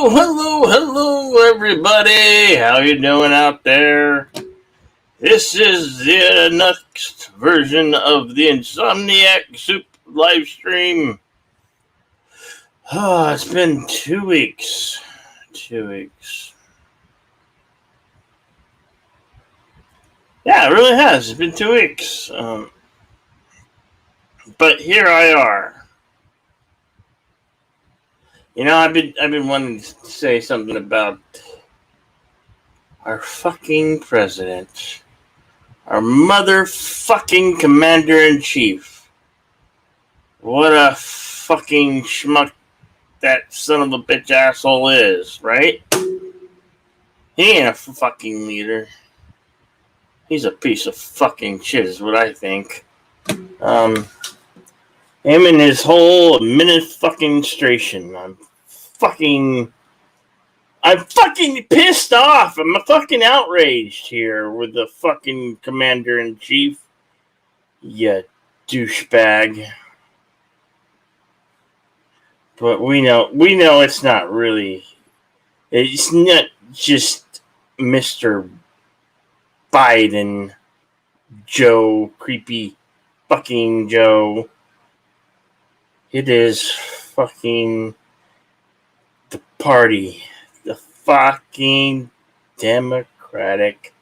Hello, everybody. How you doing out there? This is the next version of the Insomniac Soup live stream. It's been 2 weeks. 2 weeks. Yeah, it really has. It's been 2 weeks. But here I are. I've been wanting to say something about our fucking president. Our motherfucking commander-in-chief. What a fucking schmuck that son of a bitch asshole is, right? He ain't a fucking leader. He's a piece of fucking shit is what I think. Him and his whole administration. I'm fucking pissed off. I'm fucking outraged here with the fucking commander-in-chief. You douchebag. But we know it's not really. It's not just Mr. Biden, Joe, creepy fucking Joe. It is fucking the party. The fucking Democratic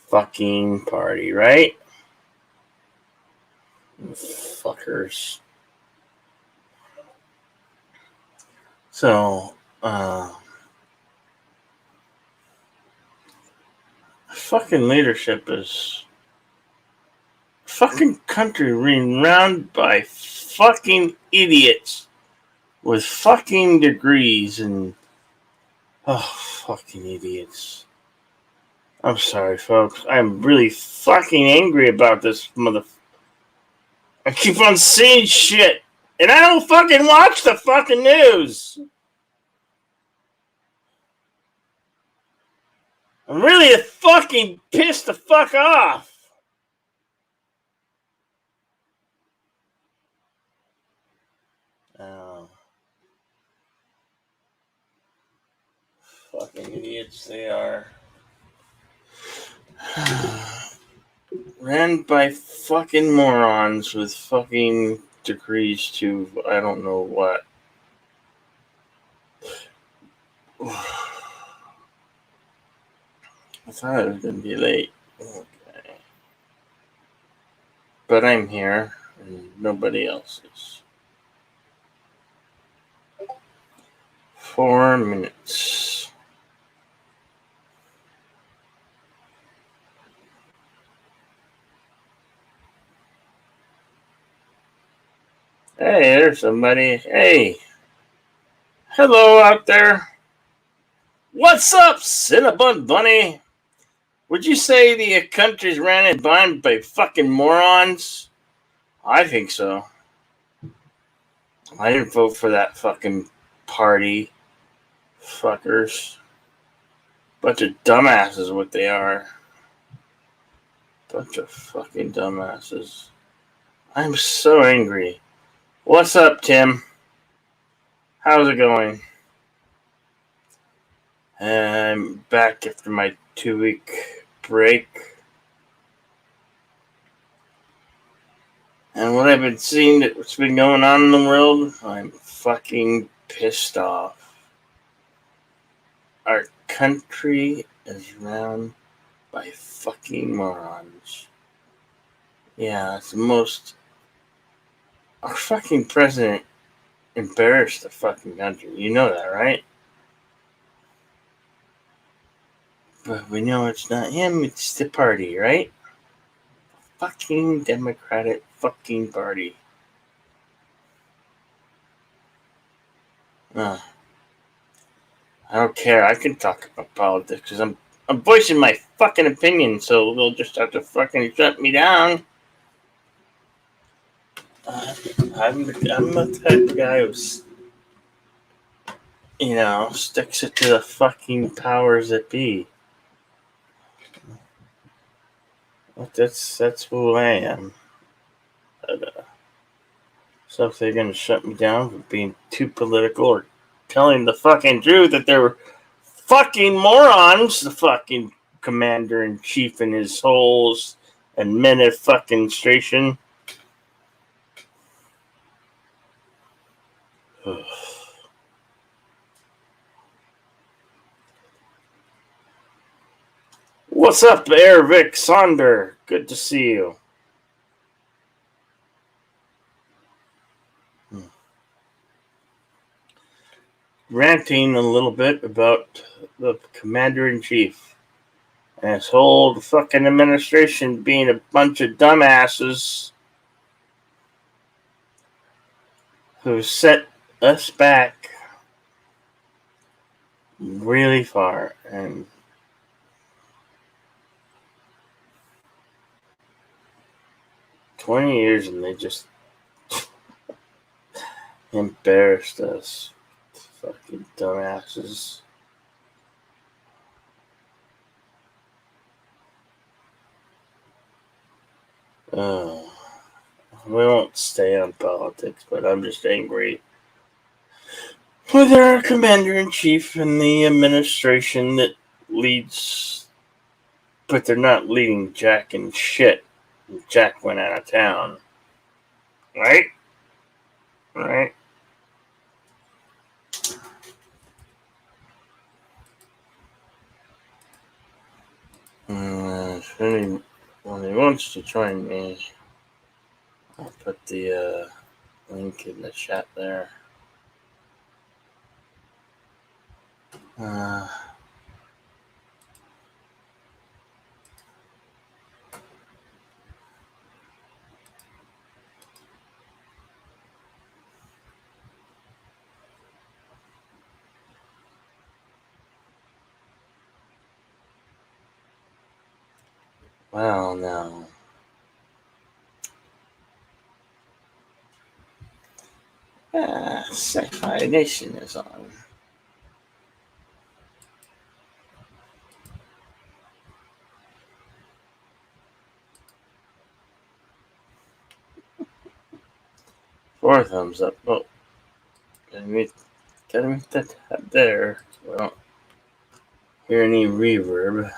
fucking party, right? Fuckers. So, fucking leadership is fucking country renowned by fucking idiots with fucking degrees and fucking idiots. I'm sorry, folks. I'm really fucking angry about this I keep on seeing shit, and I don't fucking watch the fucking news. I'm really fucking pissed the fuck off. Oh. Fucking idiots they are. Ran by fucking morons with fucking degrees to I don't know what. I thought I was gonna be late. Okay. But I'm here and nobody else is. 4 minutes. Hey, there's somebody. Hey. Hello out there. What's up, Cinnabon Bunny? Would you say the country's ran by fucking morons? I think so. I didn't vote for that fucking party. Fuckers. Bunch of dumbasses what they are. Bunch of fucking dumbasses. I'm so angry. What's up, Tim? How's it going? I'm back after my 2-week break. And what I've been seeing what's been going on in the world, I'm fucking pissed off. Our country is run by fucking morons. Yeah, it's the most. Our fucking president embarrassed the fucking country. You know that, right? But we know it's not him, it's the party, right? Fucking Democratic fucking party. I don't care. I can talk about politics because I'm voicing my fucking opinion, so they'll just have to fucking shut me down. I'm the type of guy who's, sticks it to the fucking powers that be. That's who I am. But, so if they're gonna shut me down for being too political or telling the fucking truth that they were fucking morons. The fucking commander in chief and his holes and minute fucking station. What's up, Ervik Sonder? Good to see you. Ranting a little bit about the commander in chief and his whole fucking administration being a bunch of dumbasses who set us back really far. And 20 years and they just embarrassed us. Fucking dumbasses. We won't stay on politics, but I'm just angry with our commander-in-chief and the administration that leads, but they're not leading Jack in shit. Jack went out of town. Right? Right? If anyone wants to join me, I'll put the link in the chat there. Well, no. Sci-Fi Nation is on. Four thumbs up. Oh, gotta make that there. So I don't hear any reverb.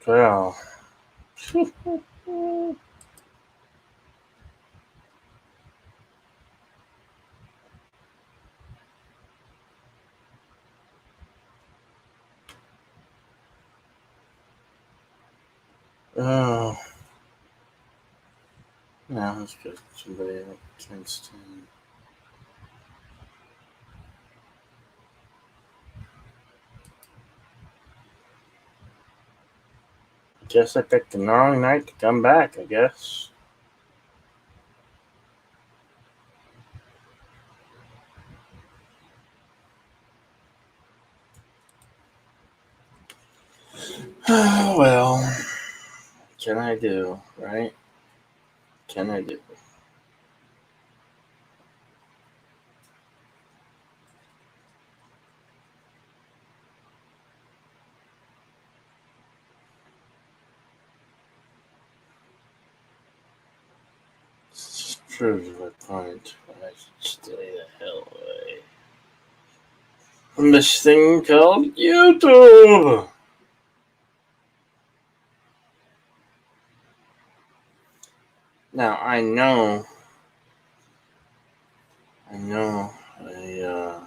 Well. Oh. Now let's get somebody at Kingston. Guess I picked the wrong night to come back, I guess. Oh, well. Can I do, right? Can I do? This proves my point. I should stay the hell away from this thing called YouTube. Now, I know I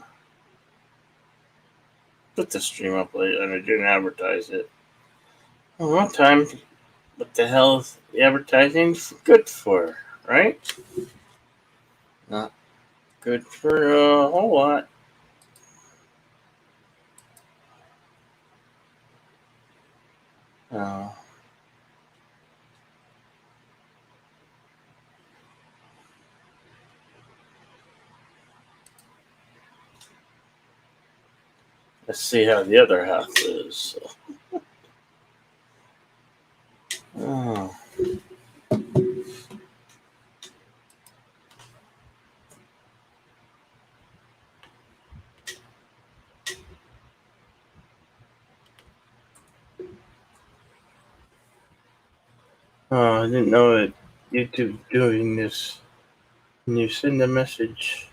put the stream up late and I didn't advertise it. Well, one time, what the hell is the advertising good for, right? Not good for a whole lot. Oh. Let's see how the other half is. Oh. Oh, I didn't know that YouTube doing this. When you send a message.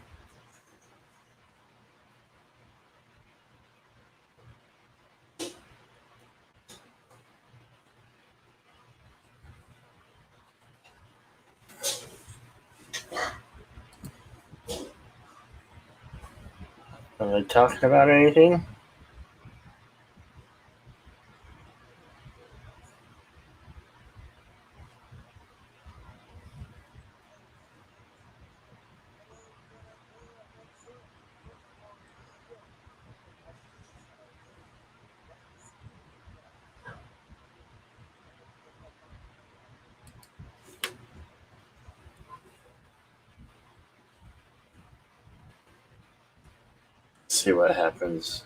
Are they talking about anything? Let's see what happens.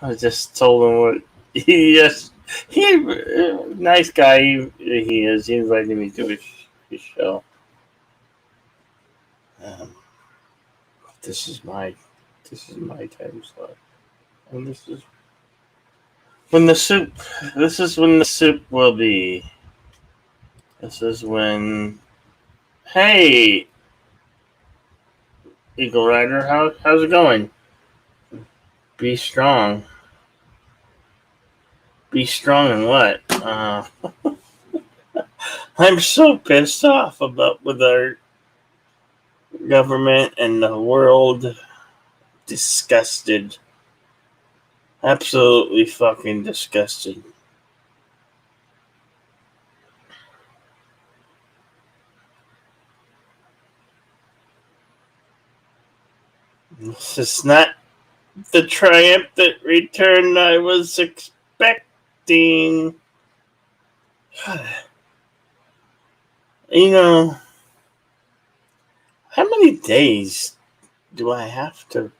I just told him what he nice guy he is. He invited me to his show. Um, this is my time slot, and this is when the soup. This is when the soup will be. This is when. Hey, Eagle Rider, how's it going? Be strong. Be strong in what? I'm so pissed off about with our government and the world. Disgusted. Absolutely fucking disgusted. This is not the triumphant return I was expecting. You know, how many days do I have to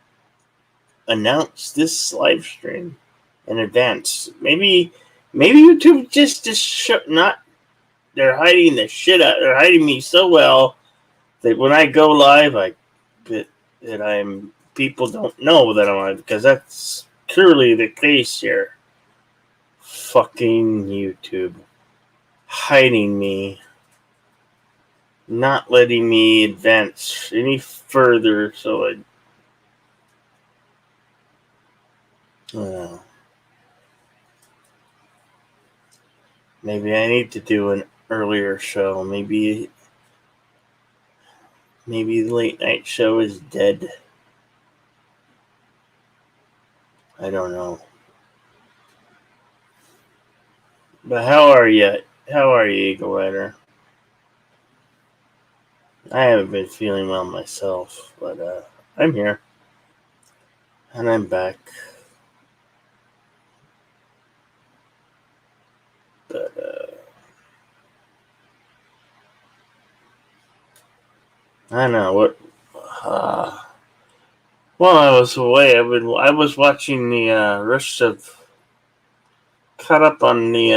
announce this live stream in advance? Maybe YouTube just not. They're hiding the shit out. They're hiding me so well that when I go live, that I'm people don't know that I'm live because that's clearly the case here. Fucking YouTube hiding me, not letting me advance any further. So I maybe I need to do an earlier show. Maybe the late night show is dead. I don't know. But how are you? How are you, Eagle Rider? I haven't been feeling well myself, but I'm here. And I'm back. But I don't know what. While I was away, I was watching the rest of. Caught up on the.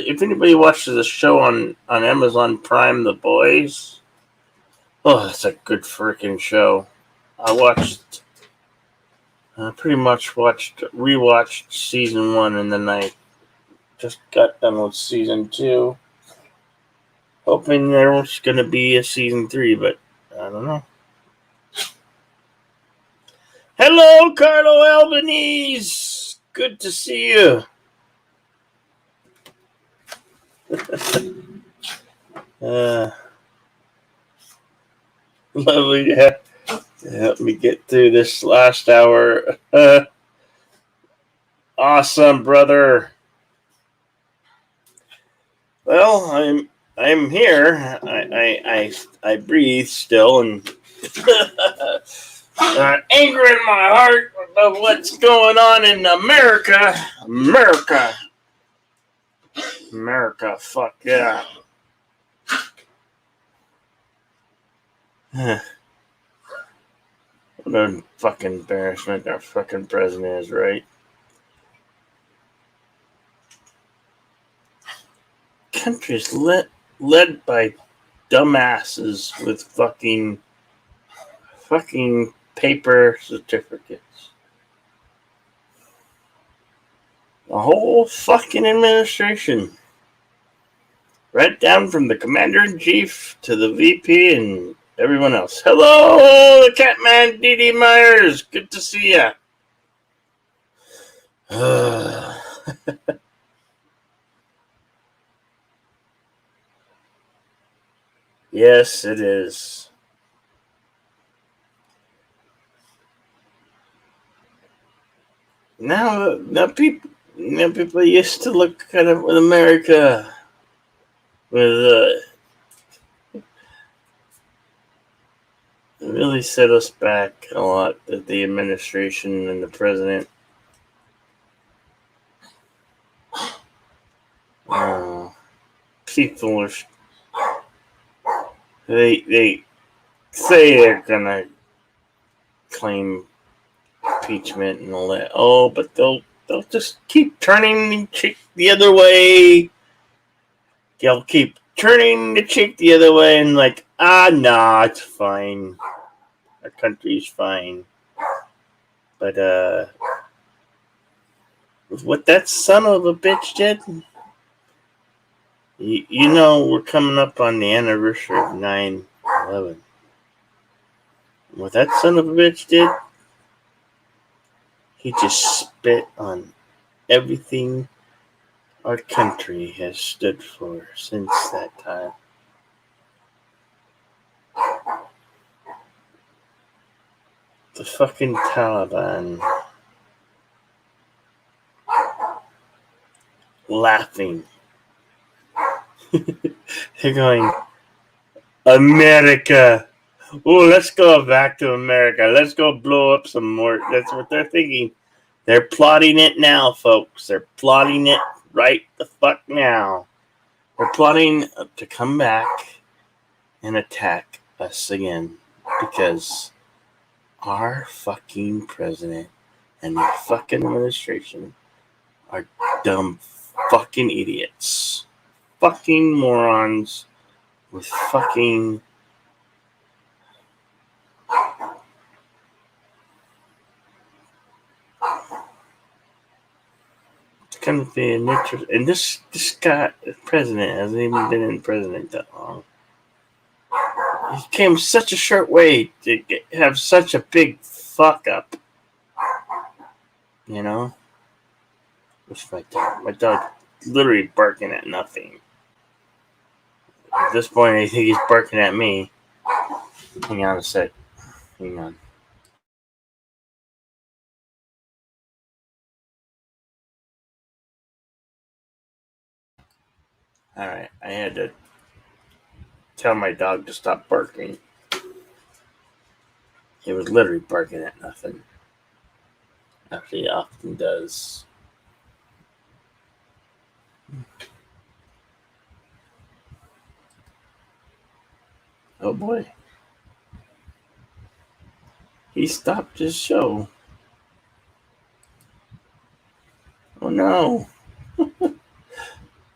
If anybody watches the show on Amazon Prime, The Boys. Oh, that's a good freaking show. I pretty much rewatched season 1, and then I just got done with season 2. Hoping there was going to be a season 3, but I don't know. Hello, Carlo Albanese! Good to see you. Lovely to help me get through this last hour. Awesome, brother. Well, I'm here. I breathe still, and anger in my heart of what's going on in America. America, fuck yeah. What a fucking embarrassment our fucking president is, right? Countries led by dumbasses with fucking paper certificates. The whole fucking administration. Right down from the commander-in-chief to the VP and everyone else. Hello, the Catman, D.D. Myers. Good to see ya. Yes, it is. Now people used to look kind of with America with it really set us back a lot. That the administration and the president. People are they say they're gonna claim impeachment and all that. Oh, but they'll just keep turning the cheek the other way. They'll keep turning the cheek the other way and like, nah, it's fine. Our country's fine. But with what that son of a bitch did, you know, we're coming up on the anniversary of 9/11. What that son of a bitch did, he just spit on everything our country has stood for since that time. The fucking Taliban laughing. They're going, America. Oh, let's go back to America. Let's go blow up some more. That's what they're thinking. They're plotting it now, folks. They're plotting it right the fuck now. They're plotting to come back and attack us again because our fucking president and the fucking administration are dumb fucking idiots. Fucking morons with fucking kind of the nature, and this guy, president, hasn't even been in president that long. He came such a short way to have such a big fuck up. You know? What's my dog? My dog literally barking at nothing. At this point, I think he's barking at me. Hang on a sec. Hang on. Alright, I had to tell my dog to stop barking. He was literally barking at nothing. As he often does. Oh boy. He stopped his show. Oh no.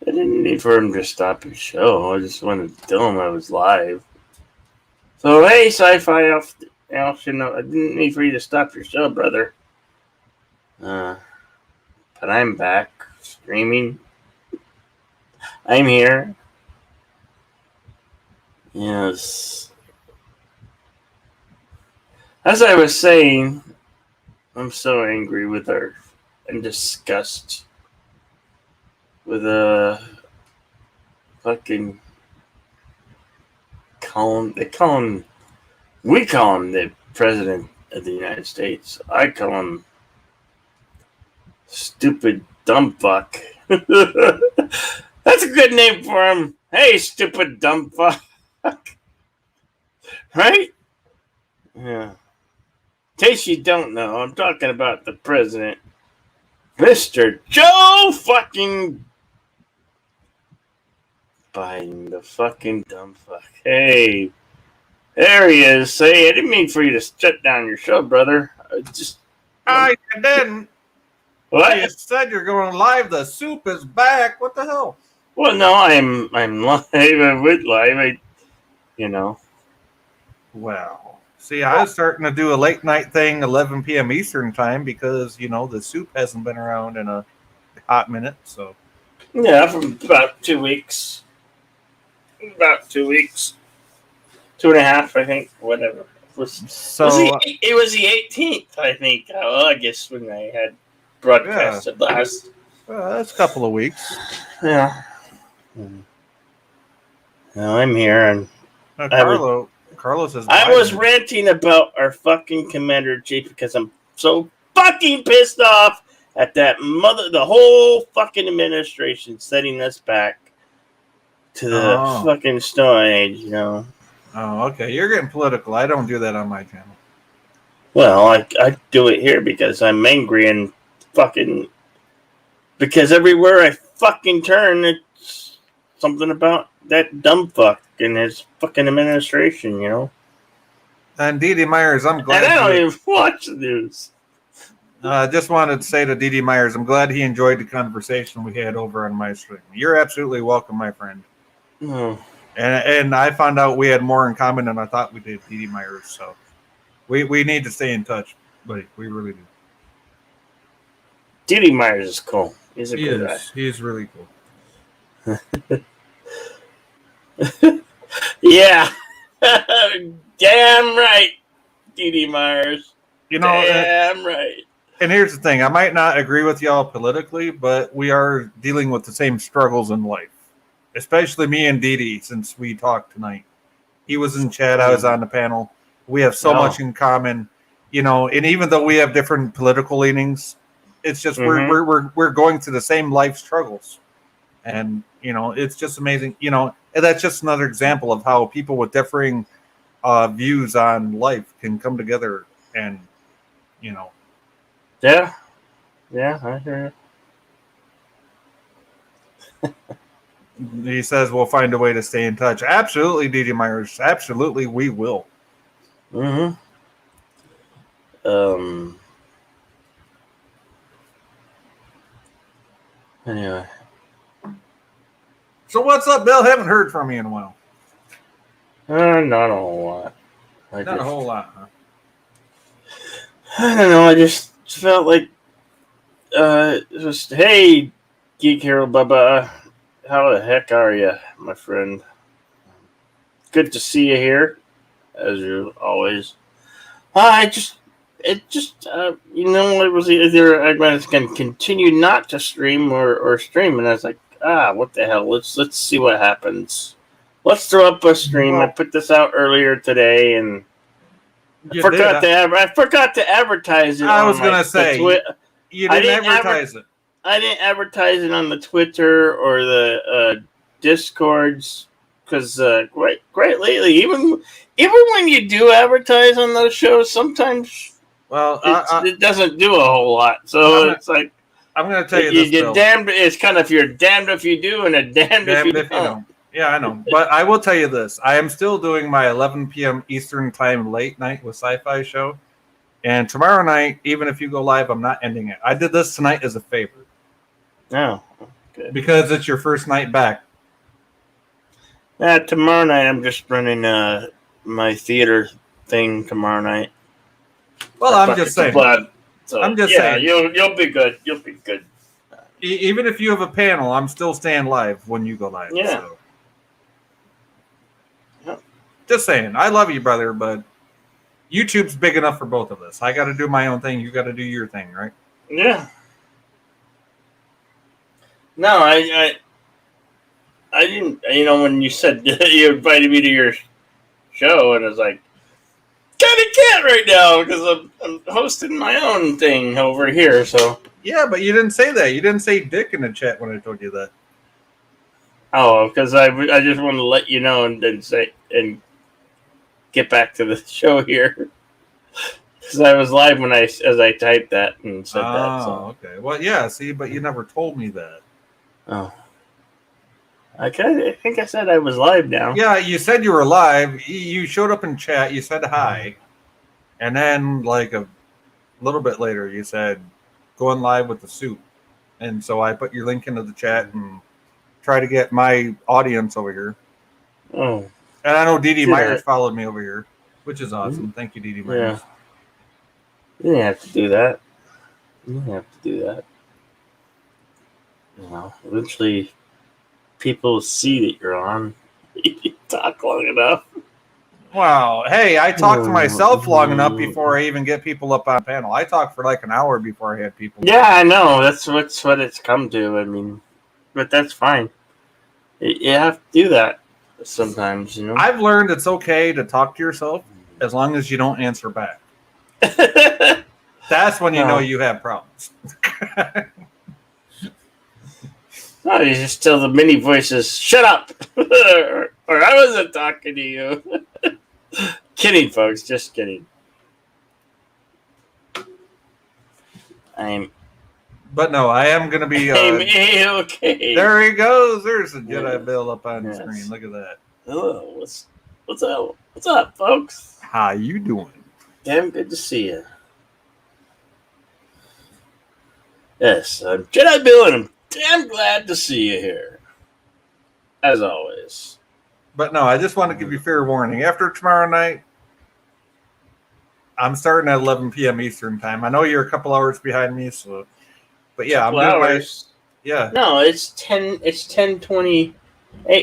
I didn't need for him to stop his show. I just wanted to tell him I was live. So, hey, Sci-Fi Elf, you know, I didn't need for you to stop your show, brother. But I'm back, streaming. I'm here. Yes. As I was saying, I'm so angry with her and disgust with fucking we call him the President of the United States. I call him stupid dumb fuck. That's a good name for him. Hey, stupid dumb fuck. Right? Yeah. In case you don't know, I'm talking about the president, Mr. Joe fucking Biden, the fucking dumb fuck. Hey, there he is. Say, I didn't mean for you to shut down your show, brother. I didn't. What? You said you're going live. The soup is back. What the hell? Well, no, I'm live. I went live. Well, see, I was starting to do a late night thing, 11 p.m. Eastern time, because the soup hasn't been around in a hot minute. So Yeah, from about 2 weeks. About 2 weeks. 2.5, I think. Whatever. It was the 18th, I think. I guess when they had broadcasted last. That's a couple of weeks. Yeah. Now I'm here, and Carlos is. I was ranting about our fucking commander-in-chief because I'm so fucking pissed off at the whole fucking administration setting us back to the fucking Stone Age, Oh, okay. You're getting political. I don't do that on my channel. Well, I do it here because I'm angry and fucking... Because everywhere I fucking turn, it's something about that dumb fuck and his fucking administration, And Dee Dee Myers, I'm glad... And I don't even watch the news. I just wanted to say to Dee Dee Myers, I'm glad he enjoyed the conversation we had over on my stream. You're absolutely welcome, my friend. Oh. And I found out we had more in common than I thought we did, Dee Dee Myers. So we need to stay in touch, buddy. We really do. Dee Dee Myers is cool. He's a good guy. He's really cool. Yeah. Damn right, Dee Dee Myers. Damn right. And here's the thing. I might not agree with y'all politically, but we are dealing with the same struggles in life. Especially me and Dee Dee, since we talked tonight. He was in chat. I was on the panel. We have so much in common. And even though we have different political leanings, it's just we're going through the same life struggles. And, it's just amazing. And that's just another example of how people with differing views on life can come together and, Yeah. Yeah, I hear you. He says we'll find a way to stay in touch. Absolutely, Dee Dee Myers. Absolutely, we will. Mm-hmm. Anyway. So what's up, Bill? Haven't heard from you in a while. Not a whole lot. Not a whole lot, huh? I don't know. I just felt like, hey, Geek Hero Bubba, how the heck are you, my friend? Good to see you here, as you always. It was either I'm going to continue not to stream or stream, and I was like, what the hell? Let's see what happens. Let's throw up a stream. I put this out earlier today, and I forgot to advertise it. I was going to say, you didn't advertise it. I didn't advertise it on the Twitter or the Discords because quite lately, even when you do advertise on those shows, sometimes it doesn't do a whole lot. So it's like I'm going to tell you this. You're damned. It's kind of you're damned if you do and a damned if you don't. Yeah, I know. But I will tell you this. I am still doing my 11 p.m. Eastern time late night with Sci-Fi show. And tomorrow night, even if you go live, I'm not ending it. I did this tonight as a favor. Oh, good. Because it's your first night back. Tomorrow night, I'm just running my theater thing tomorrow night. Well, I'm just saying. So, I'm just saying. You'll be good. You'll be good. Even if you have a panel, I'm still staying live when you go live. Yeah. So. Just saying. I love you, brother, but YouTube's big enough for both of us. I got to do my own thing. You got to do your thing, right? Yeah. No, I didn't. When you said you invited me to your show, and I was like, kind of can't right now because I'm hosting my own thing over here. So. Yeah, but you didn't say that. You didn't say dick in the chat when I told you that. Oh, because I just wanted to let you know and say and get back to the show here. Because I was live as I typed that and said that. So. Okay. Well, yeah. See, but you never told me that. Oh. I think I said I was live now. Yeah, you said you were live. You showed up in chat. You said hi, and then like a little bit later, you said going live with the soup, and so I put your link into the chat and try to get my audience over here. Oh. And I know Dee Dee Myers followed me over here, which is awesome. Mm-hmm. Thank you, Dee Dee Myers. Yeah. You didn't have to do that. You didn't have to do that. Eventually people see that you're on. You talk long enough. Wow. Hey, I talked to myself long enough before I even get people up on panel. I talked for like an hour before I had people. Yeah, I know. That's what it's come to. I mean, but that's fine. You have to do that sometimes, I've learned it's okay to talk to yourself as long as you don't answer back. That's when you know you have problems. No, you just tell the mini voices, shut up! or I wasn't talking to you. Kidding, folks. Just kidding. But no, I am going to be... I'm okay. There he goes. There's a Jedi Bill up on the screen. Look at that. Hello. What's up? What's up, folks? How you doing? Damn good to see you. Yes, I'm Jedi Bill, and I'm damn glad to see you here. As always. But no, I just want to give you fair warning. After tomorrow night, I'm starting at 11 p.m. Eastern time. I know you're a couple hours behind me, so... But yeah, I'm doing hours. Yeah. No, it's 10:28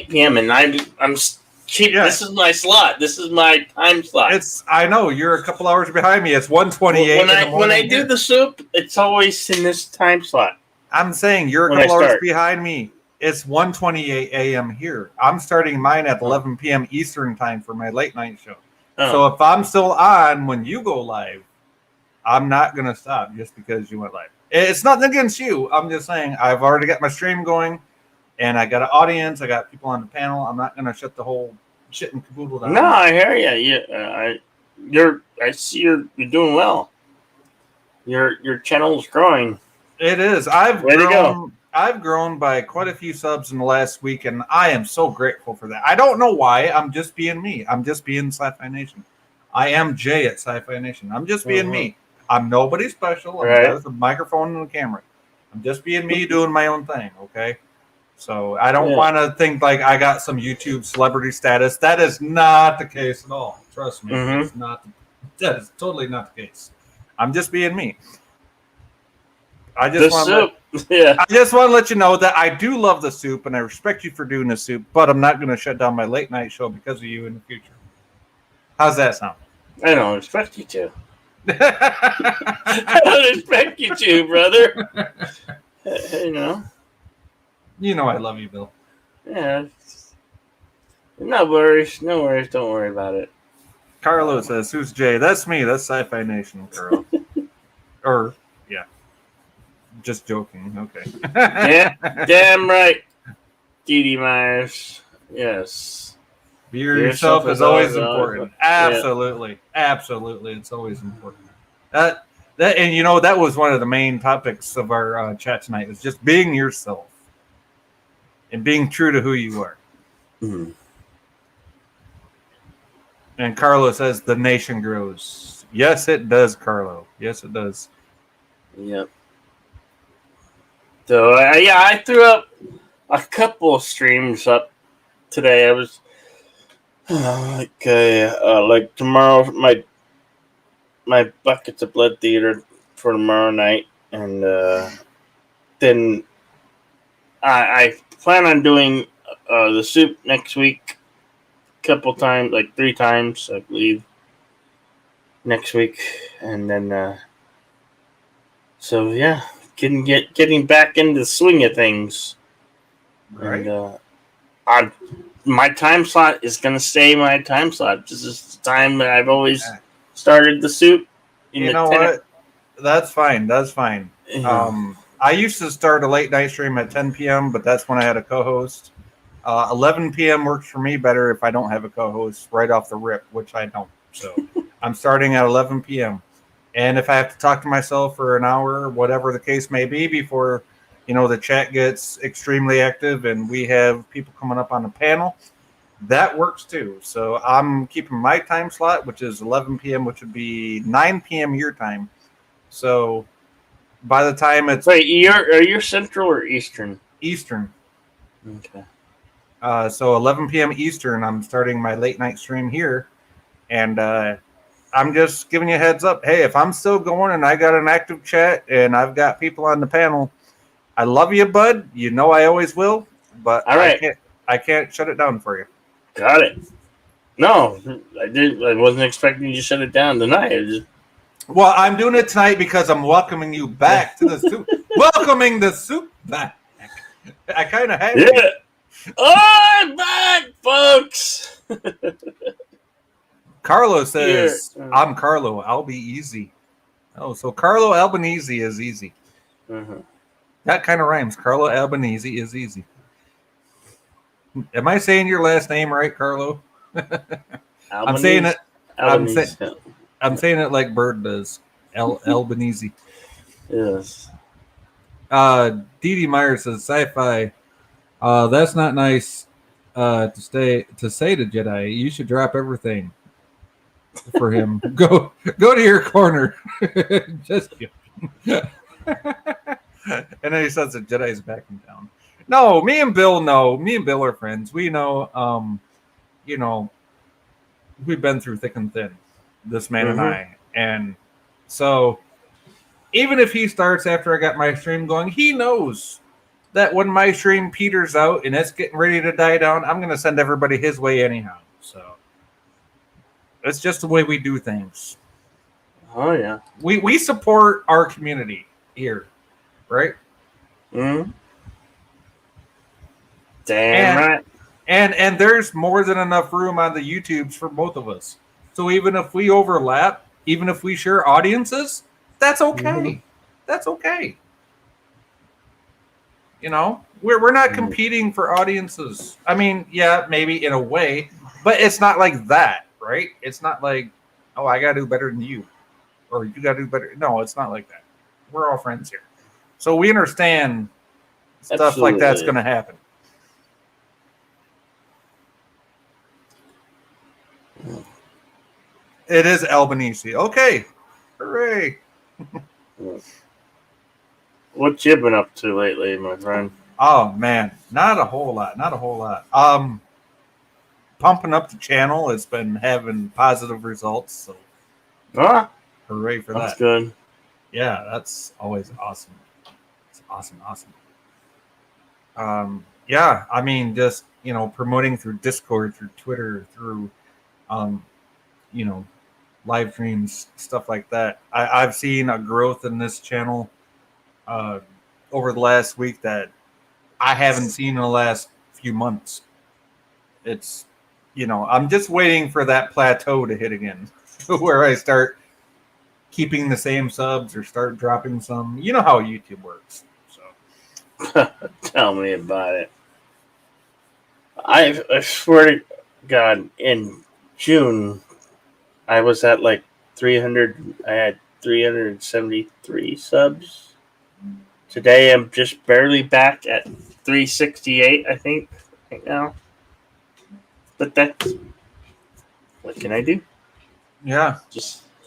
p.m. and I'm cheap. Yeah. This is my slot. This is my time slot. I know you're a couple hours behind me. It's 1:28. When I do the soup, it's always in this time slot. I'm saying you're a couple hours behind me. It's 1:28 a.m. here. I'm starting mine at 11 p.m. Eastern time for my late night show. Oh. So if I'm still on when you go live, I'm not gonna stop just because you went live. It's nothing against you. I'm just saying I've already got my stream going, and I got an audience. I got people on the panel. I'm not gonna shut the whole shit and caboodle down. No, I hear you. I see you're doing well. Your channel's growing. It is. I've grown by quite a few subs in the last week, and I am so grateful for that. I don't know why. I'm just being me. I'm just being Sci-Fi Nation. I am Jay at Sci-Fi Nation. I'm just being me. I'm nobody special. I'm just a microphone and a camera. I'm just being me doing my own thing, okay? So I don't want to think like I got some YouTube celebrity status. That is not the case at all. Trust me. It's not. That is totally not the case. I'm just being me. I just want to let you know that I do love the soup and I respect you for doing the soup, but I'm not going to shut down my late night show because of you in the future. How's that sound? I don't expect you to. I don't expect you to, brother. You know I love you, Bill. Yeah. No worries. No worries. Don't worry about it. Carlo says, who's Jay? That's me. That's Sci-Fi Nation, Carl. Yeah. Just joking. Okay. Damn right. Dee Dee Myers. Yes. Be yourself is always important. Absolutely. Yeah. Absolutely. It's always important. That was one of the main topics of our chat tonight, was just being yourself and being true to who you are. Mm-hmm. And Carlo says the nation grows. Yes, it does, Carlo. Yes, it does. Yep. So, I threw up a couple of streams up today. I was like tomorrow, my Buckets of Blood Theater for tomorrow night, and then I plan on doing the soup next week, a couple times, like 3 times, I believe, next week, and then so yeah, getting back into the swing of things, right? My time slot is going to stay my time slot. This is the time that I've always started the soup. You know what? That's fine. That's fine. Yeah. I used to start a late night stream at 10 p.m., but that's when I had a co-host. 11 p.m. works for me better if I don't have a co-host right off the rip, which I don't. So I'm starting at 11 p.m. And if I have to talk to myself for an hour, whatever the case may be, before the chat gets extremely active and we have people coming up on the panel, that works too. So I'm keeping my time slot, which is 11 p.m., which would be 9 p.m. your time. So by the time it's Wait, are you Central or Eastern? Eastern. Okay. So 11 p.m. Eastern, I'm starting my late night stream here, and I'm just giving you a heads up. Hey, if I'm still going and I got an active chat and I've got people on the panel, I love you, bud. You know I always will, but All right. I can't shut it down for you. Got it. No, I wasn't expecting you to shut it down tonight. Well, I'm doing it tonight because I'm welcoming you back to the soup. Welcoming the soup back. I kind of had to. I'm back, folks. Carlo says, I'm Carlo. I'll be easy. Oh, so Carlo Albanese is easy. Uh-huh. That kind of rhymes. Carlo Albanese is easy. Am I saying your last name right, Carlo? I'm saying it. I'm saying it like Bird does. Albanese. Yes. Dee Dee Meyer says, sci-fi. That's not nice to say to Jedi. You should drop everything for him. Go to your corner. Just kidding. And then he says the Jedi's backing down. No, me and Bill know. Me and Bill are friends. We know. We've been through thick and thin. This man and I, and so even if he starts after I got my stream going, he knows that when my stream peters out and it's getting ready to die down, I'm going to send everybody his way anyhow. So it's just the way we do things. Oh, yeah. We support our community here, right? Mm-hmm. Damn right. And there's more than enough room on the YouTubes for both of us. So even if we overlap, even if we share audiences, that's okay. Mm-hmm. That's okay. We're not competing for audiences. I mean, yeah, maybe in a way, but it's not like that, right? It's not like, oh, I got to do better than you, or you got to do better. No, it's not like that. We're all friends here. So we understand stuff like that's going to happen. It is Albanese. Okay. Hooray. What you been up to lately, my friend? Oh, man. Not a whole lot. Pumping up the channel. It's been having positive results. So hooray for that. That's good. Yeah, that's always awesome. It's awesome. Yeah, I mean, just, promoting through Discord, through Twitter, through, live streams, stuff like that. I've seen a growth in this channel over the last week that I haven't seen in the last few months. It's, I'm just waiting for that plateau to hit again, where I start keeping the same subs or start dropping some. You know how YouTube works. So tell me about it. I swear to God, in June, I was at like 300. I had 373 subs. Today, I'm just barely back at 368, I think, right now. But that's... what can I do? Yeah.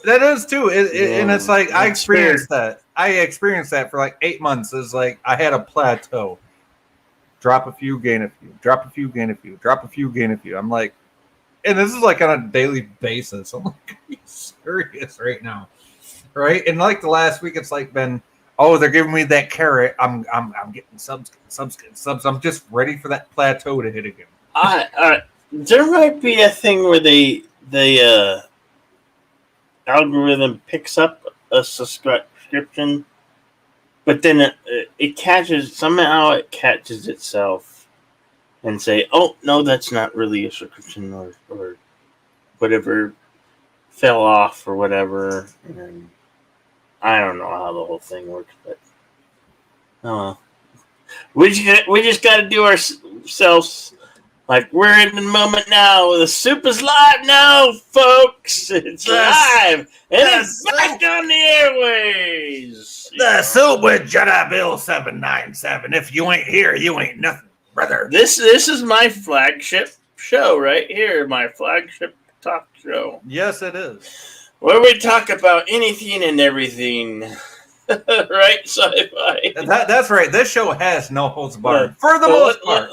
That is, too. And it's like, I experienced that. I experienced that for like 8 months. It's like, I had a plateau. Drop a few, gain a few. Drop a few, gain a few. Drop a few, gain a few. I'm like... and this is like on a daily basis. I'm like, are you serious right now? Right? And like the last week, it's like been, oh, they're giving me that carrot. I'm getting subs. I'm just ready for that plateau to hit again. There might be a thing where the algorithm picks up a subscription, but then it catches itself. and say, "Oh no, that's not really a subscription," or whatever fell off or whatever. And I don't know how the whole thing works, but we just got to do ourselves like we're in the moment now. The soup is live now, folks. It's live and it's back on the airways. The soup with Jedi Bill 797. If you ain't here, you ain't nothing, brother. This is my flagship show right here. My flagship talk show. Yes, it is. Where we talk about anything and everything. Right, sci-fi. That's right. This show has no holds barred. For the most part.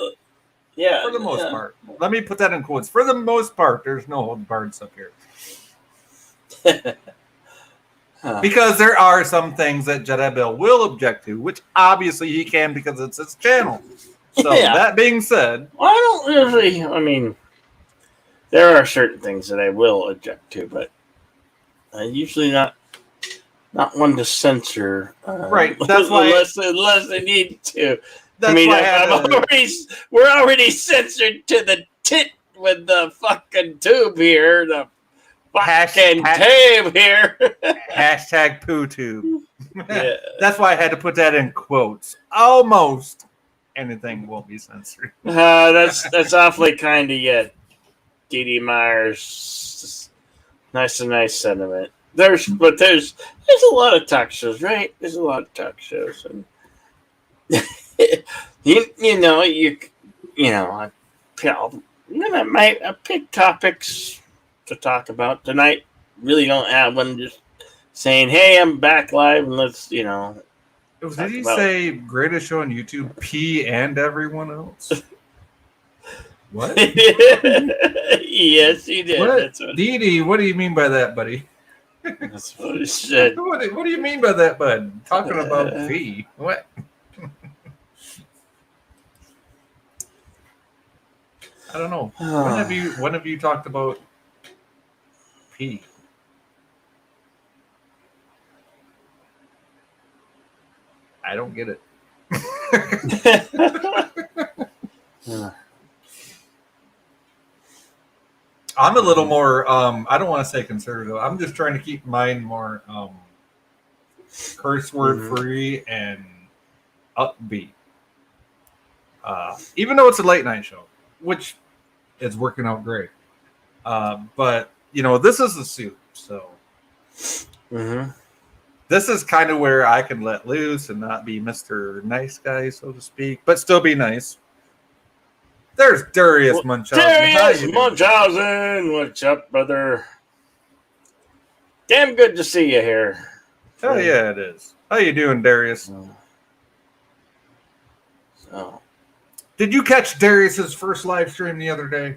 Yeah. For the most part. Let me put that in quotes. For the most part, there's no holds barred up here. Because there are some things that Jedi Bill will object to, which obviously he can because it's his channel. So that being said, well, I don't usually. I mean, there are certain things that I will object to, but usually not one to censor. Right. That's why unless I need to. That's I mean, why we're already censored to the tit with the fucking tube here. The fucking tube here. Hashtag poo tube. Yeah. That's why I had to put that in quotes. Almost anything will be censored. That's awfully kind of you, D.D. Myers. Nice sentiment. There's a lot of talk shows, right? There's a lot of talk shows, and I pick topics to talk about tonight. Really don't have one. Just saying, hey, I'm back live, and let's Did he say greatest show on YouTube? P and everyone else. What? Yes, he did. What? Dee, what do you mean by that, buddy? That's what he said. What do you mean by that, bud? Talking about P. What? I don't know. When have you talked about P? I don't get it. I'm a little more, I don't want to say conservative. I'm just trying to keep mine more curse word free and upbeat. Even though it's a late night show, which is working out great. But, this is the soup. So this is kind of where I can let loose and not be Mr. Nice Guy, so to speak, but still be nice. There's Darius Munchausen. Darius Munchausen, what's up, brother? Damn good to see you here. Oh yeah, it is. How you doing, Darius? So, did you catch Darius's first live stream the other day?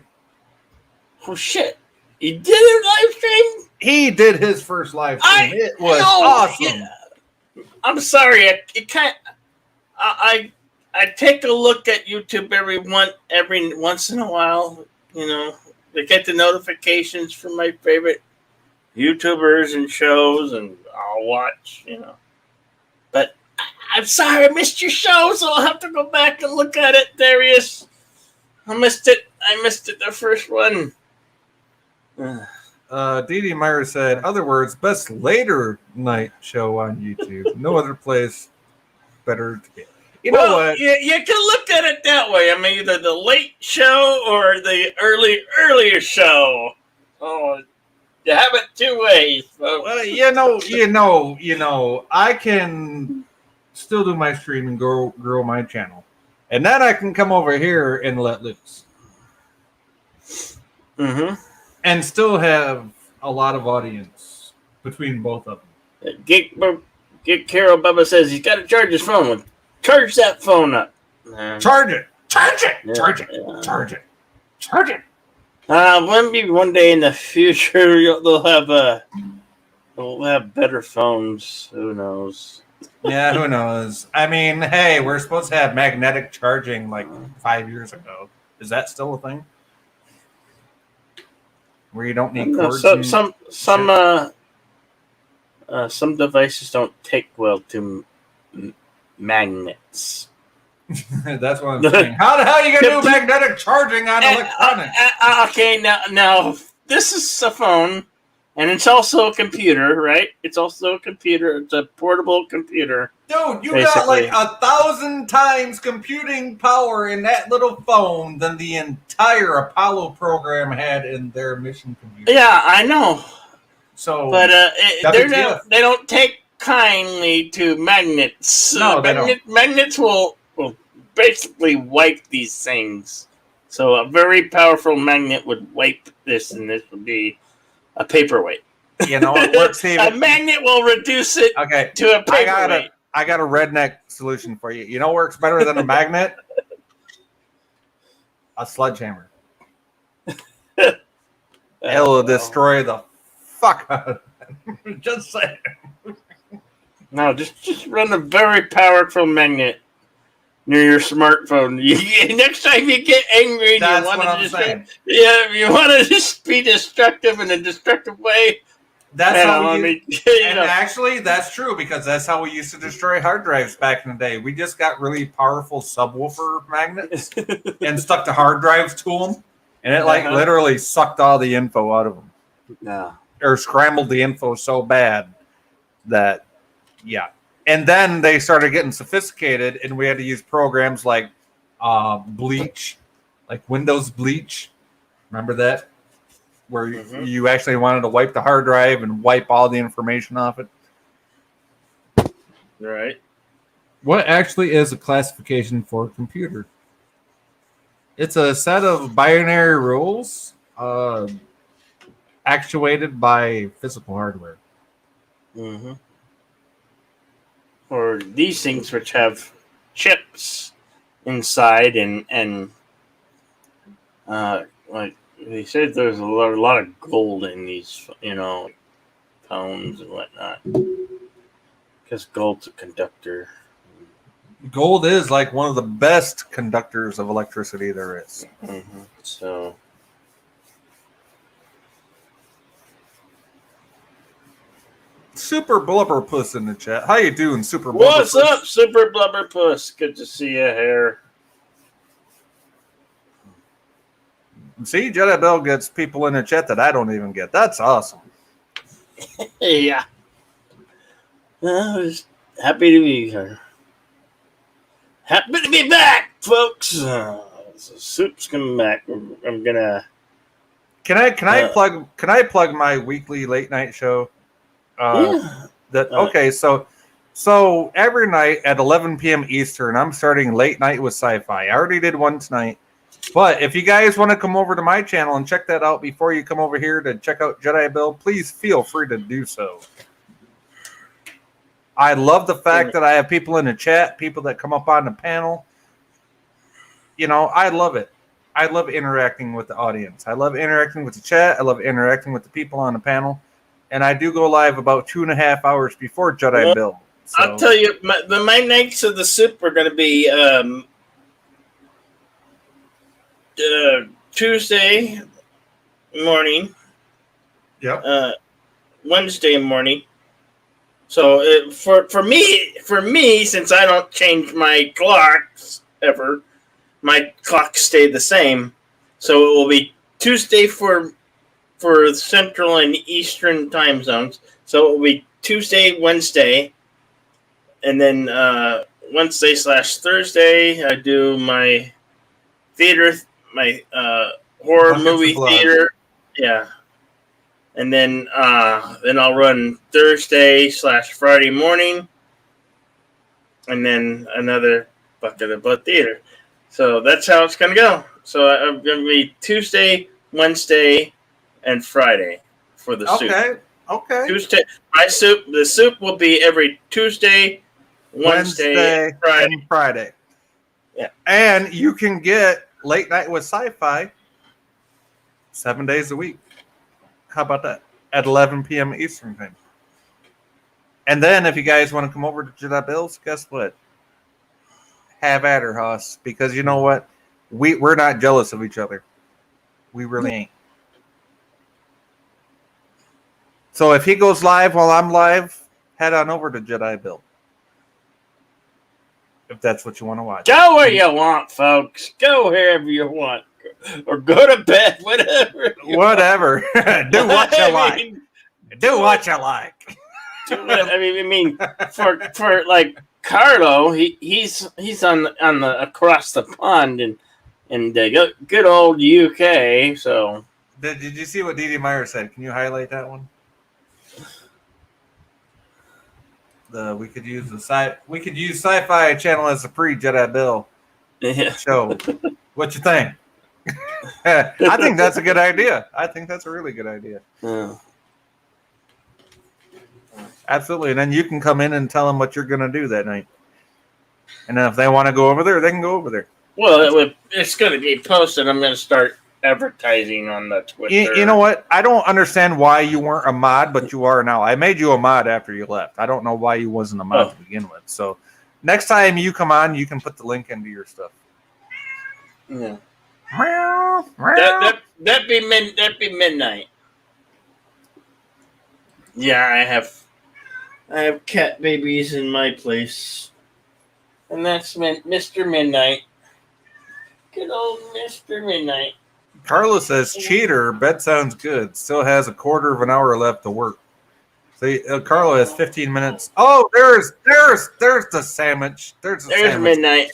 Oh shit! He did a live stream. He did his first live stream. It was awesome. Yeah. I'm sorry. I take a look at YouTube every once in a while. To get the notifications from my favorite YouTubers and shows, and I'll watch. But I'm sorry I missed your show, so I'll have to go back and look at it, Darius. I missed it. The first one. D.D. Meyer said, other words, best later night show on YouTube. No other place better to get. You know what? You can look at it that way. I mean, either the late show or the earlier show. Oh, you have it two ways. Folks. Well, I can still do my stream and grow my channel. And then I can come over here and let loose. And still have a lot of audience between both of them. Get Carol Bubba says he's got to charge his phone. Charge that phone up. Charge it. Maybe one day in the future they'll have better phones. Who knows? Yeah, who knows? I mean, hey, we're supposed to have magnetic charging like 5 years ago. Is that still a thing? Where you don't need cords? Some devices don't take well to magnets. That's what I'm saying. How the hell are you gonna do magnetic charging on electronics? Okay, now this is a phone, and it's also a computer, right? It's also a computer. It's a portable computer. Dude, you basically. got like 1,000 times computing power in that little phone than the entire Apollo program had in their mission computer. Yeah, I know. So, but WTF. they don't take kindly to magnets. No, they don't. Magnets will basically wipe these things. So a very powerful magnet would wipe this, and this would be a paperweight. You know what works even? A magnet will reduce it to a paperweight. I got a redneck solution for you. You know what works better than a magnet? A sledgehammer. It'll destroy the fuck out of it. Just saying. No, just run a very powerful magnet near your smartphone. Next time you get angry, that's you want what to I'm just saying. you want to just be destructive in a destructive way. That's how we and actually, that's true, because that's how we used to destroy hard drives back in the day. We just got really powerful subwoofer magnets and stuck the hard drives to them, and it literally sucked all the info out of them. Yeah. Or scrambled the info so bad that, yeah. And then they started getting sophisticated, and we had to use programs like Bleach, like Windows Bleach. Remember that? Where you actually wanted to wipe the hard drive and wipe all the information off it. Right. What actually is a classification for a computer? It's a set of binary rules actuated by physical hardware. Mm-hmm. Or these things which have chips inside and like they said there's a lot of gold in these, phones and whatnot. Because gold's a conductor. Gold is like one of the best conductors of electricity there is. Mm-hmm. So. Super Blubber Puss in the chat. How you doing, Super Blubber What's up, Super Blubber Puss? Good to see you here. See, Jedi Bell gets people in the chat that I don't even get. That's awesome. Yeah. I was happy to be here. Happy to be back, folks. So Soup's coming back. I'm gonna. Can I plug my weekly late night show? Yeah. Okay, so every night at 11 p.m. Eastern, I'm starting late night with sci-fi. I already did one tonight. But if you guys want to come over to my channel and check that out before you come over here to check out Jedi Bill, please feel free to do so. I love the fact that I have people in the chat, people that come up on the panel. I love it. I love interacting with the audience. I love interacting with the chat. I love interacting with the people on the panel. And I do go live about 2.5 hours before Jedi Bill. So. I'll tell you, my nights of the Soup are going to be Tuesday morning. Yep. Wednesday morning. So for me, since I don't change my clocks ever, my clocks stay the same. So it will be Tuesday for Central and Eastern time zones. So it will be Tuesday, Wednesday, and then Wednesday/Thursday I do my theater, my horror Buckets movie theater. Yeah. And then I'll run Thursday/Friday morning, and then another Bucket of Blood theater. So that's how it's gonna go. So I'm gonna be Tuesday, Wednesday, and Friday for the soup. Okay. Tuesday, the soup will be every Tuesday, Wednesday, and Friday. Yeah. And you can get Late Night with Sci-Fi 7 days a week. How about that? At 11 p.m. Eastern time. And then if you guys want to come over to Jedi Bills, guess what? Have at her, Hoss. Because you know what? We're not jealous of each other. We really ain't. So if he goes live while I'm live, head on over to Jedi Bill. if that's what you want to watch. Go where you want, folks. Go wherever you want. Or go to bed, whatever. Whatever. Do what you I like. mean, Do what you like. For like Carlo, he's on the across the pond in the good old UK. So Did you see what Dee Dee Meyer said? Can you highlight that one? We could use Sci-Fi Channel as a pre-Jedi Bill yeah. show. What you think? I think that's a good idea. I think that's a really good idea. Yeah. Absolutely. And then you can come in and tell them what you're going to do that night. And then if they want to go over there, they can go over there. Well, it's going to be posted. I'm going to start advertising on the Twitter. You know what? I don't understand why you weren't a mod, but you are now. I made you a mod after you left. I don't know why you wasn't a mod to begin with. So next time you come on, you can put the link into your stuff. Yeah. Meow, That'd be midnight. Yeah, I have cat babies in my place, and that's Mr. Midnight. Good old Mr. Midnight. Carla says, cheater, bed sounds good. Still has a quarter of an hour left to work. See, Carla has 15 minutes. Oh, there's the sandwich. There's sandwich. Midnight.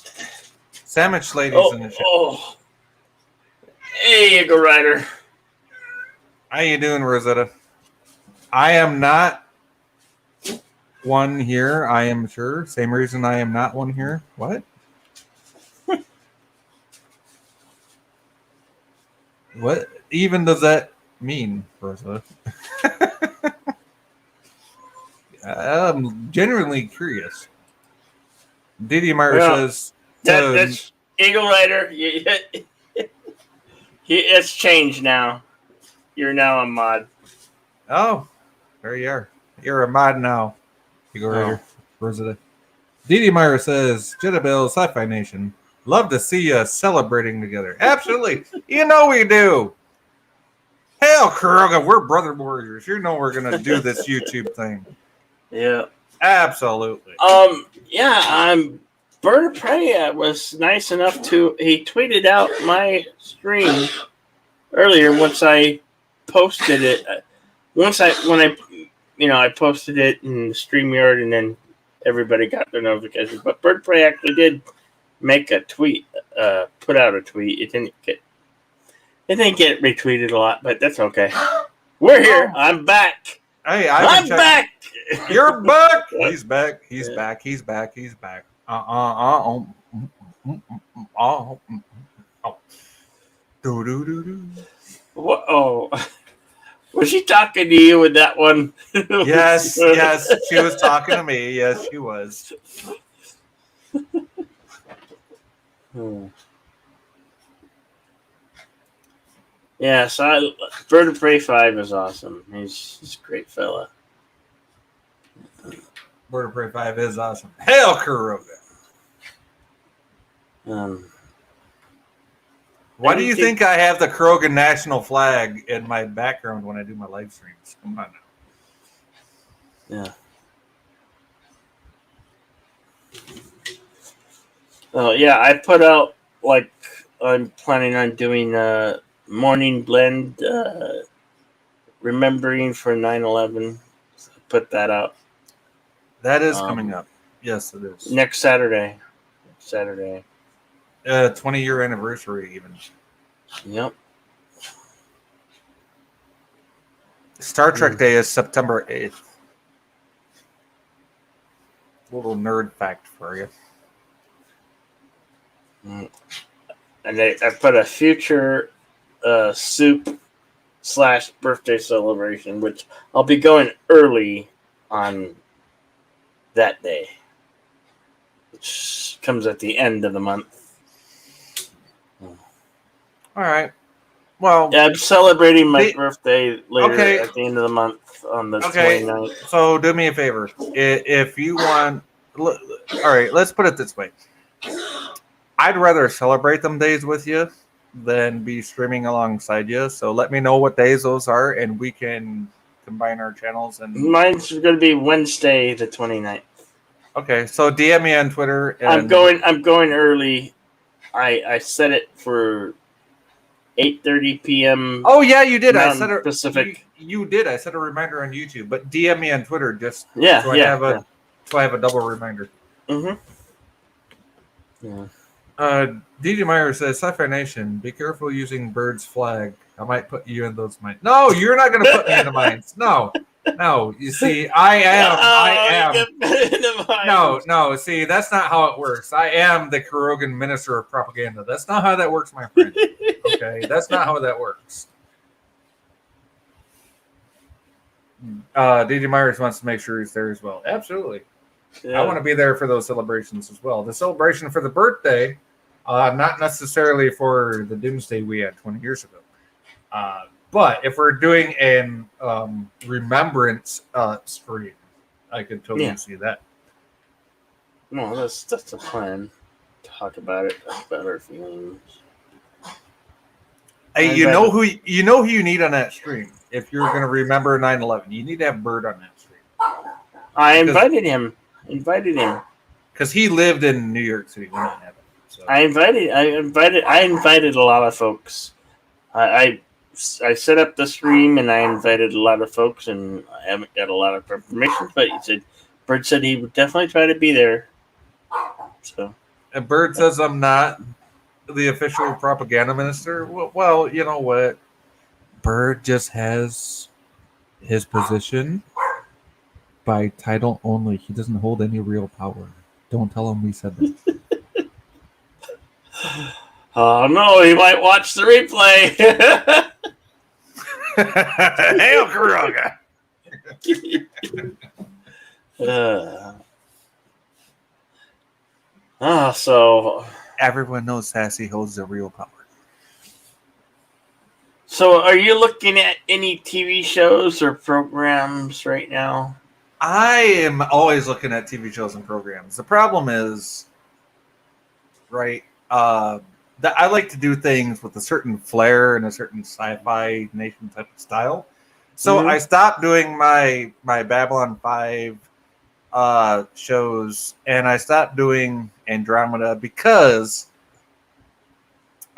Sandwich ladies in the show. Oh. Hey, Eagle Rider. How you doing, Rosetta? I am not one here, I am sure. Same reason I am not one here. What? What even does that mean, Rosetta? I'm genuinely curious. Didi Meyer says... That's Eagle Rider. It's changed now. You're now a mod. Oh, there you are. You're a mod now. Eagle Rider. Rosetta. Didi Meyer says, Jedabel, Sci-Fi Nation. Love to see us celebrating together. Absolutely. You know we do. Hell, Kuroga, we're brother warriors. You know we're going to do this YouTube thing. Yeah. Absolutely. Yeah, Bird of Prey was nice enough to... He tweeted out my stream earlier once I posted it. When I posted it in StreamYard, and then everybody got their notifications. But Bird of Prey actually did make a tweet, put out a tweet. It didn't get retweeted a lot, but that's okay. We're here. I'm back. Hey, I'm back. You're back. He's back. He's back. He's back. He's back. What? Oh, was she talking to you with that one? Yes, she was talking to me. Yes, she was. Yeah, so Bird of Prey 5 is awesome. He's a great fella. Bird of Prey 5 is awesome. Hail Kuroga. Why do you think I have the Kuroga national flag in my background when I do my live streams? Come on now. Yeah. Oh, yeah, I put out, I'm planning on doing a morning blend, remembering for 9/11. So put that out. That is coming up. Yes, it is. Next Saturday. 20-year anniversary, even. Yep. Star Trek Day is September 8th. Little nerd fact for you. And I put a future soup/birthday celebration, which I'll be going early on that day, which comes at the end of the month. All right. Well, yeah, I'm celebrating my birthday later at the end of the month on the 29th. So do me a favor. If you want... All right, let's put it this way. I'd rather celebrate them days with you than be streaming alongside you. So let me know what days those are, and we can combine our channels. And mine's going to be Wednesday the 29th. Okay, so DM me on Twitter. And I'm going early. I set it for 8:30 p.m. Oh yeah, you did. I Mountain set a Pacific. You did. I set a reminder on YouTube, but DM me on Twitter just Yeah, so I have a double reminder. Mm-hmm. Yeah. DJ Meyer says, Sci-Fi Nation, be careful using Bird's flag. I might put you in those mines. No, you're not going to put me in the mines. No. You see, I am. No. See, that's not how it works. I am the Kurogan Minister of Propaganda. That's not how that works, my friend. Okay, that's not how that works. DJ Myers wants to make sure he's there as well. Absolutely. Yeah. I want to be there for those celebrations as well. The celebration for the birthday, not necessarily for the doomsday we had 20 years ago. But if we're doing an remembrance stream, I could totally see that. No, that's a plan. Talk about it, about our feelings. Hey, you know who you need on that stream if you're going to remember 9/11. You need to have Bird on that stream. I invited him. Because he lived in New York City when that happened. So. I invited a lot of folks. I set up the stream and I invited a lot of folks, and I haven't got a lot of permission. But Bird said he would definitely try to be there. So, and Bird says I'm not the official propaganda minister. Well, you know what? Bird just has his position by title only. He doesn't hold any real power. Don't tell him we said that. Oh no, he might watch the replay. Hail Kuroga! So everyone knows Sassy holds the real power. So are you looking at any TV shows or programs right now? I am always looking at TV shows and programs. The problem is, right, that I like to do things with a certain flair and a certain Sci-Fi Nation type of style. So I stopped doing my Babylon 5 shows, and I stopped doing Andromeda because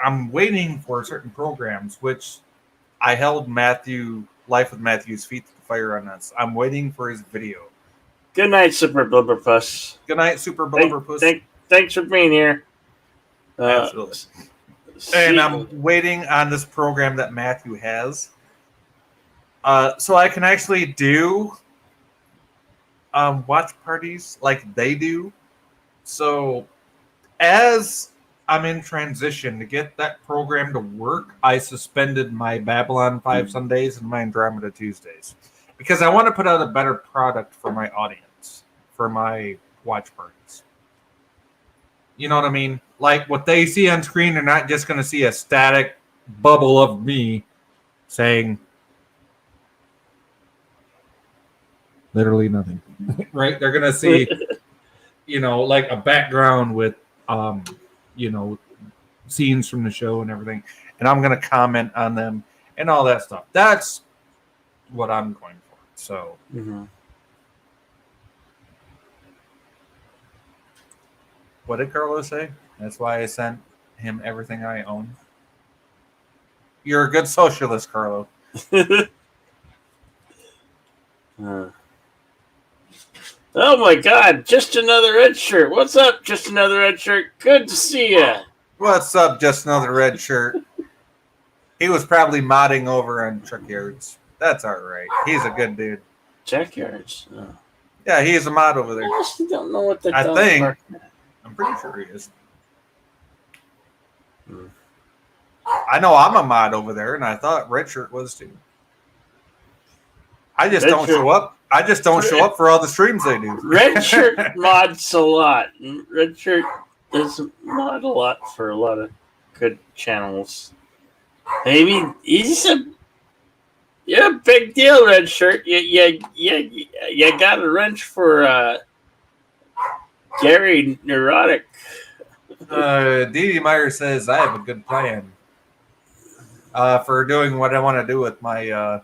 I'm waiting for certain programs, which I held Life with Matthew's feet to the fire on this. I'm waiting for his video. Good night, Super Blubberpuss. Good night, Super Blubberpuss. Thanks for being here. Absolutely. And I'm waiting on this program that Matthew has. So I can actually do watch parties like they do. So as I'm in transition to get that program to work, I suspended my Babylon 5 Sundays and my Andromeda Tuesdays because I want to put out a better product for my audience, for my watch parties. You know what I mean? Like what they see on screen, they're not just going to see a static bubble of me saying literally nothing. Right? They're going to see, like a background with, scenes from the show and everything. And I'm going to comment on them and all that stuff. That's what I'm going for. So. Mm-hmm. What did Carlos say? That's why I sent him everything I own. You're a good socialist, Carlo. Oh my God! Just another red shirt. What's up? Just another red shirt. Good to see you. What's up? Just another red shirt. He was probably modding over on Chuck Yards. That's all right. He's a good dude. Chuck Yards. Oh. Yeah, he is a mod over there. I honestly don't know what they're I think. I'm pretty sure he is. I know I'm a mod over there, and I thought Red Shirt was too. I just don't show up. I just don't show up for all the streams they do. Red Shirt mods a lot. Red Shirt does mod a lot for a lot of good channels. Maybe you're a big deal, Red Shirt. You got a wrench for Gary Neurotic. Dee Meyer says I have a good plan for doing what I want to do with my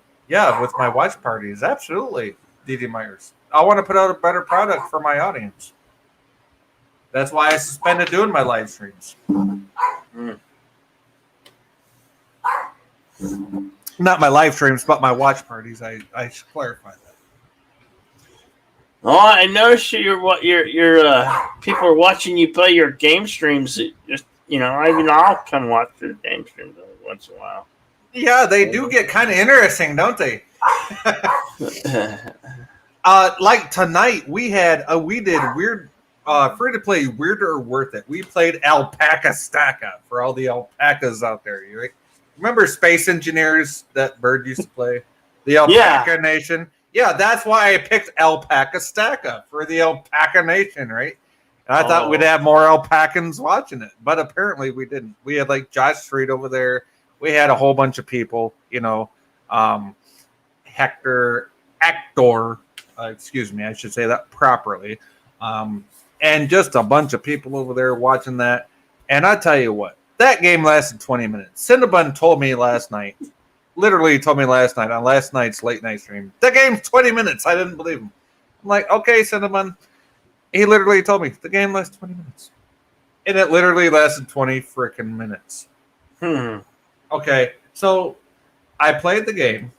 with my watch parties. Absolutely, Dee Myers. I want to put out a better product for my audience. That's why I suspended doing my live streams. Mm. Not my live streams, but my watch parties. I should clarify that. Oh, I noticed your people are watching you play your game streams. Just I'll come watch your game streams every once in a while. Yeah, they do get kind of interesting, don't they? Like tonight, we did weird, free to play Weird or Worth It. We played Alpaca Stacka for all the alpacas out there. You remember Space Engineers that Bird used to play? The Alpaca Nation. Yeah, that's why I picked Alpaca Stacka for the Alpaca Nation, right? And I thought we'd have more alpacans watching it, but apparently we didn't. We had like Josh Street over there. We had a whole bunch of people, Hector, excuse me, I should say that properly. And just a bunch of people over there watching that. And I tell you what, that game lasted 20 minutes. Cinnabon told me last night, literally told me last night on last night's late night stream, the game's 20 minutes. I didn't believe him. I'm like, okay, Cinnabon. He literally told me the game lasts 20 minutes. And it literally lasted 20 freaking minutes. Okay, so I played the game.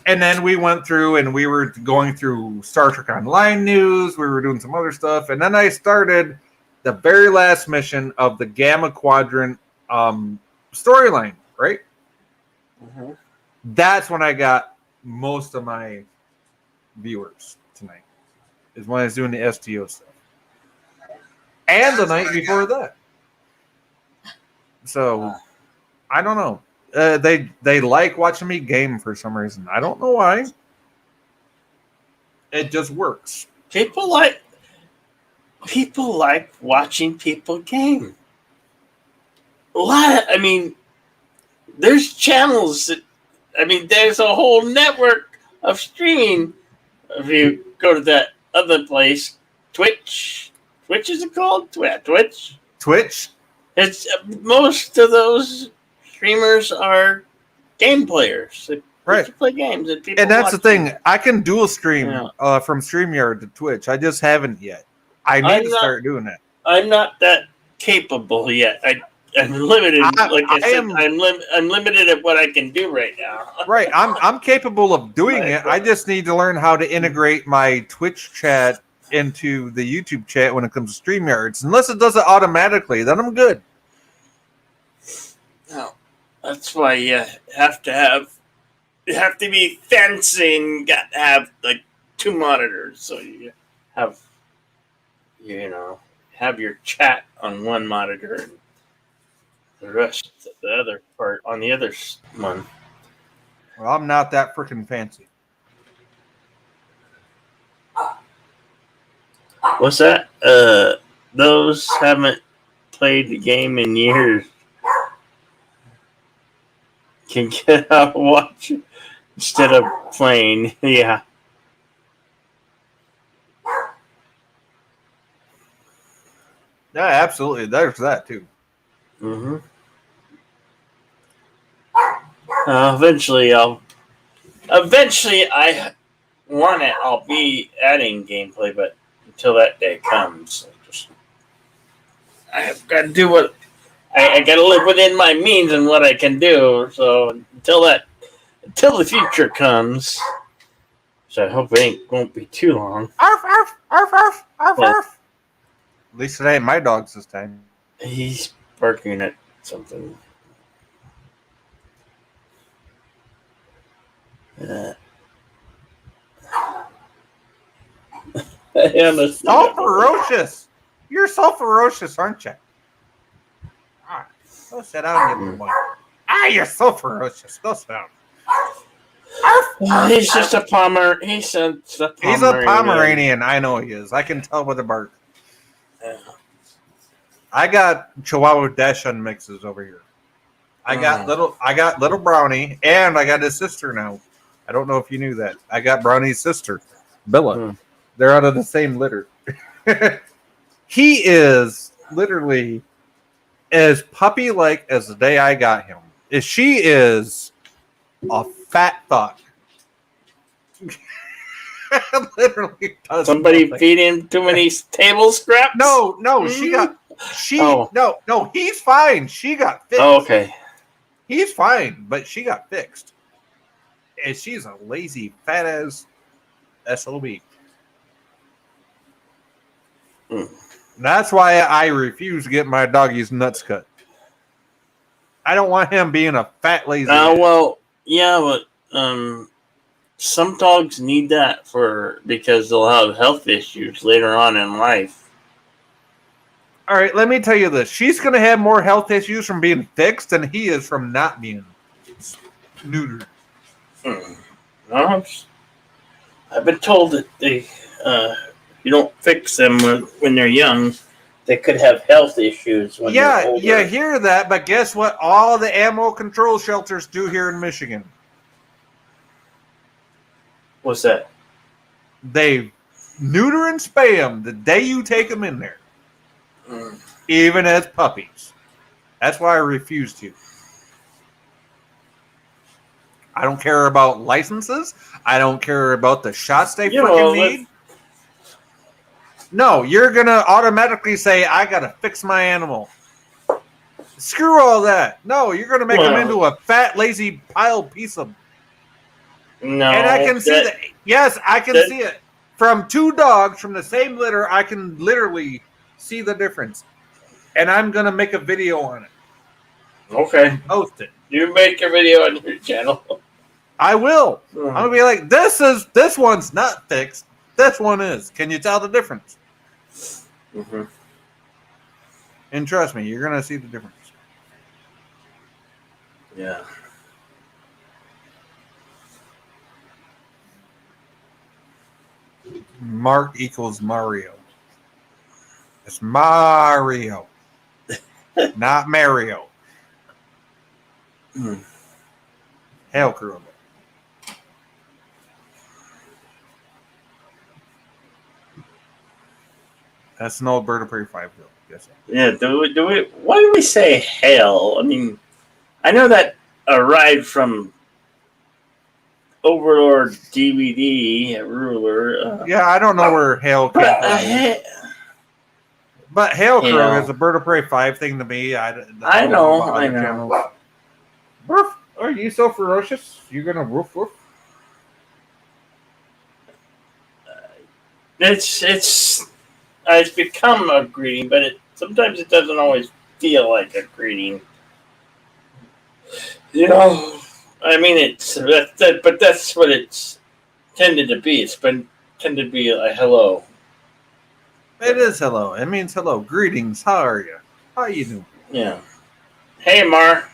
And then we went through and we were going through Star Trek Online news. We were doing some other stuff. And then I started the very last mission of the Gamma Quadrant storyline, right? Mm-hmm. That's when I got most of my viewers tonight, is when I was doing the STO stuff. And the night before that. So, I don't know. They like watching me game for some reason. I don't know why. It just works. People like watching people game. There's channels there's a whole network of streaming. If you go to that other place, Twitch is it called? Twitch. It's most of those streamers are game players. They play games, and that's the thing. I can dual stream from StreamYard to Twitch. I just haven't yet. I need to start doing that. I'm not that capable yet. I'm limited. I'm limited at what I can do right now. Right. I'm capable of doing it. I just need to learn how to integrate my Twitch chat into the YouTube chat when it comes to StreamYards. Unless it does it automatically, then I'm good. No. That's why you have to be fancy and got to have like 2 monitors, so you have your chat on one monitor and the rest, the other part on the other one. Well, I'm not that freaking fancy. What's that? Those haven't played the game in years can get out and watch it instead of playing. Yeah. Yeah, absolutely. There's that too. Mm-hmm. Eventually, I'll be adding gameplay, but until that day comes, I have got to do what I got to live within my means and what I can do. So until the future comes, which I hope won't be too long. Arf, arf, arf, arf, arf, arf. At least it ain't my dogs this time. He's barking at something. So ferocious. You're so ferocious, aren't you? Ah, go sit down, you little boy. Ah, you're so ferocious. Go sit down. He's just a Pomeranian. He's a Pomeranian. I know he is. I can tell by the bark. I got Chihuahua Dachshund mixes over here. I got little Brownie, and I got his sister now. I don't know if you knew that. I got Brownie's sister, Billa. They're out of the same litter. He is literally as puppy-like as the day I got him. She is a fat fuck. Literally does Somebody nothing. feed him too many table scraps? No, Oh. no, he's fine. She got fixed. Oh, okay. He's fine, but she got fixed. And she's a lazy, fat ass SOB. That's why I refuse to get my doggy's nuts cut. I don't want him being a fat, lazy ass. Well, yeah, but some dogs need that because they'll have health issues later on in life. All right, let me tell you this. She's going to have more health issues from being fixed than he is from not being neutered. I've been told that you don't fix them when they're young, they could have health issues when they're older. Yeah, hear that, but guess what all the animal control shelters do here in Michigan? What's that? They neuter and spay them the day you take them in there. Even as puppies. That's why I refuse to. I don't care about licenses. I don't care about the shots they need. No, you're going to automatically say, I got to fix my animal. Screw all that. No, you're going to make them into a fat, lazy pile piece of... No. And I can see that. Yes, I can see it. From two dogs from the same litter, I can literally see the difference. And I'm going to make a video on it. Okay. Post it. You make a video on your channel. I will. I'm going to be like, this one's not fixed. This one is. Can you tell the difference? Mm-hmm. And trust me, you're going to see the difference. Yeah. Mark equals Mario. It's Mario. Not Mario. Hell, crew. That's an old Bird of Prey 5 bill. Yes. Yeah, do we? Why do we say hail? I mean, I know that arrived from Overlord DVD Ruler. Yeah, I don't know where hail came from. But Hail Crew is a Bird of Prey 5 thing to me. I know. Woof. Are you so ferocious? You're going to woof woof? It's become a greeting, but sometimes it doesn't always feel like a greeting. You know, I mean, but that's what it's tended to be. It's been tended to be a hello. It is hello. It means hello. Greetings. How are you? How you doing? Yeah. Hey, Mark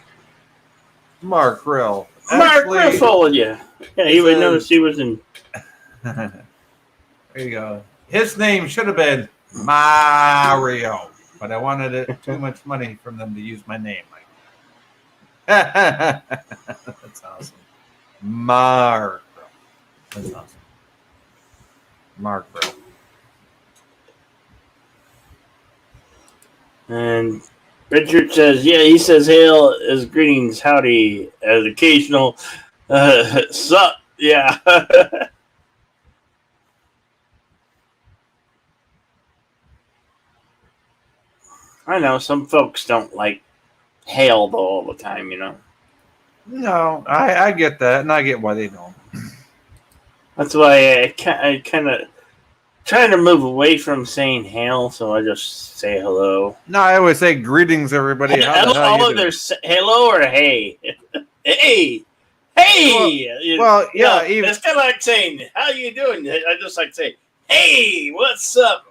Grill. Mark Grill followed you. Yeah, he would notice he was in. There you go. His name should have been Mario, but I wanted it too much money from them to use my name. That's awesome. Mark Grill. That's awesome. Mark Grill. And Richard says, yeah, he says hail as greetings, howdy, as occasional sup, yeah. I know some folks don't like hail all the time, you know. No, I get that, and I get why they don't. That's why I kind of trying to move away from saying hail, so I just say hello. No, I always say greetings, everybody. There's hello or hey. Hey. Well, yeah. It's kind of like saying, how you doing? I just like to say, hey, what's up,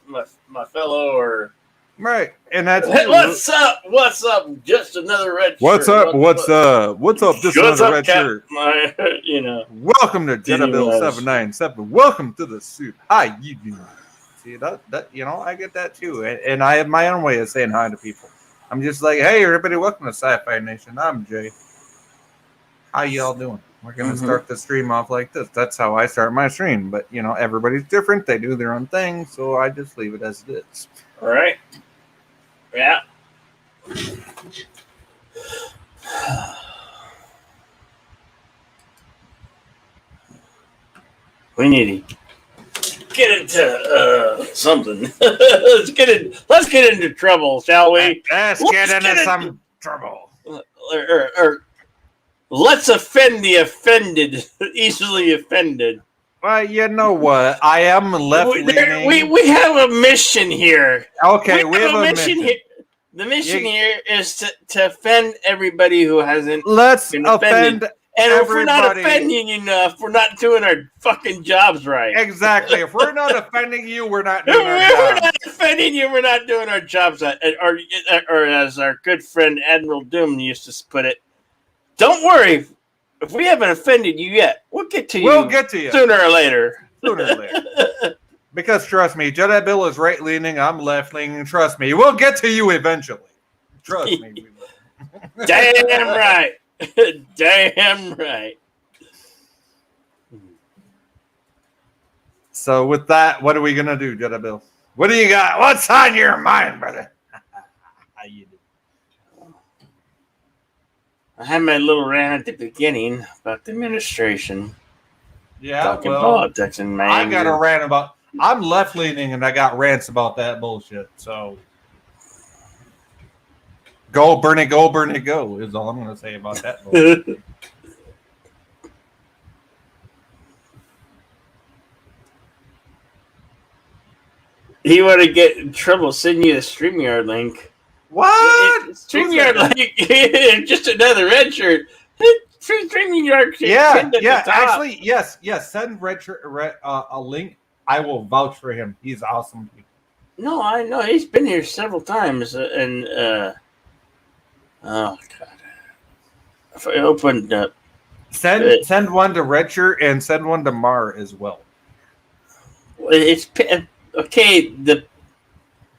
my fellow, or... Right, and that's what's up? Just another red shirt. What's up? Just another red shirt. You know. Welcome to Jedibill 797. Welcome to the suit. Hi, you doing? See that you know, I get that too, and I have my own way of saying hi to people. I'm just like, hey, everybody, welcome to Sci-Fi Nation. I'm Jay. How y'all doing? We're gonna start the stream off like this. That's how I start my stream. But you know, everybody's different. They do their own thing, so I just leave it as it is. All right. Yeah. We need to get into something. Let's get into trouble, shall we? Let's get into some trouble. Or let's offend the offended, easily offended. Well, you know what? I am left-leaning. We have a mission here. Okay, we have a mission. Here. The mission here is to offend everybody who hasn't Let's been offend offended. And if we're not everybody. offending enough, we're not doing our fucking jobs right. Exactly. If we're not offending you, we're not If doing our we're job. not offending you, we're not doing our jobs right. Or as our good friend Admiral Doom used to put it, don't worry. If we haven't offended you yet, we'll get to you. We'll get to you. Sooner or later. Sooner or later. Because trust me, Jedi Bill is right-leaning, I'm left-leaning. Trust me, we'll get to you eventually. Trust me, we will. Damn right. Damn right. So with that, what are we gonna do, Jedi Bill? What do you got? What's on your mind, brother? How you doing? I had my little rant at the beginning about the administration. Yeah, Talking well, politics and man. I got a rant about. I'm left-leaning, and I got rants about that bullshit. So go, Bernie, go, Bernie, go is all I'm gonna say about that bullshit. You want to get in trouble? Send you the StreamYard link. What? StreamYard link? Just another red shirt. StreamYard. Yeah. Actually, yes. Send a link. I will vouch for him. He's awesome. No, I know he's been here several times, and oh god, if I opened up, send one to Redshirt and send one to Mar as well. It's okay.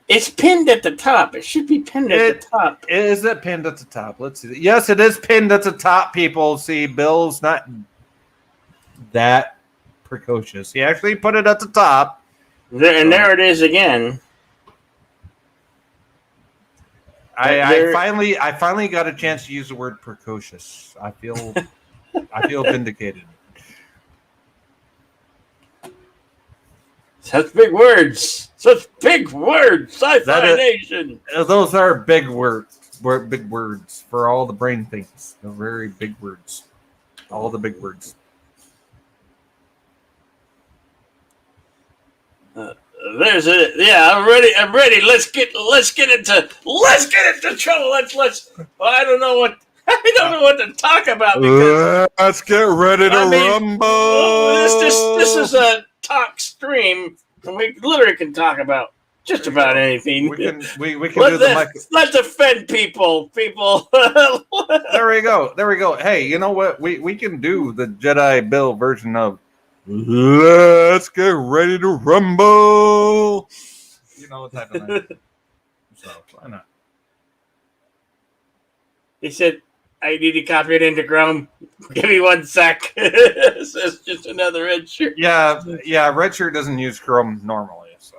It's pinned at the top. It should be pinned at the top. Is it pinned at the top? Let's see. Yes, it is pinned at the top. People see Bill's not that precocious. He actually put it at the top. There it is again. I finally got a chance to use the word precocious. I feel vindicated. Such big words. Sci-fi Nation. Those are big words. Big words for all the brain things. They're very big words. All the big words. There's it. Yeah, I'm ready. Let's get into trouble. Let's. I don't know what to talk about because let's get ready to rumble. This is a talk stream, and we literally can talk about just about anything. We can do the mic. Let's offend people. There we go. Hey, you know what? We can do the Jedi Bill version of let's get ready to rumble. You know what type of thing. So why not? He said, I need to copy it into Chrome. Give me 1 sec. It's just another red shirt. Yeah. Red Shirt doesn't use Chrome normally, so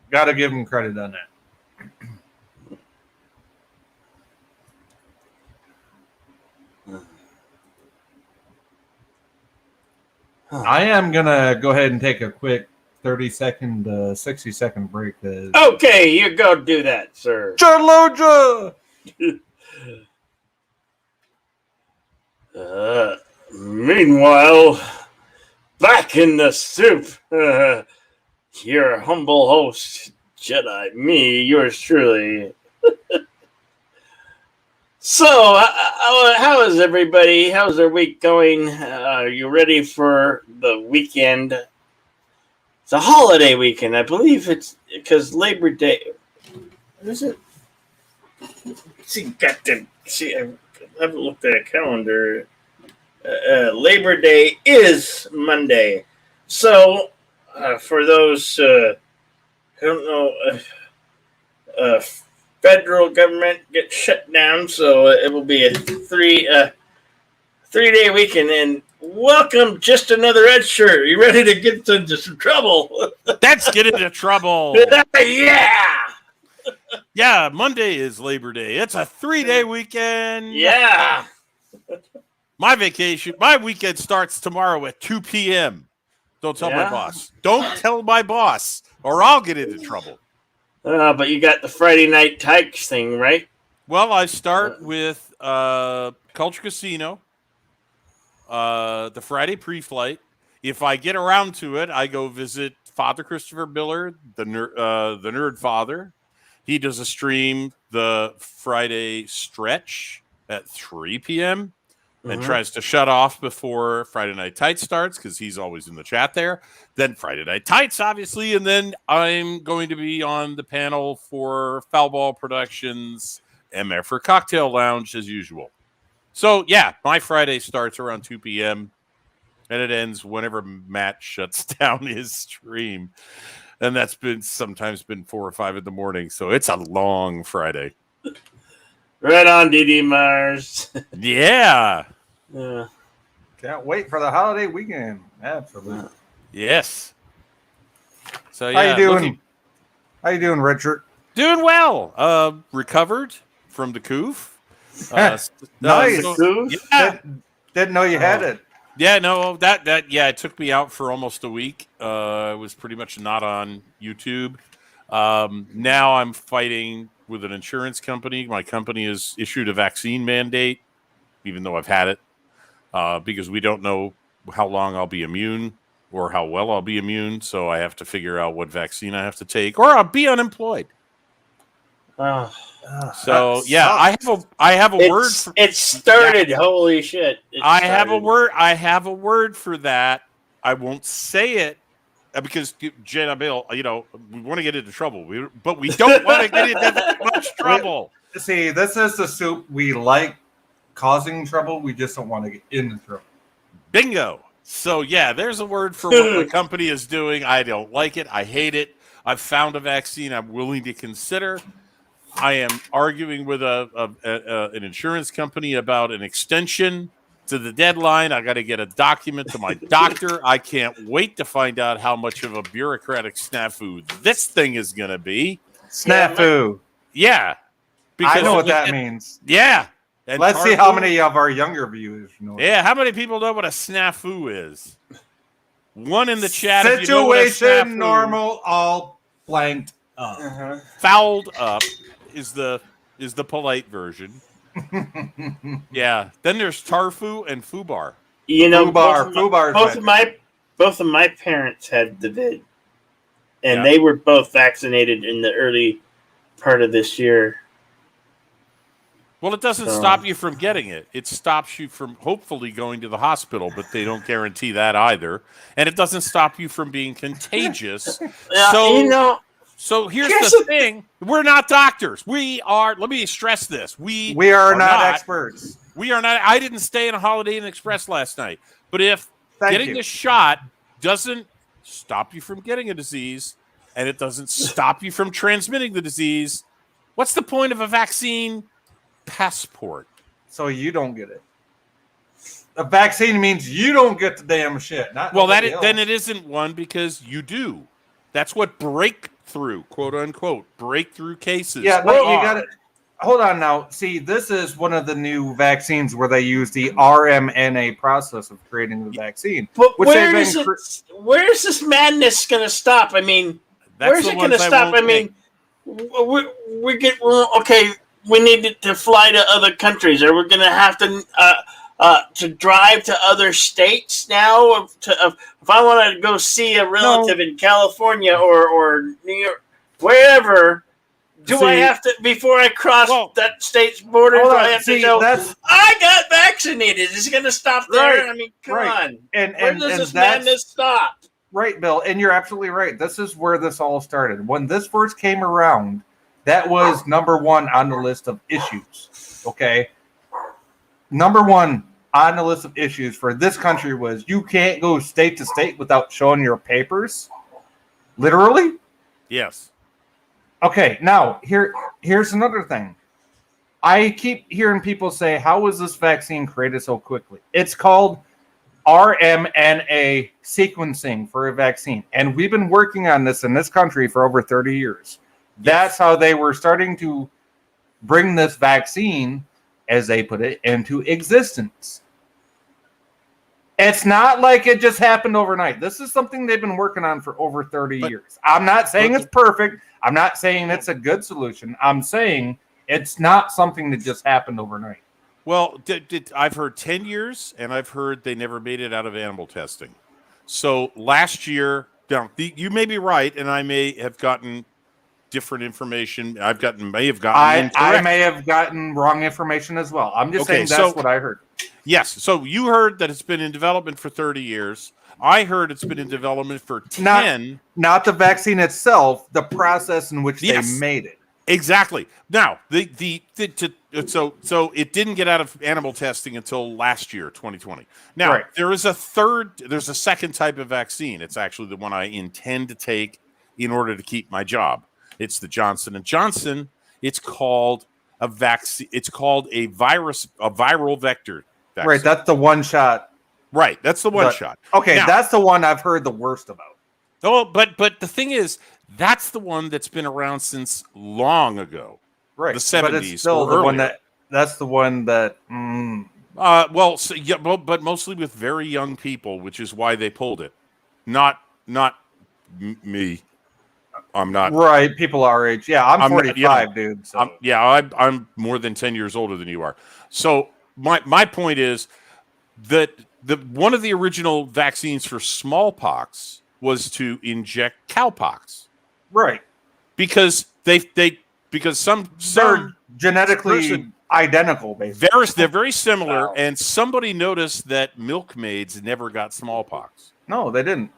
got to give him credit on that. I am gonna go ahead and take a quick 30-second, 60-second break. Okay, you go do that, sir. Charloja! Meanwhile, back in the soup, your humble host, Jedi, me, yours truly. So, how is everybody? How's their week going? Are you ready for the weekend? It's a holiday weekend. I believe it's because Labor Day. Is it? I haven't looked at a calendar. Labor Day is Monday. So, for those who don't know, federal government gets shut down, so it will be a 3-day weekend. And welcome, just another red shirt. You ready to get into some trouble? Let's get into trouble. Yeah, Monday is Labor Day. It's a 3-day weekend. Yeah. My weekend starts tomorrow at 2 p.m. Don't tell my Yeah? boss. Don't tell my boss, or I'll get into trouble. But you got the Friday Night Tykes thing, right? Well, I start with Culture Casino, the Friday pre-flight. If I get around to it, I go visit Father Christopher Miller, the Nerd Father. He does a stream the Friday stretch at 3 p.m. and tries to shut off before Friday Night Tights starts because he's always in the chat there. Then Friday Night Tights, obviously, and then I'm going to be on the panel for Foulball Productions, MF for Cocktail Lounge as usual. So, yeah, my Friday starts around 2 p.m. and it ends whenever Matt shuts down his stream. And that's been sometimes been 4 or 5 in the morning. So it's a long Friday. Right on, DD Mars. Yeah. Can't wait for the holiday weekend. Absolutely. Yes. So How yeah, you doing? How you doing, Richard? Doing well. Recovered from the coof. Nice. Yeah. Didn't know you had it. Yeah, no, it took me out for almost a week. It was pretty much not on YouTube. Now I'm fighting with an insurance company. My company has issued a vaccine mandate, even though I've had it, because we don't know how long I'll be immune or how well I'll be immune. So I have to figure out what vaccine I have to take, or I'll be unemployed. So yeah, I have a word. It started. Holy shit! I have a word for that. I won't say it because Jenna Bill, we want to get into trouble, but we don't want to get into that much trouble. See, this is the soup. We like causing trouble. We just don't want to get into trouble. Bingo. So yeah, there's a word for what the company is doing. I don't like it. I hate it. I've found a vaccine I'm willing to consider. I am arguing with an insurance company about an extension to the deadline. I got to get a document to my doctor. I can't wait to find out how much of a bureaucratic snafu this thing is going to be. Snafu. Yeah. I know what that means. Yeah. And let's see how many of our younger viewers know. Yeah. How many people know what a snafu is? One in the chat. Situation normal, all blanked up. Fouled up is the polite version. Yeah. Then there's Tarfu and Fubar. Both of my parents had the vid, and they were both vaccinated in the early part of this year. Well, it doesn't stop you from getting it. It stops you from hopefully going to the hospital, but they don't guarantee that either. And it doesn't stop you from being contagious. So here's the thing. We're not doctors. We are, let me stress this. We are not experts. We are not. I didn't stay in a Holiday Inn Express last night. But if getting the shot doesn't stop you from getting a disease and it doesn't stop you from transmitting the disease, what's the point of a vaccine passport? So you don't get it. A vaccine means you don't get the damn shit. Then it isn't one because you do. That's what breakthrough, quote unquote, breakthrough cases. Yeah, but you got it. Hold on now. See, this is one of the new vaccines where they use the RMNA process of creating the vaccine. But where's this madness going to stop? I mean, where's it going to stop? I mean, we need to fly to other countries. Are we going to have to drive to other states now? If I want to go see a relative in California or New York, wherever, I have to, before I cross that state's border, I got vaccinated? Is it going to stop there? Right, I mean, come on. Where does this madness stop? Right, Bill, and you're absolutely right. This is where this all started. When this first came around, that was number one on the list of issues, okay? Number one on the list of issues for this country was you can't go state to state without showing your papers. Literally? Yes. Okay, now here's another thing. I keep hearing people say, how was this vaccine created so quickly? It's called RMNA sequencing for a vaccine. And we've been working on this in this country for over 30 years. That's how they were starting to bring this vaccine, as they put it, into existence. It's not like it just happened overnight. This is something they've been working on for over 30 years. I'm not saying it's perfect. I'm not saying it's a good solution. I'm saying it's not something that just happened overnight. Well, I've heard 10 years, and I've heard they never made it out of animal testing. So last year, you may be right, and I may have gotten different information. May have gotten I may have gotten wrong information as well. I'm just saying that's what I heard. Yes. So you heard that it's been in development for 30 years. I heard it's been in development for 10. Not the vaccine itself, the process in which they made it. Exactly. Now, so it didn't get out of animal testing until last year, 2020. Now, there's a second type of vaccine. It's actually the one I intend to take in order to keep my job. It's the Johnson & Johnson. It's called a vaccine. It's called a viral vector vaccine. Right, that's the one shot. Right, that's the one shot. Okay, now, that's the one I've heard the worst about. Oh, but the thing is, that's the one that's been around since long ago. Right. The 70s. But it's still the one that's the one that but mostly with very young people, which is why they pulled it. Not me. I'm not. Right, people our age. Yeah, I'm 45, dude. So. I'm more than 10 years older than you are. So my point is that one of the original vaccines for smallpox was to inject cowpox. Right. Because some genetically identical, basically. They're very similar, and somebody noticed that milkmaids never got smallpox. No, they didn't.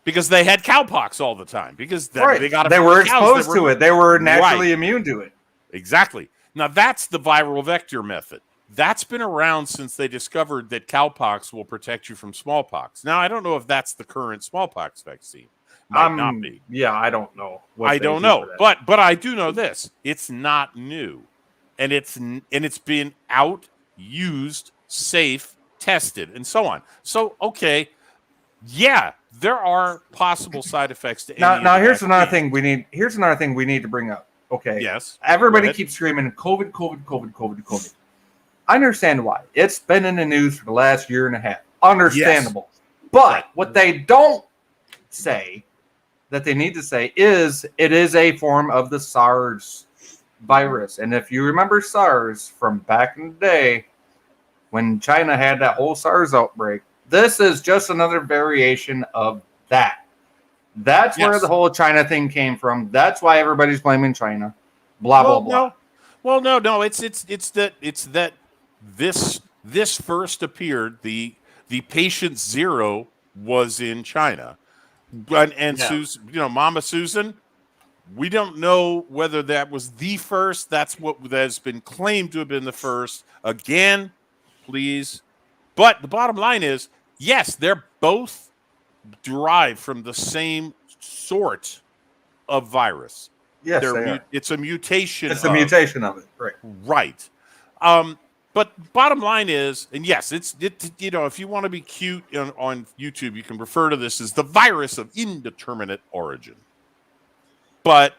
Because they had cowpox all the time. Because they got it. They were exposed to it. They were naturally immune to it. Exactly. Now that's the viral vector method. That's been around since they discovered that cowpox will protect you from smallpox. Now I don't know if that's the current smallpox vaccine. Might not be. Yeah, I don't know. I don't know, but I do know this: it's not new, and it's been out, used, safe, tested, and so on. So okay, yeah, there are possible side effects to any. Now here's another thing we need. Here's another thing we need to bring up. Okay. Yes. Everybody keeps screaming COVID, COVID, COVID, COVID, COVID. I understand why. It's been in the news for the last year and a half. Understandable. Yes. But what they don't say that they need to say is it is a form of the SARS virus. And if you remember SARS from back in the day when China had that whole SARS outbreak, this is just another variation of that. That's where the whole China thing came from. That's why everybody's blaming China. Blah, blah, blah. No. It's that this first appeared, the patient zero was in China. And Susan, Mama Susan, we don't know whether that was the first. That's what has been claimed to have been the first. Again, please. But the bottom line is, yes, they're both derived from the same sort of virus. Yes, it's a mutation. It's a mutation of it, right? Right. But bottom line is, and yes, if you want to be cute on YouTube, you can refer to this as the virus of indeterminate origin. But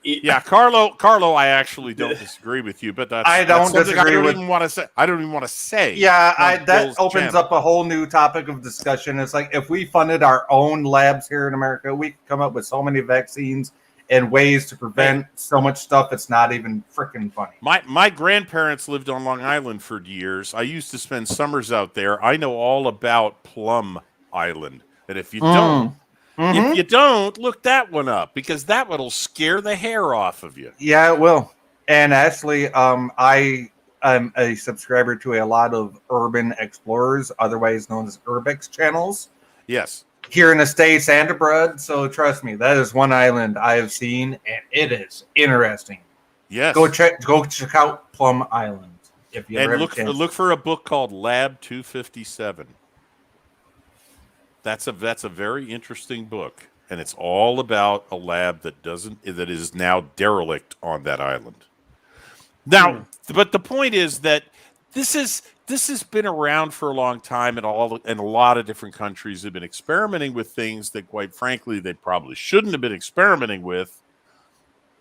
yeah, Carlo, I actually don't disagree with you, but I don't even want to say. Yeah, that opens up a whole new topic of discussion. It's like if we funded our own labs here in America, we could come up with so many vaccines and ways to prevent so much stuff. It's not even freaking funny. My grandparents lived on Long Island for years. I used to spend summers out there. I know all about Plum Island, and if you don't. If you don't, look that one up, because that one will scare the hair off of you. Yeah, it will. And actually, I am a subscriber to a lot of urban explorers, otherwise known as Urbex channels. Yes. Here in the States and abroad. So trust me, that is one island I have seen, and it is interesting. Yes. Go check out Plum Island if you ever look for a book called Lab 257. That's a very interesting book, and it's all about a lab that is now derelict on that island. Now, but the point is that this has been around for a long time, and a lot of different countries have been experimenting with things that, quite frankly, they probably shouldn't have been experimenting with.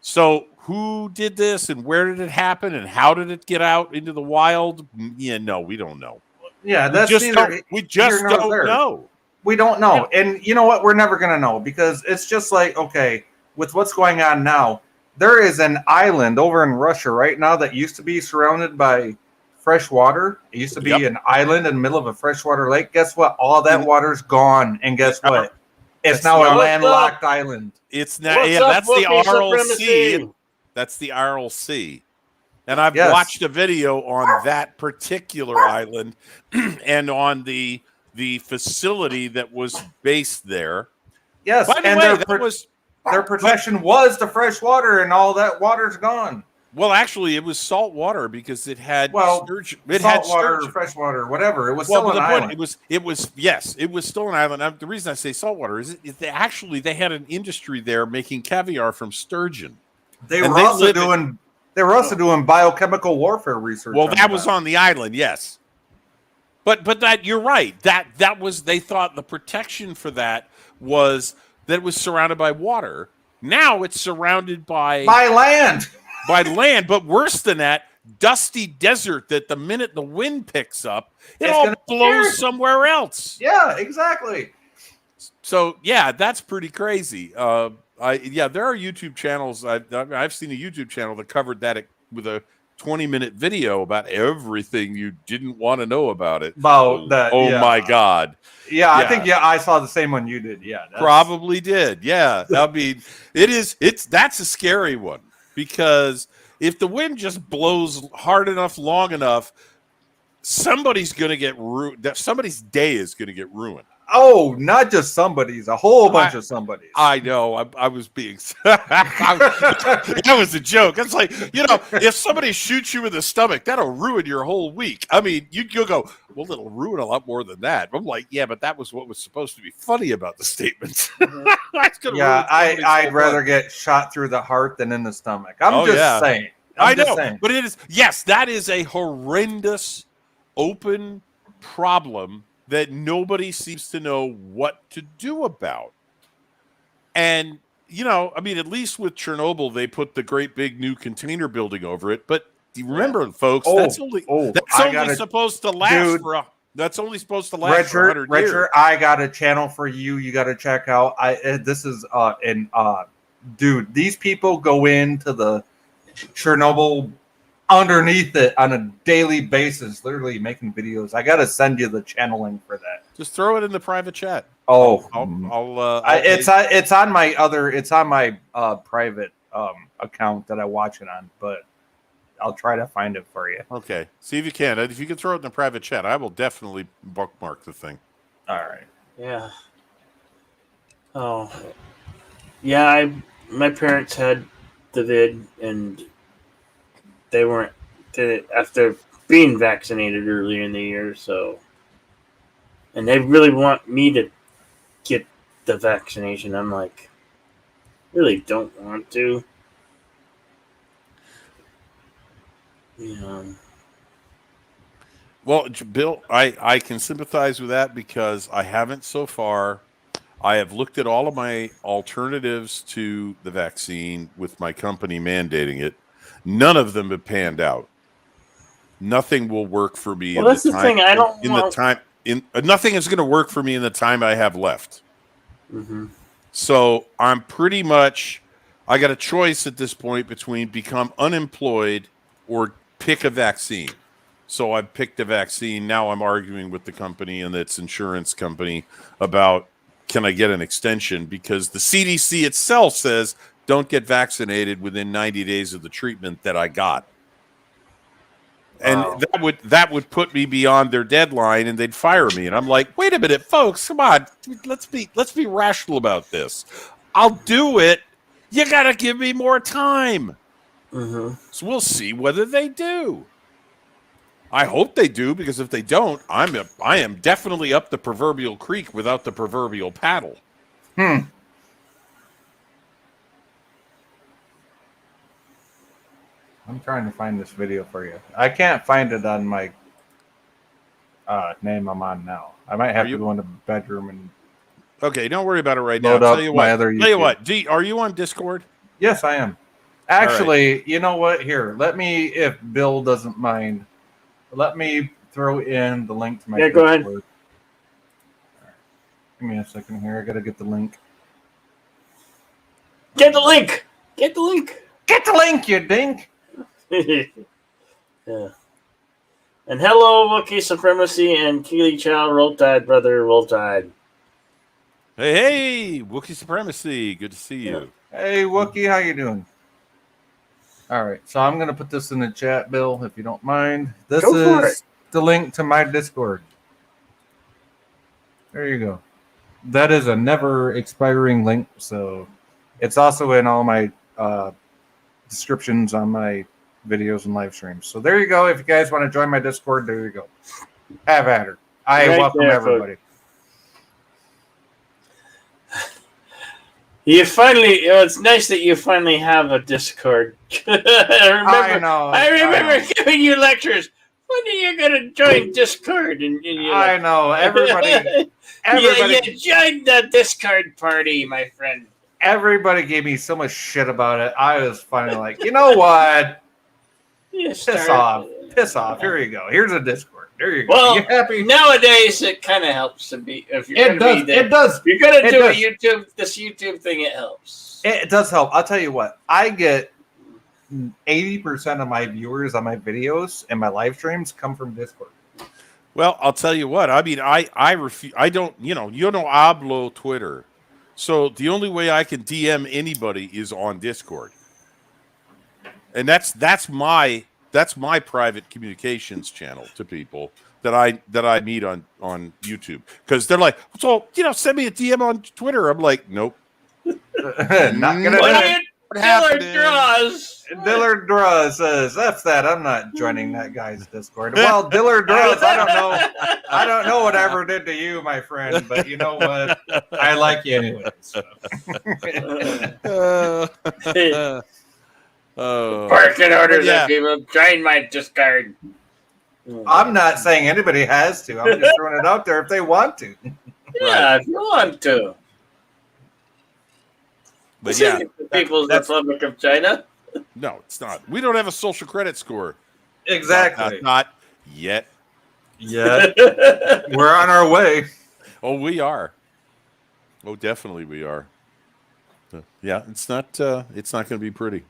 So, who did this, and where did it happen, and how did it get out into the wild? Yeah, no, we don't know. Yeah, that's We just here nor don't there. know. We don't know. And you know what? We're never going to know because it's just like, okay, with what's going on now, there is an island over in Russia right now that used to be surrounded by fresh water. It used to be an island in the middle of a freshwater lake. Guess what? All that water's gone. And guess what? It's now a landlocked island. It's now, that's the RLC. That's the RLC. And I've watched a video on that particular island and on the facility that was based there. Yes, by the and way, their protection was the fresh water, and all that water's gone. Well, actually, it was salt water because it had sturgeon. It salt had water, sturgeon. fresh water, whatever. It was still an island. It was still an island. The reason I say salt water is they had an industry there making caviar from sturgeon. They were also doing biochemical warfare research. Well, that was on the island, yes. But that you're right. That was, they thought the protection for that was that it was surrounded by water. Now it's surrounded by land. By land, but worse than that, dusty desert that the minute the wind picks up, it all blows somewhere else. Yeah, exactly. So yeah, that's pretty crazy. There are YouTube channels. I've seen a YouTube channel that covered that with a 20-minute video about everything you didn't want to know about it. My God. Yeah, I think I saw the same one you did. Yeah. Probably did. Yeah. I mean, that's a scary one because if the wind just blows hard enough, long enough, somebody's going to get ruined. Somebody's day is going to get ruined. Oh, not just somebody's, a whole bunch of somebody's. I know. I was being... that was a joke. It's like, if somebody shoots you in the stomach, that'll ruin your whole week. I mean, you'll go, well, it'll ruin a lot more than that. I'm like, yeah, but that was what was supposed to be funny about the statement. I'd rather get shot through the heart than in the stomach. I'm just saying. I know. But it is, yes, that is a horrendous open problem that nobody seems to know what to do about. And, I mean, at least with Chernobyl, they put the great big new container building over it. But you remember, folks, that's only supposed to last for that's only supposed to last for 100 years. Richard, I got a channel for you. You got to check out. Dude, these people go into the Chernobyl underneath it on a daily basis, literally making videos. I gotta send you the channel link for that. Just throw it in the private chat. Oh, it's on my private account that I watch it on, but I'll try to find it for you. Okay, see if you can. If you can throw it in the private chat, I will definitely bookmark the thing. All right. Yeah. Oh. Yeah, my parents had the vid and they weren't after being vaccinated earlier in the year, and they really want me to get the vaccination. I'm like, really don't want to. Well, Bill, I can sympathize with that because I haven't so far. I have looked at all of my alternatives to the vaccine with my company mandating it. None of them have panned out. Nothing will work for me. Well, that's the thing. Nothing is going to work for me in the time I have left. Mm-hmm. So I'm pretty much. I got a choice at this point between become unemployed or pick a vaccine. So I picked a vaccine. Now I'm arguing with the company and its insurance company about can I get an extension because the CDC itself says. Don't get vaccinated within 90 days of the treatment that I got. And that would put me beyond their deadline and they'd fire me. And I'm like, wait a minute, folks, come on. Let's be rational about this. I'll do it. You got to give me more time. Mm-hmm. So we'll see whether they do. I hope they do because if they don't, I am definitely up the proverbial creek without the proverbial paddle. I'm trying to find this video for you. I can't find it on my name I'm on now. I might have to go in the bedroom and. Okay, don't worry about it right now. Tell you what. Are you on Discord? Yes, I am. Actually, You know what? Here, let me, if Bill doesn't mind, let me throw in the link to my Yeah, go ahead. Discord. Right. Give me a second here. I got to get the link. Get the link. Get the link. Get the link, you dink. Yeah. And hello, Wookiee Supremacy and Keely Chow, Roll Tide, brother, Roll Tide. Hey, Wookiee Supremacy. Good to see you. Hey, Wookie, how you doing? All right, so I'm going to put this in the chat, Bill, if you don't mind. This Go for is the link to my Discord. There you go. That is a never expiring link, so it's also in all my descriptions on my videos and live streams. So there you go. If you guys want to join my Discord, there you go. Have at her. I Right welcome there, everybody. You finally, it's nice that you finally have a Discord. I remember giving you lectures. When are you going to join Discord? And you're I like, know. Everybody you joined the Discord party, my friend. everybody gave me so much shit about it. I was finally like, you know what? Piss off. Here you go. Here's a Discord. There you go. Well, you happy? Nowadays it kind of helps to be. If you're It does. It does. If you're gonna do does. this YouTube thing, it helps. It does help. I'll tell you what. I get 80% of my viewers on my videos and my live streams come from Discord. Well, I'll tell you what. I mean, I refuse. I don't. You don't hablo Twitter, so the only way I can DM anybody is on Discord, and that's my private communications channel to people that I meet on YouTube, because they're like, so send me a DM on Twitter. I'm like, nope, Not gonna do it. Dillard Draw says, "F that. I'm not joining that guy's Discord." Well, Dillard Draws, I don't know what I ever did to you, my friend, but you know what? I like you anyway. So. Parking orders that people join my Discord. I'm not saying anybody has to. I'm just throwing it out there if they want to. Yeah, if you want to. But yeah, the People's Republic of China. No, it's not. We don't have a social credit score. Exactly. Not yet. Yeah. We're on our way. Oh, we are. Oh, definitely we are. Yeah, it's not going to be pretty.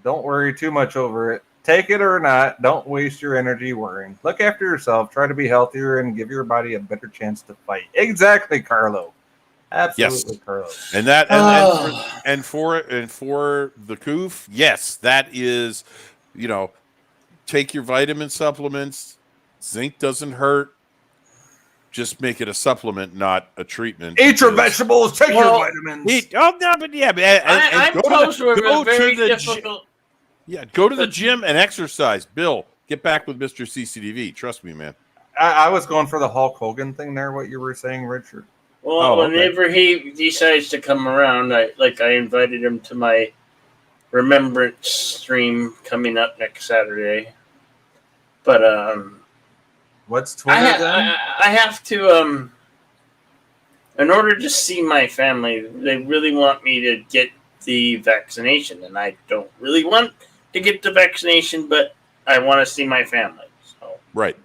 Don't worry too much over it. Take it or not. Don't waste your energy worrying. Look after yourself. Try to be healthier and give your body a better chance to fight. Exactly, Carlo. Absolutely, yes. Carlo. And that and for the coof, yes, that is, take your vitamin supplements. Zinc doesn't hurt. Just make it a supplement, not a treatment. Eat your vegetables. Take your vitamins. I'm posed with a very difficult. Go to the gym and exercise. Bill, get back with Mr. CCTV. Trust me, man. I was going for the Hulk Hogan thing there. What you were saying, Richard? Well, whenever he decides to come around, I invited him to my remembrance stream coming up next Saturday. But what's Twitter then? I have to in order to see my family, they really want me to get the vaccination, and I don't really want to get the vaccination, but I want to see my family. So right.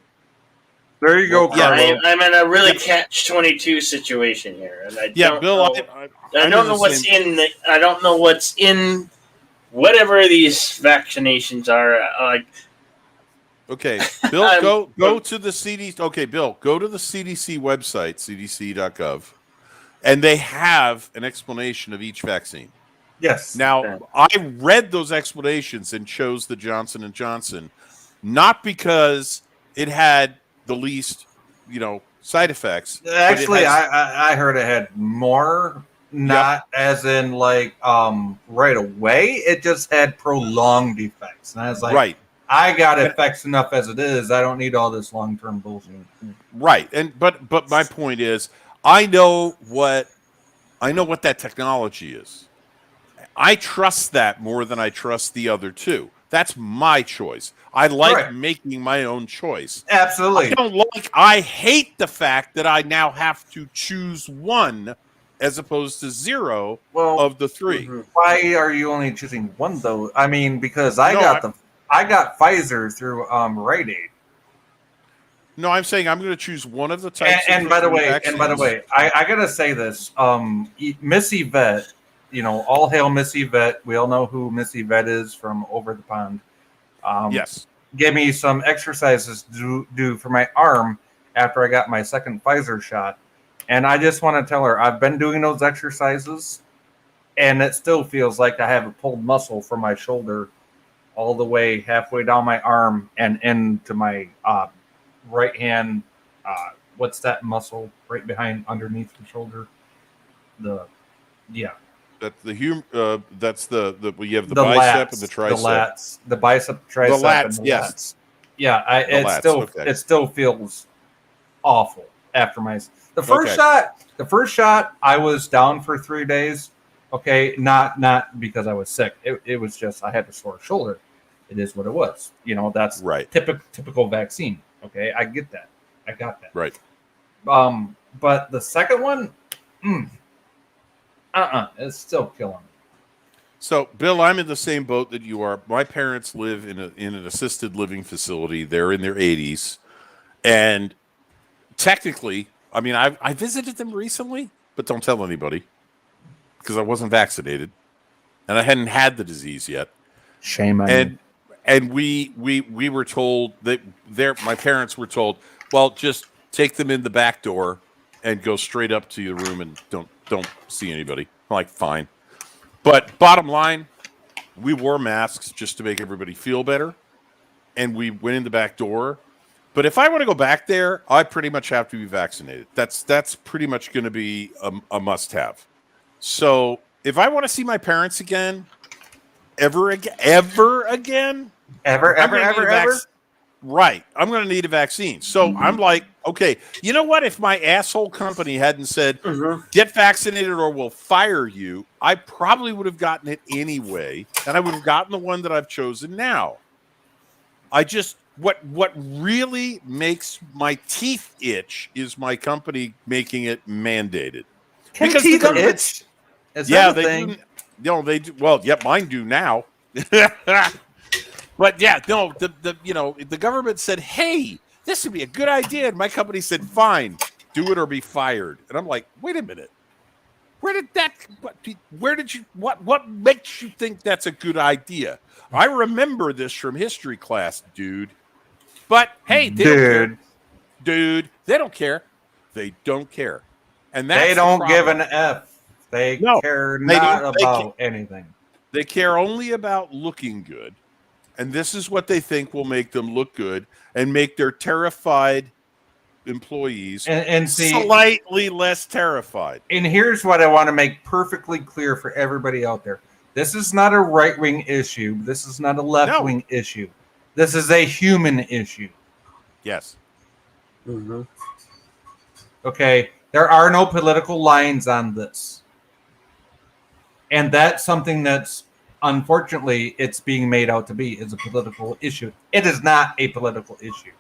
There you go, Carlo. Yeah, I'm in a really catch-22 situation here, and I don't Bill, know, I don't know what's in the. I don't know what's in whatever these vaccinations are. Okay, Bill, go to the CDC. Okay, Bill, go to the CDC website, cdc.gov, and they have an explanation of each vaccine. Yes. Now, I read those explanations and chose the Johnson & Johnson, not because it had the least, side effects. Actually, I heard it had more, not as in right away. It just had prolonged effects. And I was like, right. I got effects enough as it is. I don't need all this long-term bullshit. Right. But my point is, I know what that technology is. I trust that more than I trust the other two. That's my choice. I like making my own choice. Absolutely. I hate the fact that I now have to choose one as opposed to zero of the three. Why are you only choosing one though? I mean, because I got Pfizer through Rite Aid. No, I'm saying I'm going to choose one of the types. And by the way, vaccines. I gotta say this. Miss Yvette, all hail Miss Yvette. We all know who Miss Yvette is from over the pond. Yes. Gave me some exercises to do for my arm after I got my second Pfizer shot. And I just want to tell her I've been doing those exercises, and it still feels like I have a pulled muscle from my shoulder all the way halfway down my arm and into my right hand. What's that muscle right behind underneath the shoulder? That's that's the you have the The bicep lats, and the tricep. The lats, the bicep, tricep, The lats, and the yes. lats. Yeah, it still feels awful after my the first shot. The first shot, I was down for 3 days. Okay, not because I was sick. It was just I had a sore shoulder. It is what it was. That's Right. typical vaccine. Okay, I get that. I got that. Right. But the second one, it's still killing me. So, Bill, I'm in the same boat that you are. My parents live in an assisted living facility. They're in their 80s, and technically, I mean, I visited them recently, but don't tell anybody because I wasn't vaccinated and I hadn't had the disease yet. Shame on you. And we were told that my parents were told, well, just take them in the back door and go straight up to your room and don't see anybody. I'm like, fine. But bottom line, we wore masks just to make everybody feel better. And we went in the back door. But if I want to go back there, I pretty much have to be vaccinated. That's pretty much going to be a must-have. So if I want to see my parents again, ever again, right, I'm going to need a vaccine. So I'm like, okay, you know what? If my asshole company hadn't said, get vaccinated or we'll fire you, I probably would have gotten it anyway. And I would have gotten the one that I've chosen now. What really makes my teeth itch is my company making it mandated. Because teeth itch? Yeah, they do. They do. Well, yeah, mine do now. But yeah, no, the government said, hey, this would be a good idea. And my company said, fine, do it or be fired. And I'm like, wait a minute. What makes you think that's a good idea? I remember this from history class, dude. But hey, they don't care. They don't care. They don't care. And that's they don't give an F. They care not about anything. They care only about looking good. And this is what they think will make them look good and make their terrified employees and slightly less terrified. And here's what I want to make perfectly clear for everybody out there. This is not a right-wing issue. This is not a left-wing issue. This is a human issue. Yes. Mm-hmm. Okay? There are no political lines on this. And that's something that's, unfortunately, it's being made out to be is a political issue. It is not a political issue.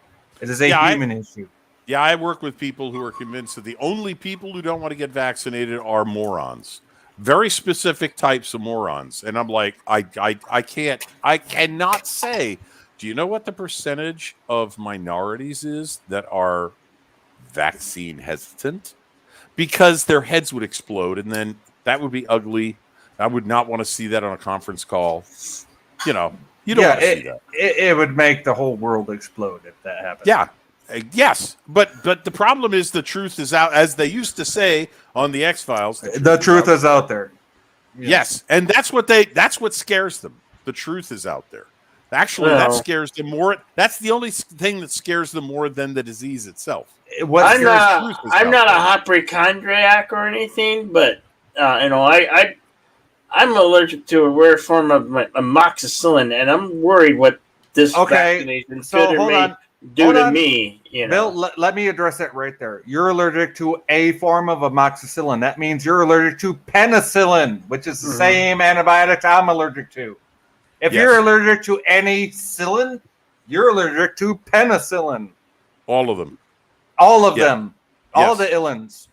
It is a human issue. Yeah, I work with people who are convinced that the only people who don't want to get vaccinated are morons. Very specific types of morons. And I'm like, I cannot say, do you know what the percentage of minorities is that are vaccine hesitant? Because their heads would explode, and then that would be ugly. I would not want to see that on a conference call. You don't want to see that. It would make the whole world explode if that happened. Yeah. Yes. But the problem is the truth is out, as they used to say on the X-Files. The truth is out there. Yeah. Yes. And that's what scares them. The truth is out there. Actually, that scares them more. That's the only thing that scares them more than the disease itself. I'm not a hypochondriac or anything, but I'm allergic to a rare form of amoxicillin, and I'm worried what this vaccination could or may do to me. Bill, let me address that right there. You're allergic to a form of amoxicillin. That means you're allergic to penicillin, which is the same antibiotic I'm allergic to. If you're allergic to any psyllin, you're allergic to penicillin. All of them. All of them. All the illins.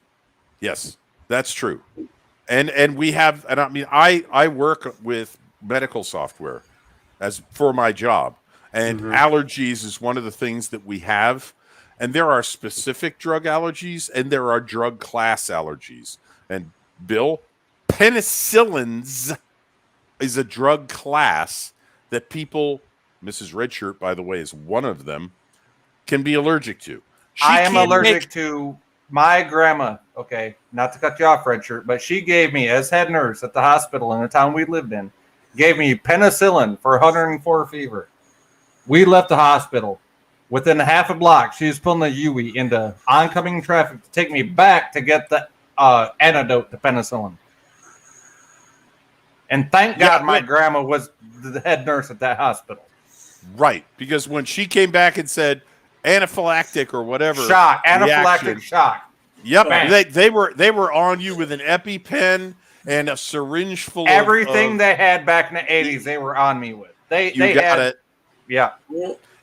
Yes, that's true. And we have, and I mean, I work with medical software for my job, and allergies is one of the things that we have. And there are specific drug allergies and there are drug class allergies. And Bill, penicillins is a drug class that people, Mrs. Redshirt, by the way, is one of them, can be allergic to. I am allergic to my grandma. Okay, not to cut you off, Redshirt, but she gave me, as head nurse at the hospital in the town we lived in, gave me penicillin for 104 fever. We left the hospital. Within half a block, she was pulling a Yui into oncoming traffic to take me back to get the antidote to penicillin. And thank God my grandma was the head nurse at that hospital. Right, because when she came back and said anaphylactic or whatever, anaphylactic shock. Yep, they were on you with an EpiPen and a syringe full everything of they had back in the 80s. They were on me with. They got had it. Yeah.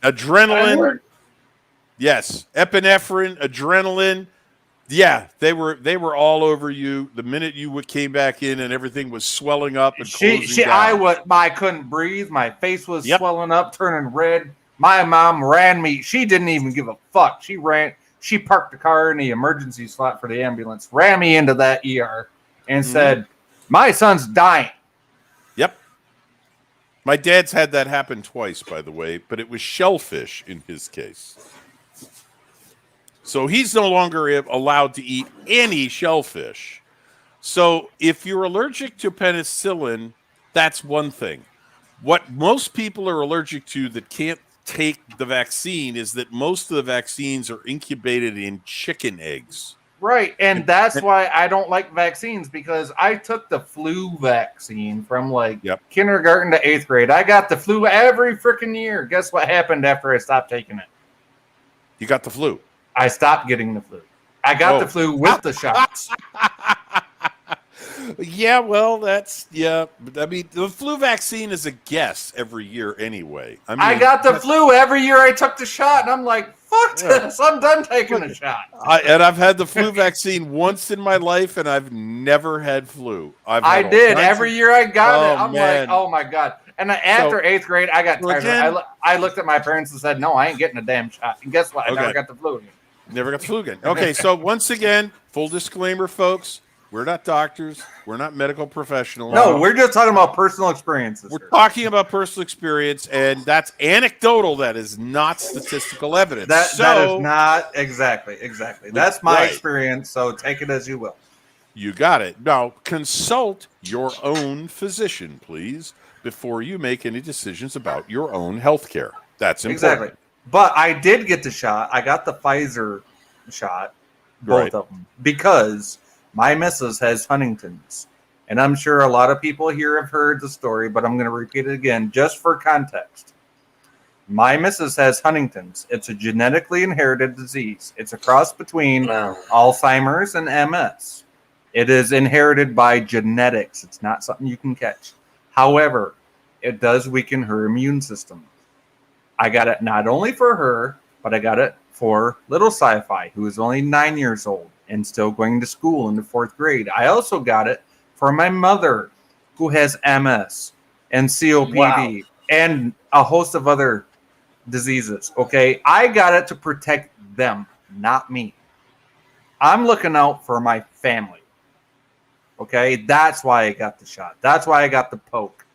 Adrenaline. Yes, epinephrine, adrenaline. Yeah, they were all over you the minute you came back in, and everything was swelling up and closing down. I couldn't breathe. My face was swelling up, turning red. My mom ran me. She didn't even give a fuck. She ran. She parked the car in the emergency slot for the ambulance, ran me into that ER, and said, "My son's dying." Yep. My dad's had that happen twice, by the way, but it was shellfish in his case. So he's no longer allowed to eat any shellfish. So if you're allergic to penicillin, that's one thing. What most people are allergic to that can't take the vaccine is that most of the vaccines are incubated in chicken eggs. Right, and that's why I don't like vaccines, because I took the flu vaccine from kindergarten to 8th grade. I got the flu every freaking year. Guess what happened after I stopped taking it? You got the flu. I stopped getting the flu. I got the flu with the shots. Yeah, well, I mean, the flu vaccine is a guess every year anyway. I got the flu every year I took the shot, and I'm like, fuck this. I'm done taking the shot. I've had the flu vaccine once in my life, and I've never had flu. I did. Every year I got it. I'm like, oh, my God. And after 8th grade, I got tired. I looked at my parents and said, no, I ain't getting a damn shot. And guess what? I never got the flu again. Never got the flu again. Okay, so once again, full disclaimer, folks. We're not doctors. We're not medical professionals. No, we're just talking about personal experiences. We're talking about personal experience, and that's anecdotal. That is not statistical evidence. That is not exactly. That's my experience, so take it as you will. You got it. Now, consult your own physician, please, before you make any decisions about your own health care. That's important. Exactly. But I did get the shot. I got the Pfizer shot, both of them, because my missus has Huntington's. And I'm sure a lot of people here have heard the story, but I'm going to repeat it again just for context. My missus has Huntington's. It's a genetically inherited disease. It's a cross between Alzheimer's and MS. It is inherited by genetics. It's not something you can catch. However, it does weaken her immune system. I got it not only for her, but I got it for little Sci-Fi, who is only 9 years old and still going to school in the 4th grade. I also got it for my mother, who has MS and COPD and a host of other diseases. Okay, I got it to protect them, not me. I'm looking out for my family. Okay, that's why I got the shot. That's why I got the poke.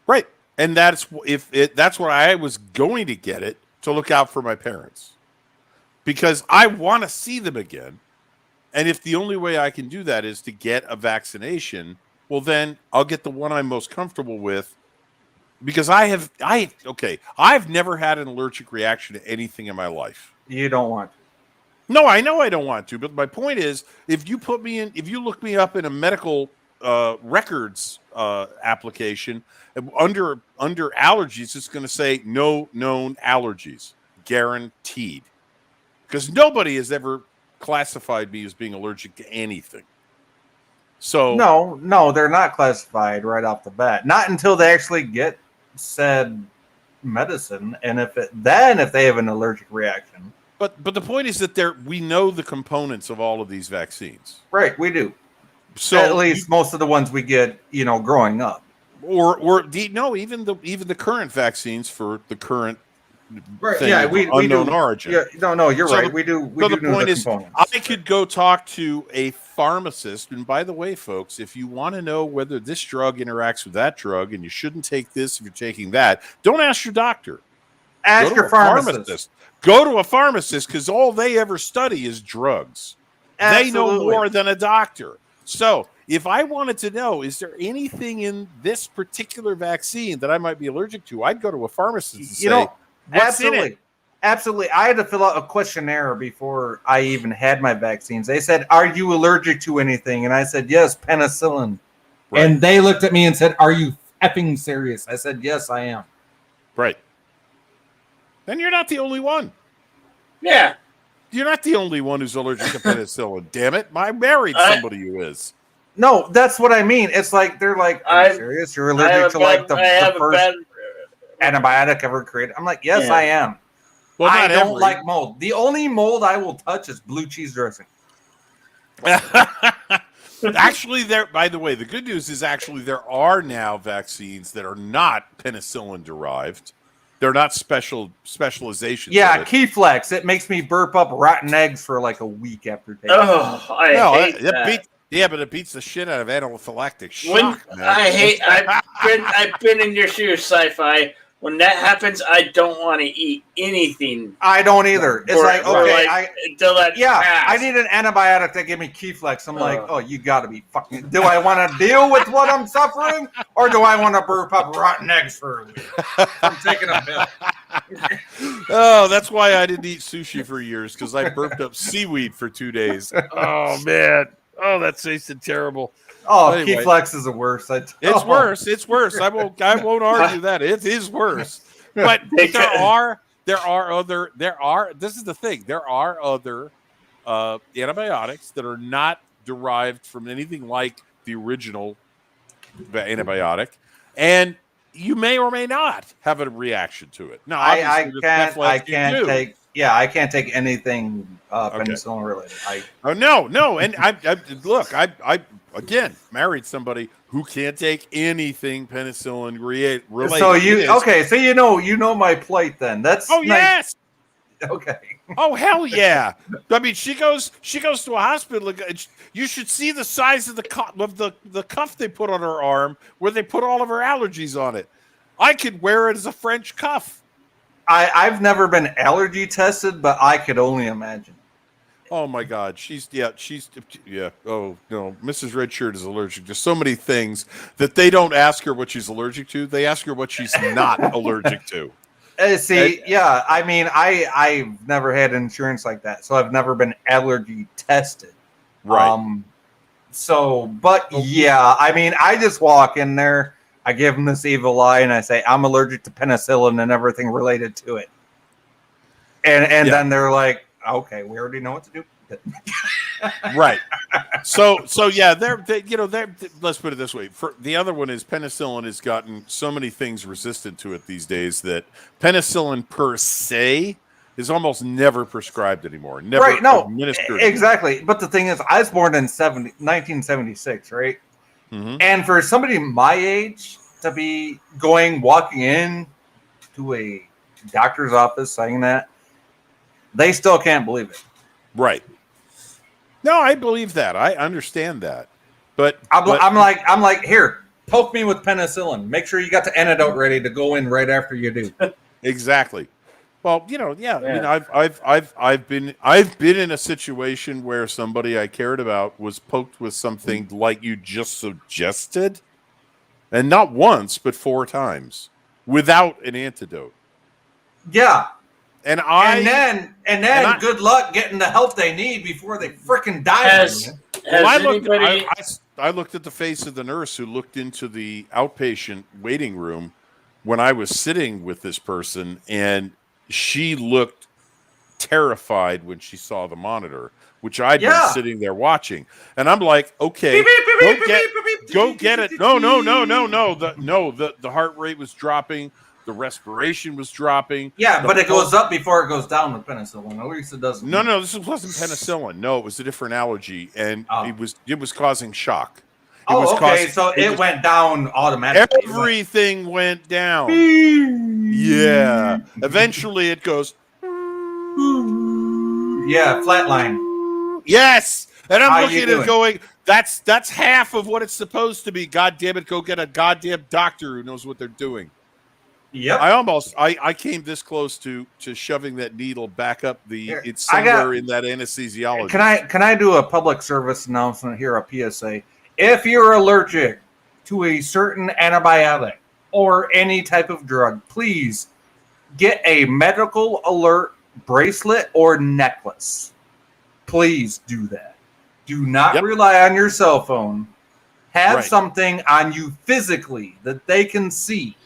Right. And that's why I was going to get it, to look out for my parents, because I want to see them again. And if the only way I can do that is to get a vaccination, well, then I'll get the one I'm most comfortable with, because I've never had an allergic reaction to anything in my life. You don't want to. No, I know I don't want to, but my point is, if you look me up in a medical records application under allergies, it's going to say no known allergies, guaranteed, because nobody has ever classified me as being allergic to anything. So no, they're not classified right off the bat. Not until they actually get said medicine, and if they have an allergic reaction. But the point is that we know the components of all of these vaccines. Right, we do. So at least most of the ones we get, growing up. Or even the current vaccines for the current Right, thing yeah, of we unknown do. origin. Yeah, no, you're So right. the- We do. We So do the know point the is, components. I could go talk to a pharmacist, and by the way, folks, if you want to know whether this drug interacts with that drug, and you shouldn't take this if you're taking that, don't ask your doctor. Ask Go to your a pharmacist. Go to a pharmacist because all they ever study is drugs. They know Absolutely. more than a doctor. So if I wanted to know, is there anything in this particular vaccine that I might be allergic to, I'd go to a pharmacist and say, what's absolutely. in it? Absolutely. I had to fill out a questionnaire before I even had my vaccines. They said, "Are you allergic to anything?" And I said, "Yes, penicillin." Right. And they looked at me and said, "Are you effing serious?" I said, "Yes, I am." Right. And you're not the only one. Yeah. You're not the only one who's allergic to penicillin. Damn it. I married somebody who is. No, that's what I mean. It's like they're like, "Are you serious? You're allergic to like the first antibiotic ever created?" I'm like, "Yes, Yeah. I am." Well, I not don't every. like mold. The only mold I will touch is blue cheese dressing. Actually, by the way, the good news is actually there are now vaccines that are not penicillin derived. They're not specializations. Yeah, Keyflex. It makes me burp up rotten eggs for like a week after taking it. Oh, I hate that. But it beats the shit out of anaphylactic shock. When man. I've been in your shoes, sci-fi. When that happens, I don't want to eat anything. I don't either. It's like, okay, until that I need an antibiotic that give me Keyflex. I'm like, oh, you got to be fucking. Do I want to deal with what I'm suffering, or do I want to burp up rotten eggs for a week from taking a pill? Oh, that's why I didn't eat sushi for years, because I burped up seaweed for 2 days. Oh man, that tasted terrible. Oh, anyway, Keyflex is the worst. It's worse. It's worse. I won't argue that. It is worse. But this is the thing. There are other antibiotics that are not derived from anything like the original antibiotic, and you may or may not have a reaction to it. Now, I can't take anything penicillin related. No, and I again married somebody who can't take anything penicillin related. So you know my plight then. That's nice. Yes. Okay. Oh hell yeah! I mean, she goes to a hospital. You should see the size of the cuff they put on her arm, where they put all of her allergies on it. I could wear it as a French cuff. I've never been allergy tested, but I could only imagine. Oh my God, she's. Oh no, Mrs. Redshirt is allergic to so many things that they don't ask her what she's allergic to. They ask her what she's not allergic to. I mean, I've never had insurance like that, so I've never been allergy tested. Right. I mean, I just walk in there, I give them this evil eye, and I say I'm allergic to penicillin and everything related to it. And then they're like, okay, we already know what to do. Right. So yeah, let's put it this way. The other one is penicillin has gotten so many things resistant to it these days that penicillin per se is almost never prescribed anymore. Never administered. Exactly. But the thing is, I was born in 1976, right? Mm-hmm. And for somebody my age to be walking in to a doctor's office saying that, they still can't believe it. Right. No, I believe that. I understand that. But I'm like, here, poke me with penicillin. Make sure you got the antidote ready to go in right after you do. Exactly. Well, yeah. I mean, I've been in a situation where somebody I cared about was poked with something like you just suggested, and not once, but 4 times without an antidote. Yeah. And then good luck getting the help they need before they freaking die. I looked at the face of the nurse who looked into the outpatient waiting room when I was sitting with this person, and she looked terrified when she saw the monitor, which I'd been sitting there watching. And I'm like, okay, go get it. No. The heart rate was dropping. The respiration was dropping. Yeah, but it goes up before it goes down with penicillin. At least it doesn't. No, this wasn't penicillin. No, it was a different allergy, and it was causing shock. Oh, okay. So it went down automatically. Everything went down. Yeah. Eventually it goes. Yeah, flatline. Yes. And I'm How looking you at it doing? going, that's half of what it's supposed to be. God damn it, go get a goddamn doctor who knows what they're doing. Yep. I came this close to shoving that needle back up it's somewhere in that anesthesiology. Can I do a public service announcement here, a PSA? If you're allergic to a certain antibiotic or any type of drug, please get a medical alert bracelet or necklace. Please do that. Do not rely on your cell phone. Have something on you physically that they can see.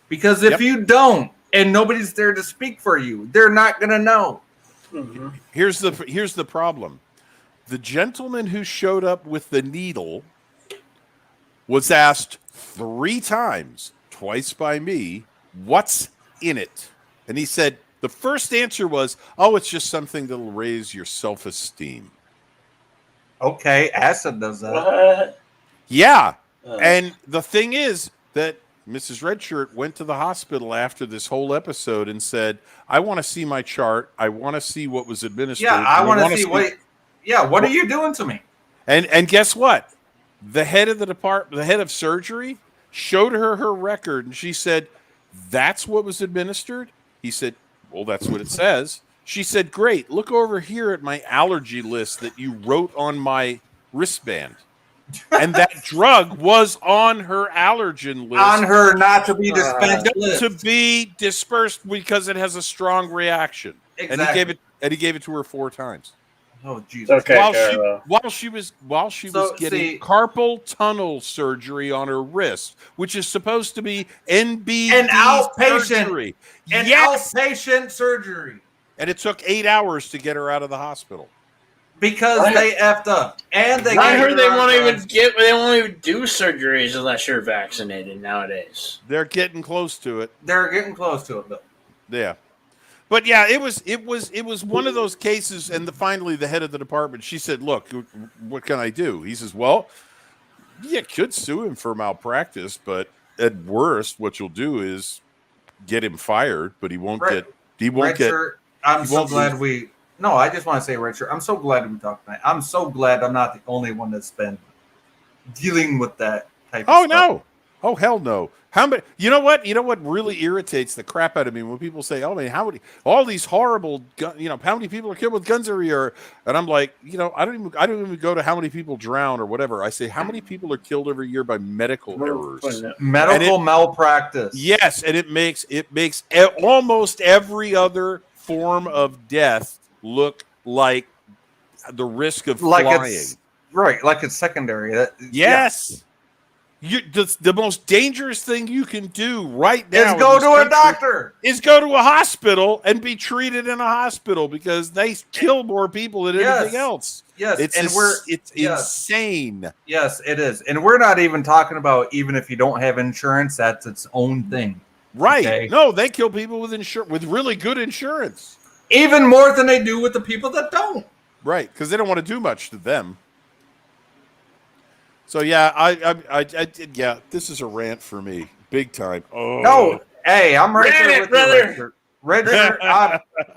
Because if you don't, and nobody's there to speak for you, they're not going to know. Mm-hmm. Here's the problem. The gentleman who showed up with the needle was asked 3 times, twice by me, what's in it? And he said, the first answer was, oh, it's just something that'll raise your self-esteem. Okay, acid does that. What? Yeah. And the thing is that Mrs. Redshirt went to the hospital after this whole episode and said, I want to see my chart. I want to see what was administered. Yeah, I want to see what. Yeah, what are you doing to me? And guess what? The head of the department, the head of surgery, showed her her record, and she said, "That's what was administered." He said, "Well, that's what it says." She said, "Great. Look over here at my allergy list that you wrote on my wristband." And that drug was on her allergen list. On her not to be dispensed list. To be dispersed because it has a strong reaction. Exactly. And he gave it to her 4 times. Oh Jesus! Okay, while she was getting carpal tunnel surgery on her wrist, which is supposed to be NBD surgery. Outpatient surgery. And it took 8 hours to get her out of the hospital. Because they effed up. And they I heard they won't even do surgeries unless you're vaccinated nowadays. They're getting close to it. They're getting close to it, Bill. Yeah. But yeah, it was one of those cases, and finally the head of the department, she said, "Look, what can I do?" He says, "Well, you could sue him for malpractice, but at worst, what you'll do is get him fired, but he won't get. I'm so glad we. No, I just want to say, Richard, I'm so glad we talked tonight. I'm so glad I'm not the only one that's been dealing with that type of stuff. No. Oh, hell no. How many? You know what? You know what really irritates the crap out of me when people say, "Oh, man, all these horrible, how many people are killed with guns every year?" And I'm like, I don't even go to how many people drown or whatever. I say, how many people are killed every year by medical errors, medical malpractice? Yes, and it makes almost every other form of death look like the risk of flying. Like it's secondary. Yes. Yeah. The most dangerous thing you can do right now is go to a doctor. Is go to a hospital and be treated in a hospital because they kill more people than anything else. Yes, it's insane. Yes, it is. And we're not even talking about even if you don't have insurance, that's its own thing. Right. Okay? No, they kill people with really good insurance. Even more than they do with the people that don't. Right, because they don't want to do much to them. So yeah, yeah, this is a rant for me, big time. Oh no, hey, I'm right there with you, Red Shirt.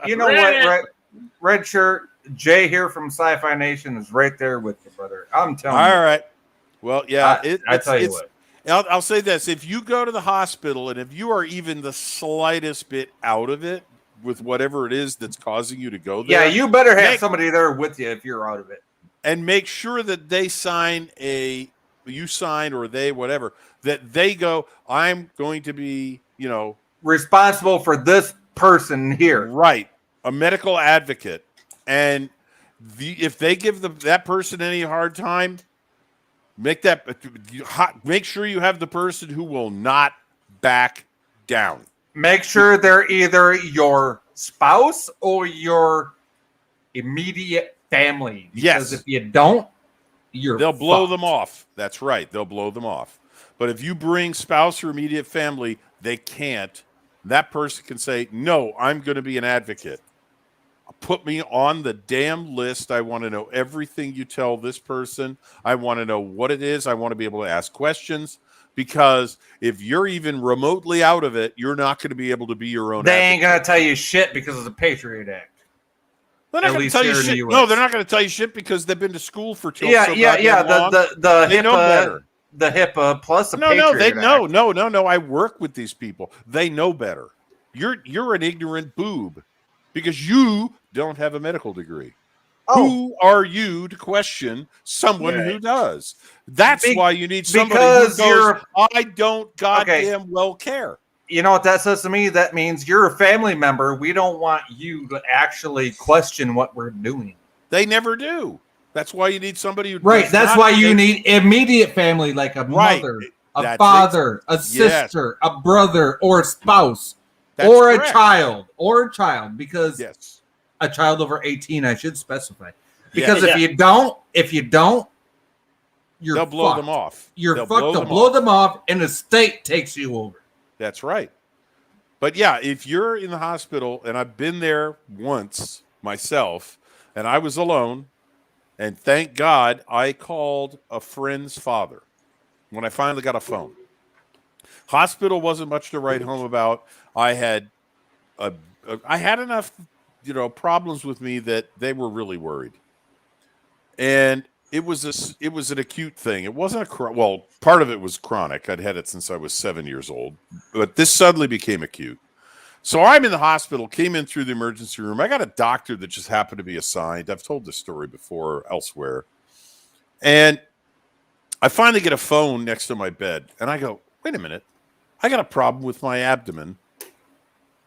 You know what, Red Shirt, Jay here from Sci-Fi Nation is right there with you, brother. I'm telling you. All right, well, yeah, I tell you what. I'll say this: if you go to the hospital and if you are even the slightest bit out of it with whatever it is that's causing you to go there, yeah, you better have somebody there with you if you're out of it. And make sure that they sign or they, whatever, that they go, I'm going to be, responsible for this person here. Right. A medical advocate. And if they give that person any hard time, make sure you have the person who will not back down. Make sure they're either your spouse or your immediate family. Because if you don't, they'll blow them off. That's right. They'll blow them off. But if you bring spouse or immediate family, they can't. That person can say, no, I'm going to be an advocate. Put me on the damn list. I want to know everything you tell this person. I want to know what it is. I want to be able to ask questions, because if you're even remotely out of it, you're not going to be able to be your own They advocate. ain't gonna tell you shit because of the Patriot Act. They're not At going to least tell you here in the shit. US. No, they're not going to tell you shit because they've been to school for so Yeah. goddamn long. The They know better. the HIPAA plus the No, Patriot Act. no. I work with these people. They know better. You're an ignorant boob because you don't have a medical degree. Oh, Who are you to question someone who does? That's Be- why you need somebody because who goes, you're- I don't goddamn well care. you know what that says to me? That means you're a family member. We don't want you to actually question what we're doing. They never do. That's why you need somebody who Right. does That's not why you take- need immediate family, like a Right. mother, a That's father, a Yes. sister, a brother, or a spouse, That's or correct. a child, because Yes. a child over 18, I should specify. Yes. Because if you don't, you're They'll blow fucked. them off. You're They'll fucked. They'll them blow off. them off, and the state takes you over. That's right. But yeah, if you're in the hospital, and I've been there once myself, and I was alone, and thank God I called a friend's father when I finally got a phone. Hospital wasn't much to write home about. I had enough, problems with me that they were really worried, and it was an acute thing. It wasn't part of it was chronic. I'd had it since I was 7 years old, but this suddenly became acute. So I'm in the hospital, came in through the emergency room. I got a doctor that just happened to be assigned. I've told this story before elsewhere. And I finally get a phone next to my bed, and I go, wait a minute. I got a problem with my abdomen.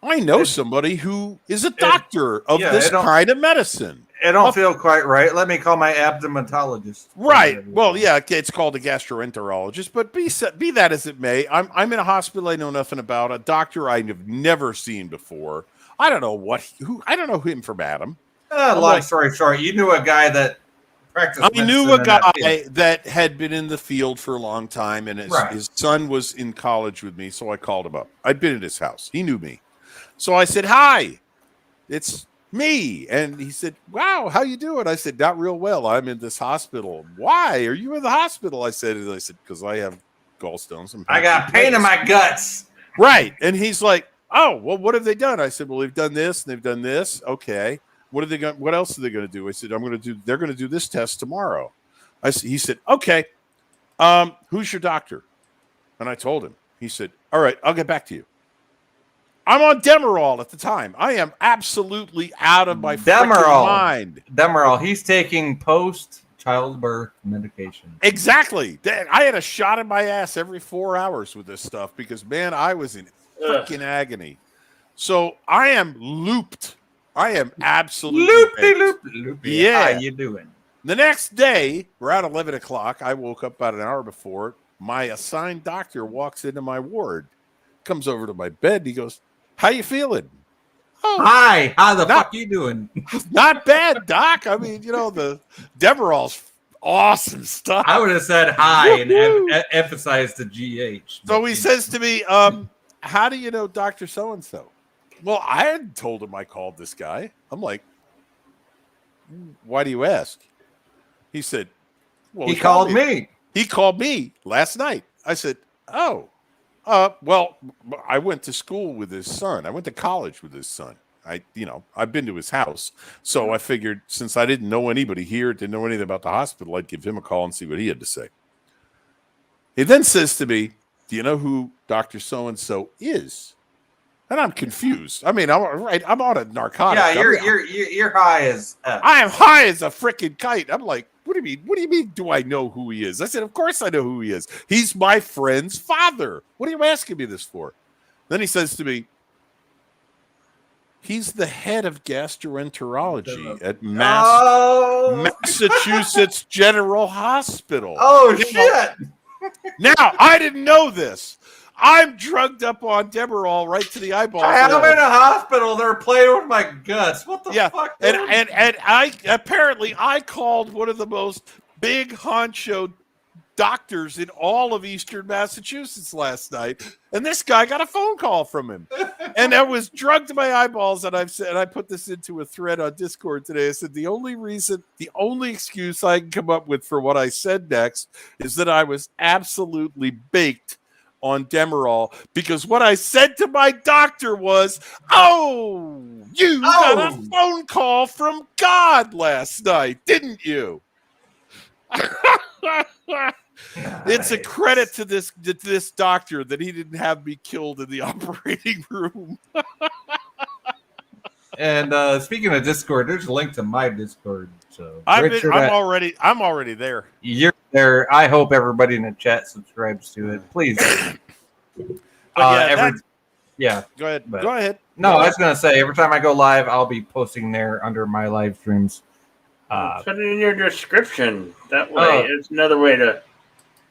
I know somebody who is a doctor of this kind of medicine. It don't feel quite right. Let me call my abdomentologist. Right. Well, yeah, it's called a gastroenterologist, but be that as it may, I'm in a hospital I know nothing about, a doctor I have never seen before. I don't know I don't know him from Adam. Long story short, you knew a guy that practiced. I knew a guy that had been in the field for a long time, and his son was in college with me, so I called him up. I'd been at his house. He knew me. So I said, hi, it's me. And he said, wow, how you doing? I said, not real well. I'm in this hospital. Why are you in the hospital? I said, because I have gallstones. I got pain in my guts. Right. And he's like, oh, well, what have they done? I said, well, they've done this and they've done this. Okay. What else are they going to do? I said, they're going to do this test tomorrow. He said, okay. Who's your doctor? And I told him. He said, all right, I'll get back to you. I'm on Demerol at the time. I am absolutely out of my freaking mind. Demerol. He's taking post-childbirth medication. Exactly. I had a shot in my ass every 4 hours with this stuff because, man, I was in freaking agony. So I am looped. I am absolutely loopy. Yeah. How you doing? The next day, around 11 o'clock, I woke up about an hour before. My assigned doctor walks into my ward, comes over to my bed. And he goes, how you feeling? Oh, hi. How the fuck you doing? Not bad, Doc. I mean, the Demerol's awesome stuff. I would have said hi and emphasized the GH. So he says to me, how do you know Dr. So-and-so? Well, I had told him I called this guy. I'm like, why do you ask? He said, well, he called me. He called me last night. I said, oh. Well, I went to school with his son. I went to college with his son. I've been to his house. So I figured since I didn't know anybody here, didn't know anything about the hospital, I'd give him a call and see what he had to say. He then says to me, do you know who Dr. So-and-so is? And I'm confused. I mean, I'm on a narcotic. Yeah, you're high as F. I am high as a freaking kite. I'm like, what do you mean? What do you mean? Do I know who he is? I said, of course I know who he is. He's my friend's father. What are you asking me this for? Then he says to me, he's the head of gastroenterology at Massachusetts General Hospital. Oh, shit. Now, I didn't know this. I'm drugged up on Demerol right to the eyeballs. I'm in a hospital. They're playing with my guts. What the fuck? And I called one of the most big honcho doctors in all of Eastern Massachusetts last night, and this guy got a phone call from him. And I was drugged to my eyeballs, and I've said, and I put this into a thread on Discord today. I said the only excuse I can come up with for what I said next is that I was absolutely baked on Demerol, because what I said to my doctor was, "Oh, you got a phone call from God last night, didn't you?" It's a credit to this doctor that he didn't have me killed in the operating room. And speaking of Discord, there's a link to my Discord. So I'm Richard, already there. you're there. I hope everybody in the chat subscribes to it. Please. But yeah. Go ahead. But- Go ahead. No, I was gonna say every time I go live, I'll be posting there under my live streams. Put it in your description. That way, it's another way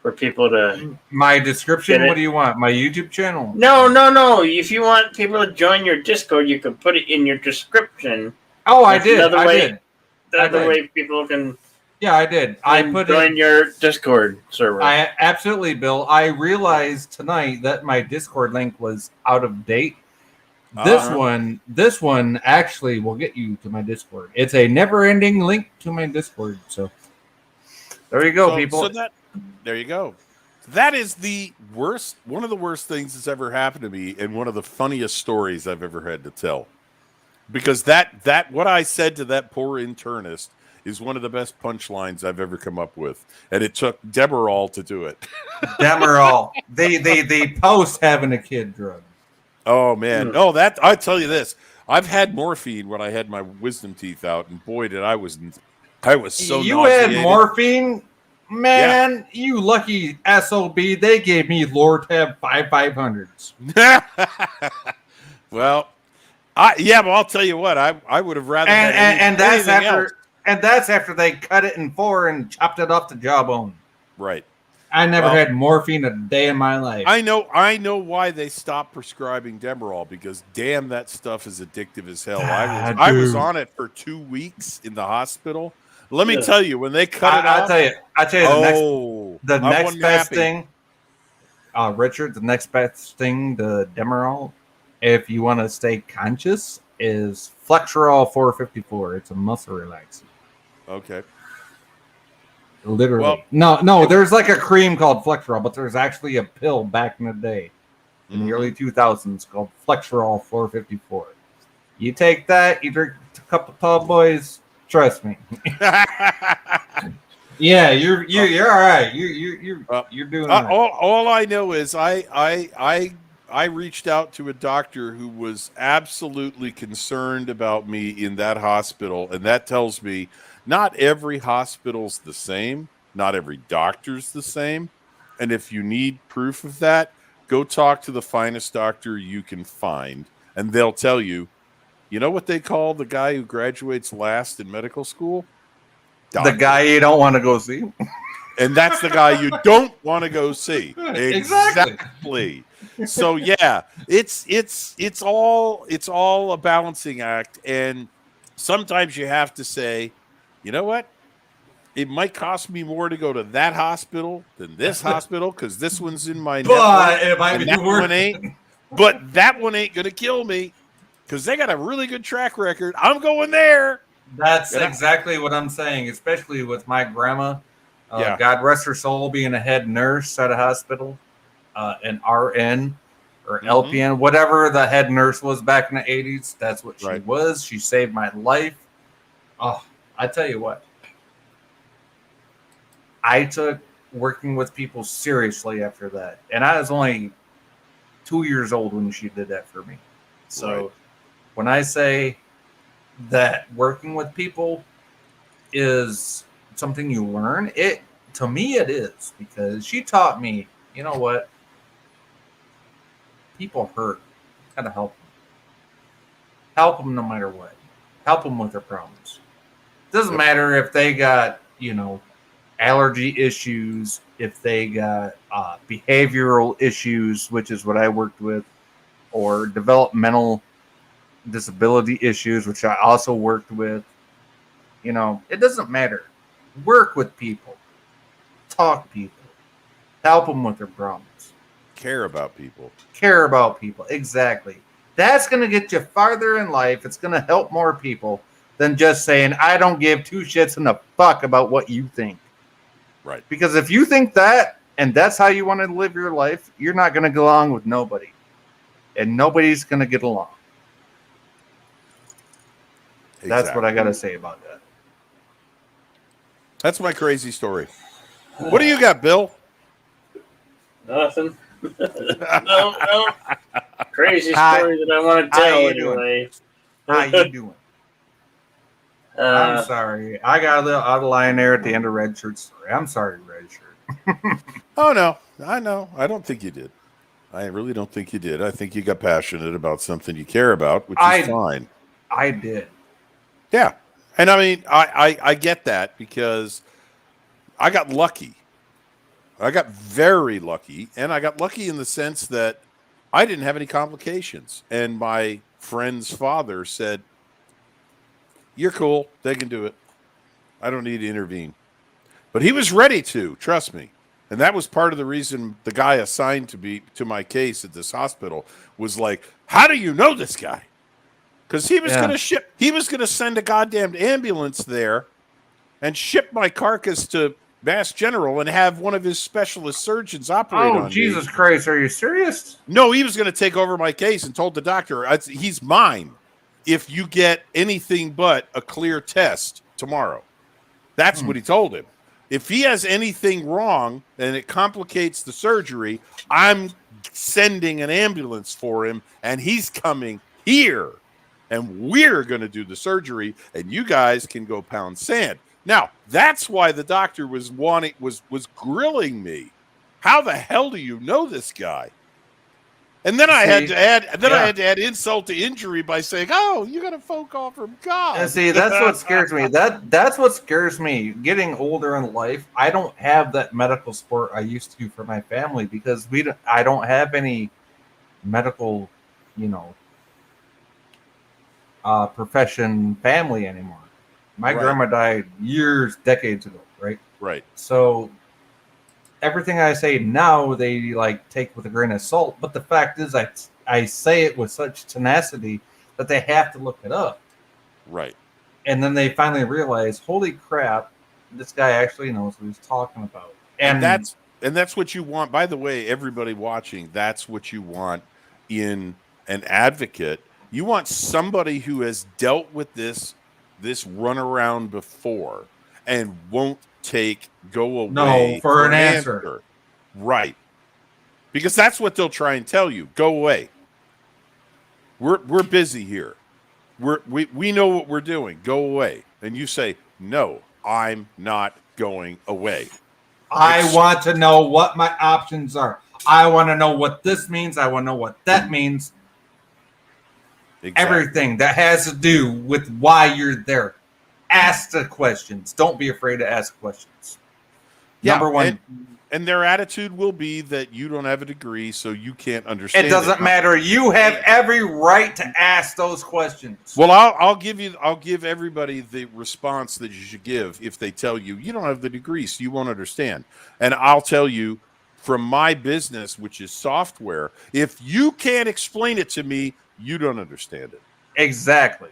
for people to. My description. Get it? What do you want? My YouTube channel. No. If you want people to join your Discord, you can put it in your description. Oh, I That's did. another I way- did. That I did. way, people can Yeah, I did. I put join in. your Discord server. I absolutely, Bill. I realized tonight that my Discord link was out of date. This one actually will get you to my Discord. It's a never-ending link to my Discord. So there you go, people. There you go. That is the worst, one of the worst things that's ever happened to me, and one of the funniest stories I've ever had to tell. Because that what I said to that poor internist is one of the best punchlines I've ever come up with, and it took Demerol to do it. Demerol. They post having a kid drug. Oh man, no, that I tell you this, I've had morphine when I had my wisdom teeth out, and boy, did I was so. You had nauseated. morphine, man. You lucky SOB. They gave me Lortab 5500s. Well, but I'll tell you what, I would have rather had And that's anything after else. and that's after they cut it in 4 and chopped it off the jawbone. Right. I never had morphine a day in my life. I know why they stopped prescribing Demerol, because damn, that stuff is addictive as hell. I was on it for 2 weeks in the hospital. Let me tell you, when they cut it off, I'll tell you the I next wasn't best happy. thing, Richard, the next best thing to Demerol, if you want to stay conscious, is Flexerol 454. It's a muscle relaxer. Okay. Literally. Well- No, there's like a cream called Flexerol, but there's actually a pill back in the day, in the early 2000s, called Flexerol 454. You take that, you drink a couple tall boys, trust me. Yeah, you're all right. You're doing all right. All I know is I reached out to a doctor who was absolutely concerned about me in that hospital, and that tells me not every hospital's the same, not every doctor's the same, and if you need proof of that, go talk to the finest doctor you can find, and they'll tell you. You know what they call the guy who graduates last in medical school? Doctor. The guy you don't want to go see. And that's the guy you don't want to go see. Exactly. So yeah, it's all a balancing act, and sometimes you have to say, you know what? It might cost me more to go to that hospital than this hospital, because this one's in my But network, it might and be that worth one ain't. But that one ain't gonna kill me, because they got a really good track record. I'm going there. That's exactly what I'm saying, especially with my grandma. Yeah. God rest her soul, being a head nurse at a hospital, an RN or LPN, whatever the head nurse was back in the 80s. That's what she was. She saved my life. Oh, I tell you what. I took working with people seriously after that. And I was only 2 years old when she did that for me. So when I say that working with people is something you learn, to me it is, because she taught me, you know what? People hurt. Gotta help them. Help them no matter what. Help them with their problems. Doesn't matter if they got, allergy issues, if they got behavioral issues, which is what I worked with, or developmental disability issues, which I also worked with. It doesn't matter. Work with people. Talk to people. help them with their problems. Care about people. Care about people. Exactly. That's going to get you farther in life. It's going to help more people than just saying, I don't give two shits in a fuck about what you think. Right. Because if you think that, and that's how you want to live your life, you're not going to get along with nobody. And nobody's going to get along. That's what I got to say about that. That's my crazy story. What do you got, Bill? Nothing. no. Crazy Hi. story that I want to How tell you doing? anyway. How you doing? I'm sorry. I got a little out of line there at the end of Red Shirt story. I'm sorry, Red Shirt. Oh, no. I know. I don't think you did. I really don't think you did. I think you got passionate about something you care about, which is fine. I did. Yeah. And I mean, I get that because I got lucky. I got very lucky. And I got lucky in the sense that I didn't have any complications. And my friend's father said, you're cool. They can do it. I don't need to intervene. But he was ready to, trust me. And that was part of the reason the guy assigned to my case at this hospital was like, how do you know this guy? Because he was going to send a goddamn ambulance there and ship my carcass to Mass General and have one of his specialist surgeons operate on me. Oh, Jesus Christ. Are you serious? No, he was going to take over my case and told the doctor, he's mine if you get anything but a clear test tomorrow. That's what he told him. If he has anything wrong and it complicates the surgery, I'm sending an ambulance for him and he's coming here and we're going to do the surgery and you guys can go pound sand. Now, that's why the doctor was grilling me. How the hell do you know this guy? And then I had to add insult to injury by saying, "Oh, you got a phone call from God." And see, that's what scares me. That's what scares me. Getting older in life, I don't have that medical support I used to for my family because I don't have any medical, profession family anymore. My grandma died decades ago, right? Right. So everything I say now, they take with a grain of salt. But the fact is, I say it with such tenacity that they have to look it up. Right. And then they finally realize, holy crap, this guy actually knows what he's talking about. And that's what you want. By the way, everybody watching, that's what you want in an advocate. You want somebody who has dealt with this runaround before and won't go away for an answer. Right. Because that's what they'll try and tell you. Go away. We're busy here. We know what we're doing. Go away. And you say, no, I'm not going away. I want to know what my options are. I want to know what this means. I want to know what that means. Exactly. Everything that has to do with why you're there. Ask the questions. Don't be afraid to ask questions. Yeah, Number one. And their attitude will be that you don't have a degree, so you can't understand. It doesn't matter. You have every right to ask those questions. Well, I'll give everybody the response that you should give if they tell you don't have the degree, so you won't understand. And I'll tell you from my business, which is software, if you can't explain it to me, you don't understand it. Exactly.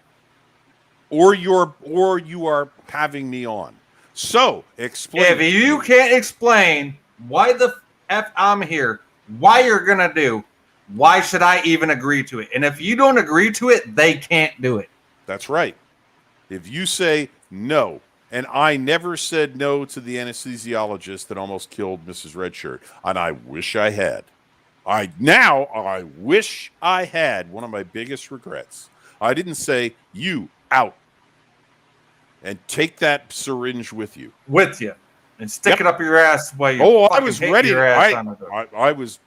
Or you are having me on. So explain. If you can't explain why the F I'm here, why you're gonna do, why should I even agree to it? And if you don't agree to it, they can't do it. That's right. If you say no, and I never said no to the anesthesiologist that almost killed Mrs. Redshirt, and I wish I had. I wish I had. One of my biggest regrets. I didn't say you out and take that syringe with you. With you. And stick it up your ass while you I was ready. I was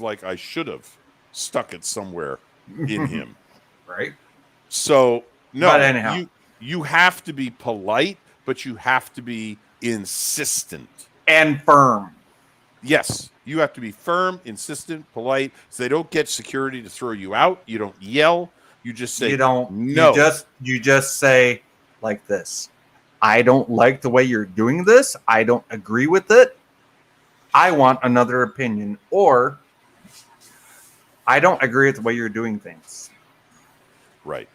like, I should have stuck it somewhere in him. Right. So no, but anyhow. You have to be polite, but you have to be insistent. And firm. Yes. You have to be firm, insistent, polite, so they don't get security to throw you out. You don't yell. You just say no. You just say like this. I don't like the way you're doing this. I don't agree with it. I want another opinion, or I don't agree with the way you're doing things. Right.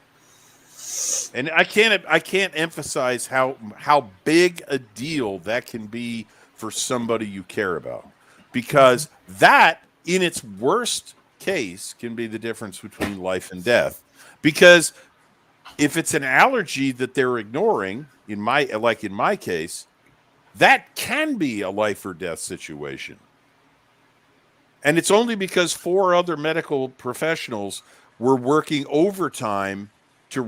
And I can't emphasize how big a deal that can be for somebody you care about, because that in its worst case can be the difference between life and death. Because if it's an allergy that they're ignoring, in my case, that can be a life or death situation. And it's only because 4 other medical professionals were working overtime to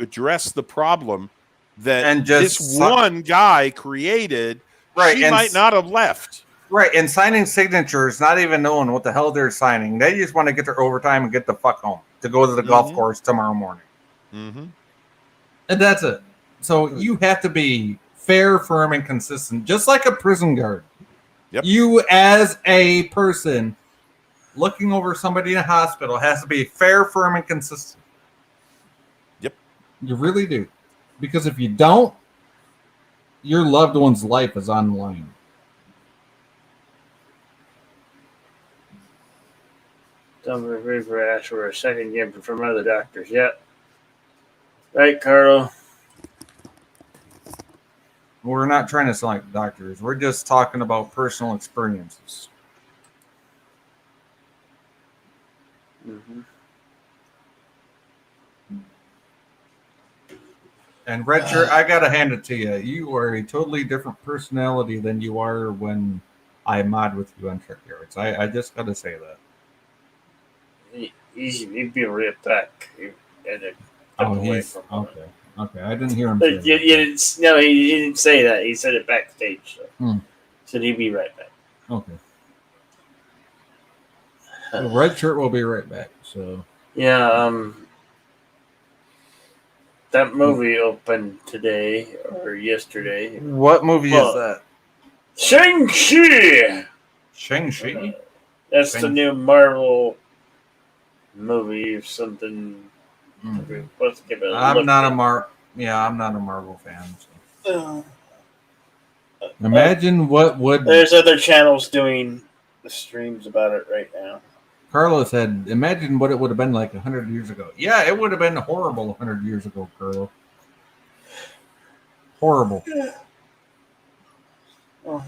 address the problem that And just this one guy created. Right, She and might not have left. Right, and signing signatures, not even knowing what the hell they're signing. They just want to get their overtime and get the fuck home to go to the golf course tomorrow morning. Mm-hmm. And that's it. So you have to be fair, firm, and consistent, just like a prison guard. Yep. You, as a person looking over somebody in a hospital, has to be fair, firm, and consistent. Yep. You really do. Because if you don't, your loved one's life is on the line. Don't agree for ask for a second again from other doctors. Yep. Right, Carlo. We're not trying to sound like doctors. We're just talking about personal experiences. Mm-hmm. And Red Shirt, I gotta hand it to you. You are a totally different personality than you are when I mod with you on Trick Yards. I just gotta say that. He'd be right back. He's okay. Okay, I didn't hear him. But Say that. no, he didn't say that. He said it backstage. So. Said he'd be right back. Okay. The Red Shirt will be right back. So yeah, that movie opened today or yesterday. What movie is that? Shang-Chi. Shang-Chi? That's the new Marvel movie or something. Let's give it I'm not a Marvel fan. So. imagine what would There's other channels doing the streams about it right now. Carlos said. Imagine what it would have been like 100 years ago. Yeah, it would have been horrible 100 years ago, Carlo. Horrible. Oh.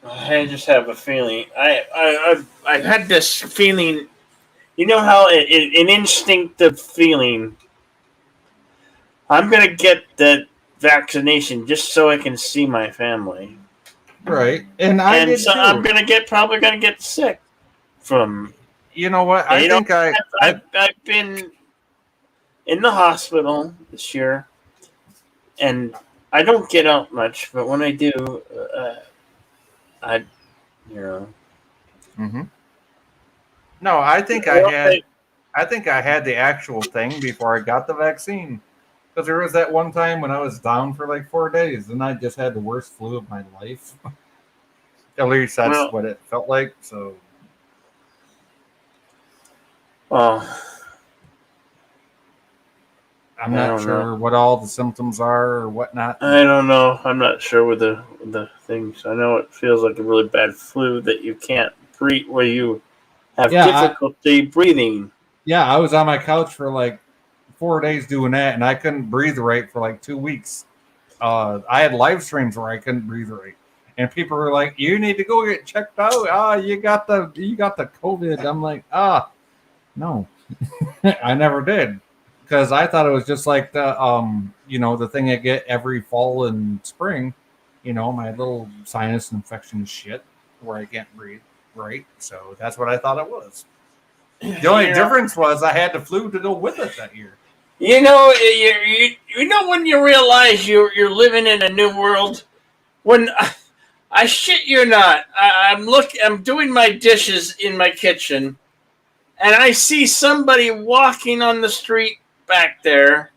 I just have a feeling. I've had this feeling. You know how an instinctive feeling. I'm gonna get that vaccination just so I can see my family. Right, and I'm probably gonna get sick from. You know what? I've been in the hospital this year, and I don't get out much, but when I do, Mm-hmm. No, I think I had the actual thing before I got the vaccine. Because there was that one time when I was down for like 4 days, and I just had the worst flu of my life. At least that's what it felt like. So, I'm not sure what all the symptoms are or whatnot. I don't know. I'm not sure with the things. I know it feels like a really bad flu that you can't breathe, where you have difficulty breathing. Yeah, I was on my couch for like 4 days doing that, and I couldn't breathe right for like 2 weeks. I had live streams where I couldn't breathe right, and people were like, "You need to go get checked out. You got the COVID." I'm like, no, I never did. Because I thought it was just like the the thing I get every fall and spring, my little sinus infection shit where I can't breathe right. So that's what I thought it was. The only difference was I had the flu to go with it that year. You know when you realize you're living in a new world. When I shit you not, I'm doing my dishes in my kitchen, and I see somebody walking on the street back there,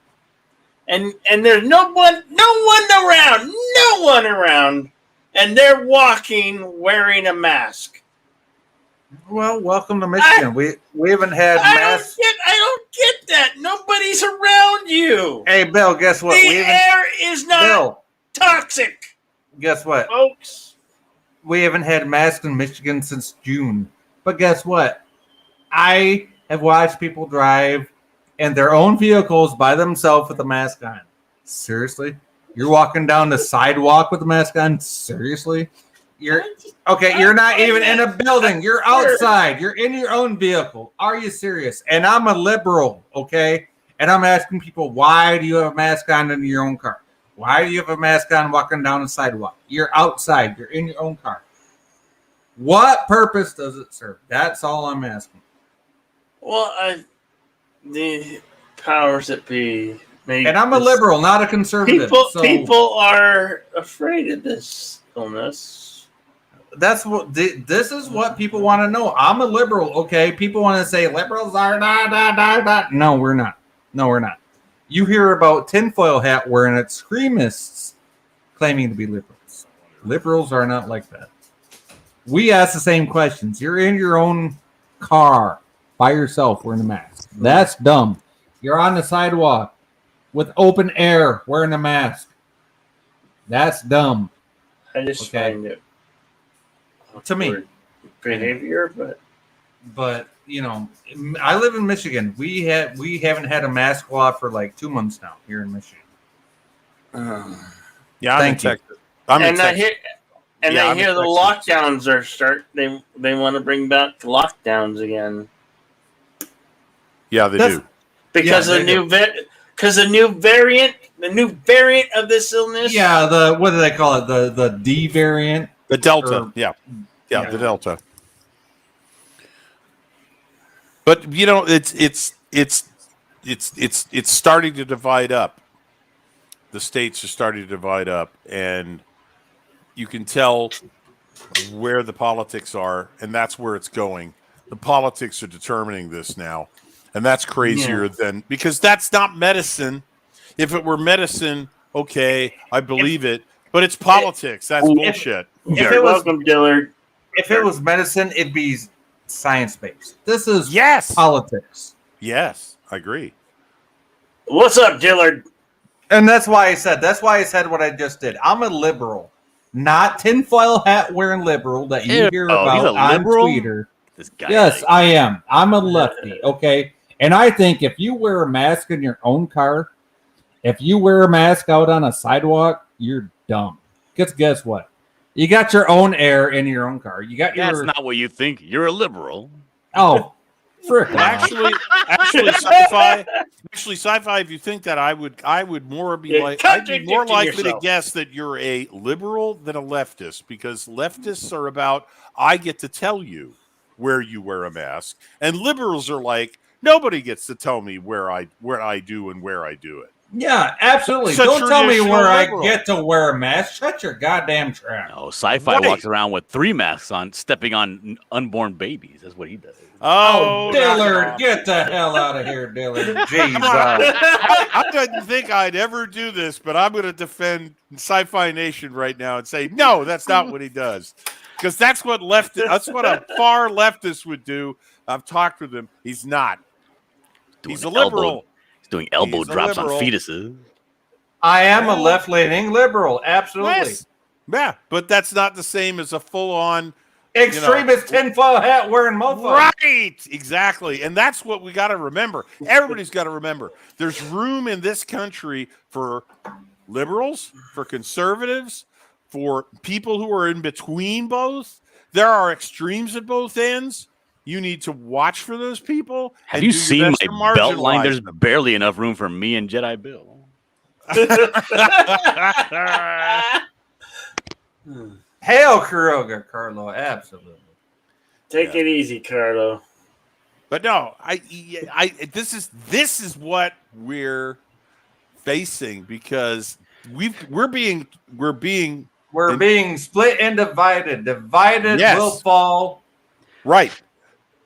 and there's no one around, and they're walking wearing a mask. Well, welcome to Michigan. We haven't had masks. I don't get that. Nobody's around you. Hey, Bill, guess what? The air is not. Bill, toxic, Guess what? folks. We haven't had masks in Michigan since June. But guess what? I have watched people drive in their own vehicles by themselves with a mask on. Seriously? You're walking down the sidewalk with a mask on? Seriously? You're okay, you're not even in a building. You're outside. You're in your own vehicle. Are you serious? And I'm a liberal, okay? And I'm asking people, why do you have a mask on in your own car? Why do you have a mask on walking down the sidewalk? You're outside. You're in your own car. What purpose does it serve? That's all I'm asking. Well, the powers that be. And I'm a liberal, not a conservative. People are afraid of this illness. That's what this is what people want to know. I'm a liberal, okay? People want to say liberals are No, we're not. No, we're not. You hear about tinfoil hat wearing extremists claiming to be liberals. Liberals are not like that. We ask the same questions. You're in your own car by yourself wearing a mask. That's dumb. You're on the sidewalk with open air wearing a mask. That's dumb. I just find it to me behavior, but you know, I live in Michigan. We haven't had a mask law for like 2 months now here in Michigan. Yeah, I'm in Thank you. Texas. I'm in and I Texas. hear the lockdowns are They want to bring back lockdowns again Yeah, they That's- do. because Yeah, the new variant of this illness. Yeah, what do they call it? The D variant. The Delta. Or- yeah, Yeah. the Delta. But you know, it's starting to divide up. The states are starting to divide up, and you can tell where the politics are, and that's where it's going. The politics are determining this now, and that's crazier than because that's not medicine. If it were medicine, okay, I believe it, but it's politics. That's bullshit. You're welcome, Dillard. If it was medicine, it'd be science based. This is Yes, politics. yes, I agree. What's up, Dillard? And that's why I said what I just did. I'm a liberal, not tinfoil hat wearing liberal that you hear he's about a on liberal? Twitter. This guy. Yes, I am. I'm a lefty, okay? And I think if you wear a mask in your own car, if you wear a mask out on a sidewalk, you're dumb. Because guess what? You got your own air in your own car. You got That's your... not what you think. You're a liberal. Oh, frick. Actually, sci-fi. Actually, sci-fi. If you think that, I would more be You're like I'd be more contradicting likely to yourself. guess that you're a liberal than a leftist because leftists are about I get to tell you where you wear a mask, and liberals are like nobody gets to tell me where I do and where I do it. Yeah, absolutely. It's a Don't tell me traditional where liberal. I get to wear a mask. Shut your goddamn trap. No, sci-fi Right. walks around with 3 masks on, stepping on unborn babies. That's what he does. Oh, knock it Dillard, off. get the hell out of here, Dillard. Jesus. I didn't think I'd ever do this, but I'm going to defend Sci-Fi Nation right now and say no, that's not what he does, because that's what a far leftist would do. I've talked with him. He's not. Doing He's a liberal. He's doing elbow He's a drops on liberal. fetuses. I am a left-leaning liberal, absolutely. Yes. Yeah, but that's not the same as a full-on Extremist tinfoil hat wearing mofo. right. Exactly, and that's what we got to remember. Everybody's got to remember. There's room in this country for liberals, for conservatives, for people who are in between both. There are extremes at both ends. You need to watch for those people. Have and you do your seen best to my belt line? marginalize There's them. barely enough room for me and Jedi Bill. Hail Kuroga, Carlo, absolutely. Take it easy, Carlo. But no, this is what we're facing because we're being We're being split and divided. Divided Yes. will fall. right.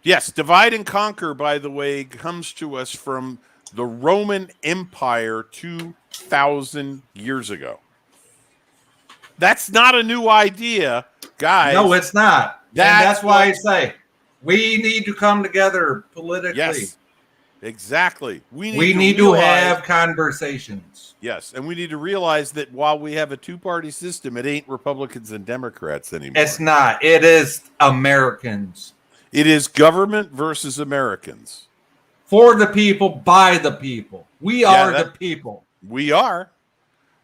Yes, divide and conquer, by the way, comes to us from the Roman Empire 2,000 years ago. That's not a new idea, guys. No, it's not. That's And that's why I what- say we need to come together politically. Yes. Exactly. We need to have conversations. Yes, and we need to realize that while we have a two-party system, it ain't Republicans and Democrats anymore. It's not. It is Americans. It is government versus Americans. For the people, by the people. We are the people. We are.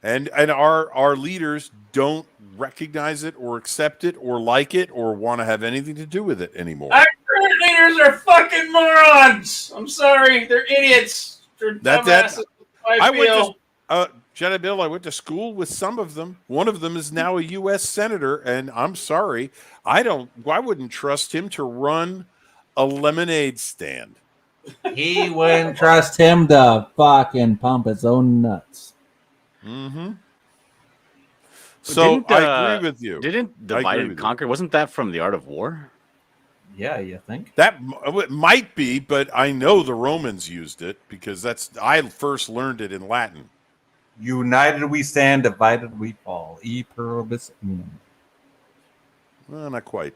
And our leaders don't recognize it or accept it or like it or want to have anything to do with it anymore. Our current leaders are fucking morons. I'm sorry, they're idiots. They're dumbasses. Jenna Bill, I went to school with some of them. One of them is now a U.S. senator, and I'm sorry, I wouldn't trust him to run a lemonade stand. He wouldn't trust him to fucking pump his own nuts. Mm-hmm. So I agree with you. Didn't Divide and Conquer? Wasn't that from The Art of War? Yeah, you think? That it might be, but I know the Romans used it because I first learned it in Latin. United we stand, divided we fall. E pluribus unum. Well, not quite.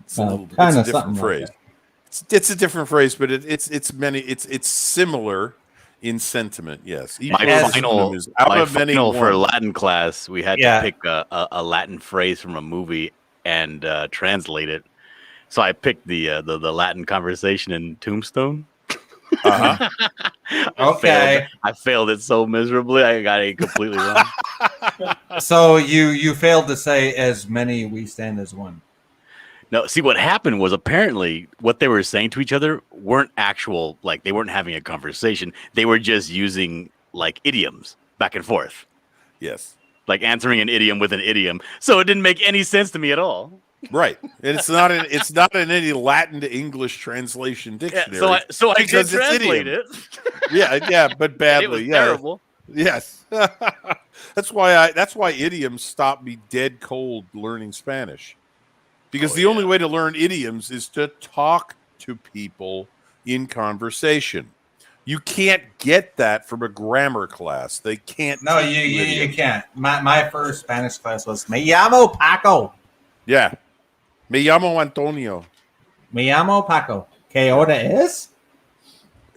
It's Kind a of different something phrase. Like It's a different phrase, but it's similar in sentiment. Yes. E My pluribus final, unum is out my of many final for one. Latin class, we had to pick a Latin phrase from a movie and translate it. So I picked the Latin conversation in Tombstone. Uh-huh. I failed it so miserably. I got it completely wrong. So you failed to say as many we stand as one. No, see what happened was apparently what they were saying to each other weren't actual, like they weren't having a conversation. They were just using like idioms back and forth. Yes. Like answering an idiom with an idiom. So it didn't make any sense to me at all. Right. And it's not in any Latin to English translation dictionary. Yeah, so I did because it's translate idiom. it. Yeah, but badly. It was yeah. terrible. Yes. That's why idioms stopped me dead cold learning Spanish. Because the only way to learn idioms is to talk to people in conversation. You can't get that from a grammar class. They can't. No, you can't. My first Spanish class was Me llamo Paco. Yeah. Me llamo Antonio. Me llamo Paco. ¿Qué hora es?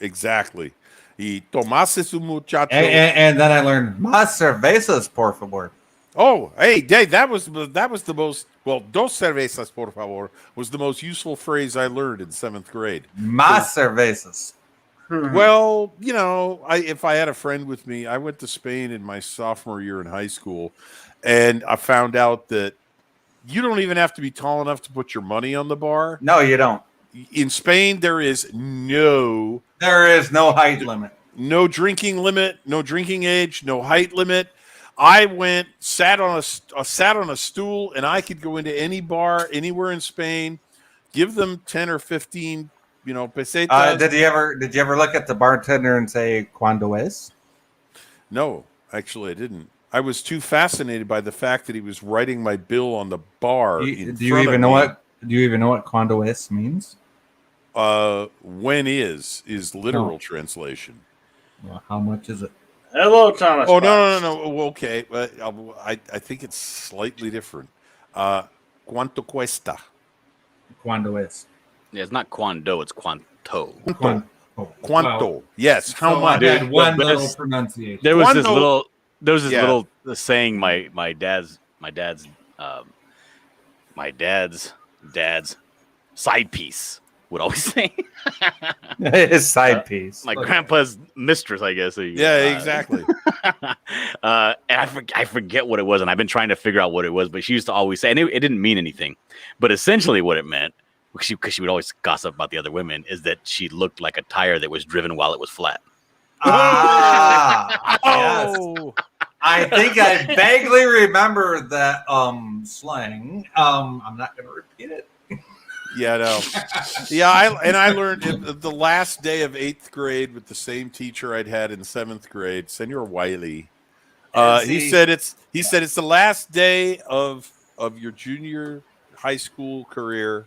Exactly. Y Tomás es un muchacho. And then I learned más cervezas, por favor. Oh, hey, Dave, that was the most, well, dos cervezas, por favor, was the most useful phrase I learned in 7th grade. Más cervezas. Well, you know, if I had a friend with me, I went to Spain in my sophomore year in high school, and I found out that you don't even have to be tall enough to put your money on the bar. No, you don't. In Spain, there is no height limit. No drinking limit, no drinking age, no height limit. I sat on a stool, and I could go into any bar anywhere in Spain, give them 10 or 15, pesetas. Did you ever look at the bartender and say "Cuando es"? No, actually, I didn't. I was too fascinated by the fact that he was writing my bill on the bar. Do you even know what "Cuando es" means? When is literal translation. Well, how much is it? Hello, Thomas. Oh, no. Okay. I think it's slightly different. ¿Cuánto cuesta? Cuando es. Yeah, it's not Quando, it's Quanto. ¿Cuánto? Well, How so much? I had one Dude, little pronunciation. There was Quando- this little saying my dad's side piece would always say. His side piece. My grandpa's mistress, I guess. Yeah, exactly. And I forget what it was, and I've been trying to figure out what it was, but she used to always say, and it didn't mean anything, but essentially what it meant, because she would always gossip about the other women, is that she looked like a tire that was driven while it was flat. Yes. Oh, I think I vaguely remember that slang. I'm not going to repeat it. yeah, no. Yeah, I learned it the last day of 8th grade with the same teacher I'd had in 7th grade, Senor Wiley. He said it's the last day of your junior high school career.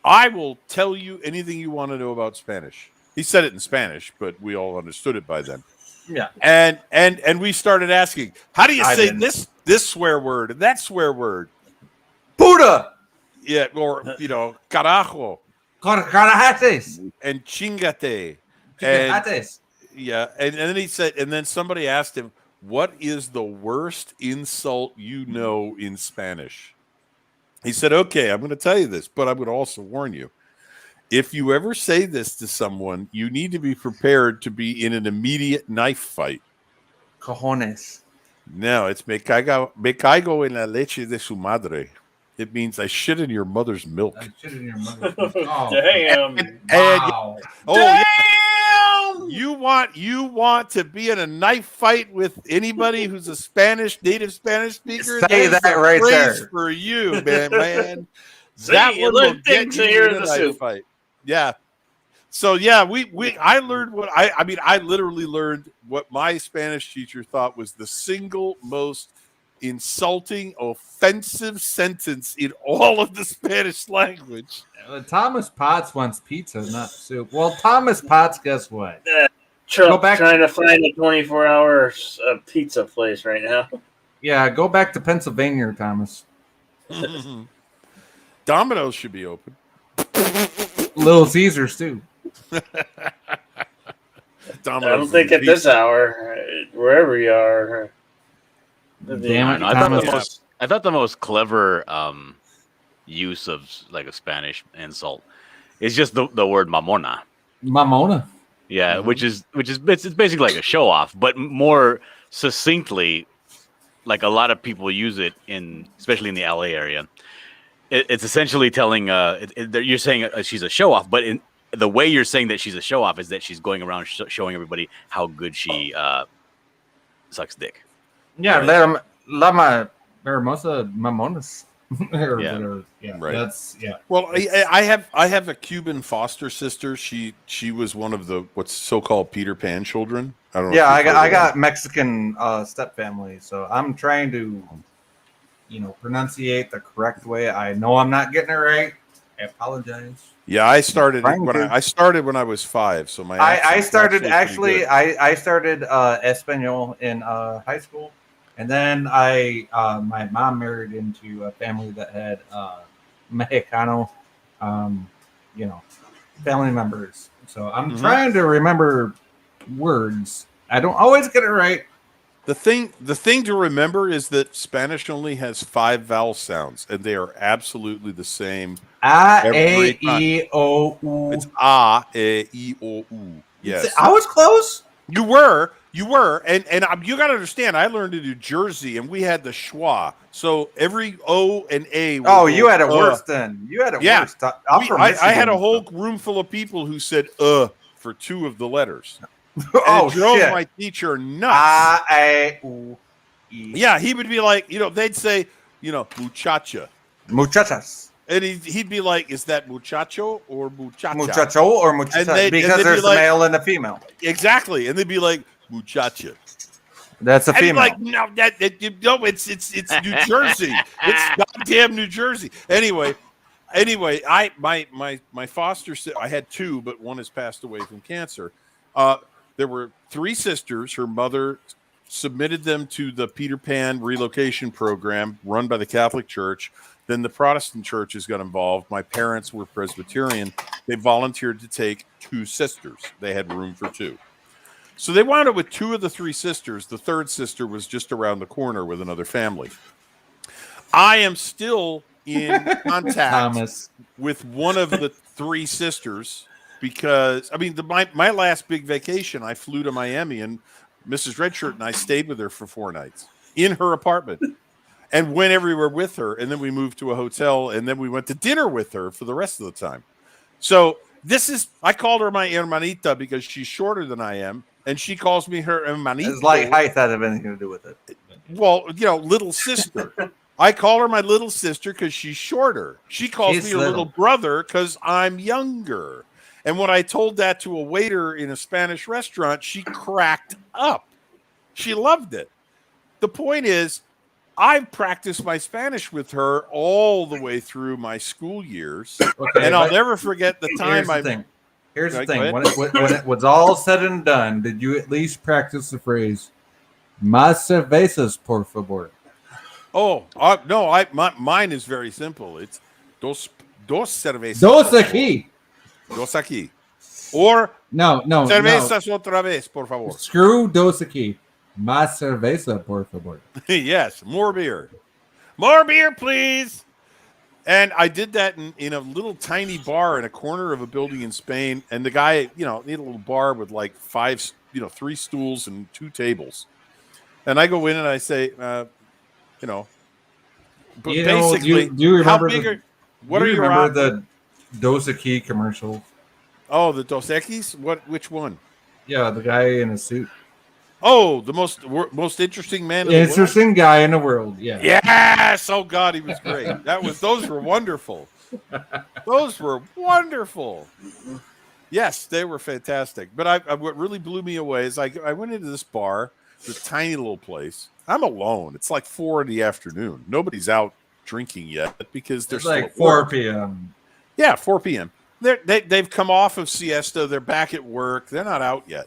I will tell you anything you want to know about Spanish. He said it in Spanish, but we all understood it by then. Yeah. And we started asking, how do you say didn't. this swear word and that swear word? Puta. Yeah, or carajo Carajates. and chingate. And Chicken yeah, and then he said, and then somebody asked him, "What is the worst insult you know in Spanish?" He said, "Okay, I'm going to tell you this, but I'm going to also warn you. If you ever say this to someone, you need to be prepared to be in an immediate knife fight." Cojones. No, it's me caigo en la leche de su madre. It means I shit in your mother's milk. I shit in your mother's oh, Damn. And wow. oh yeah, you want to be in a knife fight with anybody who's a native Spanish speaker? Say There's that a right phrase there. for you, man. See, That you one will learn get things you here in in a the knife soup. fight. Yeah. So yeah, I learned what I literally learned what my Spanish teacher thought was the single most insulting, offensive sentence in all of the Spanish language. Thomas Potts wants pizza, not soup. Well, Thomas Potts, guess what? Trump Go back- trying to find a 24-hour pizza place right now. Yeah, go back to Pennsylvania, Thomas. Domino's should be open. Little Caesars too. I don't think at this hour, wherever you are. Damn it, I Thomas. thought the most clever use of like a Spanish insult is just the word mamona. Mamona. Yeah, which is it's basically like a show off, but more succinctly, like a lot of people use it especially in the LA area. It's essentially telling you're saying she's a show off, but in the way you're saying that she's a show off is that she's going around showing everybody how good she sucks dick. Yeah, Right. la hermosa mamonas. Yeah. Right. That's Well, I have a Cuban foster sister. She was one of the what's so-called Peter Pan children. I don't know. Yeah, if you've heard I of got Mexican step family, so I'm trying to, pronunciate the correct way. I know I'm not getting it right. I apologize. that. Yeah, I started Trying when to. I started when I was 5. So my I accent's started actually pretty good. I started Espanol in high school, and then my mom married into a family that had Mexicano, family members. So I'm Mhm. trying to remember words. I don't always get it right. The thing to remember is that Spanish only has 5 vowel sounds, and they are absolutely the same. A, Every E, O, U. It's a, e, o, u. Yes, I was close. you were, and you got to understand. I learned in New Jersey, and we had the schwa. So every O and A. Oh, you had it worse then. You had it Yeah. worse. I'm from I had a Michigan, whole room full of people who said for 2 of the letters. so- And Oh it drove shit. my teacher nuts. A, E, U, E. Yeah, he would be like, they'd say, muchacha. Muchachas. And he'd be like, is that muchacho or muchacha? Muchacho or muchacha? they'd Because be there's like- a male and a female. Exactly. And they'd be like, muchacha. That's a And he'd be female. like, no, it's New Jersey. It's goddamn New Jersey. Anyway, my foster I had 2, but one has passed away from cancer. There were 3 sisters. Her mother submitted them to the Peter Pan relocation program run by the Catholic Church. Then the Protestant churches got involved. My parents were Presbyterian. They volunteered to take 2 sisters. They had room for 2. So they wound up with 2 of the 3 sisters. The third sister was just around the corner with another family. I am still in contact Thomas. with one of the 3 sisters because, my last big vacation, I flew to Miami, and Mrs. Redshirt and I stayed with her for 4 nights in her apartment and went everywhere with her. And then we moved to a hotel, and then we went to dinner with her for the rest of the time. So I called her my hermanita because she's shorter than I am, and she calls me her hermanita. It's like height that have anything to do with it. Well, little sister. I call her my little sister because she's shorter. She calls She's me her little brother because I'm younger. And when I told that to a waiter in a Spanish restaurant, she cracked up. She loved it. The point is, I've practiced my Spanish with her all the way through my school years. Okay, And I'll but never forget the time Here's the Right, thing. go When it was all said and done, did you at least practice the phrase "Más cervezas, por favor"? Oh, no, mine is very simple. It's dos cervezas. Dos aquí. Dos aquí. Or No. cervezas otra vez, por favor. Screw Dos Equis. Más cerveza, por favor. Yes, more beer. More beer, please. And I did that in a little tiny bar in a corner of a building in Spain. And the guy, you know, needed a little bar with like 3 stools and 2 tables. And I go in and I say, but You know, basically, do you how remember big the- are, what do are you your remember op- the Dos Equis commercial? Oh, the Dos Equis? Which one? Yeah, the guy in a suit. Oh, the most interesting man in the world. Interesting guy in the world. Yeah. Yes. Oh God, he was great. Those were wonderful. Those were wonderful. Yes, they were fantastic. But what really blew me away is I went into this bar, this tiny little place. I'm alone. It's like 4 PM. Nobody's out drinking yet because they're It's still like at 4 work. p.m. Yeah, 4 p.m. They've come off of siesta. They're back at work. They're not out yet.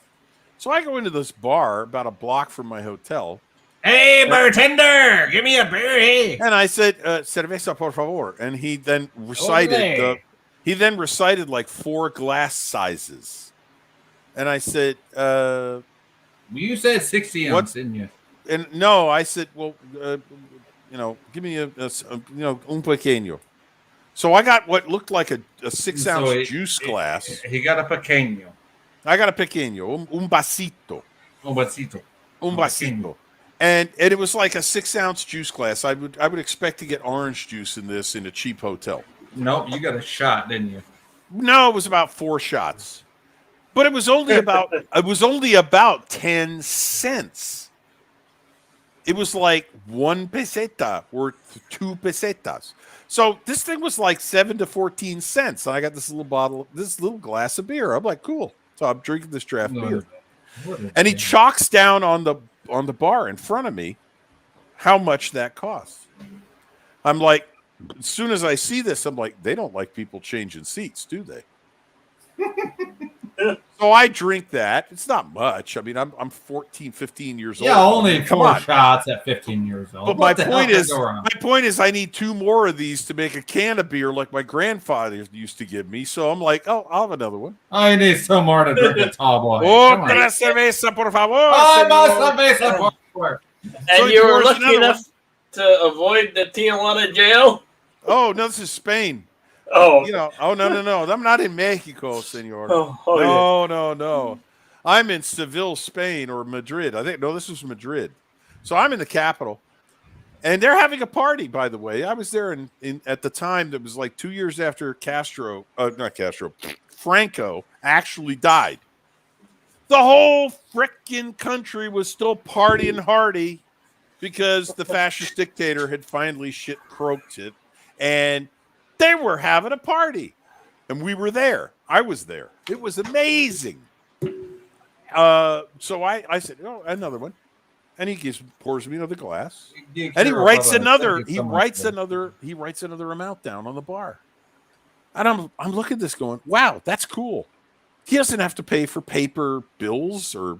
So I go into this bar about a block from my hotel, Hey, bartender, give me a beer. Hey. and I said, "Cerveza, por favor." And he then recited like 4 glass sizes, and I said, You said 60 What? ounce, didn't you? and no, I said, well, give me un pequeño. So I got what looked like a 6-ounce juice glass. He got a pequeño. I got a pequeño, un vasito. Un vasito. Un vasito. And it was like a 6-ounce juice glass. I would expect to get orange juice in this in a cheap hotel. Nope, you got a shot, didn't you? No, it was about 4 shots. But it was only about 10 cents. It was like 1 peseta or 2 pesetas. So this thing was like 7 to 14 cents. And I got this little glass of beer. I'm like, cool. So I'm drinking this draft beer. And he chalks down on the bar in front of me how much that costs. I'm like, as soon as I see this, I'm like, they don't like people changing seats, do they? So I drink that. It's not much. I mean, I'm 14, 15 years old. Yeah, only Come 4 on. shots at 15 years old. But What the hell could go wrong? my point is, I need 2 more of these to make a can of beer like my grandfather used to give me. So I'm like, oh, I'll have another one. I need some more to drink the tall boy. Come on. Otra cerveza, por favor. Oh, señor. más cerveza, por favor. And So you were yours lucky another enough to avoid the Tijuana jail? Oh, no, this is Spain. Oh. No. I'm not in Mexico, senor. Oh, No. I'm in Seville, Spain, or Madrid. This was Madrid. So I'm in the capital. And they're having a party, by the way. I was there at the time that was like 2 years after Franco actually died. The whole frickin' country was still partying hardy because the fascist dictator had finally shit-croaked it. And they were having a party. And we were there. I was there. It was amazing. So I said, oh, another one. And he pours me another glass. And he writes another amount down on the bar. And I'm looking at this going, wow, that's cool. He doesn't have to pay for paper bills or,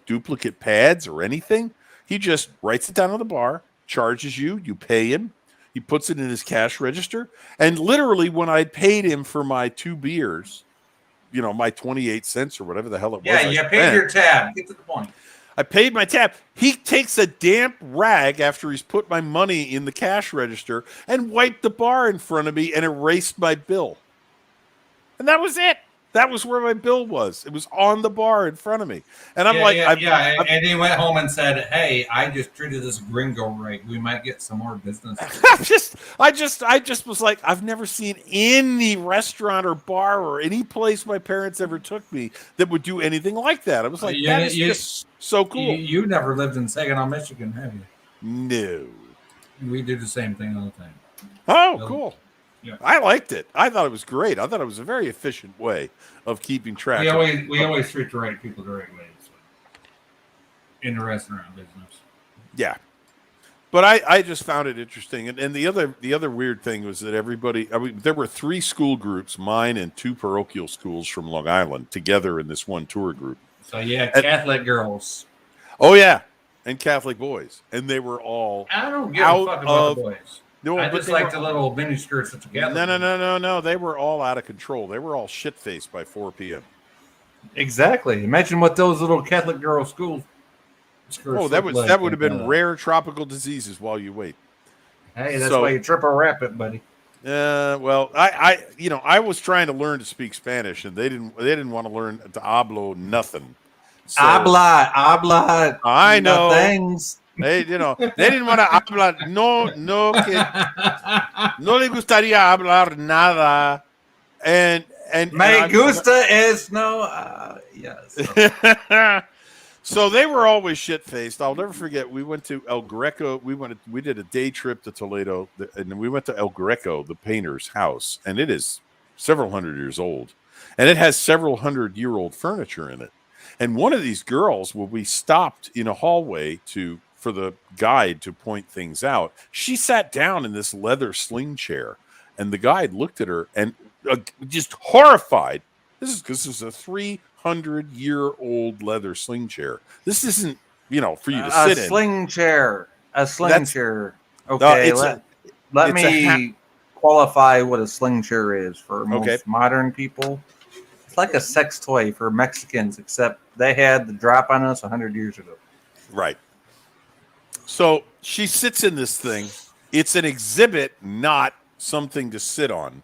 duplicate pads or anything. He just writes it down on the bar, charges you, you pay him. He puts it in his cash register. And literally when I paid him for my 2 beers, my 28 cents or whatever the hell it was. Yeah, you paid your tab. Get to the point. I paid my tab. He takes a damp rag after he's put my money in the cash register and wiped the bar in front of me and erased my bill. And that was it. That was where my bill was. It was on the bar in front of me. And I'm and he went home and said, hey, I just treated this gringo right. We might get some more business. I just was like, I've never seen any restaurant or bar or any place my parents ever took me that would do anything like that. I was like, that is just so cool. You never lived in Saginaw, Michigan, have you? No. We do the same thing all the time. Oh, cool. Yeah. I liked it. I thought it was great. I thought it was a very efficient way of keeping track. We always treat the right people the right way in the restaurant business. Yeah. But I just found it interesting. And the other weird thing was that there were 3 school groups, mine and 2 parochial schools from Long Island, together in this one tour group. So Catholic girls. Oh yeah, and Catholic boys, and they were all I don't give a fuck about the boys. No, I just like the little mini skirts that you get. No. They were all out of control. They were all shit-faced by 4 p.m. Exactly. Imagine what those little Catholic girl schools. Oh, that would have been rare tropical diseases while you wait. Hey, that's So- why you triple wrap it, buddy. Well, I was trying to learn to speak Spanish, and they didn't want to learn to hablo nothing. So, Habla. I know. Things. They didn't want to hablar. No, que no le gustaría hablar nada. And Me gusta es no. Yes. So they were always shit faced. I'll never forget. We went to El Greco. We did a day trip to Toledo, and we went to El Greco, the painter's house, and it is several hundred years old, and it has several 100-year-old furniture in it. And one of these girls, when we stopped in a hallway for the guide to point things out, she sat down in this leather sling chair, and the guide looked at her and just horrified. This is a 300-year-old leather sling chair. This isn't, for you to sit in. A sling chair. That's- Okay, it's let it's a me qualify what a sling chair is for most Okay. modern people. It's like a sex toy for Mexicans, except they had the drop on us 100 years ago. Right. So she sits in this thing. It's an exhibit, not something to sit on.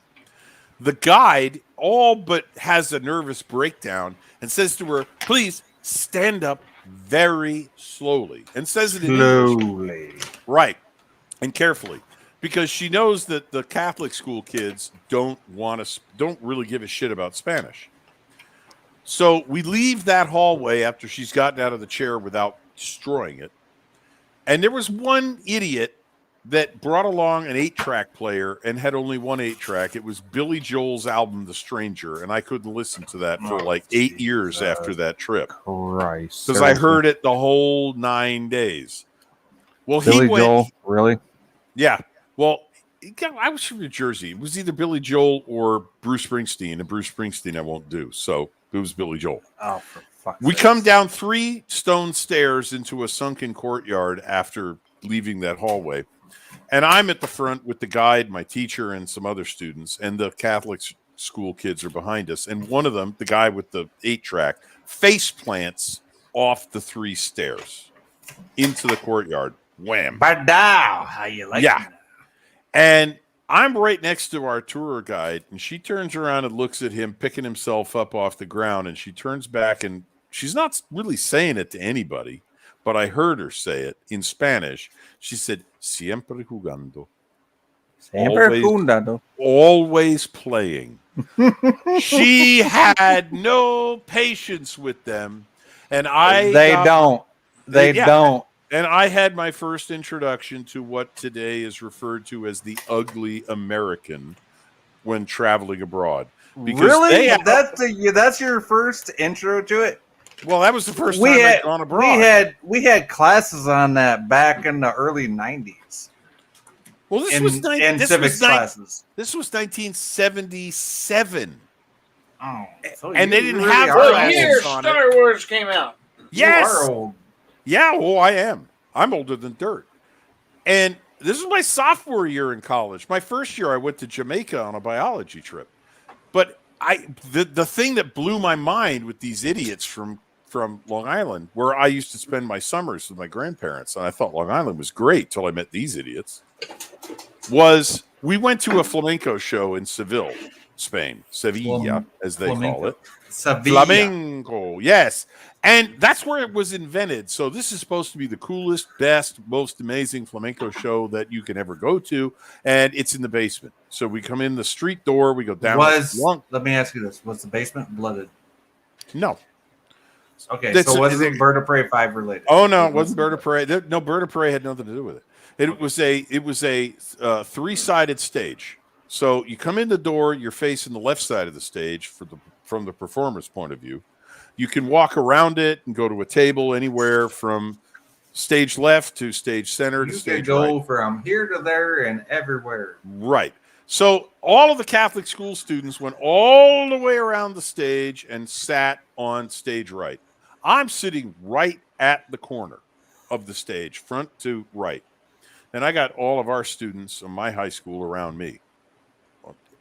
The guide all but has a nervous breakdown and says to her, please stand up very slowly. And says it in English. Slowly. Right. And carefully. Because she knows that the Catholic school kids don't really give a shit about Spanish. So we leave that hallway after she's gotten out of the chair without destroying it. And there was one idiot that brought along an 8-track player and had only one 8-track. It was Billy Joel's album, The Stranger. And I couldn't listen to that for like 8 years after that trip. Christ. Because I heard it the whole 9 days. Well, Billy he went. Joel, really? Yeah. Well, I was from New Jersey. It was either Billy Joel or Bruce Springsteen. And Bruce Springsteen I won't do. So it was Billy Joel. Oh, for fuck's We sake. come down 3 stone stairs into a sunken courtyard after leaving that hallway. And I'm at the front with the guide, my teacher, and some other students. And the Catholic school kids are behind us. And one of them, the guy with the 8-track, face plants off the 3 stairs into the courtyard. Wham. Badao, how you like Yeah. it? And I'm right next to our tour guide, and she turns around and looks at him picking himself up off the ground, and she turns back, and she's not really saying it to anybody, but I heard her say it in Spanish. She said, siempre jugando, Siempre Always- jugando. always playing. She had no patience with them, and They don't. Yeah. Don't. And I had my first introduction to what today is referred to as the ugly American when traveling abroad. Because Really? they have- That's your first intro to it? Well, that was the first We time had- I'd gone abroad. We had classes on that back in the early 90s. well, this In was civics classes. This was 1977. Oh, so And you they didn't really have are classes What old. year on Star Wars came out? Yes. You are old. Yeah, well, I am. I'm older than dirt. And this is my sophomore year in college. My first year, I went to Jamaica on a biology trip. But the thing that blew my mind with these idiots from Long Island, where I used to spend my summers with my grandparents, and I thought Long Island was great till I met these idiots, was we went to a flamenco show in Seville, Spain. Sevilla, as they call Flamenco. it. Sevilla. Flamenco, yes. And that's where it was invented. So this is supposed to be the coolest, best, most amazing flamenco show that you can ever go to. And it's in the basement. So we come in the street door, we go down. Let me ask you this. Was the basement blooded? No. Okay, That's- so wasn't Bird of Prey 5 related? Oh, no, it wasn't Bird of Prey. No, Bird of Prey had nothing to do with it. It was a 3-sided stage. So you come in the door, you're facing the left side of the stage from the performer's point of view. You can walk around it and go to a table anywhere from stage left to stage center to You stage could go right. from here to there and everywhere. Right. So all of the Catholic school students went all the way around the stage and sat on stage right. I'm sitting right at the corner of the stage, front to right. And I got all of our students in my high school around me.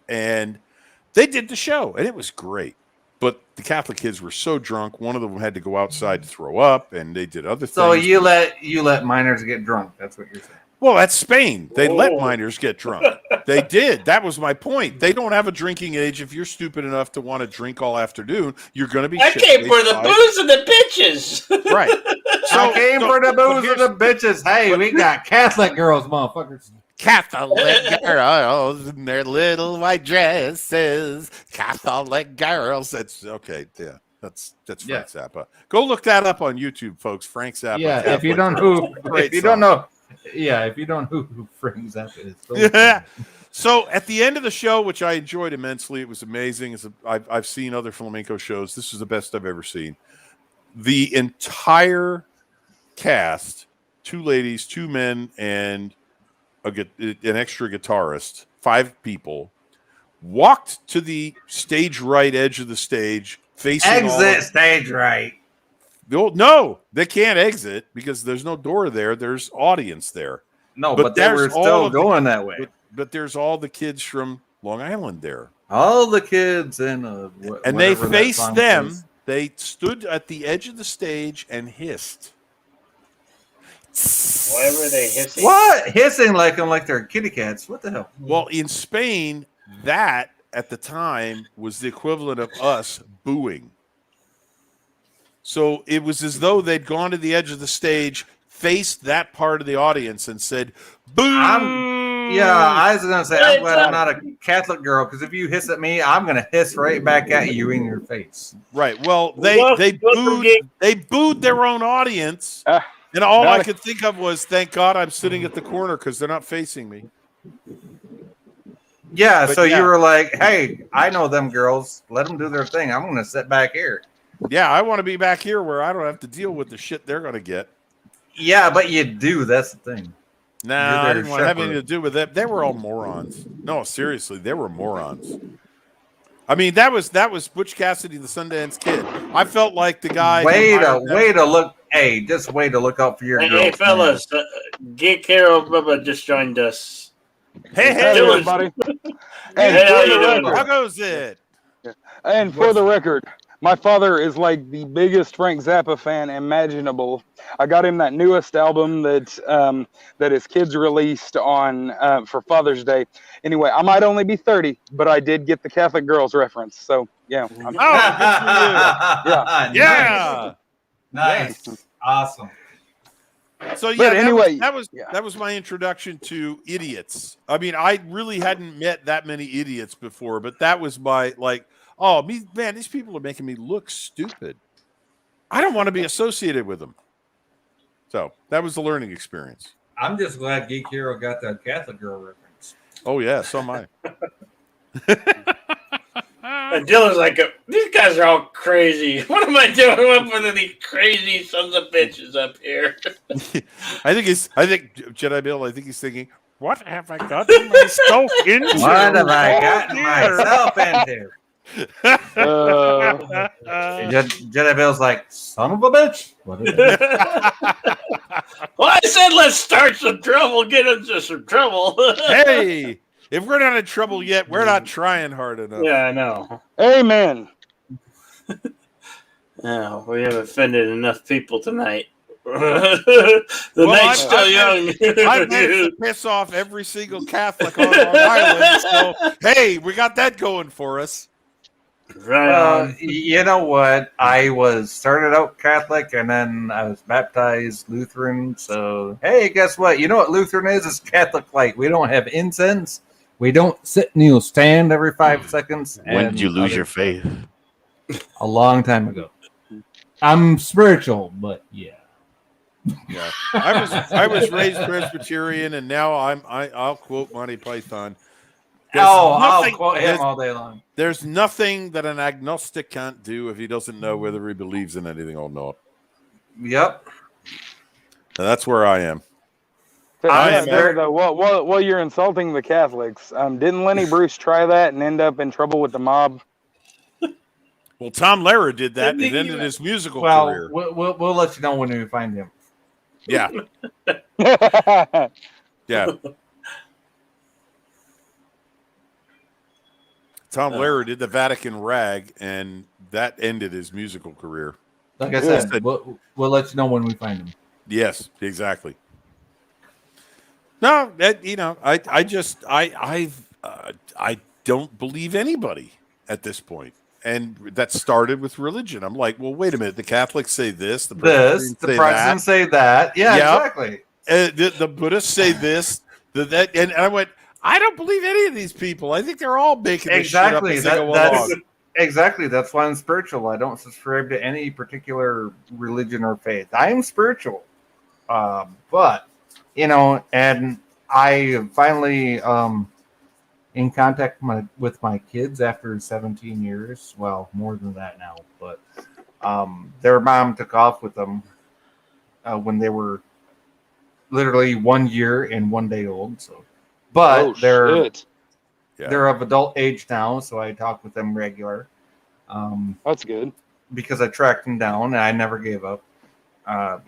And they did the show, and it was great. But the Catholic kids were so drunk, one of them had to go outside to throw up, and they did other So things. you let minors get drunk. That's what you're saying. Well, that's Spain. They let Oh. minors get drunk. They did. That was my point. They don't have a drinking age. If you're stupid enough to want to drink all afternoon, you're going to be. I came shit-faced for the by- booze and the bitches. Right. I came for the but booze here's- and the bitches. Hey, we got Catholic girls, motherfuckers. Catholic girls in their little white dresses. Catholic girls. That's okay. Yeah, that's Frank Zappa. Go look that up on YouTube, folks. Frank Zappa. Yeah, Catholic if you don't girls. who, Great if you song. don't know, yeah, if you don't know who Frank Zappa is. go look Yeah. him up. So at the end of the show, which I enjoyed immensely, it was amazing. I've seen other flamenco shows. This is the best I've ever seen. The entire cast, 2 ladies, 2 men, and an extra guitarist, 5 people, walked to the stage right edge of the stage, facing all Exit of- stage right. No, they can't exit because there's no door there. There's audience there. No, But but they were there's all still of the- going that way. But there's all the kids from Long Island there. All the kids in And they whatever that faced song them. says. They stood at the edge of the stage and hissed. Why were they hissing? What hissing like them like they're kitty cats? What the hell? Well, in Spain, that at the time was the equivalent of us booing. So it was as though they'd gone to the edge of the stage, faced that part of the audience, and said, "Boo!" Yeah, I was gonna say I'm glad I'm not a Catholic girl because if you hiss at me, I'm gonna hiss right back at you in your face. Right. Well, Welcome, they booed their own audience, and all I could think of was, "Thank God I'm sitting at the corner because they're not facing me." Yeah, But so yeah. you were like, "Hey, I know them girls. Let them do their thing. I'm gonna sit back here." Yeah, I want to be back here where I don't have to deal with the shit they're going to get. Yeah, but you do. That's the thing. No, You're I their didn't want to have shepherd. anything to do with that. They were all morons. No, seriously, they were morons. I mean, that was Butch Cassidy, the Sundance Kid. I felt like the guy. Way who to hired them- way to look. Hey, just way to look out for your Hey, girls. hey man. fellas, Geek Hero Bubba just joined us. Hey, Hey, Dylan. everybody. Hey, And how for you the doing? record, how goes it? and for the record, my father is like the biggest Frank Zappa fan imaginable. I got him that newest album that his kids released on for Father's Day. Anyway, I might only be 30, but I did get the Catholic girls reference. So yeah, I'm- Oh, Yeah. yeah. Nice. Awesome. So yeah, But anyway, that was yeah. that was my introduction to idiots. I mean, I really hadn't met that many idiots before, but that was my man, these people are making me look stupid. I don't want to be associated with them. So that was the learning experience. I'm just glad Geek Hero got that Catholic girl reference. Oh yeah, so am I. And Dylan's like, these guys are all crazy. What am I doing with these crazy sons of bitches up here? I think Jedi Bill. I think he's thinking, "What have I gotten myself into? What have I Oh, gotten dear." myself into? Uh, Jedi Bill's like, son of a bitch. What is it? Well, I said let's start some trouble, get into some trouble. Hey, if we're not in trouble yet, we're not trying hard enough. Yeah, I know. amen. Yeah, we have offended enough people tonight. The night's still young. I managed to piss off every single Catholic on Long Island. So hey, we got that going for us. Right on. You know what? I was started out Catholic and then I was baptized Lutheran. So, hey, guess what? You know what Lutheran is? It's Catholic light. We don't have incense. We don't sit and you'll stand every 5 seconds. When and did you lose other- your faith? A long time ago. I'm spiritual, but yeah. Yeah, I was raised Presbyterian, and now I'll quote Monty Python. There's I'll nothing- quote him there's- all day long. There's nothing that an agnostic can't do if he doesn't know whether he believes in anything or not. Yep. And that's where I am. I am very- Well, you're insulting the Catholics. Didn't Lenny Bruce try that and end up in trouble with the mob? Well, Tom Lehrer did that and Didn't it he ended even- his musical Well, career. we'll let you know when we find him. Yeah, yeah. Tom Lehrer did the Vatican Rag, and that ended his musical career. Like I Yeah. said, we'll let you know when we find him. Yes, exactly. No, that I don't believe anybody at this point, and that started with religion. I'm like, well, wait a minute. The Catholics say this, the Presbyterians The say Protestants say that. Yeah, Yep. exactly. the Buddhists say this, that, and I went, I don't believe any of these people. I think they're all making this Exactly. shit up as they go That's along. exactly. That's why I'm spiritual. I don't subscribe to any particular religion or faith. I am spiritual, but and I finally in contact with my kids after 17 years. Well, more than that now, but their mom took off with them when they were literally 1 year and 1 day old. So, but shit. they're of adult age now, so I talk with them regular. That's good. Because I tracked them down and I never gave up.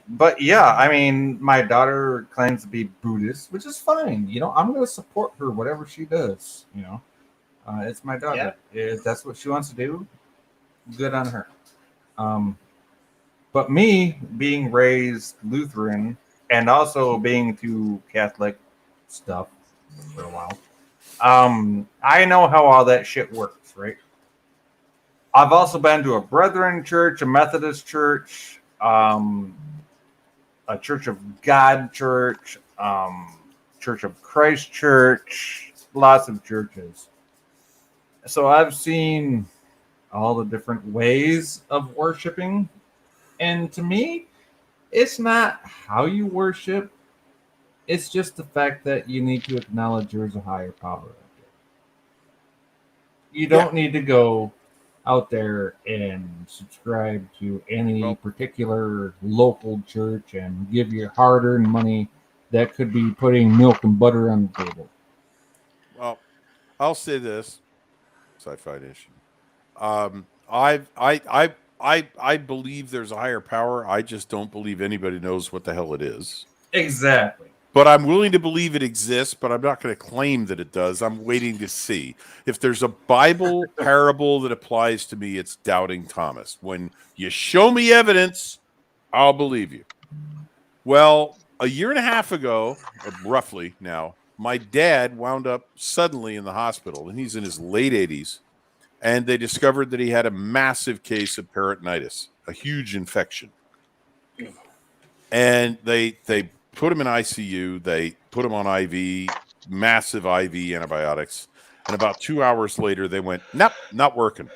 But yeah, I mean, my daughter claims to be Buddhist, which is fine. I'm going to support her, whatever she does. It's my daughter. If that's what she wants to do, good on her. But me being raised Lutheran and also being through Catholic stuff for a while, I know how all that shit works, right? I've also been to a Brethren church, a Methodist church, a Church of God church, Church of Christ church, lots of churches. So I've seen all the different ways of worshiping. And to me, it's not how you worship. It's just the fact that you need to acknowledge there's a higher power out there. You don't need to go out there and subscribe to any particular local church and give your hard-earned money that could be putting milk and butter on the table. Well, I'll say this, Sci-Fi Nation. I believe there's a higher power. I just don't believe anybody knows what the hell it is. Exactly. But I'm willing to believe it exists, but I'm not going to claim that it does. I'm waiting to see. If there's a Bible parable that applies to me, it's doubting Thomas. When you show me evidence, I'll believe you. Well, a year and a half ago, roughly now, my dad wound up suddenly in the hospital, and he's in his late 80s, and they discovered that he had a massive case of peritonitis, a huge infection. And they put him in ICU. They put him on IV, massive IV antibiotics. And about 2 hours later, they went, nope, not working.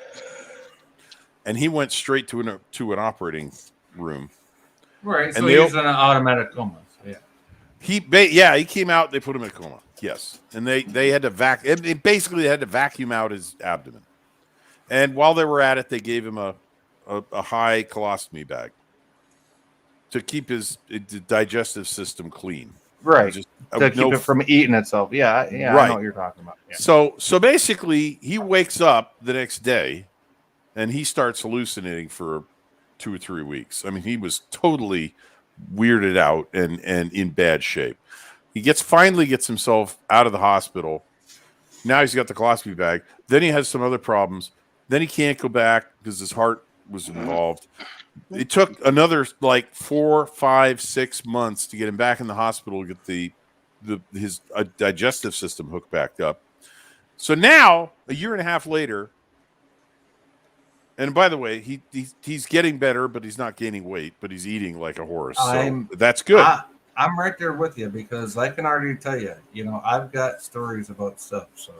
And he went straight to an operating room. Right. So he's in an automatic coma. So yeah. He came out. They put him in a coma. Yes. And they had to basically they had to vacuum out his abdomen. And while they were at it, they gave him a high colostomy bag to keep his digestive system clean. Right. To keep it from eating itself. Yeah, right. I know what you're talking about. Yeah. So basically, he wakes up the next day, and he starts hallucinating for 2 or 3 weeks. I mean, he was totally weirded out and in bad shape. He finally gets himself out of the hospital. Now he's got the colostomy bag. Then he has some other problems. Then he can't go back because his heart was involved. It took another 4, 5, 6 months to get him back in the hospital to get his digestive system hooked back up. So now, a year and a half later, and by the way, he's getting better, but he's not gaining weight, but he's eating like a horse. So that's good. I'm right there with you because I can already tell you, I've got stories about stuff. So,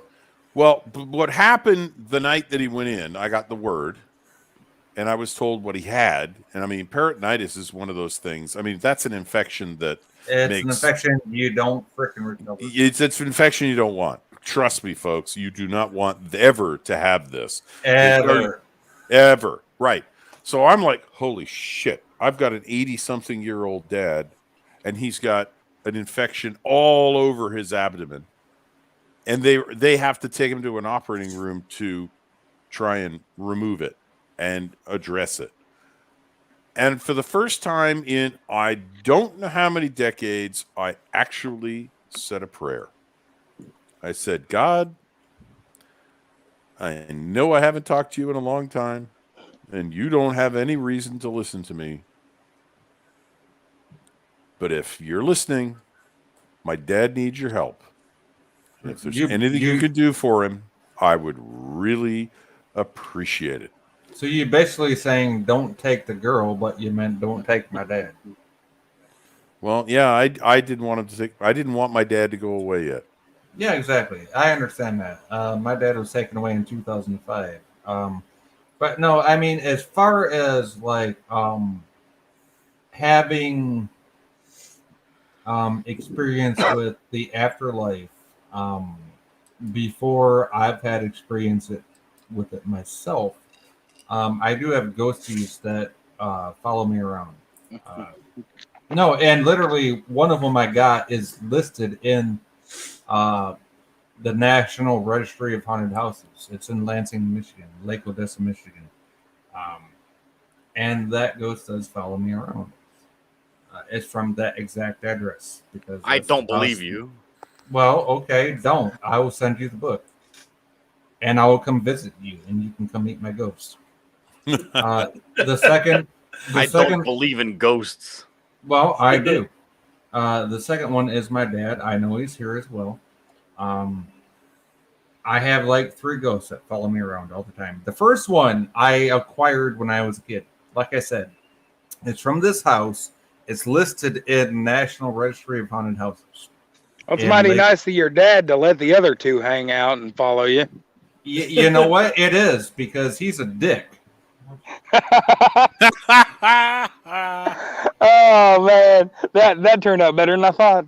well, what happened the night that he went in, I got the word. And I was told what he had. And I mean, peritonitis is one of those things. I mean, that's an infection that an infection you don't freaking recover. It's an infection you don't want. Trust me, folks. You do not want ever to have this. Ever. Right. So I'm like, holy shit. I've got an 80-something-year-old dad, and he's got an infection all over his abdomen. And they have to take him to an operating room to try and remove it and address it. And for the first time in I don't know how many decades, I actually said a prayer. I said, God, I know I haven't talked to you in a long time, and you don't have any reason to listen to me. But if you're listening, my dad needs your help. And if there's anything you could do for him, I would really appreciate it. So you basically saying don't take the girl, but you meant don't take my dad. Well, yeah, I didn't want him to take. I didn't want my dad to go away yet. Yeah, exactly. I understand that. My dad was taken away in 2005. But no, I mean, as far as like having experience with the afterlife, before I've had experience with it myself, I do have ghosties that follow me around. No, and literally one of them I got is listed in the National Registry of Haunted Houses. It's in Lansing, Michigan, Lake Odessa, Michigan. And that ghost does follow me around. It's from that exact address. Because I don't believe you. Well, okay, don't. I will send you the book. And I will come visit you, and you can come meet my ghost. The second... don't believe in ghosts. Well, I do. The second one is my dad. I know he's here as well. I have like 3 ghosts that follow me around all the time. The first one I acquired when I was a kid. Like I said, it's from this house. It's listed in National Registry of Haunted Houses. Well, it's mighty nice of your dad to let the other 2 hang out and follow you. You know what? It is, because he's a dick. Oh man, that turned out better than I thought.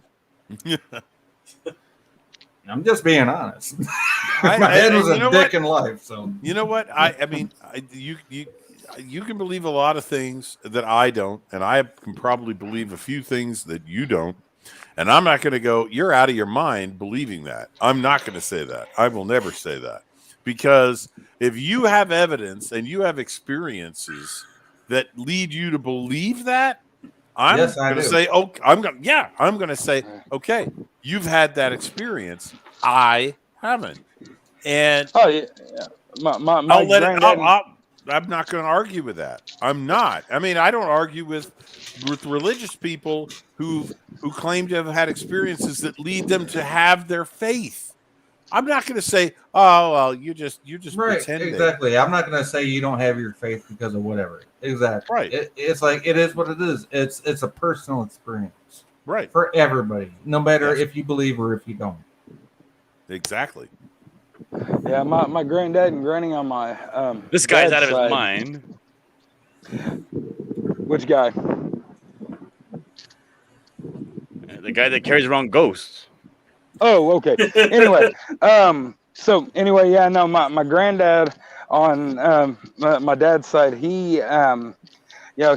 I'm just being honest. My dad was a dick in life, so you know what? I mean, you can believe a lot of things that I don't, and I can probably believe a few things that you don't. And I'm not going to go, you're out of your mind believing that. I'm not going to say that. I will never say that. Because if you have evidence and you have experiences that lead you to believe that, I'm going to say, oh, I'm going to say, okay, you've had that experience. I haven't. And I'm not going to argue with that. I'm not. I mean, I don't argue with religious people who claim to have had experiences that lead them to have their faith. I'm not going to say, oh, well, you're just right, pretending. Exactly. I'm not going to say you don't have your faith because of whatever. Exactly. Right. It's like it is what it is. It's a personal experience. Right. For everybody, no matter if you believe or if you don't. Exactly. Yeah, my granddad and granny on my this guy's out of side. his mind. Which guy? The guy that carries around ghosts. Oh, okay. Anyway, yeah, no, my granddad on my dad's side, he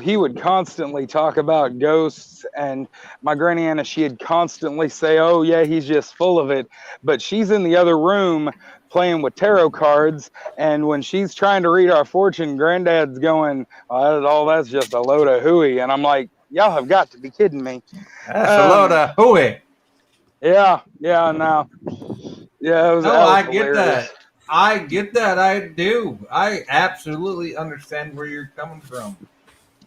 he would constantly talk about ghosts, and my Granny Anna, she'd constantly say, oh yeah, he's just full of it. But she's in the other room playing with tarot cards, and when she's trying to read our fortune, Granddad's going, oh, that's just a load of hooey. And I'm like, y'all have got to be kidding me. That's a load of hooey. Yeah, no. Yeah, it was. No, I get that. I get that. I do. I absolutely understand where you're coming from.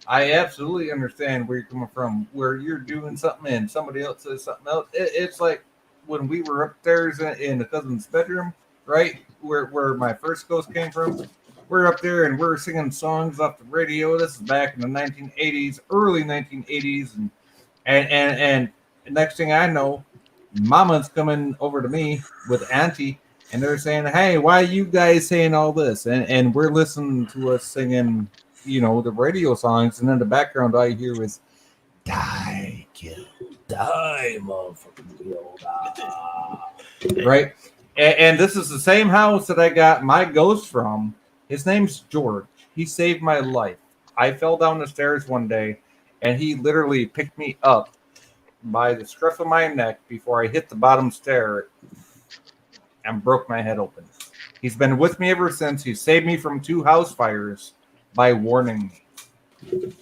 I absolutely understand where you're coming from. Where you're doing something and somebody else says something else. It's like when we were upstairs in the cousin's bedroom, right? Where my first ghost came from. We're up there and we're singing songs off the radio. This is back in the 1980s, early 1980s, and next thing I know, Mama's coming over to me with Auntie, and they're saying, "Hey, why are you guys saying all this?" And we're listening to us singing, the radio songs, and in the background I hear is, "Die, kill, die, motherfucking kill, die." Right? And this is the same house that I got my ghost from. His name's George. He saved my life. I fell down the stairs one day, and he literally picked me up by the scruff of my neck before I hit the bottom stair and broke my head open. He's been with me ever since. He saved me from 2 house fires by warning me.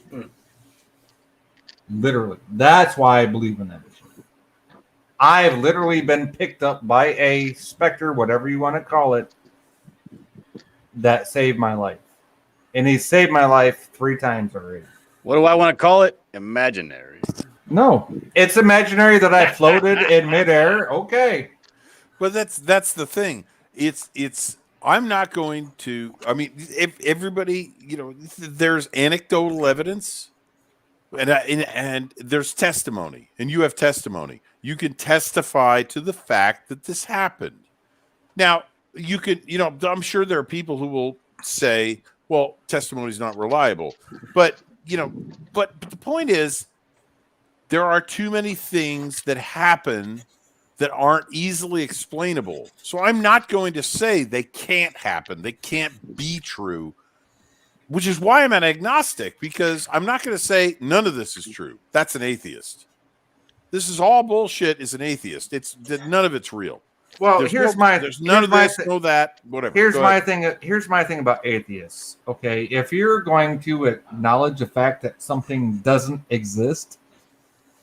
Literally. That's why I believe in that. I've literally been picked up by a specter, whatever you want to call it, that saved my life. And he saved my life 3 times already. What do I want to call it? Imaginary. No, it's imaginary that I floated in midair. Okay. But that's the thing. It's I'm not going to. I mean, if everybody, there's anecdotal evidence, and there's testimony, and you have testimony. You can testify to the fact that this happened. Now, you could, I'm sure there are people who will say, "Well, testimony is not reliable," but but the point is, there are too many things that happen that aren't easily explainable. So I'm not going to say they can't happen. They can't be true, which is why I'm an agnostic, because I'm not going to say none of this is true. That's an atheist. This is all bullshit is an atheist. None of it's real. Well, There's here's none of this, no that, whatever. Here's my thing about atheists. Okay, if you're going to acknowledge the fact that something doesn't exist,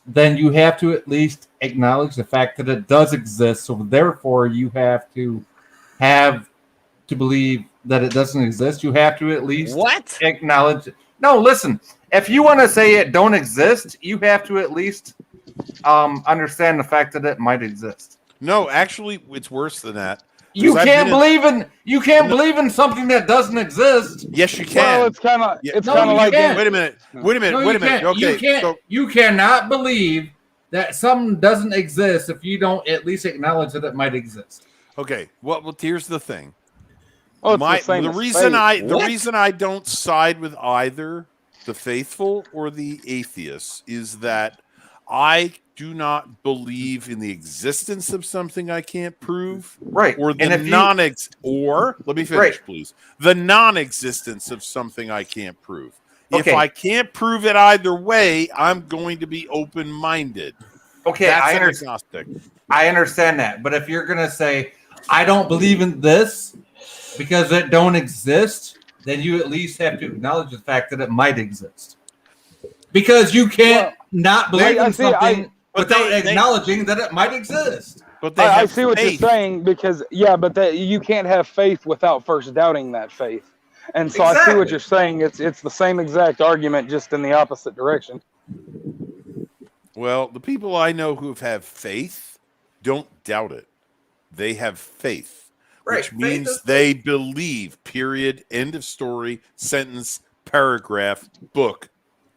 then you have to at least acknowledge the fact that it does exist. So therefore, you have to believe that it doesn't exist. You have to at least acknowledge it. No, listen. If you want to say it don't exist, you have to at least understand the fact that it might exist. No, actually, it's worse than that. You can't believe in something that doesn't exist. Yes, you can. Well, it's kind of like Wait a minute. Okay, you cannot believe that something doesn't exist if you don't at least acknowledge that it might exist. Okay. Well, here's the thing. Oh, it's the reason I don't side with either the faithful or the atheists is that I do not believe in the existence of something I can't prove, right? Or the let me finish, please. The non-existence of something I can't prove. Okay. If I can't prove it either way, I'm going to be open-minded. Okay, That's I understand that, but if you're gonna say I don't believe in this because it don't exist, then you at least have to acknowledge the fact that it might exist. Because you can't not believe in something without acknowledging that it might exist. But I see what you're saying, because you can't have faith without first doubting that faith. And so I see what you're saying. It's the same exact argument, just in the opposite direction. Well, the people I know who have faith don't doubt it. They have faith, which means they believe. Period. End of story. Sentence. Paragraph. Book.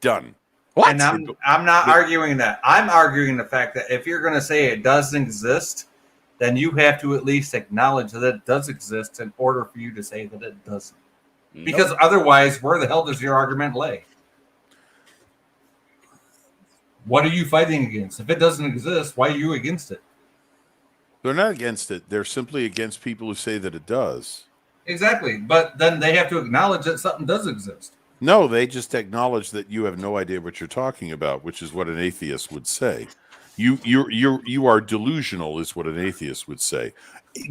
Done. What? And I'm not arguing that. I'm arguing the fact that if you're going to say it doesn't exist, then you have to at least acknowledge that it does exist in order for you to say that it doesn't. Nope. Because otherwise, where the hell does your argument lay? What are you fighting against? If it doesn't exist, why are you against it? They're not against it. They're simply against people who say that it does. Exactly. But then they have to acknowledge that something does exist. No, they just acknowledge that you have no idea what you're talking about, which is what an atheist would say. You are delusional, is what an atheist would say.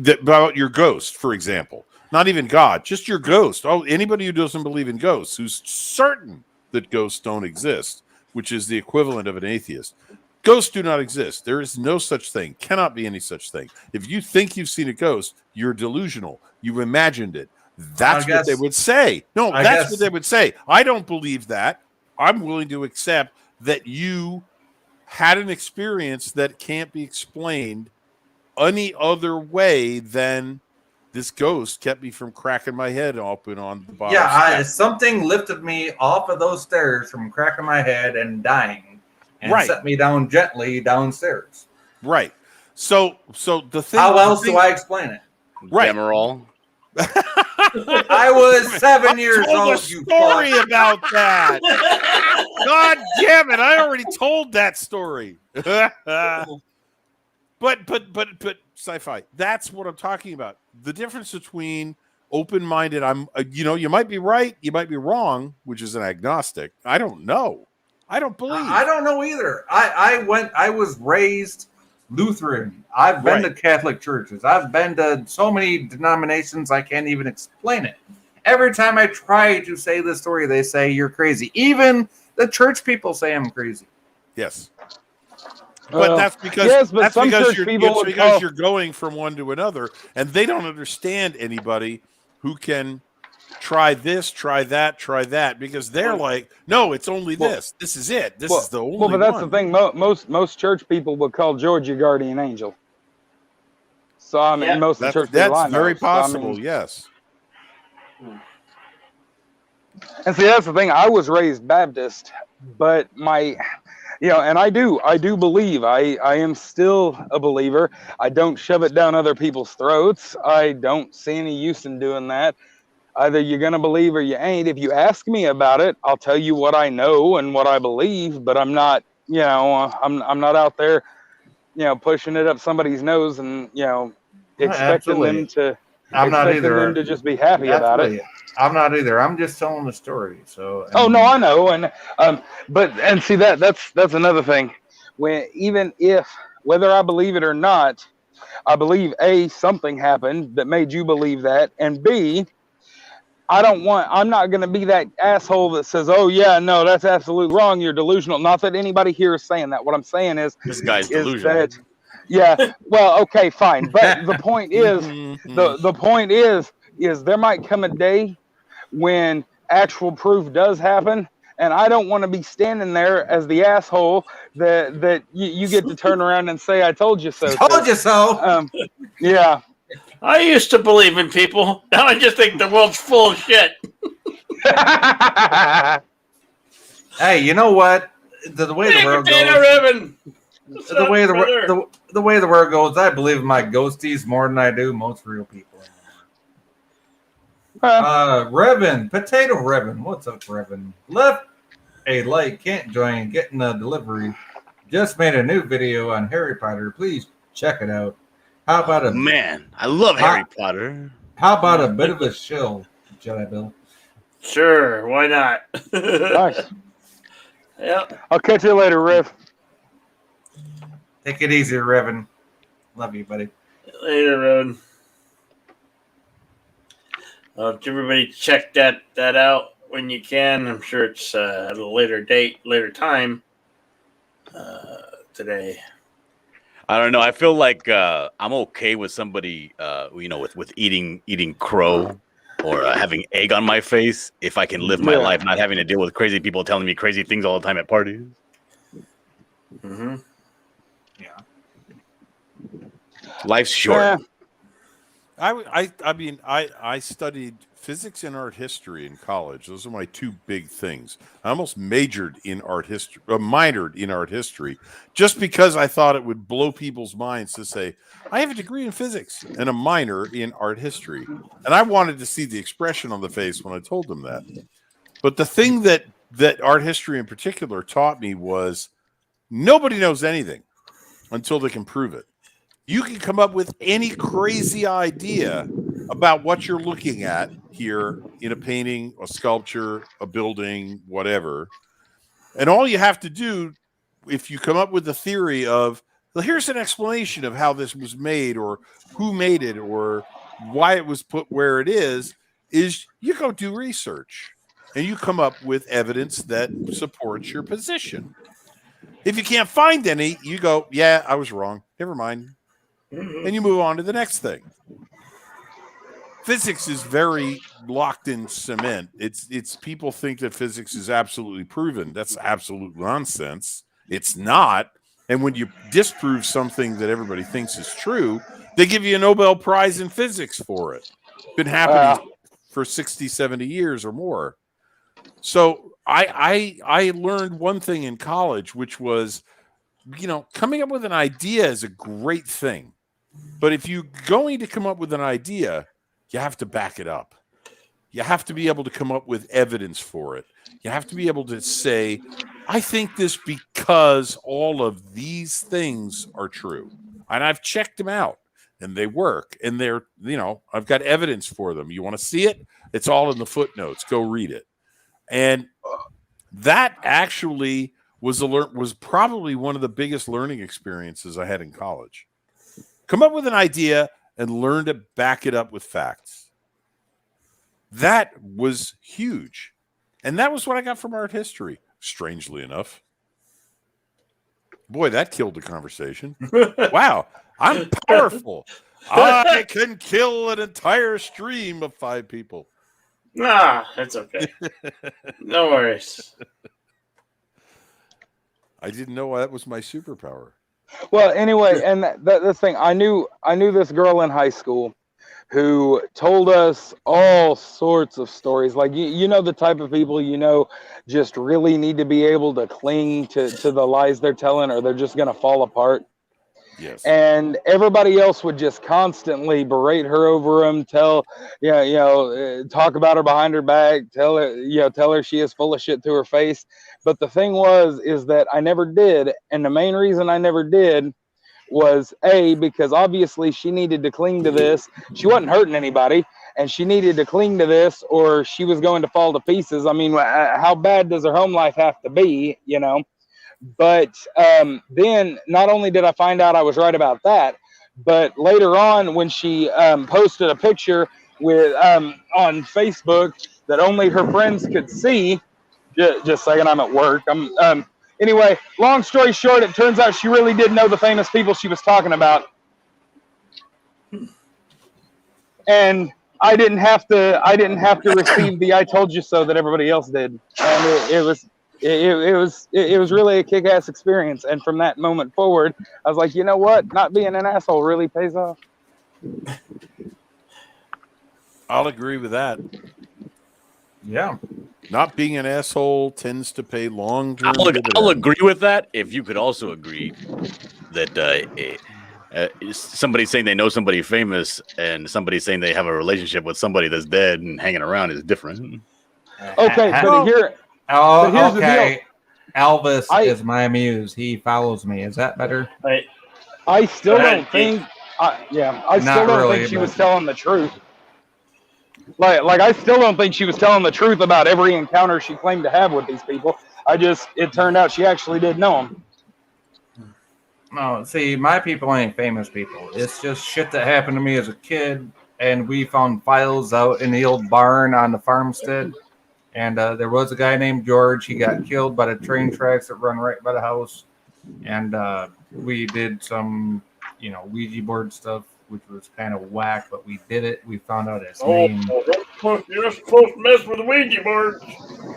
About your ghost, for example. Not even God, just your ghost. Oh, anybody who doesn't believe in ghosts, who's certain that ghosts don't exist, which is the equivalent of an atheist. Ghosts do not exist. There is no such thing. Cannot be any such thing. If you think you've seen a ghost, you're delusional. You've imagined it. That's what they would say. No, that's what they would say. I don't believe that. I'm willing to accept that you had an experience that can't be explained any other way than this ghost kept me from cracking my head open on the bottom. Yeah, something lifted me off of those stairs from cracking my head and dying, and set me down gently downstairs. Right. So the thing. How else do I explain it? Right. Demerol. I was 7 years old. Story about that. God damn it! I already told that story. But sci-fi. That's what I'm talking about. The difference between open-minded. You might be right, you might be wrong, which is an agnostic. I don't know. I don't believe. I don't know either. I was raised Lutheran. I've been to Catholic churches. I've been to so many denominations I can't even explain it. Every time I try to say this story, they say you're crazy. Even the church people say I'm crazy. Yes. But that's because you're going from one to another, and they don't understand anybody who can try this, try that, because they're like, no, it's only Well- this. This is it. This well- is the only Well, but that's one. the thing. Most church people would call George your guardian angel. So I mean, Yeah. most of the That's, church people I that's know. very So, I mean, possible. Yes. And see, that's the thing. I was raised Baptist, but and I do believe. I am still a believer. I don't shove it down other people's throats. I don't see any use in doing that. Either you're gonna believe or you ain't. If you ask me about it, I'll tell you what I know and what I believe. But I'm not, I'm not out there, pushing it up somebody's nose and expecting them to. I'm not expecting either. them to just be happy about it. Absolutely. I'm not either. I'm just telling the story. So. Oh no, I know, and see that's another thing. Even if whether I believe it or not, I believe A, something happened that made you believe that, and B, I'm not going to be that asshole that says, "Oh yeah, no, that's absolutely wrong. You're delusional." Not that anybody here is saying that. What I'm saying is This guy's is delusional. that well, okay, fine, but the point is the point is there might come a day when actual proof does happen, and I don't want to be standing there as the asshole that you get to turn around and say, "I told you so." Told you so. Yeah. I used to believe in people. Now I just think the world's full of shit. Hey, you know what? The way the Hey, world potato goes. ribbon. What's The up, way brother? the way the world goes, I believe in my ghosties more than I do most real people. Revan, Potato Revan, what's up, Revan? Left a like, can't join, getting a delivery. Just made a new video on Harry Potter. Please check it out. How about a Man, I love Harry Potter. How about a bit of a shill, Jedi Bill? Sure, why not? Nice. Yep. I'll catch you later, Riff. Take it easy, Revan. Love you, buddy. Later, Road. Everybody check that out when you can. I'm sure it's at a later date, later time today. I don't know. I feel like I'm okay with somebody, with eating crow or having egg on my face if I can live my life not having to deal with crazy people telling me crazy things all the time at parties. Mm-hmm. Life's short. I studied physics and art history in college. Those are my two big things. I almost minored in art history, just because I thought it would blow people's minds to say, I have a degree in physics and a minor in art history. And I wanted to see the expression on the face when I told them that. But the thing that art history in particular taught me was nobody knows anything until they can prove it. You can come up with any crazy idea about what you're looking at here in a painting, a sculpture, a building, whatever. And all you have to do, if you come up with the theory of, well, here's an explanation of how this was made or who made it or why it was put where it is you go do research and you come up with evidence that supports your position. If you can't find any, you go, yeah, I was wrong. Never mind. And you move on to the next thing. Physics is very locked in cement. It's people think that physics is absolutely proven. That's absolute nonsense. It's not. And when you disprove something that everybody thinks is true, they give you a Nobel Prize in physics for it. Been happening for 60, 70 years or more. So I learned one thing in college, which was, coming up with an idea is a great thing. But if you're going to come up with an idea, you have to back it up. You have to be able to come up with evidence for it. You have to be able to say, I think this because all of these things are true. And I've checked them out and they work. And they're, I've got evidence for them. You want to see it? It's all in the footnotes. Go read it. And that actually was probably one of the biggest learning experiences I had in college. Come up with an idea and learn to back it up with facts. That was huge. And that was what I got from art history, strangely enough. Boy, that killed the conversation. Wow, I'm powerful. I can kill an entire stream of 5 people. Nah, it's okay. No worries. I didn't know that was my superpower. Well, anyway, and this thing, I knew this girl in high school who told us all sorts of stories. Like you know the type of people just really need to be able to cling to the lies they're telling, or they're just gonna fall apart. Yes. And everybody else would just constantly berate her over them, talk about her behind her back, tell her she is full of shit to her face. But the thing is that I never did, and the main reason I never did was because obviously she needed to cling to this. She wasn't hurting anybody, and she needed to cling to this, or she was going to fall to pieces. I mean, how bad does her home life have to be, But then not only did I find out I was right about that, but later on when she posted a picture with on Facebook that only her friends could see. Just a second, I'm at work. Anyway, long story short, it turns out she really did know the famous people she was talking about, and I didn't have to receive the "I told you so" that everybody else did, and it was really a kick-ass experience. And from that moment forward, I was like, you know what? Not being an asshole really pays off. I'll agree with that. Yeah. Not being an asshole tends to pay long-term I'll dividends. agree with that if you could also agree that somebody saying they know somebody famous and somebody saying they have a relationship with somebody that's dead and hanging around is different. Okay, but here's the deal. Elvis is my muse. He follows me. Is that better? I still don't think. I still don't think she was telling the truth. Like I still don't think she was telling the truth about every encounter she claimed to have with these people. It turned out she actually did know them. No, see, my people ain't famous people. It's just shit that happened to me as a kid, and we found files out in the old barn on the farmstead. And there was a guy named George. He got killed by the train tracks that run right by the house. And we did some, Ouija board stuff, which was kind of whack, but we did it. We found out his name. You're supposed to mess with the Ouija board.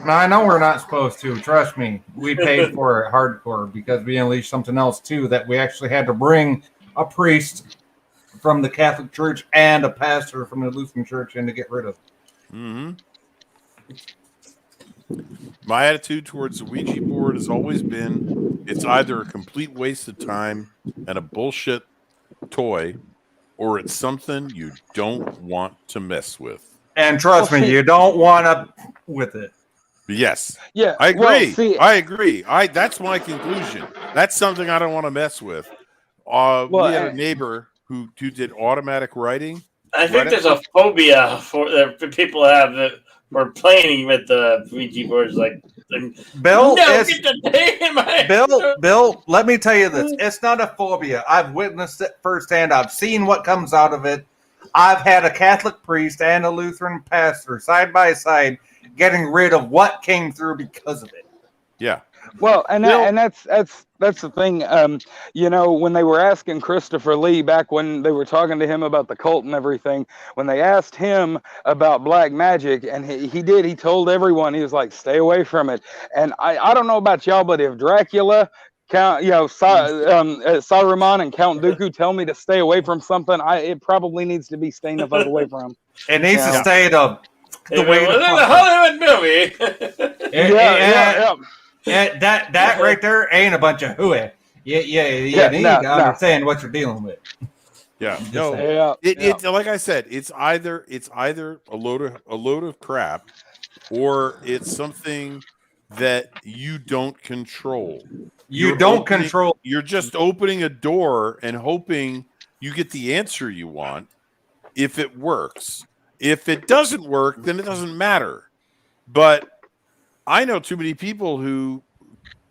Now, I know we're not supposed to. Trust me. We paid for it hardcore because we unleashed something else, too, that we actually had to bring a priest from the Catholic Church and a pastor from the Lutheran Church in to get rid of. Mm-hmm. My attitude towards the Ouija board has always been it's either a complete waste of time and a bullshit toy, or it's something you don't want to mess with. And trust me, you don't want to with it. Yes. Yeah. I agree. Well, I agree. That's my conclusion. That's something I don't want to mess with. We had a neighbor who did automatic writing. I think there's a phobia for people have that were playing with the Ouija boards. Like, Bill, Bill, let me tell you this. It's not a phobia. I've witnessed it firsthand. I've seen what comes out of it. I've had a Catholic priest and a Lutheran pastor side by side getting rid of what came through because of it. Yeah. Well, and that's the thing. When they were asking Christopher Lee back when they were talking to him about the cult and everything, when they asked him about black magic, and he told everyone, he was like, stay away from it. And I don't know about y'all, but if Dracula, Saruman and Count Dooku tell me to stay away from something, it probably needs to be staying the fuck away from. It needs to stay the way the Hollywood movie. Yeah, that right there ain't a bunch of hooey. You need to understand what you're dealing with. Yeah, It like I said, it's either a load of crap, or it's something that you don't control. You're just opening a door and hoping you get the answer you want. If it works, if it doesn't work, then it doesn't matter. But I know too many people who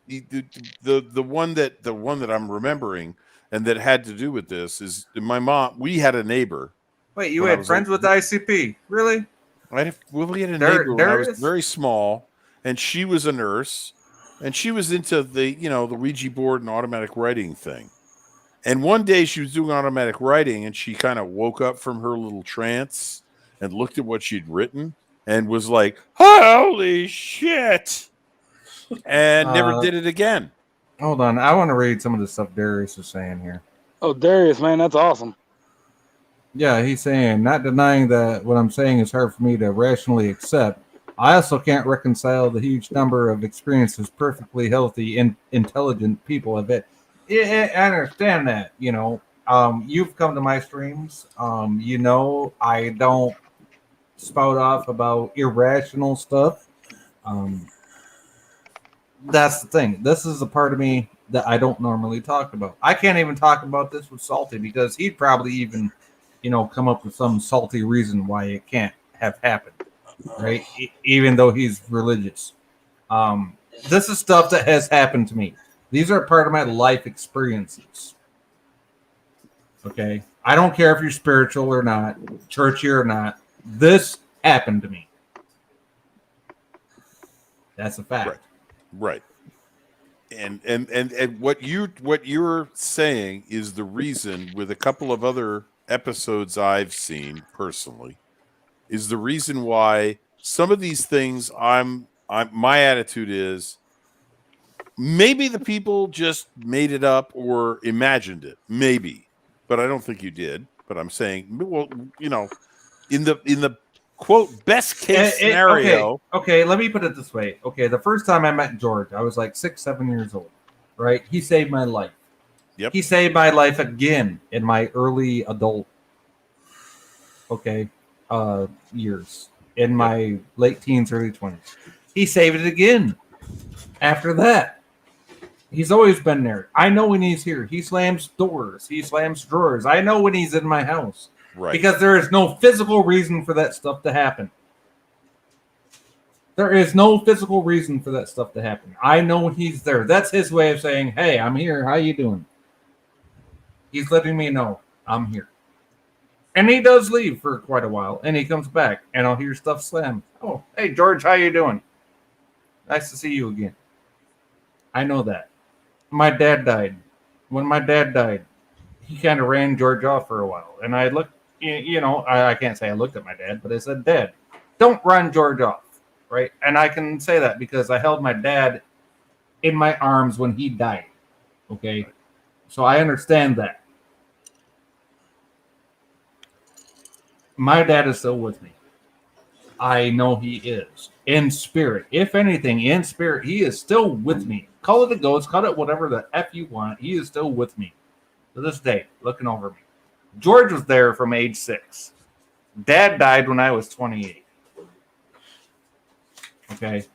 the one that I'm remembering and that had to do with this is my mom. We had a neighbor. Wait, you had friends with ICP? Really? We had a neighbor when I was very small, and she was a nurse, and she was into the Ouija board and automatic writing thing. And one day she was doing automatic writing, and she kind of woke up from her little trance and looked at what she'd written. and was like, "Holy shit," and never did it again. Hold on. I want to read some of the stuff Darius is saying here. Oh, Darius, man, that's awesome. Yeah, he's saying, not denying that what I'm saying is hard for me to rationally accept. I also can't reconcile the huge number of experiences perfectly healthy and intelligent people have had. I understand that, you know. You've come to my streams. You know, I don't spout off about irrational stuff. That's the thing. This is a part of me that I don't normally talk about. I can't even talk about this with Salty because he'd probably even, you know, come up with some salty reason why it can't have happened, right? Even though he's religious. This is stuff that has happened to me. These are part of my life experiences. Okay? I don't care if you're spiritual or not, churchy or not. This happened to me. That's a fact. Right. And what you're saying is the reason, with a couple of other episodes I've seen personally, is the reason why some of these things my attitude is maybe the people just made it up or imagined it, maybe, but I don't think you did. But I'm saying, well, you know, in the quote best case scenario. Okay, let me put it this way. Okay, the first time I met George, I was like 6-7 years old, right? He saved my life. Yep. He saved my life again in my early adult years, in my late teens, early 20s. He saved it again after that. He's always been there. I know when he's here. He slams doors. He slams drawers. I know when he's in my house. Right. Because there is no physical reason for that stuff to happen. There is no physical reason for that stuff to happen. I know he's there. That's his way of saying, hey, I'm here. How you doing? He's letting me know I'm here. And he does leave for quite a while. And he comes back. And I'll hear stuff slam. Oh, hey, George, how you doing? Nice to see you again. I know that. My dad died. When my dad died, he kind of ran George off for a while. And I looked, you know, I can't say I looked at my dad, but I said, Dad, don't run George off, right? And I can say that because I held my dad in my arms when he died, okay? So I understand that. My dad is still with me. I know he is. In spirit. If anything, in spirit, he is still with me. Call it a ghost, call it whatever the F you want. He is still with me to this day, looking over me. George was there from age 6. Dad died when I was 28. Okay?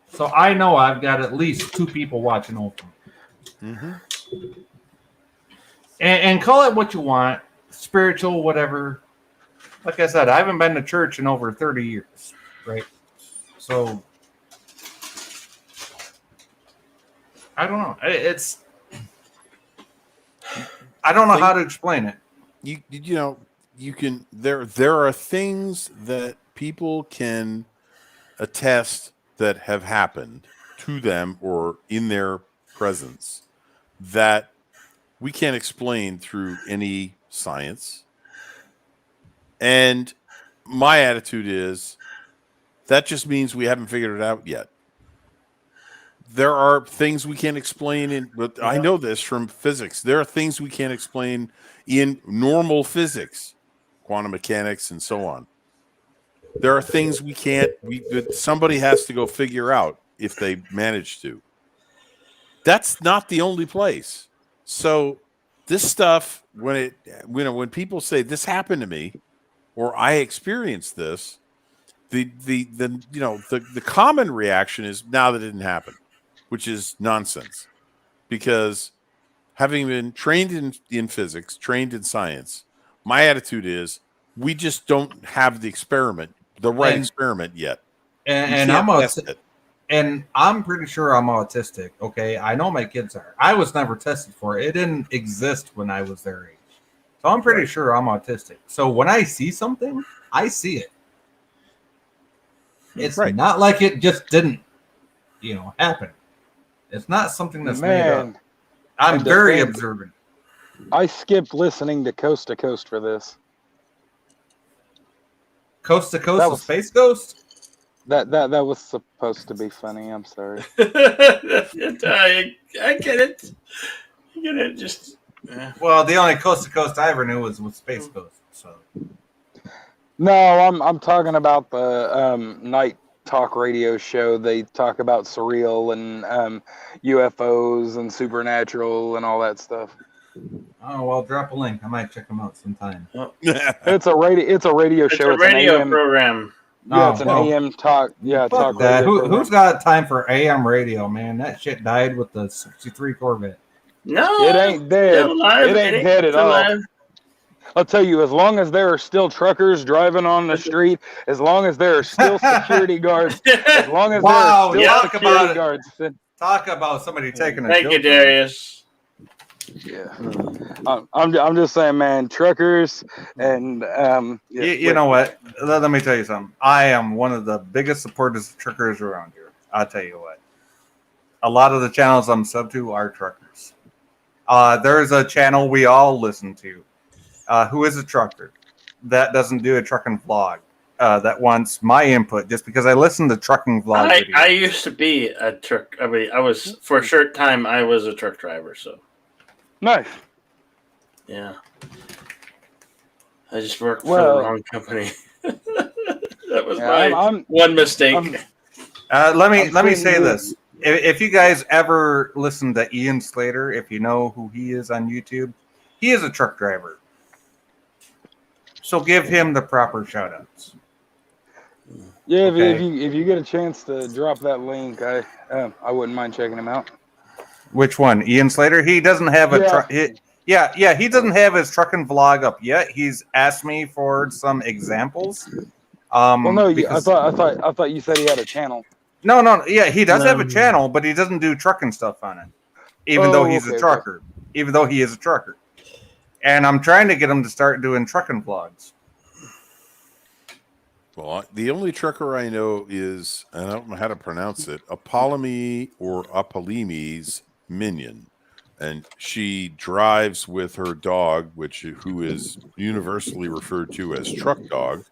So I know I've got at least 2 people watching over me. Mm-hmm. And call it what you want, spiritual, whatever. Like I said, I haven't been to church in over 30 years, right? So, I don't know. I don't know how to explain it. You know, you can there are things that people can attest that have happened to them or in their presence that we can't explain through any science. And my attitude is that just means we haven't figured it out yet. There are things we can't explain but I know this from physics. There are things we can't explain in normal physics, quantum mechanics, and so on. There are things somebody has to go figure out if they manage to. That's not the only place. So this stuff, when people say this happened to me, or I experienced this, the common reaction is, now that didn't happen, which is nonsense. Because having been trained in physics, trained in science, my attitude is we just don't have the experiment yet. And I'm pretty sure I'm autistic. Okay, I know my kids are. I was never tested for it. It didn't exist when I was their age. So I'm pretty sure I'm autistic. So when I see something, I see it. It's not like it just didn't, happen. It's not something that's made up. I'm very observant. I skipped listening to Coast for this. Coast to Coast, Space Ghost? That was supposed to be funny. I'm sorry. I get it. I get it. Just Well, the only coast to coast I ever knew was with Space Coast. So No, I'm talking about the night talk radio show. They talk about surreal and UFOs and supernatural and all that stuff. oh well, drop a link. I might check them out sometime. It's a radio. It's a radio it's show. a radio an AM, program. Yeah, it's an well, AM talk. Yeah, fuck talk that. radio. Who's got time for AM radio, man? That shit died with the '63 Corvette. No, It ain't dead. still alive. It ain't dead at still all. alive. I'll tell you, as long as there are still truckers driving on the street, as long as there are still security guards, as long as Wow, there are talk still about security it. guards. Talk about somebody taking a Thank joke you, on it. Darius. Yeah, I'm just saying, man, truckers and You know what? Let me tell you something. I am one of the biggest supporters of truckers around here. I'll tell you what. A lot of the channels I'm sub to are truckers. There's a channel we all listen to. Who is a trucker that doesn't do a trucking vlog? That wants my input just because I listen to trucking vlog videos. I used to be a truck. I mean, I was for a short time. I was a truck driver. So nice. yeah, I just worked for Well- the wrong company. That was Yeah, my I'm- one mistake. Let me I'm say seeing this. If you guys ever listen to Ian Slater, if you know who he is on YouTube, he is a truck driver. So give him the proper shout outs. Yeah, Okay. if you get a chance to drop that link, I wouldn't mind checking him out. Which one? Ian Slater? He doesn't have a Yeah. truck. He doesn't have his trucking vlog up yet. He's asked me for some examples. Well, no, because- I thought you said he had a channel. No, yeah, he does have a No. channel, but he doesn't do trucking stuff on it. Even though he's okay, a trucker. Even though he is a trucker. And I'm trying to get him to start doing trucking vlogs. Well, the only trucker I know is, and I don't know how to pronounce it, Apollomy or Apollimi's Minion. And she drives with her dog, who is universally referred to as Truck Dog.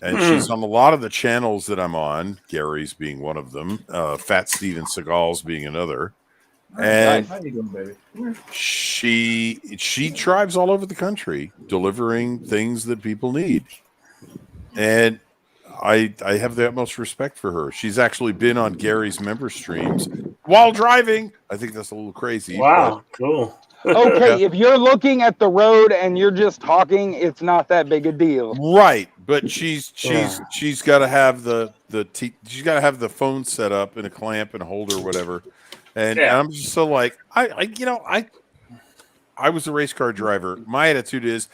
And she's on a lot of the channels that I'm on, Gary's being one of them, Fat Steven Seagal's being another. And how you doing, baby? she drives all over the country delivering things that people need. And I have the utmost respect for her. She's actually been on Gary's member streams while driving. I think that's a little crazy. Wow, cool. Okay, if you're looking at the road and you're just talking, it's not that big a deal. Right, but she's got to have she's got to have the phone set up in a clamp and a holder or whatever. And Yeah. I'm just so like I was a race car driver. My attitude is,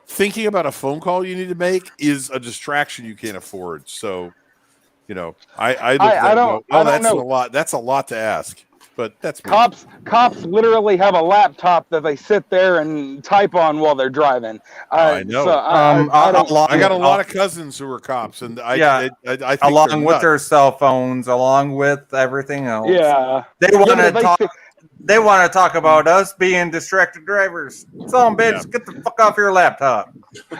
thinking about a phone call you need to make is a distraction you can't afford. So, I look at that and go, I don't that's know. a lot. That's a lot to ask. But that's me. Cops literally have a laptop that they sit there and type on while they're driving. I know. So I don't. I got a lot of cousins who are cops, and I think along they're with nuts. their cell phones, along with everything else. Yeah. They want Yeah, to but talk. They want to talk about us being distracted drivers. Some bitch, Yeah. get the fuck off your laptop.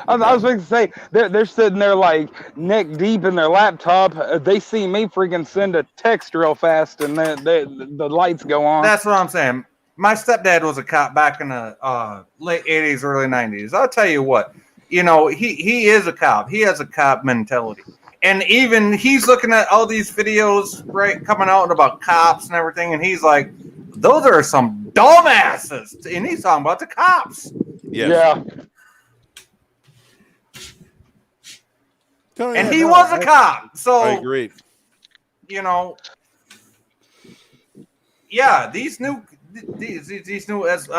I was going to say they're sitting there like neck deep in their laptop. They see me freaking send a text real fast, and the lights go on. That's what I'm saying. My stepdad was a cop back in the late 80s, early 90s. I'll tell you what, he is a cop. He has a cop mentality. And even he's looking at all these videos, right, coming out about cops and everything, and he's like, those are some dumbasses. And he's talking about the cops. Yes. Yeah. Oh, And yeah, he no, was a cop. So, I agree. Yeah, these new SOBs,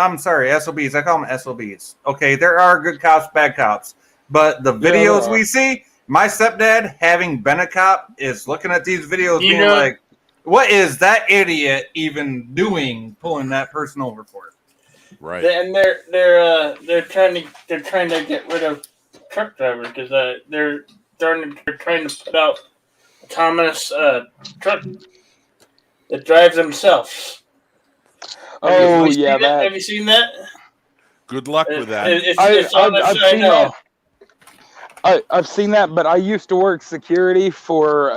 I call them SOBs. Okay, there are good cops, bad cops. But the videos we see, my stepdad, having been a cop, is looking at these videos being like, what is that idiot even doing pulling that person over for? Right. And they're trying to get rid of truck drivers because they're trying to put out autonomous truck that drives themselves. Oh, Have you yeah, seen that? that. Have you seen that? Good luck with that. It's on the I've show, I seen know. that. I've seen that, but I used to work security for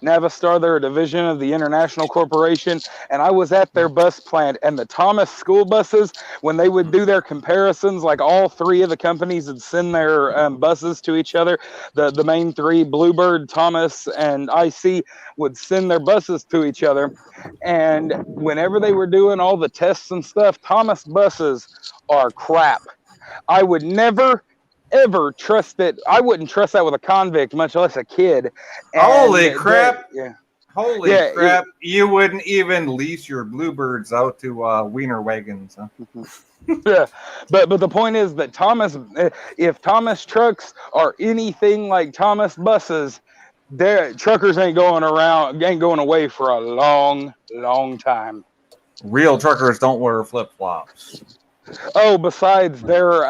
Navistar. They're a division of the International Corporation, and I was at their bus plant. And the Thomas school buses, when they would do their comparisons, like all three of the companies would send their buses to each other. The main three, Bluebird, Thomas, and IC, would send their buses to each other. And whenever they were doing all the tests and stuff, Thomas buses are crap. I would never ever trust that. I wouldn't trust that with a convict, much less a kid. And Holy crap! yeah. Holy Yeah, crap! You wouldn't even lease your Bluebirds out to wiener wagons, huh? Yeah, but the point is that if Thomas trucks are anything like Thomas buses, their truckers ain't going away for a long, long time. Real truckers don't wear flip flops. Oh, besides, they're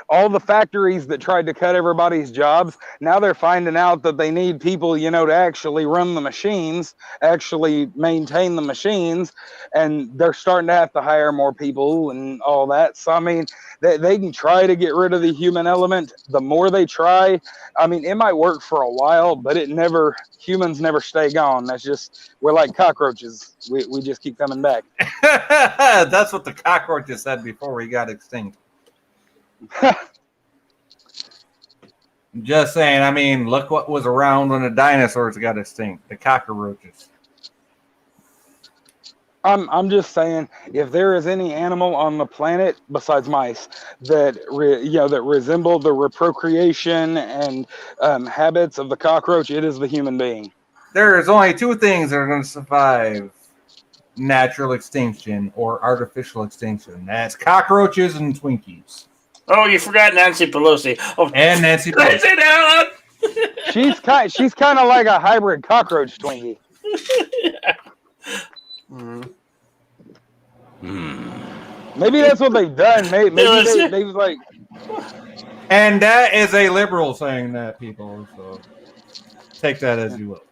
all the factories that tried to cut everybody's jobs. Now they're finding out that they need people, to actually run the machines, actually maintain the machines, and they're starting to have to hire more people and all that. So I mean, they can try to get rid of the human element. The more they try, I mean, it might work for a while, but humans never stay gone. We're like cockroaches. We just keep coming back. That's what the cockroaches said before we got extinct. Just saying. I mean, look what was around when the dinosaurs got extinct. The cockroaches. I'm just saying, if there is any animal on the planet besides mice that resemble the reprocreation and habits of the cockroach, it is the human being. There is only two things that are going to survive natural extinction or artificial extinction. That's cockroaches and Twinkies. Oh, you forgot Nancy Pelosi. Oh, And Nancy did I Pelosi. say that out loud? She's kind of like a hybrid cockroach Twinkie. Maybe that's what they've done. Maybe they was like. And that is a liberal saying that, people. So take that as you will.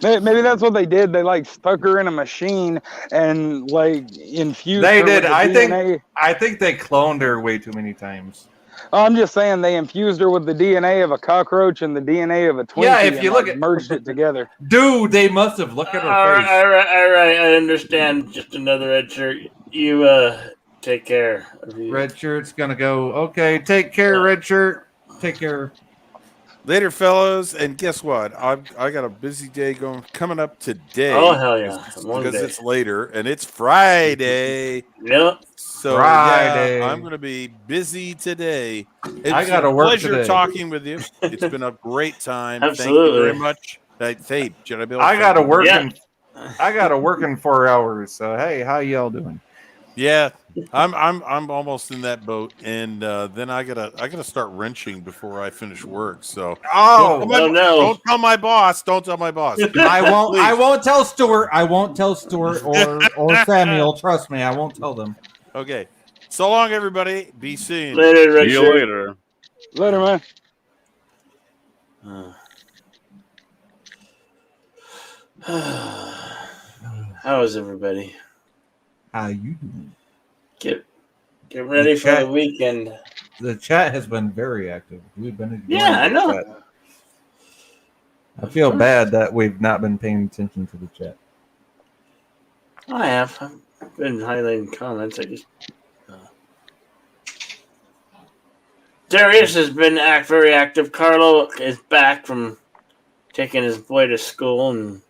Maybe that's what they did. They stuck her in a machine and infused. They her did. with the DNA. I think they cloned her way too many times. I'm just saying they infused her with the DNA of a cockroach and the DNA of a Twinkie. Yeah, if you look at merged it together. Dude, they must have looked at her All face. right. I understand. Just another red shirt. You take care. Red shirt's gonna go. Okay, take care, red shirt. Take care. Later, fellas, and guess what? I got a busy day coming up today. Oh hell yeah! Because it's later and it's Friday. Yep. So Friday. yeah, I'm going to be busy today. It's I gotta a work pleasure today. talking with you. It's been a great time. Absolutely. Thank you very much. Hey, should I be able to I gotta thank you? work. Yeah. I gotta work in 4 hours. So hey, how y'all doing? Yeah, I'm almost in that boat, and then I gotta start wrenching before I finish work. So Oh, no. don't tell my boss. Don't tell my boss. I won't. Please. I won't tell Stuart. I won't tell Stuart or Samuel. Trust me, I won't tell them. Okay. So long, everybody. Be seen. Later, red See you shirt. later. Later, man. How is everybody? How you doing? Get ready for Okay. the weekend. The chat has been very active. We've been. enjoying Yeah, I the know. chat. I feel bad that we've not been paying attention to the chat. I have. I've been highlighting comments. I just. Darius has been very active. Carlo is back from taking his boy to school, and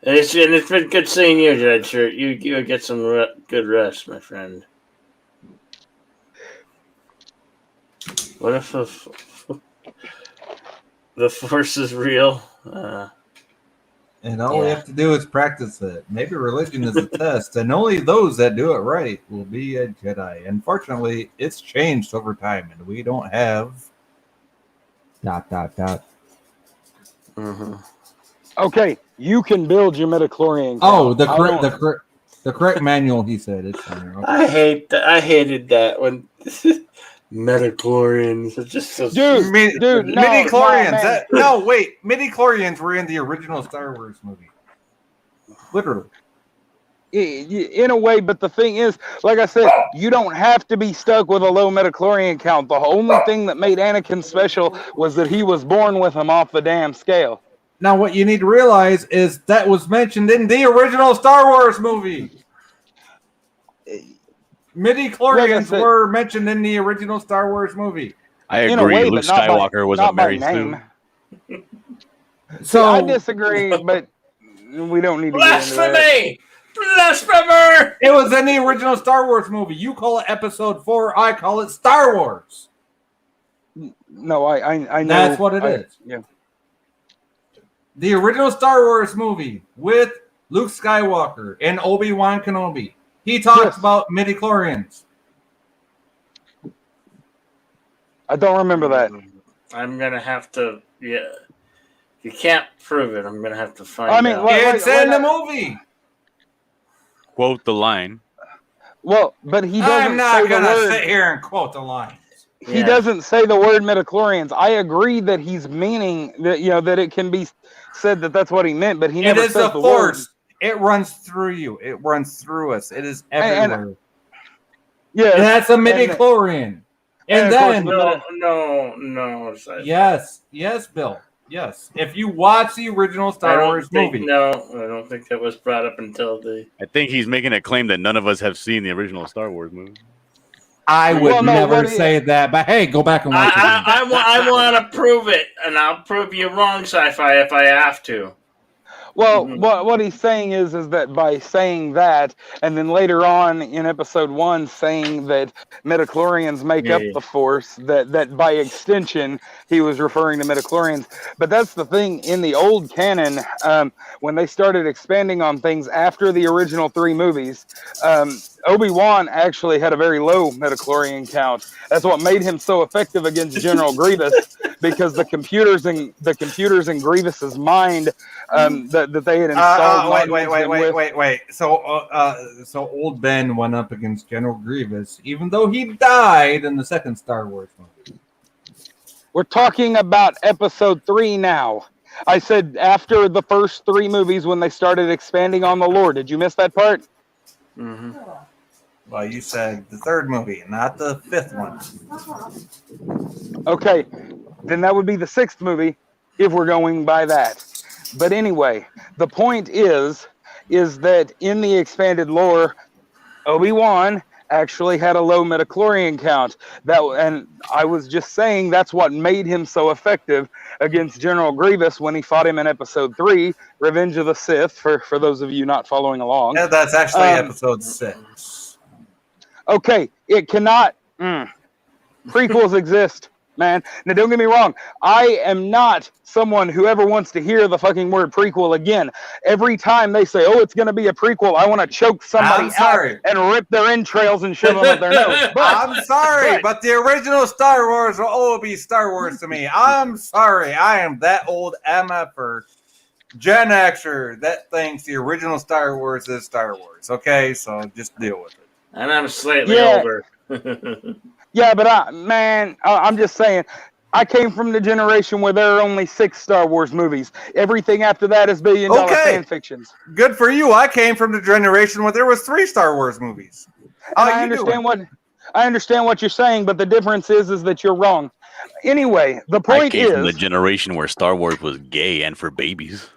it's been good seeing you, Red Shirt. You get some good rest, my friend. What if the force is real? And all we have to do is practice it. Maybe religion is a test, and only those that do it right will be a Jedi. Unfortunately, it's changed over time, and we don't have ... Mm-hmm. Okay, you can build your midichlorian. Oh, the I correct, don't- the correct manual. He said it's fine. Okay. I hated that when Metachlorians. It's just so Dude, no, midi-chlorians. no, Wait. Midi-chlorians were in the original Star Wars movie. Literally. In a way, but the thing is, like I said, you don't have to be stuck with a low metachlorian count. The only thing that made Anakin special was that he was born with them off the damn scale. Now, what you need to realize is that was mentioned in the original Star Wars movie. Midi-chlorians were mentioned in the original Star Wars movie. I agree. In a way, Luke but not by- Skywalker was not a by Mary name. Sue. So I disagree, but we don't need to get into that. Blasphemy! Blasphemer! It was in the original Star Wars movie. You call it Episode 4. I call it Star Wars. No, I know. That's what it is. Yeah. The original Star Wars movie with Luke Skywalker and Obi-Wan Kenobi. He talks about midi-chlorians. I don't remember that. I'm gonna have to. Yeah, you can't prove it. I'm gonna have to find. I mean, out. It's in the movie. Quote the line. Well, but he doesn't I'm not say the gonna word. sit here and quote the lines. He doesn't say the word midichlorians. I agree that he's meaning that that it can be said that that's what he meant, but he It never is says the the force. word. It runs through you. It runs through us. It is everywhere. Yeah, And that's a midichlorian. And of course, then, no. yes, Bill. Yes. If you watch the original Star Wars movie. No, I don't think that was brought up until the. I think he's making a claim that none of us have seen the original Star Wars movie. I would Well, no, never what do you- say that, but hey, go back and watch it. I want to prove it, and I'll prove you wrong, sci-fi, if I have to. Well, what he's saying is that by saying that, and then later on in episode 1 saying that midichlorians make up the force, that by extension he was referring to midichlorians. But that's the thing in the old canon, when they started expanding on things after the original 3 movies, Obi-Wan actually had a very low midichlorian count. That's what made him so effective against General Grievous, because the computers in Grievous's mind that they had installed. Wait. So old Ben went up against General Grievous, even though he died in the second Star Wars movie. We're talking about episode 3 now. I said after the first 3 movies when they started expanding on the lore. Did you miss that part? Mm-hmm. Well, you said the third movie, not the 5th one. Okay, then that would be the 6th movie if we're going by that. But anyway, the point is that in the expanded lore, Obi-Wan actually had a low midichlorian count. And I was just saying that's what made him so effective against General Grievous when he fought him in episode 3, Revenge of the Sith, for those of you not following along. Yeah, that's actually episode 6. Okay, it cannot. Prequels exist, man. Now, don't get me wrong. I am not someone who ever wants to hear the fucking word prequel again. Every time they say, "Oh, it's going to be a prequel," I want to choke somebody out and rip their entrails and shove them up their nose. But, I'm sorry, but the original Star Wars will always be Star Wars to me. I'm sorry. I am that old MFer, Gen Xer that thinks the original Star Wars is Star Wars. Okay, so just deal with it. And I'm slightly older. Yeah, but I'm just saying, I came from the generation where there are only 6 Star Wars movies. Everything after that is billion-dollar fan fictions. Good for you. I came from the generation where there was 3 Star Wars movies. I understand what you're saying, but the difference is that you're wrong. Anyway, the point I came from the generation where Star Wars was gay and for babies.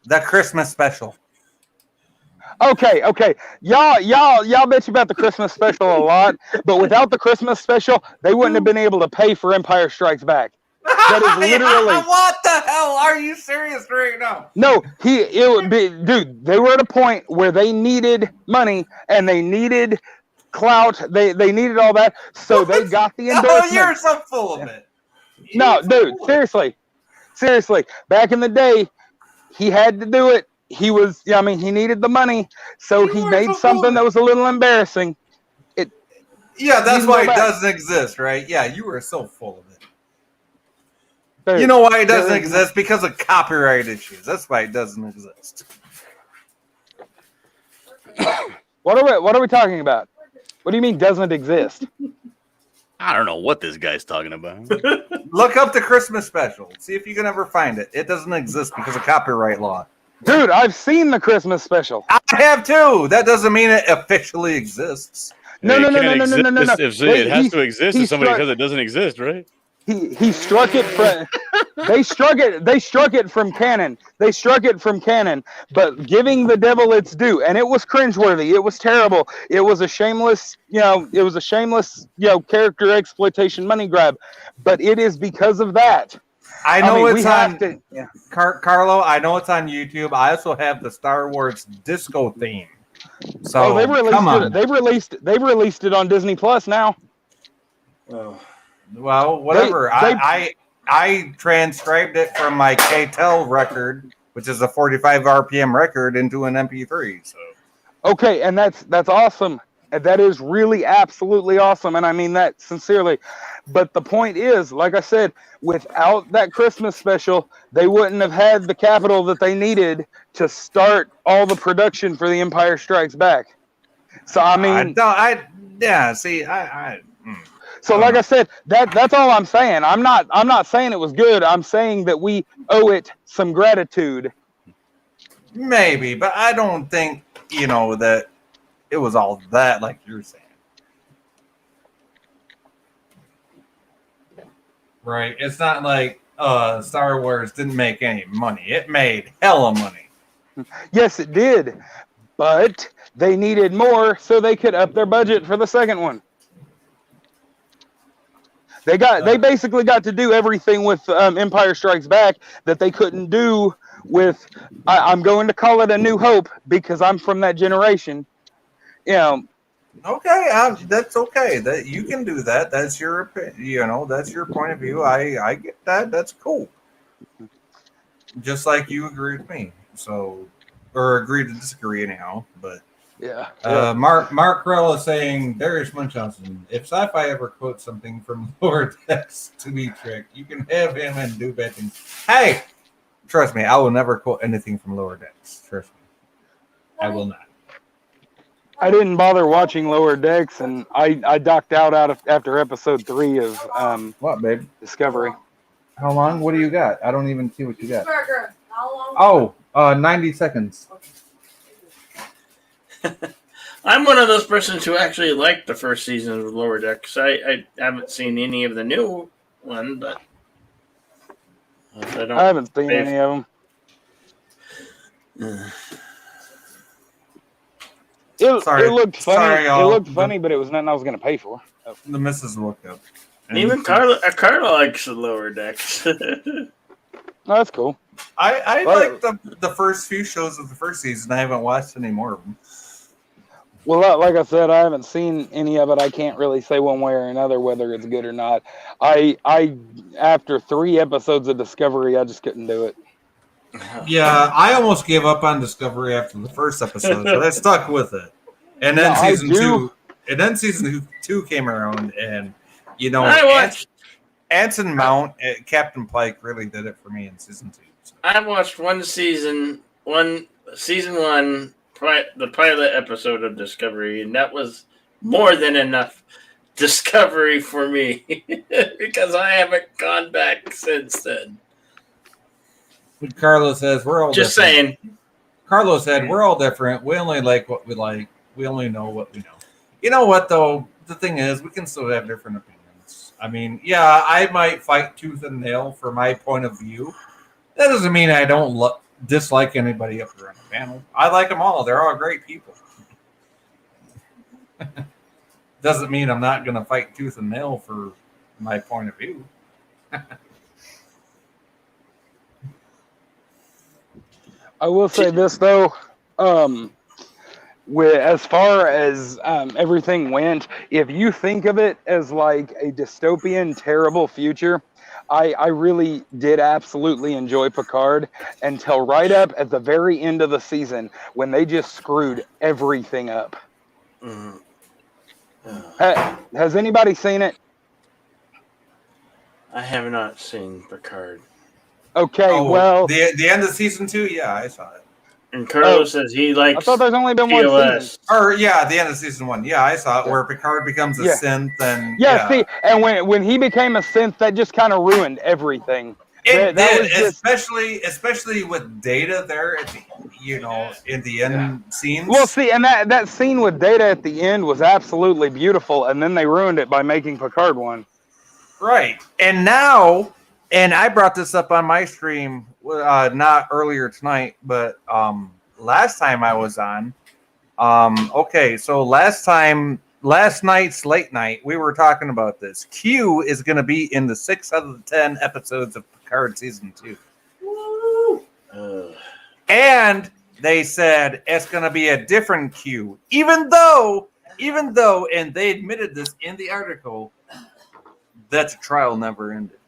The Christmas special. Okay. Y'all bitch about the Christmas special a lot, but without the Christmas special, they wouldn't have been able to pay for Empire Strikes Back. That is literally. What the hell? Are you serious right now? No, it would be, dude. They were at a point where they needed money and they needed clout. They needed all that, so they got the endorsement. Oh, you're so full of it. No, dude, seriously. Back in the day, he had to do it. He needed the money, so he made something that was a little embarrassing. Yeah, that's why it doesn't exist, right? Yeah, you were so full of it. Dude, you know why it doesn't exist? Because of copyright issues. That's why it doesn't exist. What are we talking about? What do you mean doesn't exist? I don't know what this guy's talking about. Look up the Christmas special. See if you can ever find it. It doesn't exist because of copyright law. Dude, I've seen the Christmas special. I have too. That doesn't mean it officially exists. No. It has to exist he if somebody struck- says it doesn't exist, right? He struck it from they struck it from canon. They struck it from canon, but giving the devil its due, and it was cringeworthy. It was terrible. It was a shameless, character exploitation money grab. But it is because of that. I know we it's have on to. Yeah. Carlo. I know it's on YouTube. I also have the Star Wars disco theme. So they've released come on. it. They've released it on Disney Plus now. Oh. Well, whatever. I transcribed it from my KTEL record, which is a 45 RPM record, into an MP3. So Okay, and that's awesome. And that is really absolutely awesome, and I mean that sincerely. But the point is, like I said, without that Christmas special, they wouldn't have had the capital that they needed to start all the production for The Empire Strikes Back. So I mean, So like I said, that's all I'm saying. I'm not saying it was good. I'm saying that we owe it some gratitude. maybe, but I don't think that it was all that, like you're saying. Right? It's not like Star Wars didn't make any money. It made hella money. Yes, it did, but they needed more so they could up their budget for the second one. They basically got to do everything with Empire Strikes Back that they couldn't do with. I'm going to call it A New Hope because I'm from that generation. Okay, that's okay. That you can do that. That's your that's your point of view. I get that. That's cool. Just like you agree with me. So, or agree to disagree anyhow. But Yeah. Mark Krell is saying Darius Munchausen. If Sci-Fi ever quotes something from Lower Decks to be tricked, you can have him and do bad things. Hey, trust me, I will never quote anything from Lower Decks. Trust me, I will not. I didn't bother watching Lower Decks, and I docked out after episode 3 of What, babe? Discovery. How long? What do you got? I don't even see what you got. Burger. How long? 90 seconds. I'm one of those persons who actually liked the first season of Lower Decks. I haven't seen any of the new one, but I haven't seen any of them. It looked funny. Sorry, it y'all. looked funny, but it was nothing I was going to pay for. The missus looked up. Even Carla likes the Lower Decks. No, that's cool. I Well- like the first few shows of the first season. I haven't watched any more of them. Well, like I said, I haven't seen any of it. I can't really say one way or another whether it's good or not. I after 3 episodes of Discovery, I just couldn't do it. Yeah, I almost gave up on Discovery after the first episode, but I stuck with it. And then Yeah, I season do. 2, season 2 came around, and I watched. Anson Mount, Captain Pike really did it for me in season 2. So. I watched season one, the pilot episode of Discovery, and that was more than enough Discovery for me because I haven't gone back since then. Carlos says we're all Just different. saying. Carlos said we're all different. We only like what we like. We only know what we know. You know what though? The thing is, we can still have different opinions. I mean, yeah, I might fight tooth and nail for my point of view. That doesn't mean I don't dislike anybody up there on the panel. I like them all. They're all great people. Doesn't mean I'm not going to fight tooth and nail for my point of view. I will say this though, as far as everything went, if you think of it as like a dystopian, terrible future, I really did absolutely enjoy Picard until right up at the very end of the season when they just screwed everything up. Mhm. Has anybody seen it? I have not seen Picard. Okay, well, the end of season 2, yeah, I saw it. And Carlos says he likes I thought there's only been one TOS. season. Or yeah, the end of season 1, yeah, I saw it where Picard becomes a Yeah. synth and Yeah, see, and when he became a synth, that just kind of ruined everything. It that did, was just, especially with Data there at the, in the end scenes. well, see, and that scene with Data at the end was absolutely beautiful, and then they ruined it by making Picard one. Right. And now, and I brought this up on my stream, not earlier tonight, but last time I was on. Okay, so last night's late night, we were talking about this. Q is going to be in the 6 out of the 10 episodes of Picard season 2. And they said it's going to be a different Q, even though, and they admitted this in the article, that the trial never ended.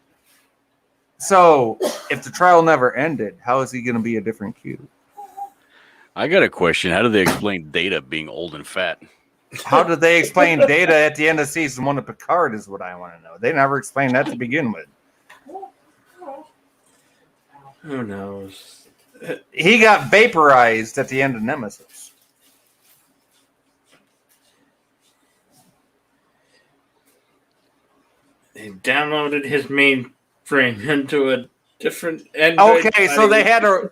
So, if the trial never ended, how is he going to be a different Q? I got a question. How do they explain Data being old and fat? How did they explain Data at the end of season 1 of Picard is what I want to know. They never explained that to begin with. Who knows? He got vaporized at the end of Nemesis. They downloaded his mainframe into a different Android. Okay, so they had a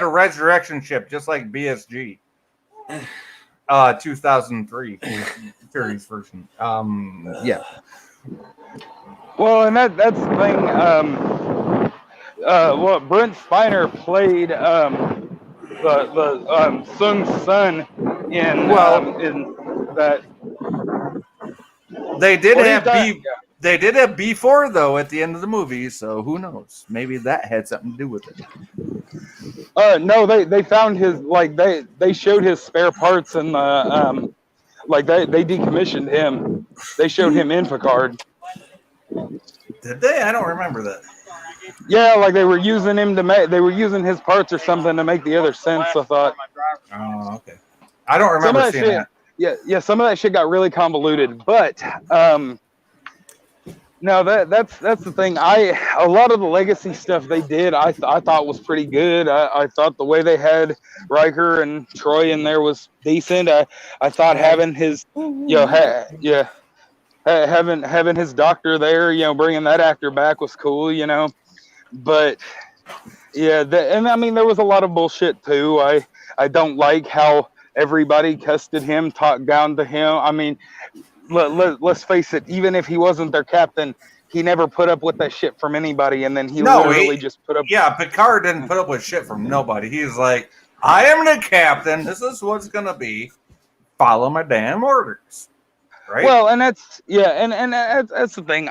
resurrection ship just like BSG. 2003 series version. Yeah. Well, and that's the thing. Well, Brent Spiner played the Sung's son in that. They did What have is that? They did have B4 though at the end of the movie, so who knows? Maybe that had something to do with it. No, they found his, like, they showed his spare parts and the like they decommissioned him. They showed him in Picard. Did they? I don't remember that. Yeah, like they were using him to make. They were using his parts or something to make the other sense. I thought. Oh, okay. I don't remember seeing that. Yeah. Some of that shit got really convoluted, but no, that's the thing. A lot of the legacy stuff they did, I thought was pretty good. I thought the way they had Riker and Troy in there was decent. I thought having his, having his doctor there, bringing that actor back was cool, But yeah, and I mean there was a lot of bullshit too. I don't like how everybody cussed him, talked down to him. I mean, let's face it, even if he wasn't their captain, he never put up with that shit from anybody, and then he literally just put up. Yeah, Picard didn't put up with shit from nobody. He's like, I am the captain. This is what's gonna be. Follow my damn orders. Right. Well, and that's that's the thing.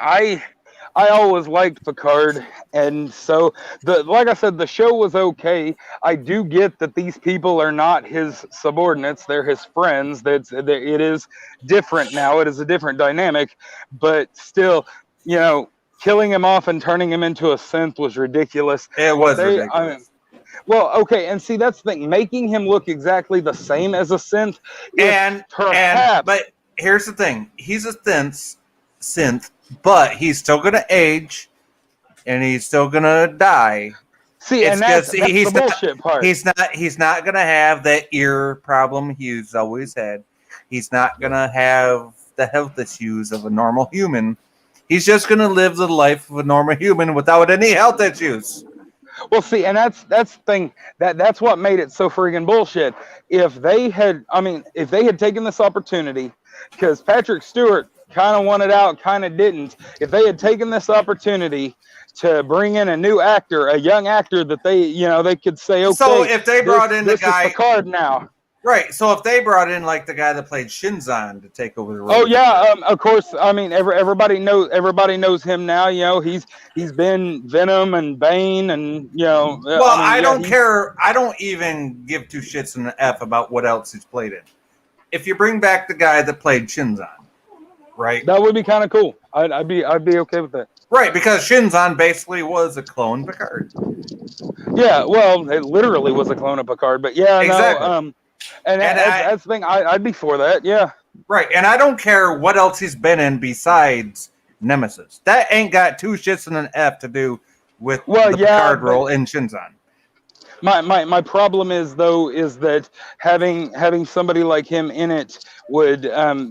I always liked Picard, and so like I said, the show was okay. I do get that these people are not his subordinates; they're his friends. It is different now. It is a different dynamic, but still, killing him off and turning him into a synth was ridiculous. It was ridiculous. Well, okay, and see that's the thing. Making him look exactly the same as a synth, but here's the thing: he's a synth. But he's still going to age, and he's still going to die. See, and that's the bullshit part. He's not going to have that ear problem he's always had. He's not going to have the health issues of a normal human. He's just going to live the life of a normal human without any health issues. Well, see, and that's the thing. That's what made it so friggin' bullshit. If they had taken this opportunity, because Patrick Stewart kind of wanted out, kind of didn't. If they had taken this opportunity to bring in a new actor, a young actor that they could say, okay, so if they brought in the guy, is Picard now, right? So if they brought in like the guy that played Shinzon to take over the role, oh yeah, of course. I mean, everybody knows him now. He's been Venom and Bane, and Well, I don't care. I don't even give two shits in the F about what else he's played in. If you bring back the guy that played Shinzon. Right, that would be kind of cool. I'd be okay with that. Right, because Shinzon basically was a clone Picard. Yeah, well, it literally was a clone of Picard, but yeah, exactly. No, that's the thing. I'd be for that. Yeah. Right, and I don't care what else he's been in besides Nemesis. That ain't got two shits and an F to do with the Picard role in Shinzon. My problem is that having somebody like him in it would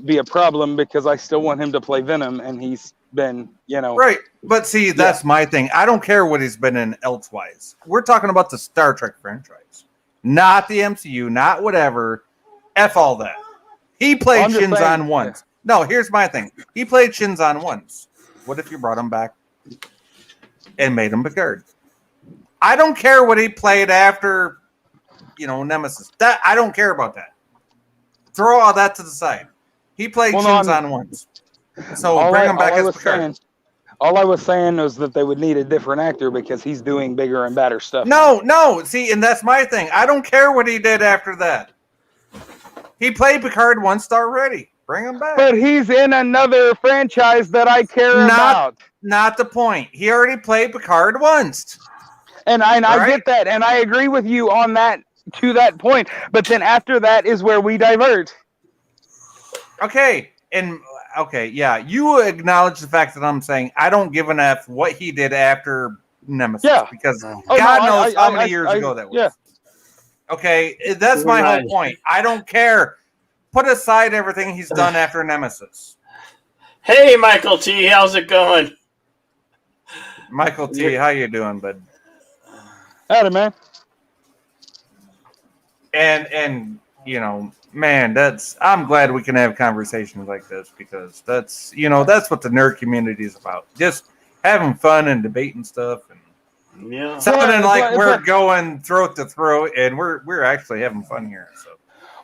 be a problem because I still want him to play Venom, and he's been, you know. Right. But see, that's my thing. I don't care what he's been in elsewise. We're talking about the Star Trek franchise, not the MCU, not whatever. F all that. He played Shinzon once. No, here's my thing. He played Shinzon once. What if you brought him back and made him Picard? I don't care what he played after, Nemesis. That I don't care about that. Throw all that to the side. He played Shinzon once. So bring him back as Picard. All I was saying was that they would need a different actor because he's doing bigger and badder stuff. No. See, and that's my thing. I don't care what he did after that. He played Picard once already. Bring him back. But he's in another franchise that I care about. Not the point. He already played Picard once. And I get that, and I agree with you on that to that point. But then after that is where we divert. Okay, yeah. You acknowledge the fact that I'm saying I don't give an F what he did after Nemesis. Yeah. Because God knows how many years ago that was. Yeah. Okay, that's my whole point. I don't care. Put aside everything he's done after Nemesis. Hey, Michael T, how's it going? Michael T, how you doing, bud? Howdy, man. And man, I'm glad we can have conversations like this because that's what the nerd community is about. Just having fun and debating stuff and sounding like we're going throat to throat, and we're actually having fun here. So.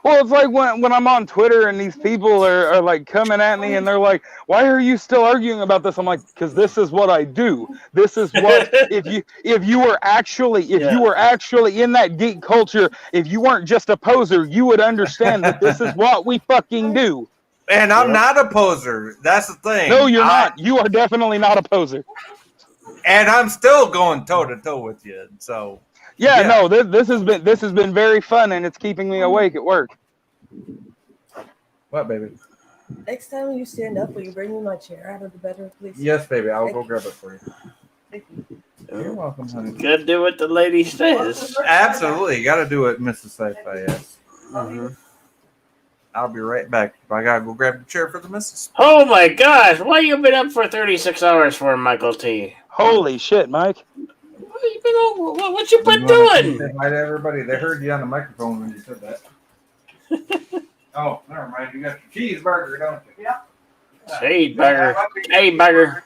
Well, it's like when I'm on Twitter and these people are like coming at me and they're like, "Why are you still arguing about this?" I'm like, "Because this is what I do. This is what if you were actually in that geek culture, if you weren't just a poser, you would understand that this is what we fucking do." And I'm not a poser. That's the thing. No, you're not. You are definitely not a poser. And I'm still going toe to toe with you. So. Yeah, no, this has been very fun, and it's keeping me awake at work. What, baby? Next time when you stand up, will you bring me my chair out of the bedroom, please? Yes, baby. I'll go grab it for you. Thank you. You're welcome, honey. Gotta do what the lady says. Absolutely. You gotta do it, Mrs. Sci-Fi, yes. Mm-hmm. I'll be right back. I gotta go grab the chair for the missus. Oh my gosh, why you been up for 36 hours for, Michael T? Holy shit, Mike. What you been doing? Say hi to everybody. They heard you on the microphone when you said that. Oh, never mind. You got your cheeseburger, don't you? Yeah. Hey, burger. Hey, burger.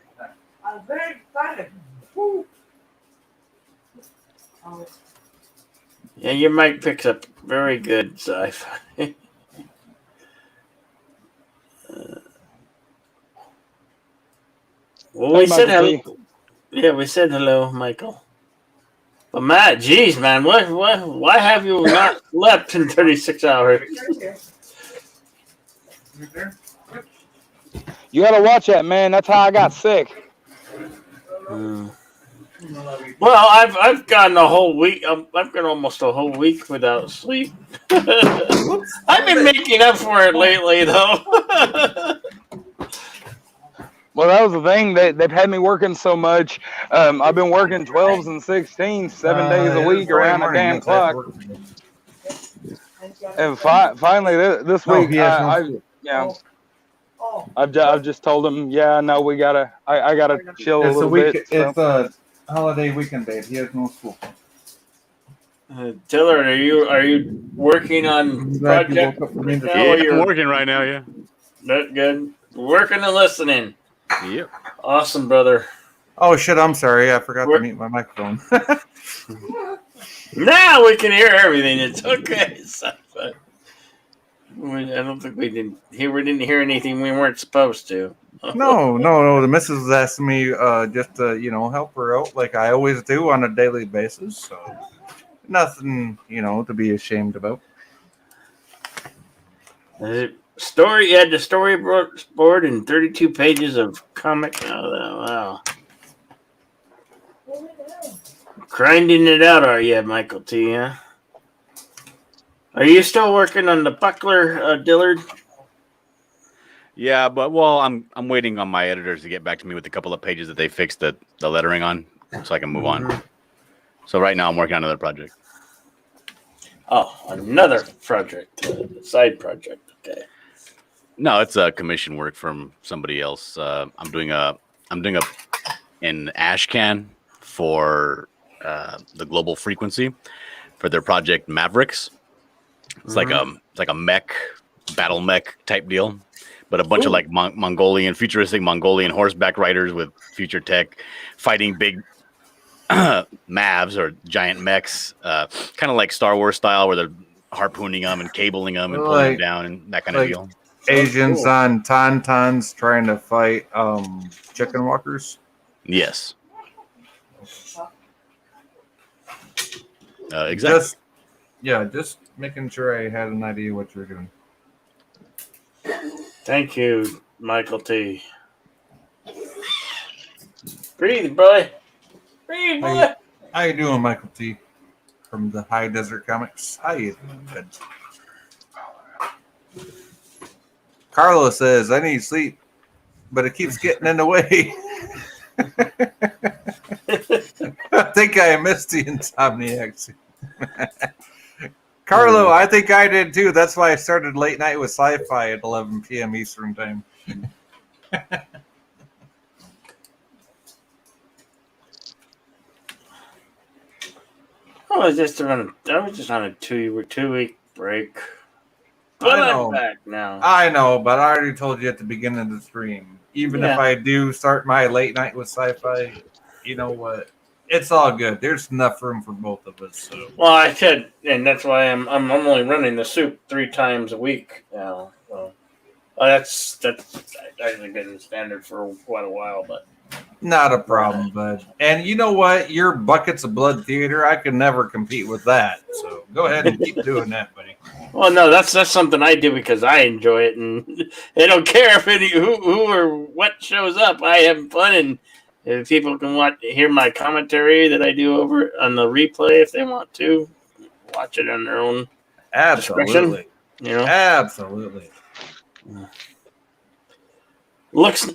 I'm very excited. Woo. Yeah, your mic picks up very good, Sci-Fi. Well, we said hello. Yeah, we said hello, Michael. But Matt, geez, man, why have you not slept in 36 hours? You gotta watch that, man. That's how I got sick. Well, I've gone a whole week. I've gone almost a whole week without sleep. I've been making up for it lately, though. Well, that was the thing. They've had me working so much. I've been working 12s and 16s, 7 days a week around the damn clock. And finally, this week, I've just told them, no, I gotta chill a little bit. It's a holiday weekend, babe. He has no school. Taylor, are you working on project? I'm working right now. Yeah. Good. Working and listening. Yep. Awesome, brother. Oh shit! I'm sorry. I forgot to mute my microphone. Now we can hear everything. It's okay. I don't think we didn't hear anything we weren't supposed to. No. The missus was asking me just to help her out like I always do on a daily basis. So nothing to be ashamed about. You had the storyboard and 32 pages of comic. Oh, wow. Grinding it out, are you, Michael T? Huh? Are you still working on the Buckler Dillard? Yeah, but I'm waiting on my editors to get back to me with a couple of pages that they fixed the lettering on, so I can move on. So right now I'm working on another project. Oh, another project, side project. Okay. No, it's a commission work from somebody else. I'm doing a I'm doing an ash can for the Global Frequency for their project Mavericks. It's like a mech, battle mech type deal, but a bunch of like futuristic Mongolian horseback riders with future tech fighting big Mavs or giant mechs, kind of like Star Wars style, where they're harpooning them and cabling them and pulling them down and that kind of deal. Asians on tauntauns trying to fight chicken walkers. Yes. Exactly. Just making sure I had an idea what you were doing. Thank you, Michael T. Breathe, boy. Breathe, boy. How you doing, Michael T. From the High Desert Comics? How you doing, good? Carlos says, I need sleep, but it keeps getting in the way. I think I missed the Insomniacs. Carlo, I think I did too. That's why I started late night with sci-fi at 11 p.m. Eastern time. I was just on a two-week break. But I'm back now. I know, but I already told you at the beginning of the stream. Even if I do start my late night with sci-fi, you know what? It's all good. There's enough room for both of us. So. Well, I said, and that's why I'm only running the soup 3 times a week now. So that's actually been standard for quite a while, but not a problem, bud. And you know what? Your buckets of blood theater, I can never compete with that. So go ahead and keep doing that, buddy. Well, no, that's something I do because I enjoy it, and I don't care if who or what shows up. I have fun, and if people can hear my commentary that I do over on the replay if they want to watch it on their own absolutely, you know, absolutely. Looks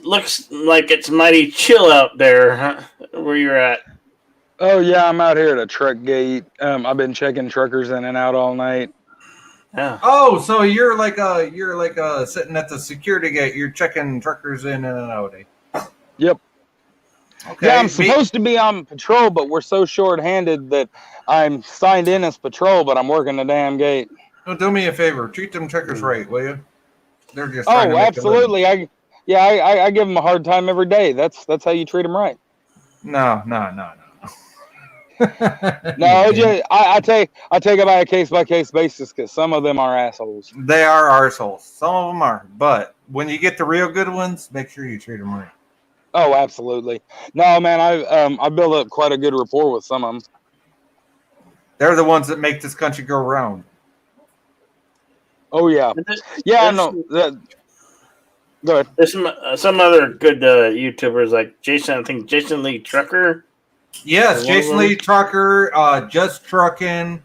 like it's mighty chill out there, huh? Where you're at. Oh yeah, I'm out here at a truck gate. I've been checking truckers in and out all night. Yeah. Oh, so you're like sitting at the security gate. You're checking truckers in and out. Yep. Okay. Yeah, I'm supposed to be on patrol, but we're so short-handed that I'm signed in as patrol, but I'm working the damn gate. Well, do me a favor. Treat them truckers right, will you? They're just trying to make absolutely. I give them a hard time every day. That's how you treat them right. No. No, I take it by a case-by-case basis because some of them are assholes. They are arseholes. Some of them are. But when you get the real good ones, make sure you treat them right. Oh, absolutely. No, man, I built up quite a good rapport with some of them. They're the ones that make this country go round. Oh, yeah. Yeah, no. Go ahead. There's some other good YouTubers like Jason. I think Jason Lee Trucker. Yes, Jason Lee Trucker, Just Trucking,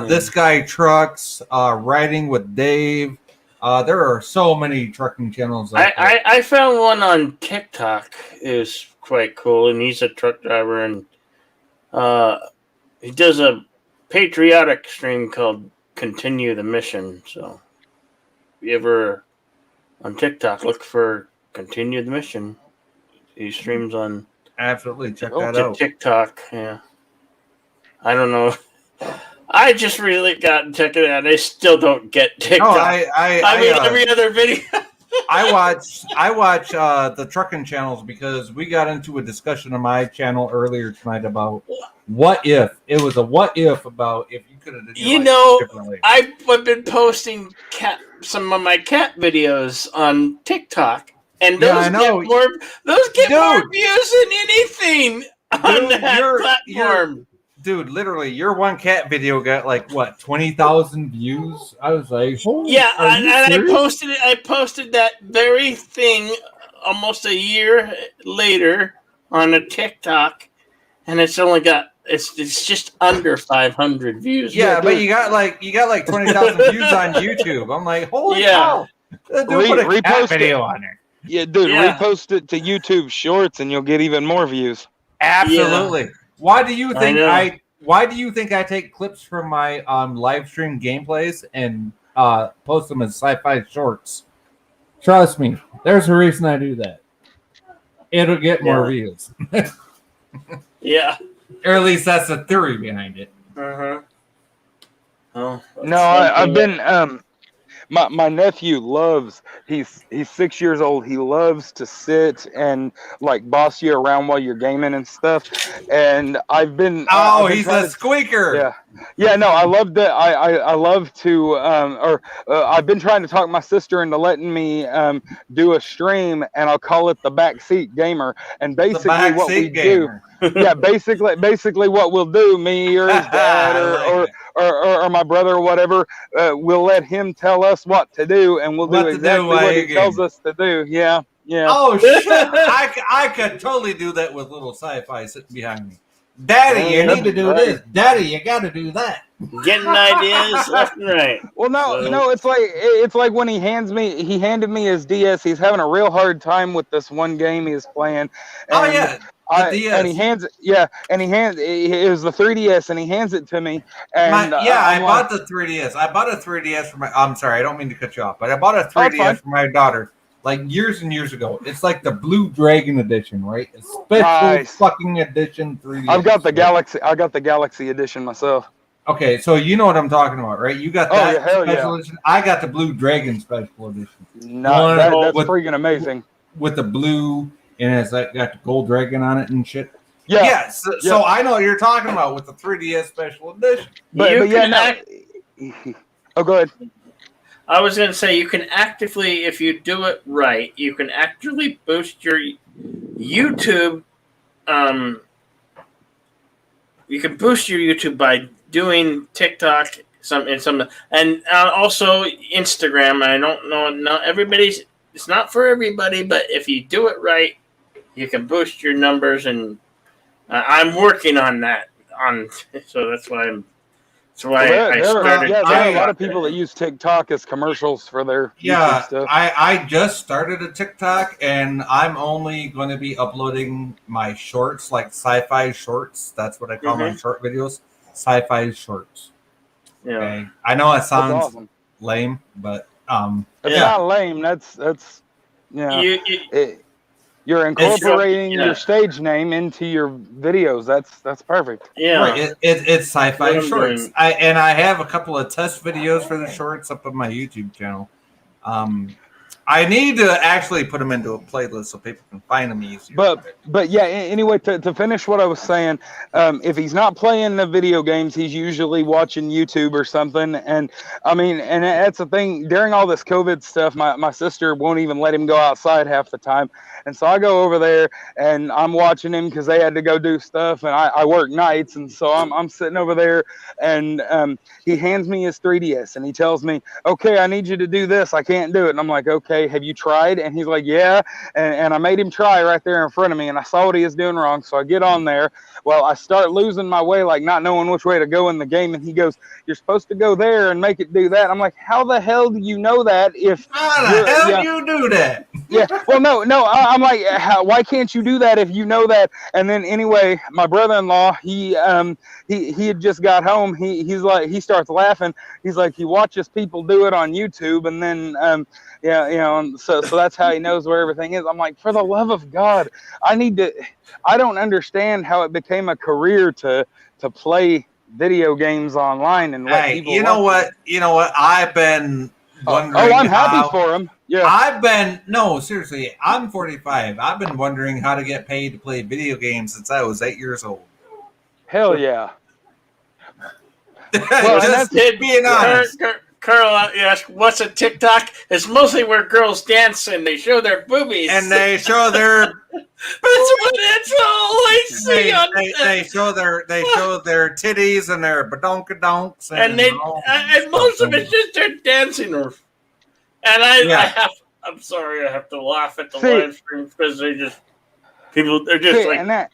This Guy Trucks, Riding with Dave. There are so many trucking channels. I found one on TikTok. It was quite cool, and he's a truck driver, and he does a patriotic stream called Continue the Mission. So if you ever on TikTok look for Continue the Mission, he streams on absolutely check that out. TikTok. Yeah, I don't know. I just really got checking it out. I still don't get TikTok. No, I mean, every other video. I watch the trucking channels because we got into a discussion on my channel earlier tonight about what if it was a what if about if you could have done your life differently. I've been posting some of my cat videos on TikTok, and those get more views than anything on that platform. Dude, literally, your one cat video got like what 20,000 views. I was like, yeah, and I posted that very thing almost a year later on a TikTok, and it's only got it's just under 500 views. Yeah, but you got like 20,000 views on YouTube. I'm like, holy cow! Dude, put a cat video on there. Yeah, dude, repost it to YouTube Shorts, and you'll get even more views. Absolutely. Yeah. Why do you think I take clips from my live stream gameplays and post them as sci-fi shorts? Trust me, there's a reason I do that. it'll get more Yeah. views. Yeah. Or at least that's the theory behind it. Uh-huh. Oh, No, I've been my nephew loves he's 6 years old. He loves to sit and like boss you around while you're gaming and stuff. And I've been Oh, I've been he's trying a to- squeaker. yeah. No, I love that. I love to I've been trying to talk my sister into letting me do a stream, and I'll call it the backseat gamer. And The basically what we backseat do, gamer. yeah, basically what we'll do, me or his dad I like it. or my brother or whatever, we'll let him tell us what to do, and we'll What do to do exactly while what you're he tells gaming. us to do. Yeah. Oh shit! I could totally do that with little sci-fi sitting behind me. Daddy, you need to do this. Daddy, you got to do that. Getting ideas left and right. Well, no, So- it's like when he handed me his DS. He's having a real hard time with this one game he's playing. Oh and yeah, the DS. And he hands it was the 3DS, and he hands it to me. And I I'm bought like, the 3DS. I bought a 3DS for my. I'm sorry, I don't mean to cut you off, but I bought a Oh, it's fine. 3DS for my daughter like years and years ago. It's like the Blue Dragon edition, right? A special Nice. fucking edition 3DS. I've got the right? Galaxy. I got the Galaxy edition myself. Okay, so you know what I'm talking about, right? You got Oh, that yeah, hell special yeah. edition. I got the Blue Dragon special edition No, that's with- freaking amazing. with the blue, and it's like got the gold dragon on it and shit. Yeah, Yeah, so I know what you're talking about with the 3DS special edition. but You yeah, can no. act- Oh, go ahead. I was going to say, you can actively, if you do it right, you can actively boost your YouTube. You can boost your YouTube by doing TikTok, and also Instagram. I don't know, not everybody's. It's not for everybody, but if you do it right, you can boost your numbers. And I'm working on that. So that's why I'm. That's why Well, I started. there are a lot of TikTok. people that use TikTok as commercials for their Yeah, YouTube stuff. I just started a TikTok, and I'm only going to be uploading my shorts, like sci-fi shorts. That's what I call my short videos, sci-fi shorts. Yeah. Okay, I know it That's sounds awesome. lame, but It's Yeah. not lame. That's yeah. You, You're incorporating yeah. your stage name into your videos. That's perfect. yeah. right, it's sci-fi What I'm shorts. doing. I have a couple of test videos for the shorts up on my YouTube channel. I need to actually put them into a playlist so people can find them easier. But yeah. Anyway, to finish what I was saying, if he's not playing the video games, he's usually watching YouTube or something. And I mean, and that's the thing. During all this COVID stuff, my sister won't even let him go outside half the time. And so I go over there and I'm watching him because they had to go do stuff, and I work nights, and so I'm sitting over there, and he hands me his 3DS and he tells me, "Okay, I need you to do this. I can't do it." And I'm like, "Okay, have you tried?" And he's like, "Yeah." And I made him try right there in front of me, and I saw what he was doing wrong. So I get on there. Well, I start losing my way, like not knowing which way to go in the game. And he goes, "You're supposed to go there and make it do that." I'm like, "How the hell do you know that if How the you're- hell yeah. you do that? yeah, well, no. I'm like, why can't you do that if you know that?" And then anyway, my brother-in-law, he had just got home. He's like, he starts laughing. He's like, he watches people do it on YouTube, and then so that's how he knows where everything is. I'm like, for the love of God, I don't understand how it became a career to play video games online and let Hey, people. you know watch what? You know what? I've been wondering. Oh, I'm happy how- for him. Yeah. Seriously, I'm 45. I've been wondering how to get paid to play video games since I was 8 years old. Hell yeah. Well, Just being honest. Carl asked, "What's a TikTok?" It's mostly where girls dance and they show their boobies, And they show their that's all I see on they show their titties and their badonkadonks and most of it's just their dancing. Yeah. I'm sorry, I have to laugh at the See- live stream because they're just See, like, and that.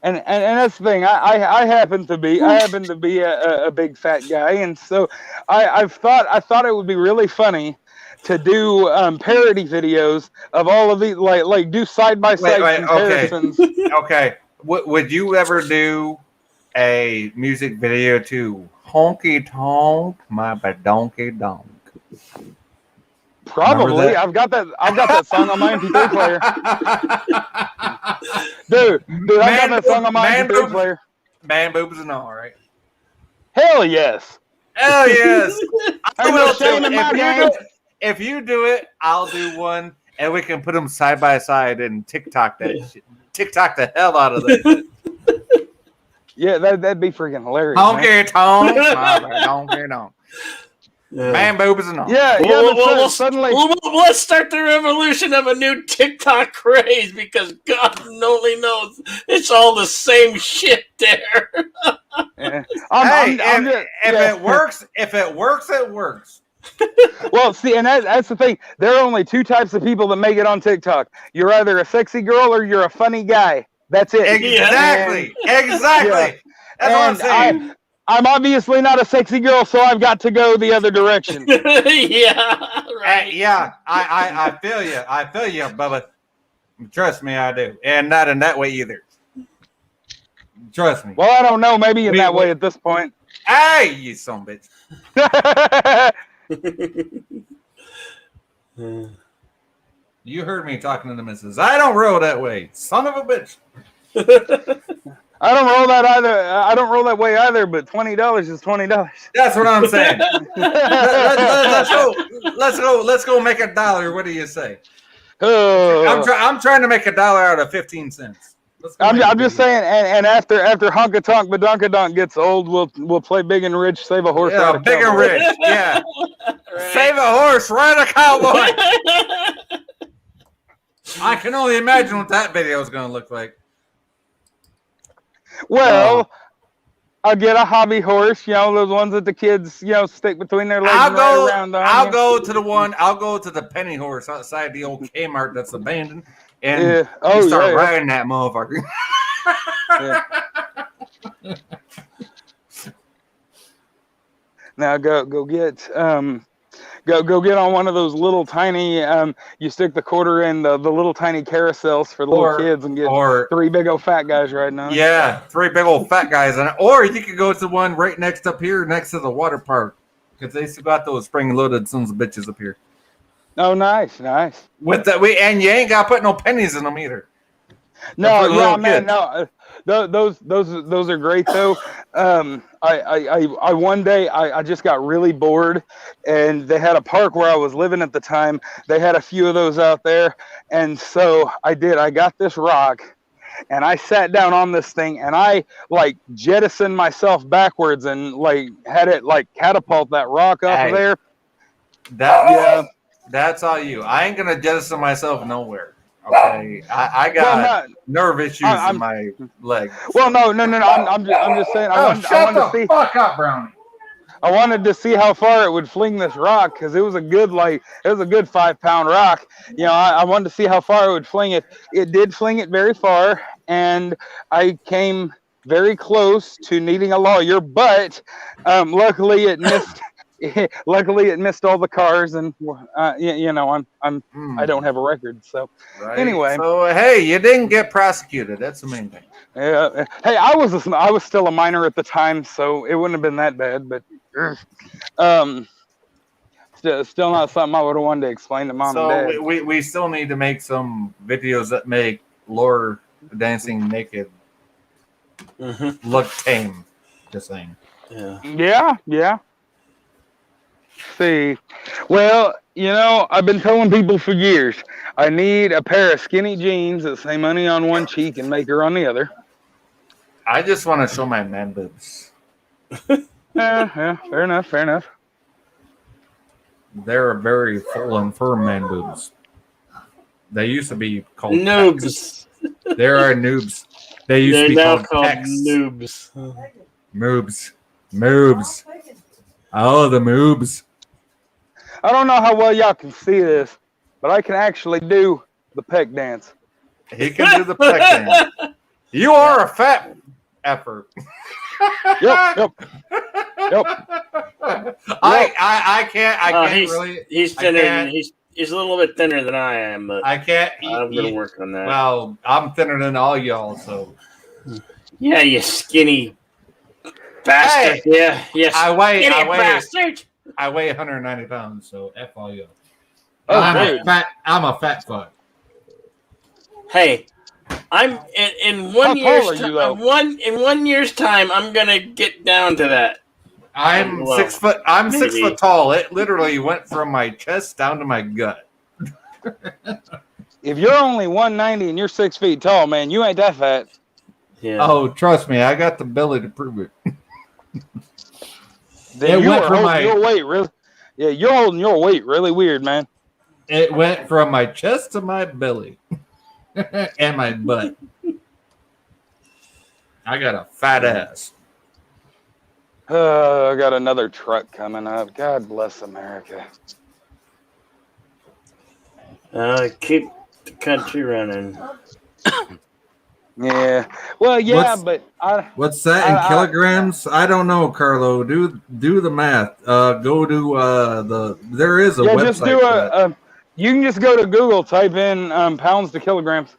And that's the thing. I happen to be a big fat guy, and so I thought it would be really funny to do parody videos of all of these, like do side by side Wait, okay. comparisons. Okay. Would you ever do a music video to Honky Tonk My Badonky Donk? Probably. that? I've got that song on my MP3 player. Dude, I got that song on my MP3 player. Man boobs and all, right? Hell yes. Hell yes. I Ain't will no too. shame in my game. If you do it, I'll do one, and we can put them side by side and TikTok that shit. TikTok the hell out of that. Yeah, that'd be freaking hilarious. Don't man. get on. Don't get on. Man boobs and all. Yeah, yeah. Well, but well, suddenly, let's start the revolution of a new TikTok craze because God only knows it's all the same shit there. yeah. If it works, it works. Well, see, and that's the thing. There are only two types of people that make it on TikTok. You're either a sexy girl or you're a funny guy. That's it. Exactly. Exactly. Yeah. That's what I'm saying. I'm obviously not a sexy girl, so I've got to go the other direction. Yeah, right. Yeah, I feel you. I feel you, Bubba. Trust me, I do. And not in that way either. Trust me. Well, I don't know. Maybe in that way at this point. Hey, you son of a bitch. You heard me talking to the missus. I don't roll that way. Son of a bitch. I don't roll that either. I don't roll that way either, but $20 is $20. That's what I'm saying. Let's go make $1. What do you say? I'm trying to make $1 out of 15 cents. I'm just saying, and after Honka Tonk Badunkadonk gets old, we'll play Big and Rich, Save a Horse, Yeah, Ride a Big and Cowboy. Rich. Yeah. Right. Save a horse, ride a cowboy. I can only imagine what that video is going to look like. Well, I'll get a hobby horse, those ones that the kids, stick between their legs and ride around on. I'll go to the penny horse outside the old Kmart that's abandoned and start riding that motherfucker. Yeah. Now go get Go get on one of those little tiny. You stick the quarter in the little tiny carousels for the little kids and get three big old fat guys riding on it. Yeah, three big old fat guys on it. Or you could go to one right next up here, next to the water park, because they still got those spring-loaded sons of bitches up here. Oh, nice. With that, and you ain't got to put no pennies in them either. No, yeah, man, no. Those are great though. I one day I just got really bored, and they had a park where I was living at the time. They had a few of those out there, and so I got this rock, and I sat down on this thing, and I like jettisoned myself backwards and like had it like catapult that rock up there. That's all you. I ain't gonna jettison myself nowhere. Okay, I got nerve issues in my leg. Well, no. I'm just saying. I wanted to see. Fuck up, Brownie. I wanted to see how far it would fling this rock because it was a good 5-pound rock. I wanted to see how far it would fling it. It did fling it very far, and I came very close to needing a lawyer, but luckily it missed. Luckily, it missed all the cars, and I don't have a record. So anyway, so hey, you didn't get prosecuted. That's the main thing. Yeah. Hey, I was still a minor at the time, so it wouldn't have been that bad. But still not something I would have wanted to explain to mom and dad. So we still need to make some videos that make Laura dancing naked look tame. Just saying. Yeah. See, well, I've been telling people for years, I need a pair of skinny jeans that say money on one cheek and make her on the other. I just want to show my man boobs. Yeah, fair enough. They're very full and firm man boobs. They used to be called noobs. There are noobs. They used to be called noobs. Moobs. Oh, the moobs. I don't know how well y'all can see this, but I can actually do the peck dance. He can do the peck dance. You are a fat effort. Yep. I can't really. He's thinner. He's a little bit thinner than I am, but I can't. I'm gonna work on that. Well, I'm thinner than all y'all, so. Yeah, you skinny bastard. Hey, yeah. I weigh bastard. I weigh 190 pounds, so F all y'all. Oh, I'm dude. a fat fuck. Hey, I'm in How one tall year's are you, though? in 1 year's time. I'm gonna get down to that. I'm Well, 6 foot. I'm 6 maybe. foot tall. It literally went from my chest down to my gut. If you're only 190 and you're 6 feet tall, man, you ain't that fat. Yeah. Oh, trust me, I got the belly to prove it. Then It you went are from holding my- your weight really. Yeah, you're holding your weight really weird, man. It went from my chest to my belly and my butt. I got a fat ass. I got another truck coming up. God bless America. Keep the country running. Yeah. Well, yeah, What's- but I. What's that in kilograms? I don't know, Carlo. Do the math. Go to there is a Yeah, website. just do for that. you can just go to Google, type in pounds to kilograms.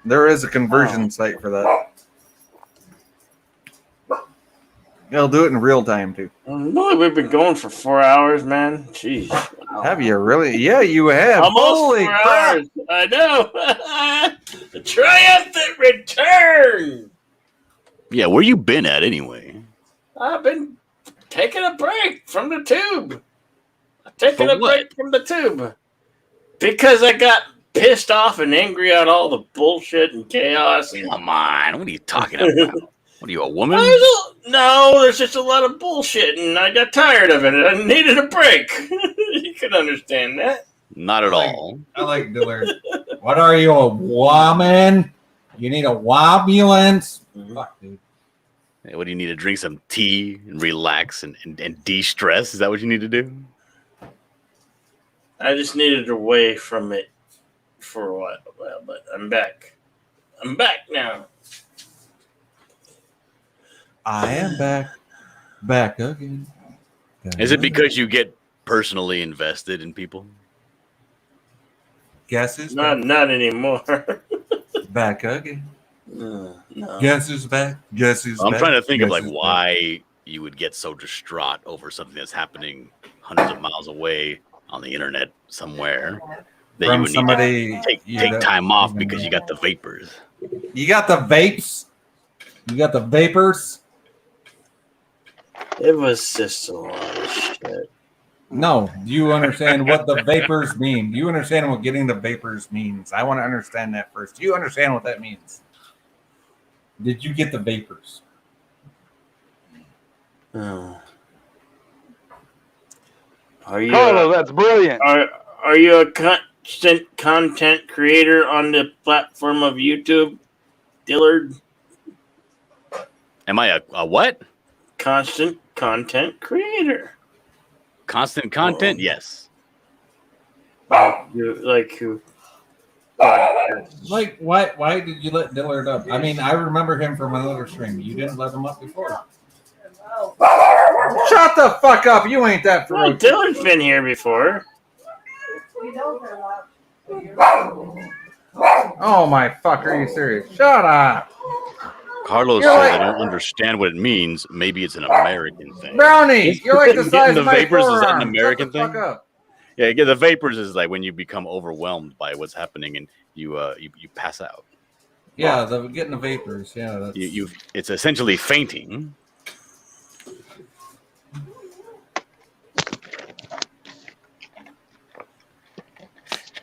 There is a conversion site for that. They'll do it in real time too. Boy, we've been going for 4 hours, man. Jeez. Have you really? Yeah, you have. Almost Holy 4 crap! hours. I know. The triumphant return. Yeah, where you been at anyway? I've been taking a break from the tube. Taking For a what? break from the tube. Because I got pissed off and angry at all the bullshit and chaos. And Come on, what are you talking about? What are you, a woman? there's just a lot of bullshit, and I got tired of it. I needed a break. You can understand that. Not at all. I like Dillard. What are you, a woman? You need a wobulance? Fuck, dude. Hey, what do you need to drink some tea and relax and de-stress? Is that what you need to do? I just needed away from it for a while, but I'm back. I'm back now. I am back again. Is it because you get personally invested in people? Guess who's Not anymore. back again? No. Guess who's back? Guess who's I'm back? trying to think of Guess like who's why you would get so distraught over something that's happening hundreds of miles away on the internet somewhere that From you would somebody need to you take don't time off even because know. you got the vapors. You got the vapes? You got the vapors? It was just a lot of shit. No. Do you understand what the vapors mean? Do you understand what getting the vapors means? I want to understand that first. Do you understand what that means? Did you get the vapors? Oh. Are you Carlo, that's brilliant. are you a constant content creator on the platform of YouTube, Dillard? Am I a what? Constant content creator. Constant content? Yes. You like who? Like, why did you let Dillard up? I mean, I remember him from another stream. You didn't let him up before. Shut the fuck up! You ain't that Well, ferocious. Dillard's been here before. We know they're not. Oh my fuck! Are you serious? Shut up, Carlos You're said like- I don't understand what it means. Maybe it's an American thing. Brownie. You're like the Getting size the of my vapors, is that an forearm. American Shut the fuck thing? up. Yeah, the vapors is like when you become overwhelmed by what's happening and you pass out. Yeah, getting the vapors. Yeah, that's, You it's essentially fainting.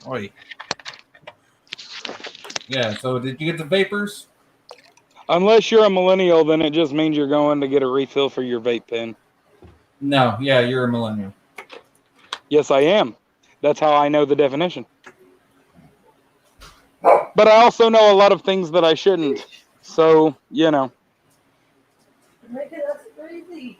Oi. Yeah, so did you get the vapors? Unless you're a millennial, then it just means you're going to get a refill for your vape pen. No, yeah, you're a millennial. Yes, I am. That's how I know the definition. But I also know a lot of things that I shouldn't. So, you know. Making us crazy.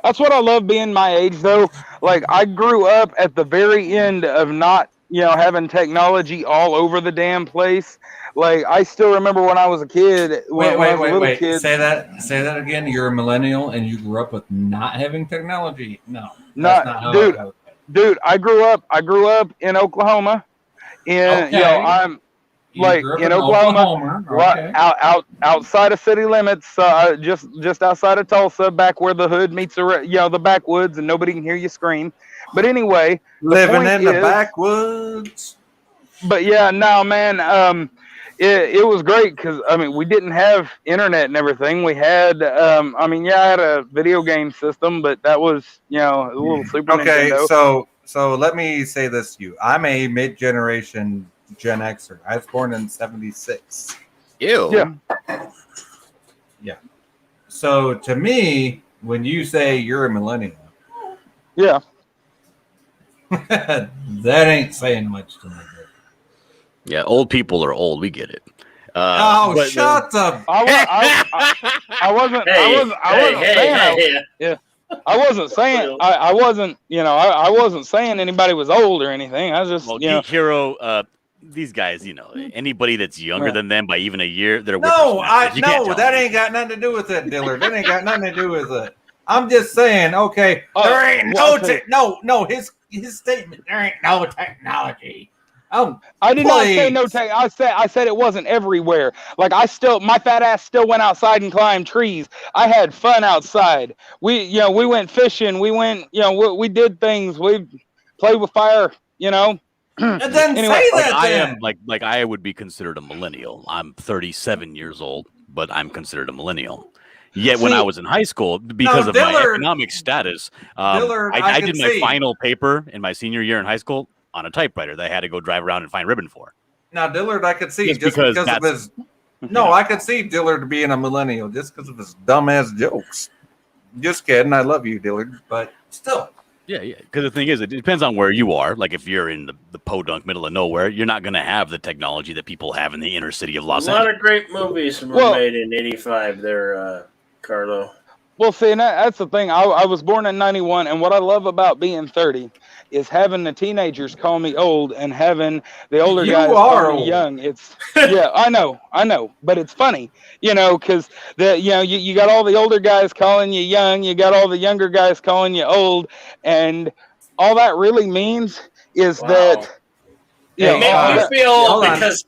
That's what I love being my age, though. Like, I grew up at the very end of not, having technology all over the damn place. Like, I still remember when I was a kid. When I was a little kid. Say that again. You're a millennial and you grew up with not having technology. No, Not- that's not how dude. it goes. Dude, I grew up in Oklahoma. And, Okay. like grew up in in Oklahoma, Okay. outside of city limits, just outside of Tulsa, back where the hood meets the backwoods, and nobody can hear you scream. But anyway, Living point in the is- backwoods. but yeah, no, man, it was great because I mean we didn't have internet and everything. We had, I had a video game system, but that was a little Super Okay, Nintendo. so let me say this to you. I'm a mid-generation Gen Xer. I was born in '76. Ew. Yeah. So to me, when you say you're a millennial, Yeah. that ain't saying much to me. Yeah, old people are old. We get it. Oh, but- shut up! I wasn't. I wasn't saying. I wasn't. I wasn't saying anybody was old or anything. I was just. Well, Geek Hero, these guys, anybody that's younger Yeah. than them by even a year, they're No, whippersnappers. You can't tell that them. ain't got nothing to do with it, Dillard. That ain't got nothing to do with it. I'm just saying, okay, there ain't well, no his statement. There ain't no technology. Oh, I did not say no please. tech. I said it wasn't everywhere. Like my fat ass still went outside and climbed trees. I had fun outside. We went fishing. We went, we did things. We played with fire. And then Anyway, say Like that. I then. am, like I would be considered a millennial. I'm 37 years old, but I'm considered a millennial. Yet when See- I was in high school, because of my Dillard- economic status, Dillard, I I can did my see. final paper in my senior year in high school on a typewriter that I had to go drive around and find ribbon for. Now, Dillard, I could see Just just because because of that's- his. No, I could see Dillard being a millennial just because of his dumbass jokes. Just kidding. I love you, Dillard, but still. Yeah. Because the thing is, it depends on where you are. Like if you're in the podunk middle of nowhere, you're not going to have the technology that people have in the inner city of A Los lot Angeles. of great movies were Well- made in '85 there, Carlo. Well, see, and that's the thing. I was born in '91, and what I love about being 30 is having the teenagers call me old and having the older You guys are call me old. young. It's I know, but it's funny, because you got all the older guys calling you young, you got all the younger guys calling you old, and all that really means is Wow. that It makes hold me on. feel old Hold on. because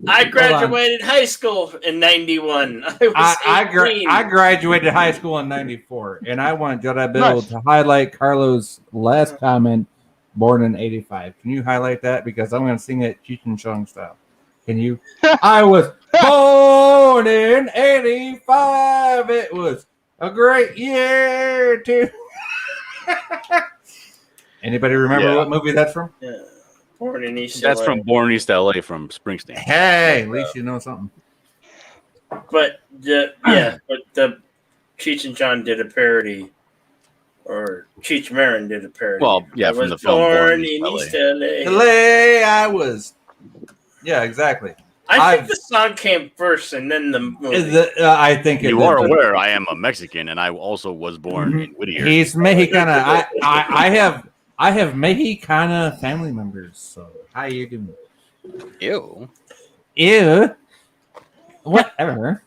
I graduated high school in '91. I was 18. I graduated high school in '94, and I want Jedi Bill Nice. to highlight Carlos' last comment, born in '85. Can you highlight that? Because I'm going to sing it Cheech and Chong style. Can you? I was born in '85. It was a great year, too. Anybody remember Yeah. what movie that's from? Yeah. Born in East That's LA. from Born East LA from Springsteen. Hey, at least you know something. But the Cheech and Chong did a parody, or Cheech Marin did a parody. Well, yeah, I from was the film born Born in in East LA. LA, I was. Yeah, exactly. I think the song came first and then the movie. I think it You did. are aware I am a Mexican, and I also was born in Whittier. He's Mexicana. I have Mexicana family members. So how you doing? Ew. Ew. Whatever.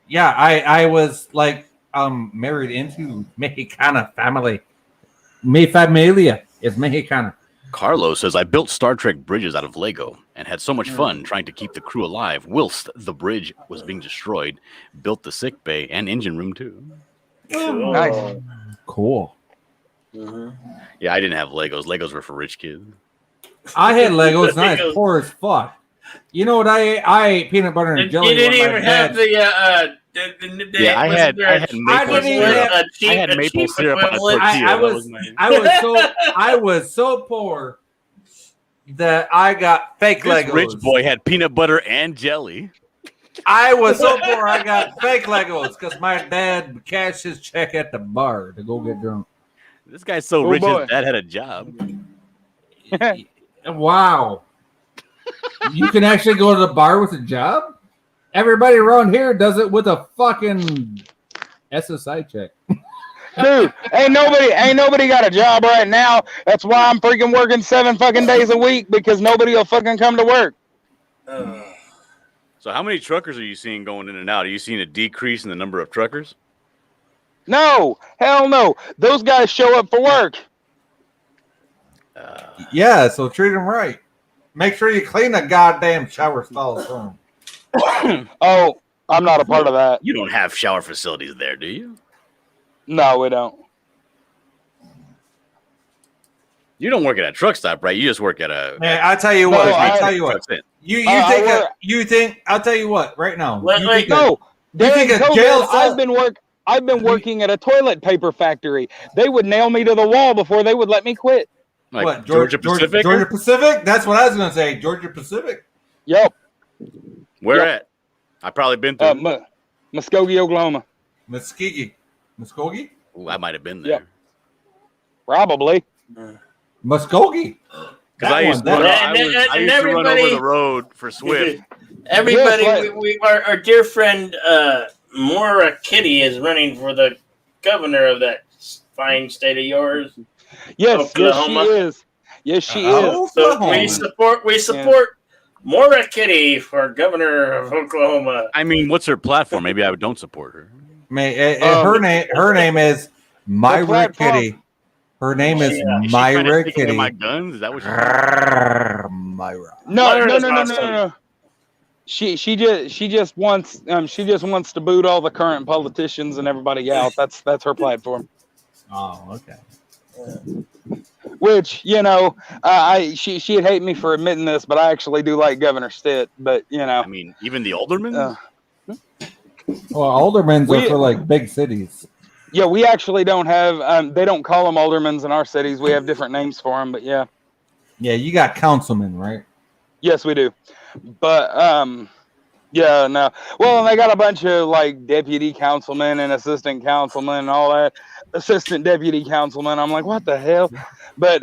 Yeah, I was like married into Mexicana family. Mi familia is Mexicana. Carlos says, I built Star Trek bridges out of Lego and had so much fun trying to keep the crew alive whilst the bridge was being destroyed. Built the sick bay and engine room too. Cool. Nice. Cool. Mhm. Yeah, I didn't have Legos. Legos were for rich kids. I had Legos and I was poor as fuck. You know what I ate? I ate peanut butter and And jelly. you didn't when my even have dad- the Yeah, I had maple didn't even syrup. have- I had maple syrup on a tortilla. I That was- was my- I was so poor that I got fake This Legos. rich boy had peanut butter and jelly. I was so poor I got fake Legos because my dad cashed his check at the bar to go get drunk. This guy's so Oh, rich boy. his dad had a job. Wow. You can actually go to the bar with a job? Everybody around here does it with a fucking SSI check. Dude, ain't nobody got a job right now. That's why I'm freaking working 7 fucking days a week because nobody will fucking come to work. So how many truckers are you seeing going in and out? Are you seeing a decrease in the number of truckers? No, hell no. Those guys show up for work. Yeah, so treat them right. Make sure you clean the goddamn shower stalls for him. Oh, I'm not a part of that. You don't have shower facilities there, do you? No, we don't. You don't work at a truck stop, right? You just work at a. Man, I tell you No, what. I- I tell you what. Trucks in. You think? I'll tell you what. Right now. Wait, you wait, think No, during think a COVID, jail cell- I've been working at a toilet paper factory. They would nail me to the wall before they would let me quit. Like what? Georgia Pacific? Georgia Pacific? That's what I was going to say. Georgia Pacific. Yep. Where Yep. at? I've probably been through. Muskogee, Oklahoma. Muskogee. Muskogee? Ooh, I might have been there. Yep. Probably. Muskogee. Because I used to That run, one, I was- I and used to run over everybody- the road for Swift. Everybody, Yes, right. our dear friend Maura Kitty is running for the governor of that fine state of yours. Yes, Oklahoma. yes, she is. Yes, she is. Oh, So Oklahoma. we support Maura Kitty for governor of Oklahoma. I mean, what's her platform? Maybe I don't support her. Her name is Myra platform- Kitty. Her name is Yeah. Is she trying to Myra stick me to Kitty. my guns? Is that what? Myra. No. Myra's awesome. She just wants to boot all the current politicians and everybody out. That's her platform. Oh, okay. Which she'd hate me for admitting this, but I actually do like Governor Stitt. But I mean, even the aldermen. Well, aldermen's We- are for like big cities. yeah, we actually don't have. They don't call them aldermans in our cities. We have different names for them. But yeah, Yeah, you got councilmen, right? yes, we do. But yeah, no. Well, they got a bunch of like deputy councilmen and assistant councilmen and all that. Assistant deputy councilman. I'm like, what the hell? But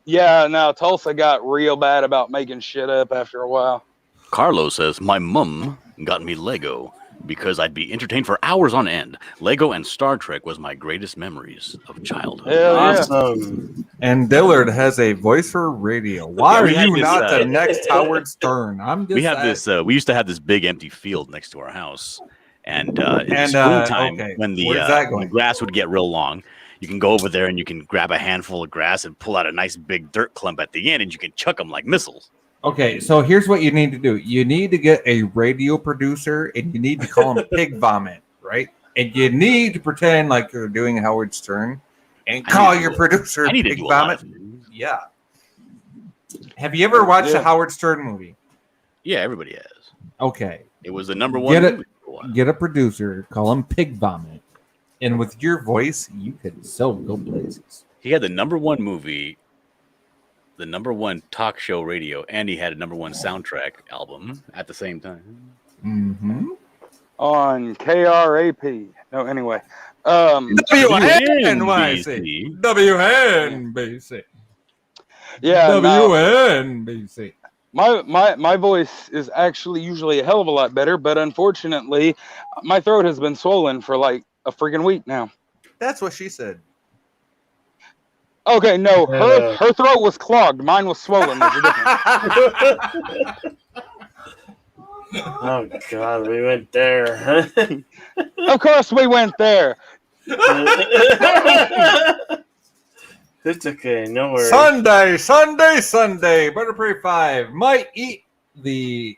yeah, no. Tulsa got real bad about making shit up after a while. Carlos says, my mum got me Lego because I'd be entertained for hours on end. Lego and Star Trek was my greatest memories of childhood. Hell yeah. Awesome. And Dillard has a voice for radio. Why Yeah, are we had you this, not the next Howard Stern? I'm just We had asking. this. We used to have this big empty field next to our house, and in the And, springtime, okay, when the where's that when the going? grass would get real long, you can go over there and you can grab a handful of grass and pull out a nice big dirt clump at the end, and you can chuck them like missiles. Okay, so here's what you need to do. You need to get a radio producer, and you need to call him Pig Vomit, right? And you need to pretend like you're doing Howard Stern, and I call need to your do- producer I need to Pig do a lot Vomit. of things. Yeah. Have you ever watched Yeah. the Howard Stern movie? Yeah, everybody has. Okay, It was the number one. Get it- movie for a while. get a producer, call him Pig Vomit, and with your voice, you could so go places. He had the number one movie, the number one talk show radio, and he had a number one soundtrack album at the same time. Mm-hmm. On KRAP. No, anyway. WNYC. WNBC. Yeah. no. WNBC. My voice is actually usually a hell of a lot better, but unfortunately, my throat has been swollen for like a freaking week now. That's what she said. Okay, no, her throat was clogged. Mine was swollen. There's a difference. Oh God, we went there. Of course, we went there. It's okay, no worries. Sunday. Butter Prairie 5 might eat the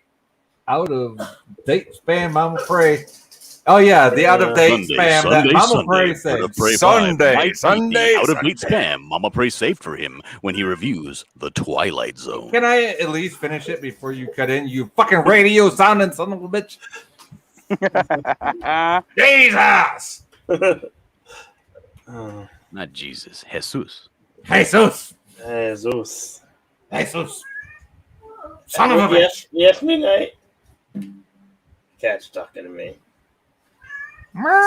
out of date spam Mama Prairie. Oh yeah, the out of date spam that Mama Prairie said. Sunday. Out of date spam. Mama Prey saved for him when he reviews The Twilight Zone. Can I at least finish it before you cut in? You fucking radio sounding son of a bitch. Jesus. Oh, Not Jesus, Jesus. Jesus. Jesus. Jesus. Son of a bitch. Yes, yes, midnight. Cat's talking to me.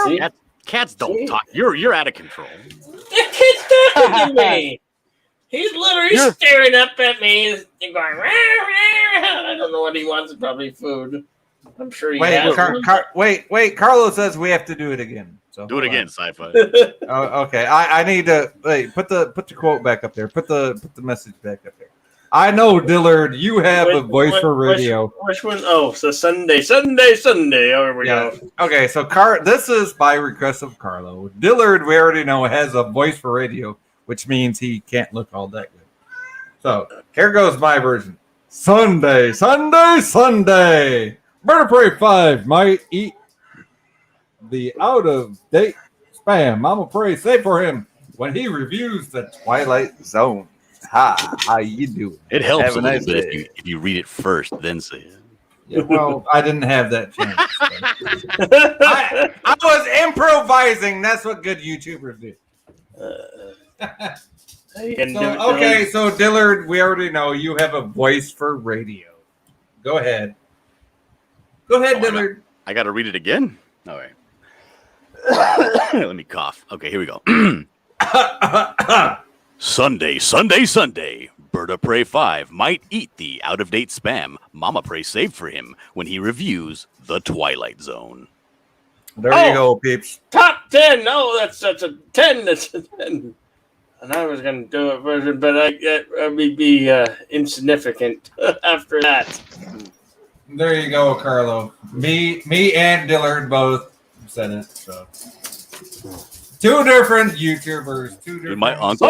See? Cats don't talk. You're out of control. The kid's talking to me. He's literally You're- staring up at me. He's going, "Rah, rah, rah." I don't know what he wants. Probably food. I'm sure he has. Wait. Carlos says we have to do it again. So Do it hold again, on. sci-fi. Oh, okay. I need to put the quote back up there. Put the message back up there. I know, Dillard, you have a voice for radio. Which one? Oh, so Sunday. Oh, here we Yeah. go. Okay, so this is by request of Carlo. Dillard, we already know, has a voice for radio, which means he can't look all that good. So here goes my version. Sunday. Murder Prey 5 might eat the out-of-date spam. Mama Prey say for him when he reviews the Twilight Zone. Hi, how you doing? It helps Have a a little nice bit day. if you read it first, then say it. Yeah, well, I didn't have that chance. I was improvising. That's what good YouTubers do. So Dillard, we already know you have a voice for radio. Go ahead. Dillard. I got to read it again. All right. Let me cough. Okay, here we go. Sunday. Bird of Prey 5 might eat the out-of-date spam Mama Prey saved for him when he reviews The Twilight Zone. There you go, peeps. Top 10. No, that's a 10. That's a 10. And I was going to do it version, but I would be insignificant after that. There you go, Carlo. Me and Dillard both said it. So 2 different YouTubers. 2 different. My uncle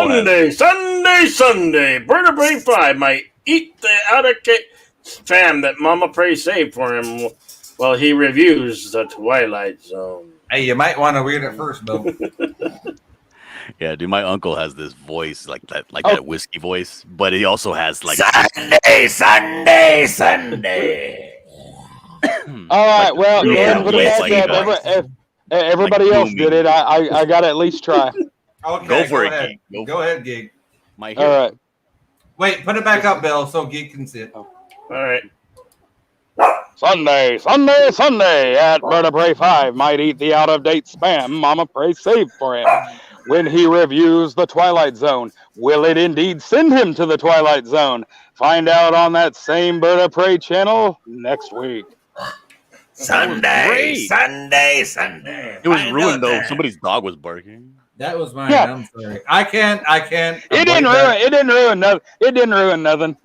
Sunday. Bird of Prey 5 might eat the out-of-date spam that Mama Prey saved for him while he reviews The Twilight Zone. Hey, you might want to read it first, Bill. Yeah, dude, my uncle has this voice like that whiskey voice, but he also has like Sunday. All right, well, go yeah, ahead and put wait, it like, back up. Everybody else booming. did it. I got to at least try. Okay, Go for it, ahead. Geek. Go ahead, Geek. my All right. Wait, put it back up, Bill, so Geek can see it. All right. Sunday at Bird of Prey 5 might eat the out-of-date spam Mama Prey saved for him when he reviews The Twilight Zone. Will it indeed send him to the Twilight Zone? Find out on that same Bird of Prey channel next week. Sunday. It was ruined though. Somebody's dog was barking. That was mine. Yeah. I'm sorry. I can't. It didn't ruin nothing. It didn't ruin nothing.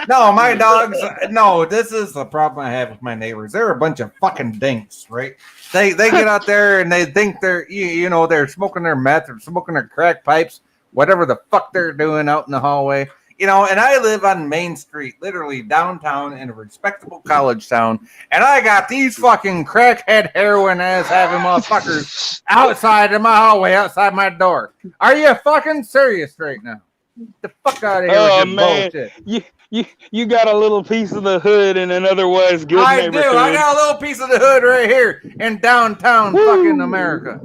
No, my dogs. No, this is the problem I have with my neighbors. They're a bunch of fucking dinks, right? They get out there and they think they're they're smoking their meth or smoking their crack pipes, whatever the fuck they're doing out in the hallway. And I live on Main Street, literally downtown in a respectable college town, and I got these fucking crackhead heroin ass having motherfuckers outside of my hallway, outside my door. Are you fucking serious right now? Get the fuck out of here Oh, with your man. bullshit. You got a little piece of the hood in an otherwise good I neighborhood. do. I got a little piece of the hood right here in downtown fucking America.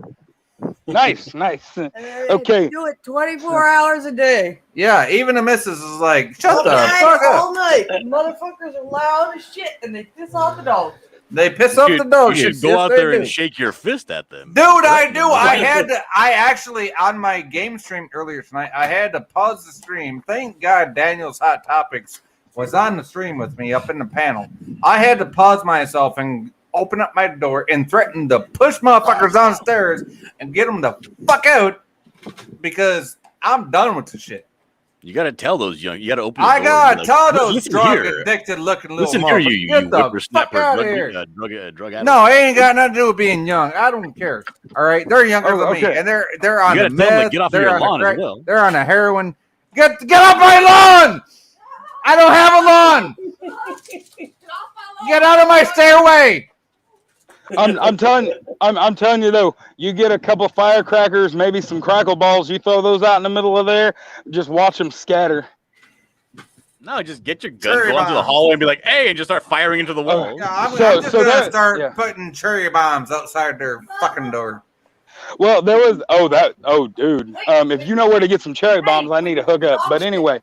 Nice. And Okay. Do it 24 hours a day. Yeah, even the missus is like, shut the All fuck up. all night. Motherfuckers are loud as shit, and they piss off the dogs. They piss off the doggies. You should go Yes, out they there do. and shake your fist at them. Dude, I do. I actually, on my game stream earlier tonight, I had to pause the stream. Thank God Daniel's Hot Topics was on the stream with me up in the panel. I had to pause myself and open up my door and threaten to push motherfuckers downstairs and get them the fuck out because I'm done with the shit. You got to tell those young. You got to open. The I door gotta and be tell like, those "Listen drug here. addicted looking little Listen here, motherfuckers. you Get the fuck whippersnapper, out of here. drug addict." No, it ain't got nothing to do with being young. I don't care. All right, they're younger than me, and they're on You the gotta tell them to meth. get off They're your on the lawn as crack. well. They're on the heroin. Get off my lawn! I don't have a lawn. Get out of my stairway. I'm telling you though, you get a couple firecrackers, maybe some crackle balls, you throw those out in the middle of there, just watch them scatter. No, just get your gun, Cherry go onto the bomb. hallway, and be like, "Hey," and just start firing into the wall. Yeah, I'm So- just so gonna that- start yeah. putting cherry bombs outside their fucking door. Well, there was dude. If you know where to get some cherry bombs, I need to hook up. But anyway,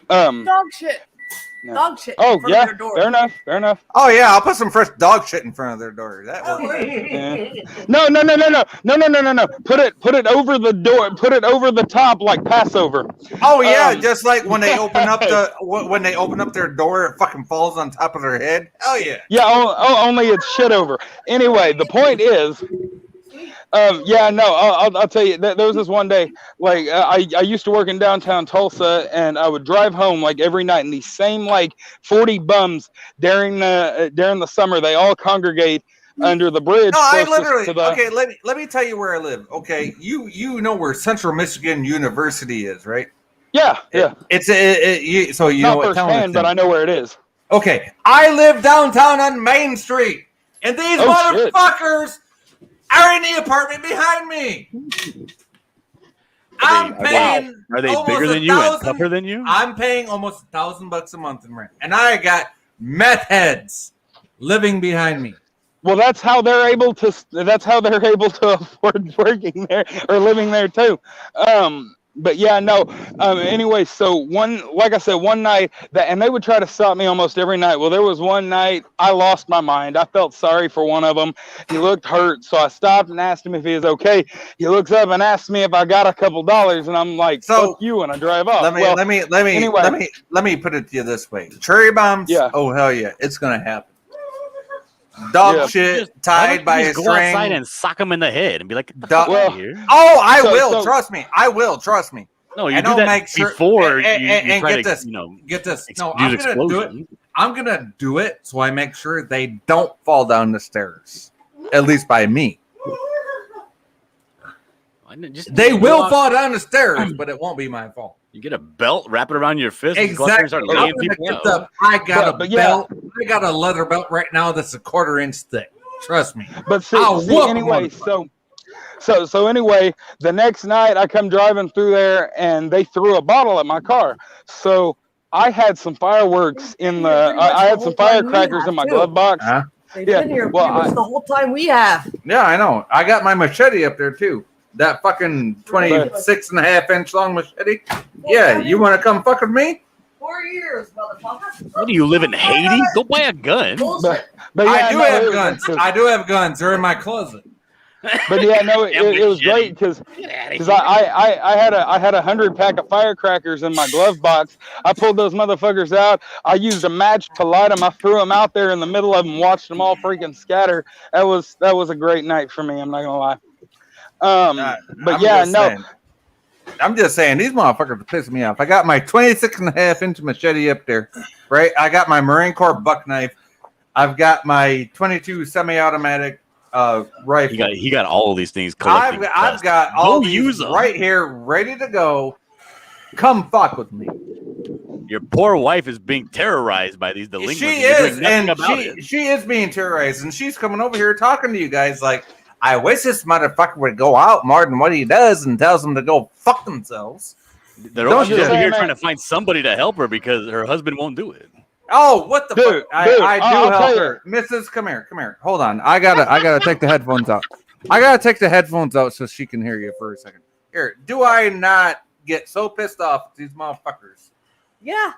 Dog shit. Yeah. Dog shit. oh in front yeah, of your door. fair enough. Oh yeah, I'll put some fresh dog shit in front of their door. That Oh, will. Yeah. No. Put it over the door. Put it over the top like Passover. Oh yeah, Um, just like when they open up their door, it fucking falls on top of their head. Oh yeah. Yeah, only it's shit over. Anyway, the point is, I'll tell you. There was this one day, like I used to work in downtown Tulsa, and I would drive home like every night, and these same like 40 bums during the summer, they all congregate under the bridge. No, I closest literally. to the- Okay, let me tell you where I live. Okay, you know where Central Michigan University is, right? Yeah, yeah. So you know Not what town firsthand, it's but in. I know where it is. Okay, I live downtown on Main Street, and these Oh, motherfuckers are in the apartment behind me. I'm paying. Are they almost bigger than you and tougher than you? I'm paying almost $1,000 a month in rent, and I got meth heads living behind me. Well, that's how they're able to. That's how they're able to afford working there or living there too. But yeah, no. Anyway, so like I said, one night and they would try to stop me almost every night. Well, there was one night I lost my mind. I felt sorry for one of them. He looked hurt, so I stopped and asked him if he was okay. He looks up and asks me if I got a couple dollars, and I'm like, "Fuck you," and I drive off. Let me put it to you this way: cherry bombs. Yeah. Oh hell yeah, it's gonna happen. Dog shit tied by a go outside string. and sock him in the head and be like, "Get the Dog- fuck out of here." Oh, I will. Trust me. I will. Trust me. No, you And do I'll that make sure- before and you try get to, this. you know, Get this. use No, I'm gonna do it. explosions. I'm gonna do it so I make sure they don't fall down the stairs. At least by me. They will fall down the stairs, but it won't be my fault. You get a belt, wrap it around your fist, and go out there and start Exactly. laying I'm gonna people get out. I got a But yeah. belt. I got a leather belt right now that's a 1/4 inch thick. Trust me. But see, I'll whoop 'em, anyway, motherfucker. so anyway, the next night I come driving through there and they threw a bottle at my car. So I had some fireworks in the. I had some firecrackers in my glove box. Huh? They've Yeah, been here well, pretty much the whole time we have. Yeah, I know. I got my machete up there too. That fucking 26.5 inch long machete. Yeah, you want to come fuck with me? 4 years, motherfucker. What do you live in Haiti? Go buy a gun. Bullshit. But yeah, I do no, have it- guns. I do have guns. They're in my closet. But yeah, no, it was great because I had a 100 pack of firecrackers in my glove box. I pulled those motherfuckers out. I used a match to light them. I threw them out there in the middle of them, watched them all freaking scatter. That was a great night for me. I'm not gonna lie. But I'm yeah, just no. saying. I'm just saying these motherfuckers are pissing me off. I got my 26.5 inch machete up there, right? I got my Marine Corps buck knife. I've got my 22 semi-automatic rifle. He got all of these things I've collected. I've got all Go these use 'em. right here, ready to go. Come fuck with me. Your poor wife is being terrorized by these delinquents. She You're doing is, nothing and about it. she is being terrorized, and she's coming over here talking to you guys like, I wish this motherfucker would go out more than what he does and tells them to go fuck themselves. They're Don't she's you- over here Man. trying to find somebody to help her because her husband won't do it. Oh, what the Dude, fuck? I dude, do I'll tell help you. her. Mrs., come here. Hold on. I gotta take the headphones out. I gotta take the headphones out so she can hear you for a second. Here, do I not get so pissed off at these motherfuckers Yeah,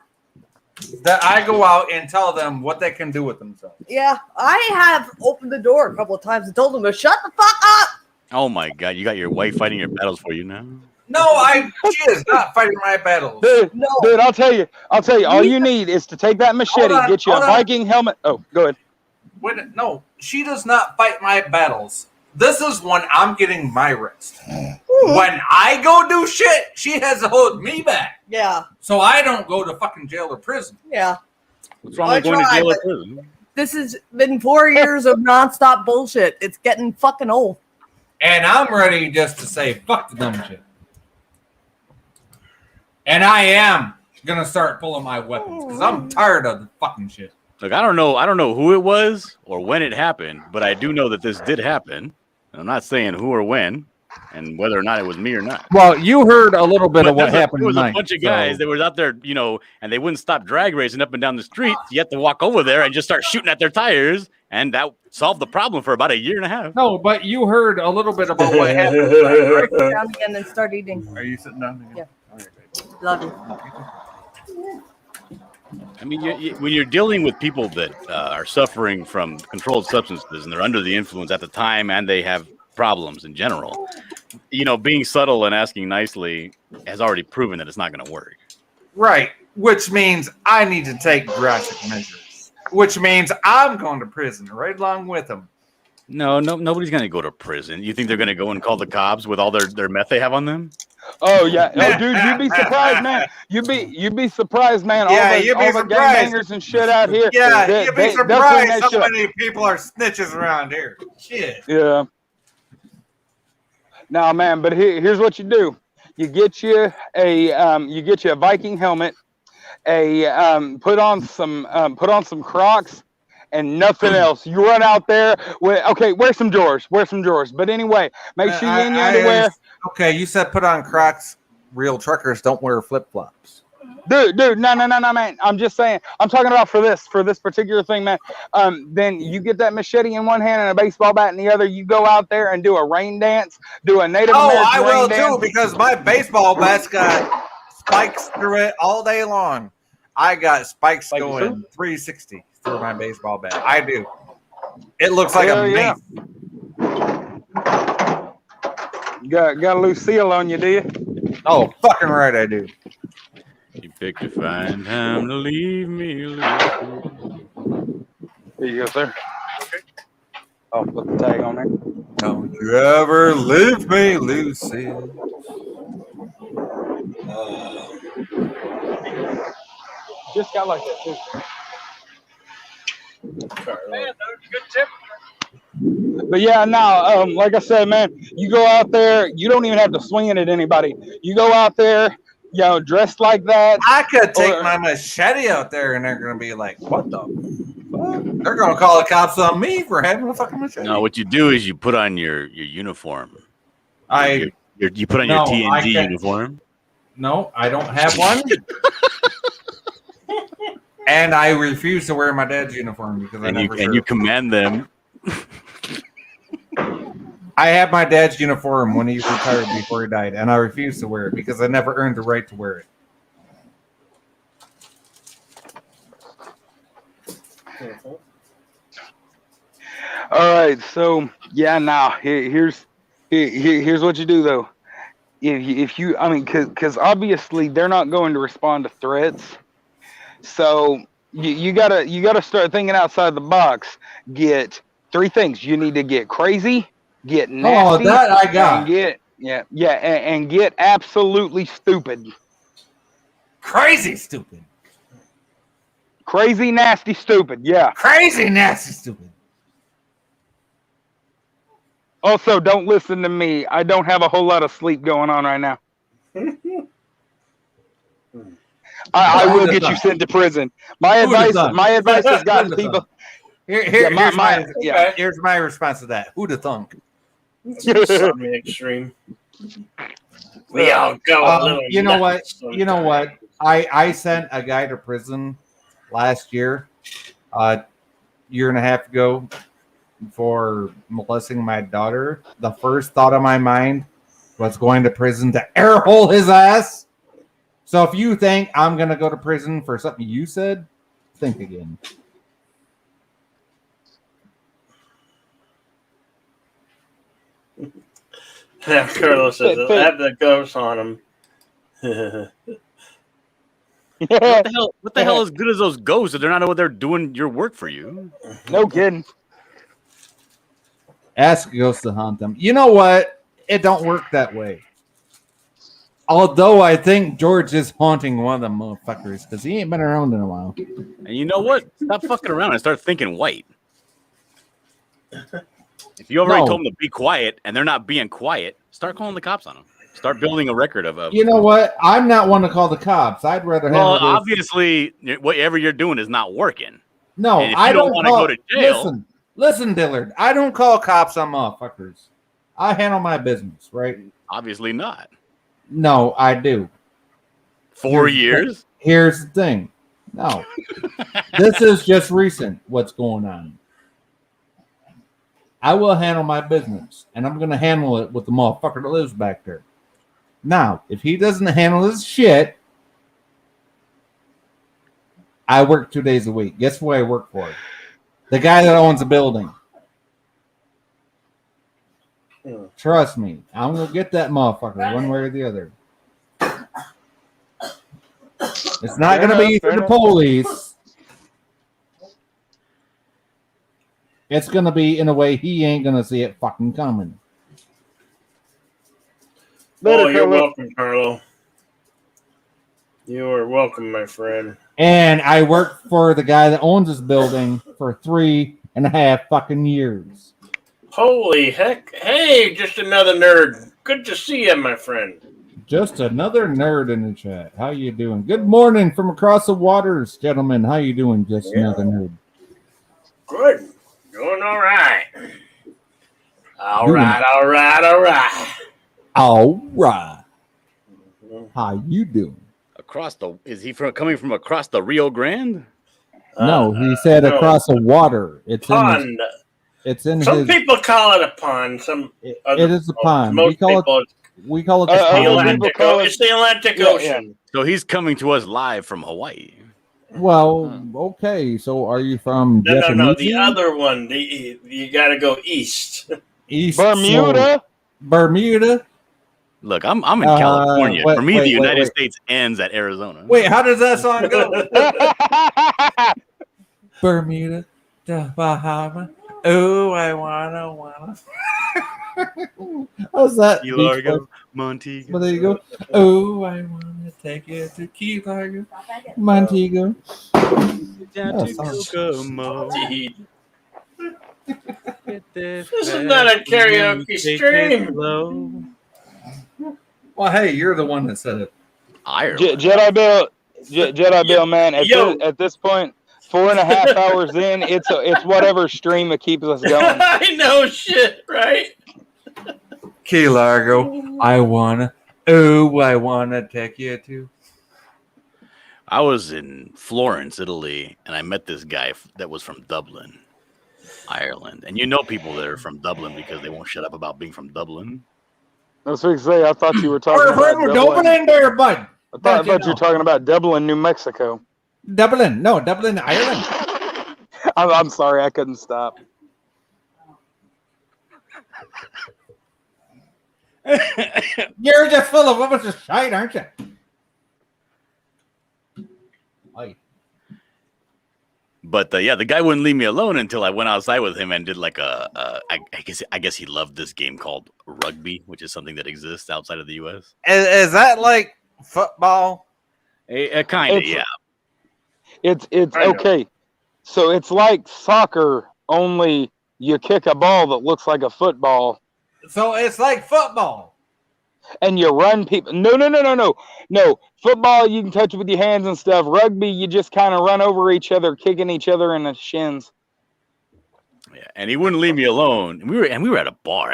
that I go out and tell them what they can do with themselves? yeah. I have opened the door a couple of times and told them to shut the fuck up. Oh my god, you got your wife fighting your battles for you now. No, she is not fighting my battles. Dude, No. dude, I'll tell you. All you need is to take that machete, Hold on, get you a hold on. Viking helmet. Oh, go ahead. No, she does not fight my battles. This is when I'm getting my rest. When I go do shit, she has to hold me back. Yeah, So I don't go to fucking jail or prison. yeah. What's wrong I with going to tried, jail or but- prison? This has been 4 years of nonstop bullshit. It's getting fucking old. And I'm ready just to say, fuck the dumb shit. And I am gonna start pulling my weapons because I'm tired of the fucking shit. Look, I don't know who it was or when it happened, but I do know that this did happen. And I'm not saying who or when, and whether or not it was me or not. Well, you heard a little bit But of what there happened was tonight. a bunch of guys that was out there, you know, and they wouldn't stop drag racing up and down the street. You have to walk over there and just start shooting at their tires, and that solved the problem for about a year and a half. No, but you heard a little bit about what happened. Break it down again and start eating. Are you sitting down again? Yeah. All right, baby. Love you. I mean, when you're dealing with people that are suffering from controlled substances and they're under the influence at the time and they have problems in general, you know, being subtle and asking nicely has already proven that it's not going to work. Right, which means I need to take drastic measures. Which means I'm going to prison right along with them. No, nobody's going to go to prison. You think they're going to go and call the cops with all their meth they have on them? Oh yeah, oh dude, you'd be surprised, man. You'd be surprised, man. Yeah, all you'd the, be all the surprised. gangbangers and shit out here. Yeah, they- you'd be they'll clean surprised that how shit up. many people are snitches around here. Shit. Yeah. Now, man, but here's what you do. you get you a Viking helmet, put on some Crocs, and nothing else. You run out there with wear some drawers. But anyway, make sure you're in your underwear. Okay, you said put on Crocs. Real truckers don't wear flip flops. Dude, no, man. I'm just saying. I'm talking about for this particular thing, man. Then you get that machete in one hand and a baseball bat in the other. You go out there and do a rain dance, do a Native American I will rain dance. too, because my baseball bat's got spikes through it all day long. I got spikes going 360 through my baseball bat. I do. It looks like a mace. You got a loose seal on you, do you? Oh, fucking right, I do. You picked a fine time to leave me alone. Here you go, sir. Oh, put the tag on there. Don't you ever leave me, Lucy. Just got like that too. Man, good tip. But yeah, no, like I said, man, you go out there, you don't even have to swing it at anybody. You go out there, dressed like that. I could take my machete out there and they're going to be like, what the fuck? They're going to call the cops on me for having a fucking machete. No, what you do is you put on your uniform. You put on your TNG uniform. No, I don't have one. And I refuse to wear my dad's uniform because you command them. I had my dad's uniform when he retired before he died, and I refused to wear it because I never earned the right to wear it. All right, so yeah, now here's what you do though. If you, because obviously they're not going to respond to threats, so you gotta start thinking outside the box. Get 3 things. You need to get crazy, get nasty, that I got. And and get absolutely stupid. Crazy stupid. Crazy, nasty, stupid. Yeah. Crazy, nasty, stupid. Also, don't listen to me. I don't have a whole lot of sleep going on right now. I will get you sent to prison. My advice has gotten people. Here's my response to that. Who'da thunk? Something extreme. We all go a little you know what? nuts You know what? I sent a guy to prison last year, year and a half ago, for molesting my daughter. The first thought of my mind was going to prison to airhole his ass. So if you think I'm going to go to prison for something you said, think again. Carlos says, I have the ghost on him. What the hell is good as those ghosts if they're not what they're doing your work for you? No kidding. Ask ghosts to haunt them. You know what? It don't work that way. Although I think George is haunting one of them motherfuckers because he ain't been around in a while. And you know what? Stop fucking around and start thinking white. If you already told them to be quiet and they're not being quiet, start calling the cops on them. Start building a record of. You know what? I'm not one to call the cops. I'd rather have. Well, obviously, whatever you're doing is not working. No, I don't want to go to jail. Listen, Dillard. I don't call cops on motherfuckers. I handle my business, right? Obviously not. No, I do. 4 years? Here's the thing. No. This is just recent, what's going on. I will handle my business, and I'm going to handle it with the motherfucker that lives back there. Now, if he doesn't handle his shit, I work 2 days a week. Guess who I work for? The guy that owns the building. Trust me, I'm going to get that motherfucker one way or the other. It's not going to be through the police. It's going to be in a way he ain't going to see it fucking coming. Oh, you're welcome, Carlo. You are welcome, my friend. And I worked for the guy that owns this building for 3.5 fucking years. Holy heck. Hey, just another nerd. Good to see you, my friend. Just another nerd in the chat. How you doing? Good morning from across the waters, gentlemen. How you doing? Just another nerd. Good. Doing all right. All Doing- right. All right. All right. How you doing? Across the is he from coming from across the Rio Grande? No, he said no. across the water. It's Pond. it's in Some his. people call it a pond. Some It other is a pond. Most We call people, we call it the Uh, the other pond. people Atlantic. call it- It's the Atlantic Yeah, Ocean. So he's coming to us live from Hawaii. Well, okay. So are you from No. The Japanese? other one. You got to go east. East Bermuda. Bermuda. Look, I'm in Uh, California. wait, For me, wait, the wait, United wait. States ends at Arizona. Wait, how does that song go? Bermuda, the Bahama. Oh, I wanna. How's that? Key Beach Largo, Boys? Montego. Well, there you go. Oh, I wanna take you to Key Largo, Montego. Down Oh, to sounds- Kokomo. This is not a karaoke stream. Well, hey, you're the one that said it. Ireland. Jedi Bill, Jedi Bill, man. Yo. At this point, 4.5 hours in, it's whatever stream that keeps us going. I know shit, right? Key Largo. I wanna take you to. I was in Florence, Italy, and I met this guy that was from Dublin, Ireland. And you know people that are from Dublin because they won't shut up about being from Dublin. That's what I say. I thought you were talking We're about from Dublin. Dublin there, bud. I thought you were talking about Dublin, New Mexico. Dublin, no, Dublin, Ireland. I'm sorry, I couldn't stop. You're just full of a bunch of shite, aren't you? Aye. But yeah, the guy wouldn't leave me alone until I went outside with him and did like I guess he loved this game called rugby, which is something that exists outside of the U.S. Is that like football? Kind of, It's- yeah. It's I know. okay. So it's like soccer, only you kick a ball that looks like a football, So it's like football. and you run people. No. Football you can touch with your hands and stuff. Rugby you just kind of run over each other, kicking each other in the shins. Yeah, and he wouldn't leave me alone. And we were at a bar.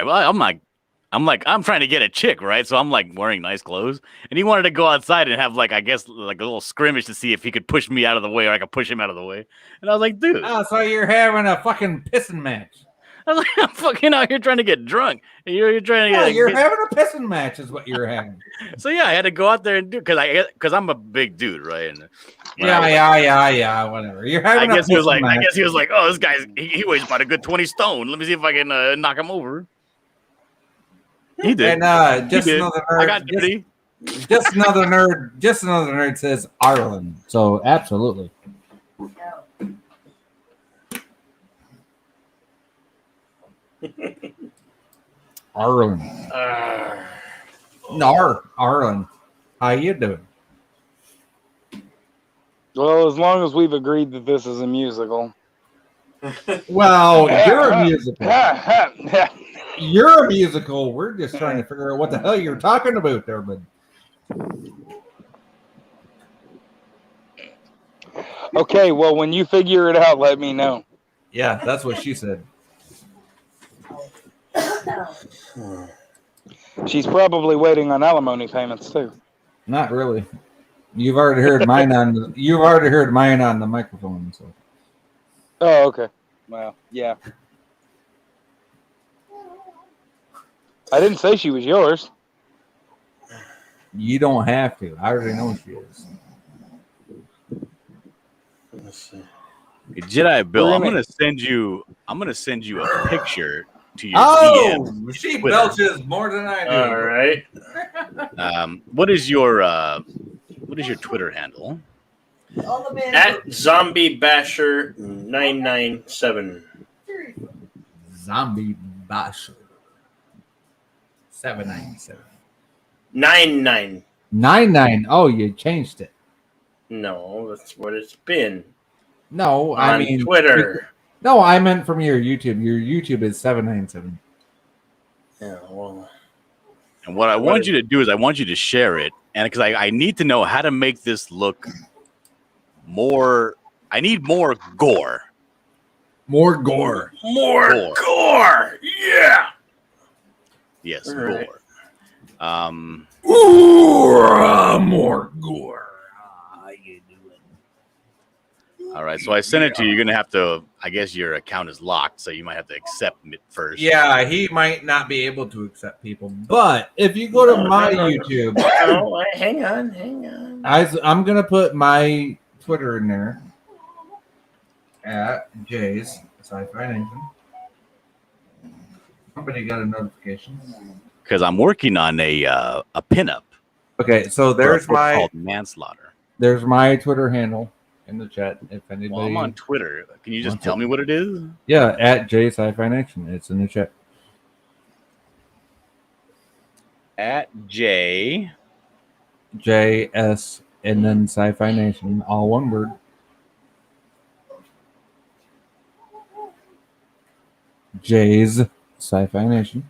I'm trying to get a chick, right? So I'm like wearing nice clothes, and he wanted to go outside and have like I guess like a little scrimmage to see if he could push me out of the way or I could push him out of the way. And I was like, dude, Oh, so you're having a fucking pissing match. I was like, I'm fucking out here trying to get drunk. And you're trying to Yeah, get. you're having a pissing match is what you're having. So yeah, I had to go out there and do because I'm a big dude, right? And Yeah, whatever. You're having I guess a he was pissing like, match. oh, this guy's he weighs about a good 20 stone. Let me see if I can knock him over. He did. And just He did. another I got nerd. dirty. Just another nerd. Just another nerd says Ireland. So absolutely. Ireland. Ireland. How you doing? Well, as long as we've agreed that this is a musical. Well, you're a musical. You're a musical. We're just trying to figure out what the hell you're talking about there, bud. Okay, well, when you figure it out, let me know. Yeah, that's what she said. She's probably waiting on alimony payments too. Not really. You've already heard mine on the microphone. So Oh, okay. Well, yeah. I didn't say she was yours. you don't have to. I already know she is. Let's see. Jedi Bill, We're I'm gonna- gonna send you a picture to your Oh, DM. she Twitter. belches more than I do. All right. What is your Twitter handle? At Zombie Basher 997. Zombie Basher. 797. 99. 99. Oh, you changed it. No, that's what it's been. No, I On mean Twitter. No, I meant from your YouTube. Your YouTube is 797. Yeah, well. And what I want you to do is I want you to share it, and because I need to know how to make this look more. I need more gore. More gore. More Gore. gore. Yeah. Yes, All right. gore. More gore. All right, so I sent it to you. You're gonna have to. I guess your account is locked, so you might have to accept it first. Yeah, he might not be able to accept people, but if you go to my YouTube, Oh, hang on. I'm gonna put my Twitter in there at Jay's Sci-Fi Nation. Somebody got a notification. Because I'm working on a pinup. Okay, so for a there's book my called manslaughter. Twitter handle in the chat. If anybody, Well, I'm on Twitter. Can you just wants tell it. me what it is? Yeah, at J Sci-Fi Nation. It's in the chat. At J. JS and then Sci-Fi Nation, all one word. Jay's Sci-Fi Nation.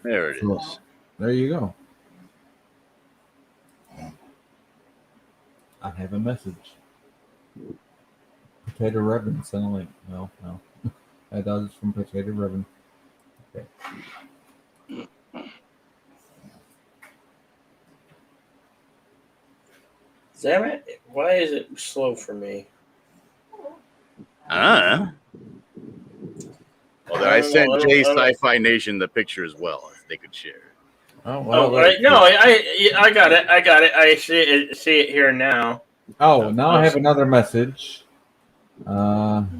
There it So, is. there you go. I have a message. Potato Reverend sent a link. No. I thought it's from Potato Reverend. Okay. Damn it! Why is it slow for me? Well, then I sent J Sci-Fi Nation the picture as well, if they could share. Oh Oh, right. No, I got it. I see it here now. Oh, now I have another message.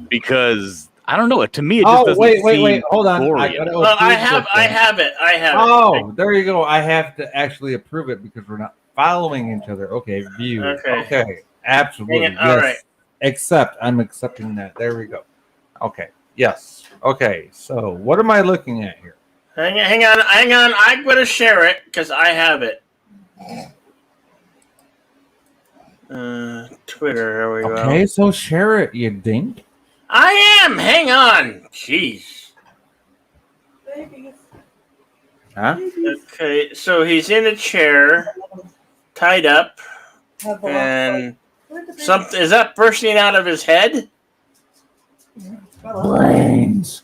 Because I don't know. To me, it just doesn't wait. seem Hold on. gory I got enough. it. I have it. Oh, there you go. I have to actually approve it because we're not following each other. Okay, view. Okay, absolutely. Hang on, all yes. right. Accept. I'm accepting that. There we go. Okay. Yes. Okay. So, what am I looking at here? Hang on. I'm going to share it because I have it. Twitter. There we go. Okay, so share it, you dink. I am. Hang on. Jeez. Huh? Okay, so he's in a chair, tied up, and something is that bursting out of his head? Brains.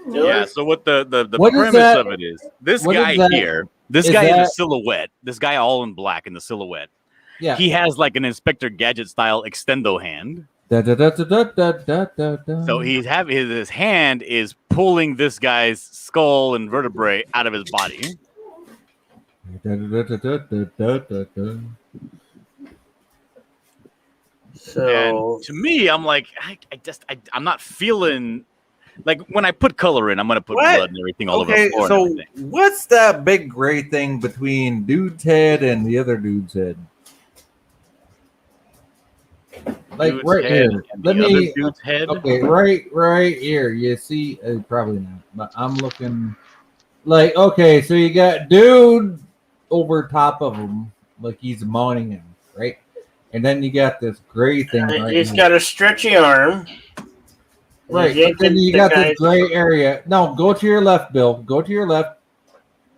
Yeah. So what the What is premise that? of it is? This What guy is that? here. This Is guy in a that- silhouette. This guy all in black in the silhouette. Yeah. He has like an Inspector Gadget style extendo hand. Da, da, da, da, da, da, da, da, da. So his hand is pulling this guy's skull and vertebrae out of his body. Da, da, da, da, da, da, da, da. So And to me, I'm like, I'm not feeling like when I put color in, I'm gonna put What? blood and everything all over Okay, the floor. so and everything. what's that big gray thing between dude's head and the other dude's head? Like Dude's right head here. and Let the other me. dude's head. Okay, right here. You see, probably not, but I'm looking. Like, okay, so you got dude over top of him, like he's mounting him, right? And then you got this gray thing. Right he's here. got a stretchy arm. Right, He's but then you the got guy's- this gray area. No, go to your left, Bill. Go to your left.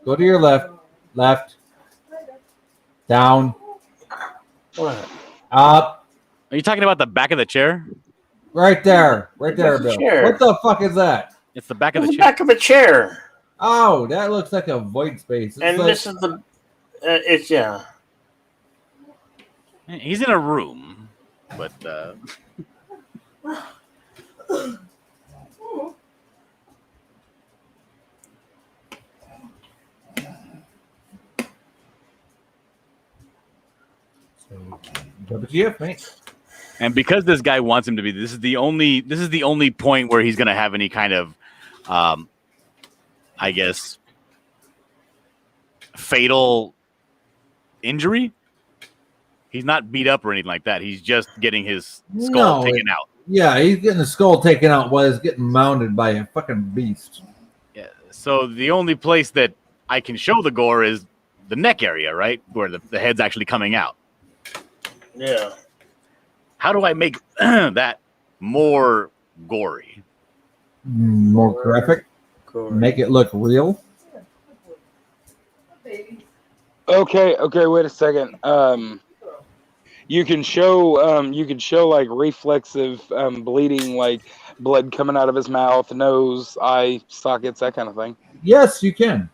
Go to your left. Left. Down. What? Up. Are you talking about the back of the chair? Right there. Right there, What's the Bill. chair? What the fuck is that? It's the back of It's the the chair. back of a chair, Oh, that looks like a void space. It's and like, this is the. It's yeah. He's in a room, but WTF, mate. and because this guy wants him to be, this is the only point where he's gonna have any kind of, I guess, fatal injury. He's not beat up or anything like that. He's just getting his skull No, taken out. Yeah, he's getting the skull taken out while he's getting mounted by a fucking beast. Yeah. So the only place that I can show the gore is the neck area, right, where the head's actually coming out. Yeah. How do I make that more gory? More graphic. Make it look real. Okay, wait a second. You can show like reflexive bleeding, like blood coming out of his mouth, nose, eye sockets, that kind of thing. Yes, you can.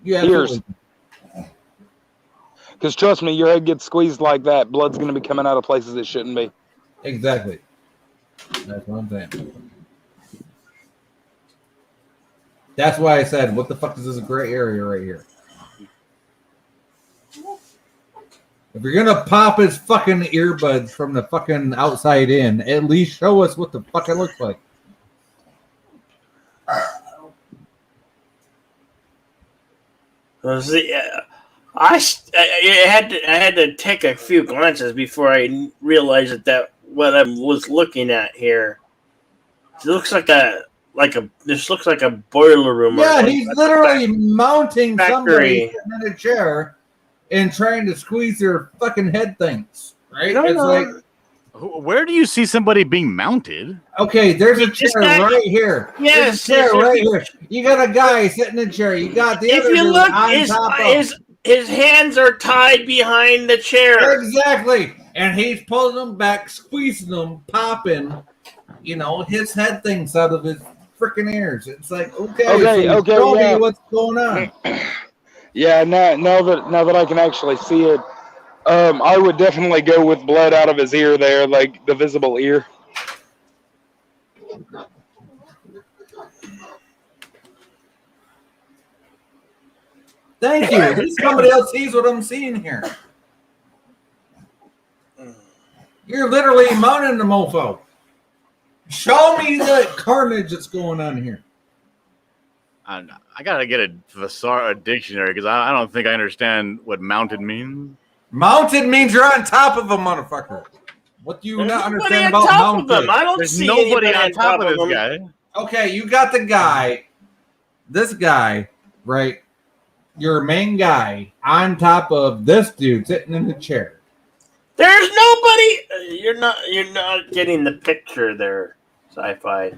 Yeah, Ears. Because trust me, your head gets squeezed like that, blood's going to be coming out of places it shouldn't be. Exactly. That's what I'm saying. That's why I said, what the fuck is this gray area right here? If you're gonna pop his fucking earbuds from the fucking outside in, at least show us what the fuck it looks like. I had to take a few glances before I realized that what I was looking at here. It looks like this looks like a boiler room. Yeah, he's literally mounting somebody factory. in a chair and trying to squeeze their fucking head things. Right? No, It's no. like, Where do you see somebody being mounted? okay, there's a This chair guy- right here. Yes, There's a chair yes, right yes. here. You got a guy sitting in a chair. You got the If other you dude look, on top of. his hands are tied behind the chair. Exactly. And he's pulling them back, squeezing them, popping, his head things out of his freaking ears. It's like, okay, show me what's going on. Yeah, now that I can actually see it, I would definitely go with blood out of his ear there, like the visible ear. Thank you. At least somebody else sees what I'm seeing here. You're literally mounting the mofo. Show me the carnage that's going on here. I gotta get a dictionary because I don't think I understand what mounted means. Mounted means you're on top of a motherfucker. What do you There's not nobody understand on about top of mounted? him. I don't There's see nobody anybody on top of this him. guy. Okay, you got the guy, this guy, right? Your main guy on top of this dude sitting in the chair. There's nobody. You're not getting the picture there, sci-fi.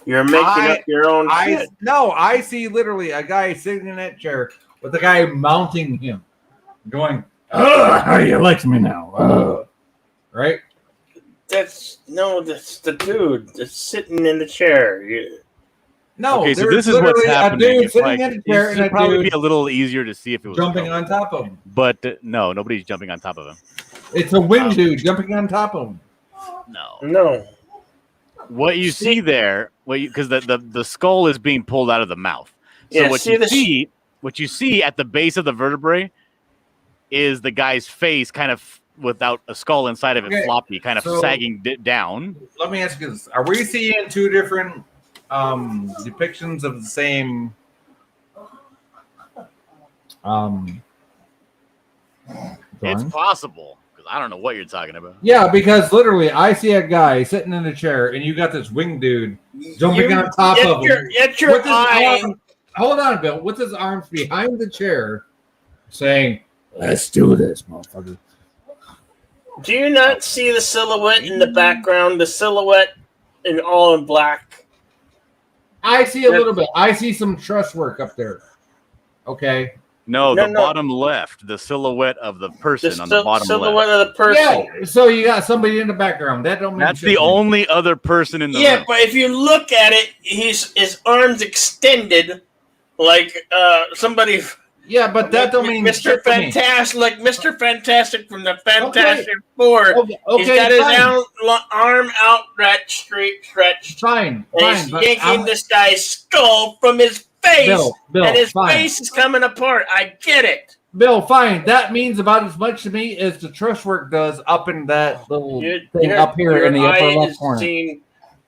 You're making up your own shit. I see literally a guy sitting in that chair with the guy mounting him, going, how do you like me now? Right? That's the dude that's sitting in the chair. No, Okay, so there's this is what's literally happening. a dude It's sitting like, in a chair it and a should probably dude be a little easier to see if it was jumping a on top of him. But no, nobody's jumping on top of him. It's a wing dude jumping on top of him. No. What you see there, because the skull is being pulled out of the mouth. So Yeah, what you see at the base of the vertebrae is the guy's face, kind of without a skull inside of it, Okay, floppy, kind of so- sagging down. Let me ask you this: are we seeing two different depictions of the same It's drawing? possible because I don't know what you're talking about. Yeah, because literally, I see a guy sitting in a chair, and you got this wing dude jumping on top of him. Get your with his eye. arm- hold on, Bill. With his arms behind the chair, saying, "Let's do this, motherfucker." Do you not see the silhouette in the background? The silhouette all in black. I see a little bit. I see some truss work up there. Okay. No, No, the no. bottom left, the silhouette of the person on the bottom silhouette left. of the person. Yeah. So you got somebody in the background. That don't mean That's shit the to me. only other person in the Yeah, room. but if you look at it, his arms extended like somebody. Yeah, but that don't mean Mr. shit to me. Fantastic, like Mr. Fantastic from the Fantastic Four. Okay, He's got his fine. arm outstretched, stretched, Fine, and fine, he's but yanking I'm, this guy's skull from his face, Bill, and his fine. face is coming apart. I get it. Bill, fine. That means about as much to me as the truss work does up in that little thing up here in the upper eye left is corner. seeing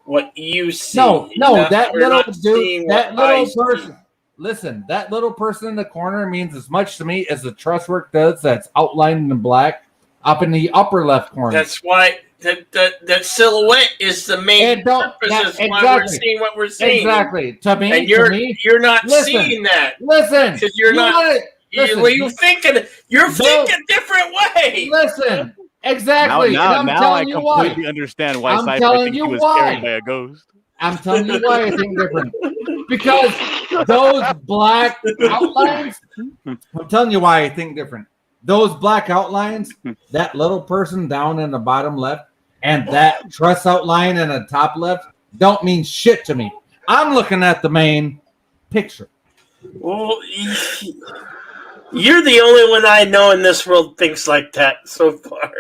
what you see. No, that we're little not seeing dude, that what I little see. person. Listen, that little person in the corner means as much to me as the truss work does. That's outlined in black up in the upper left corner. That's why that silhouette is the main It don't- purpose. that- Is why we're exactly. seeing what we're seeing. Exactly. To me, And you're not listen, seeing that. Listen, Because you're you not. wanna- listen, You're thinking a different way. Listen, Exactly. Now, and I'm now I telling you why. completely understand why I'm Cypher telling thinks you he was why. carried by a ghost. I'm telling you why I think different. Because those black outlines, I'm telling you why I think different. Those black outlines, that little person down in the bottom left, and that truss outline in the top left don't mean shit to me. I'm looking at the main picture. Well, you're the only one I know in this world thinks like that so far.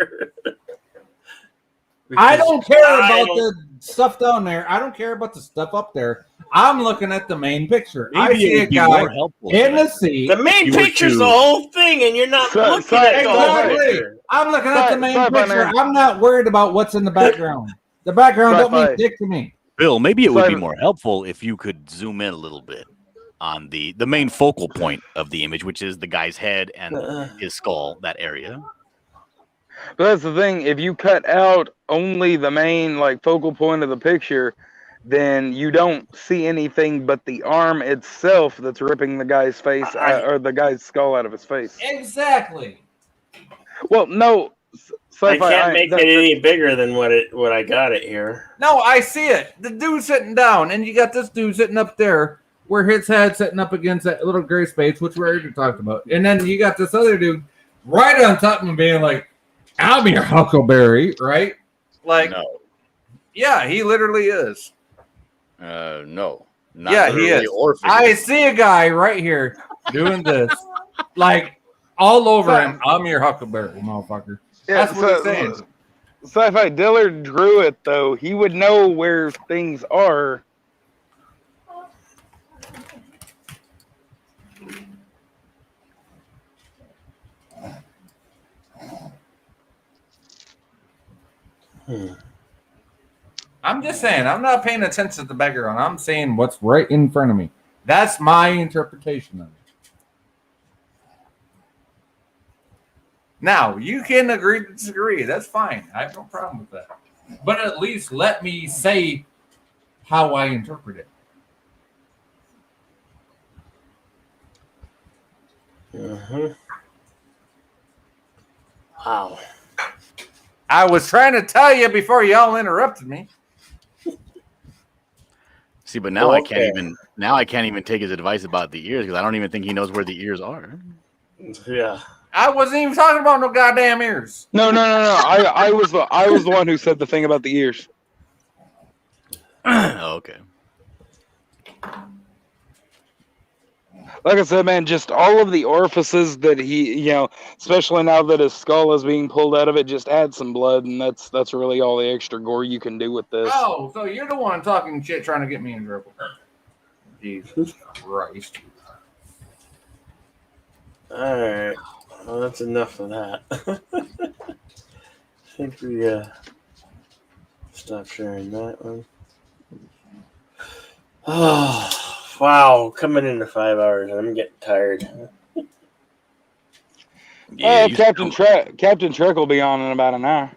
I don't care I about don't- the stuff down there. I don't care about the stuff up there. I'm looking at the main picture. I Maybe see it a would be guy more helpful in to the seat. The main You were picture's to- the whole thing, and you're not So- looking at the whole Exactly. picture. I'm looking at the main Sci-fi picture. man. I'm not worried about what's in the background. The background don't mean Sci-fi. dick to me. Bill, maybe it would be Cypher- more helpful if you could zoom in a little bit on the main focal point of the image, which is the guy's head and his skull, that area. But that's the thing. If you cut out only the main like focal point of the picture, then you don't see anything but the arm itself that's ripping the guy's face or the guy's skull out of his face. Exactly. Well, no, I Sci-Fi, can't make it any bigger than what I got it here. No, I see it. The dude sitting down, and you got this dude sitting up there where his head sitting up against that little gray space, which we already talked about. And then you got this other dude right on top of him being like, I'm your Huckleberry, right? Like, No, yeah, he literally is. no, not Yeah, he literally is. or I see a guy right here doing this, like all over him. I'm your Huckleberry, motherfucker. Yeah, That's what he's saying. Sci-Fi Dillard drew it though. He would know where things are. I'm just saying, I'm not paying attention to the background. I'm saying what's right in front of me. That's my interpretation of it. Now, you can agree to disagree. That's fine. I have no problem with that. But at least let me say how I interpret it. Wow. I was trying to tell you before y'all interrupted me. See, but now I Okay. can't even take his advice about the ears because I don't even think he knows where the ears are. Yeah. I wasn't even talking about no goddamn ears. No. I was the one who said the thing about the ears. Oh, okay. Like I said, man, just all of the orifices that he, especially now that his skull is being pulled out of it, just add some blood, and that's really all the extra gore you can do with this. Oh, so you're the one talking shit trying to get me in trouble. Jesus Christ. All right. Well, that's enough of that. I think we stop sharing that one. Oh, wow. Coming into 5 hours, I'm getting tired. Yeah, you- Captain Trek will be on in about an hour.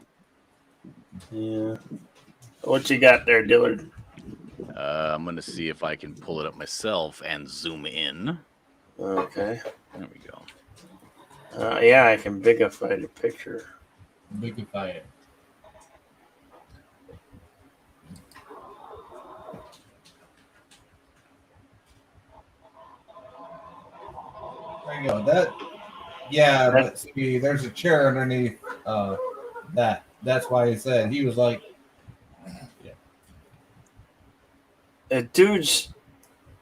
Yeah. What you got there, Dillard? I'm gonna see if I can pull it up myself and zoom in. Okay. There we go. Yeah, I can bigify the picture. Bigify it. There you go. Yeah, but see, there's a chair underneath that. That's why he said he was like, A dude's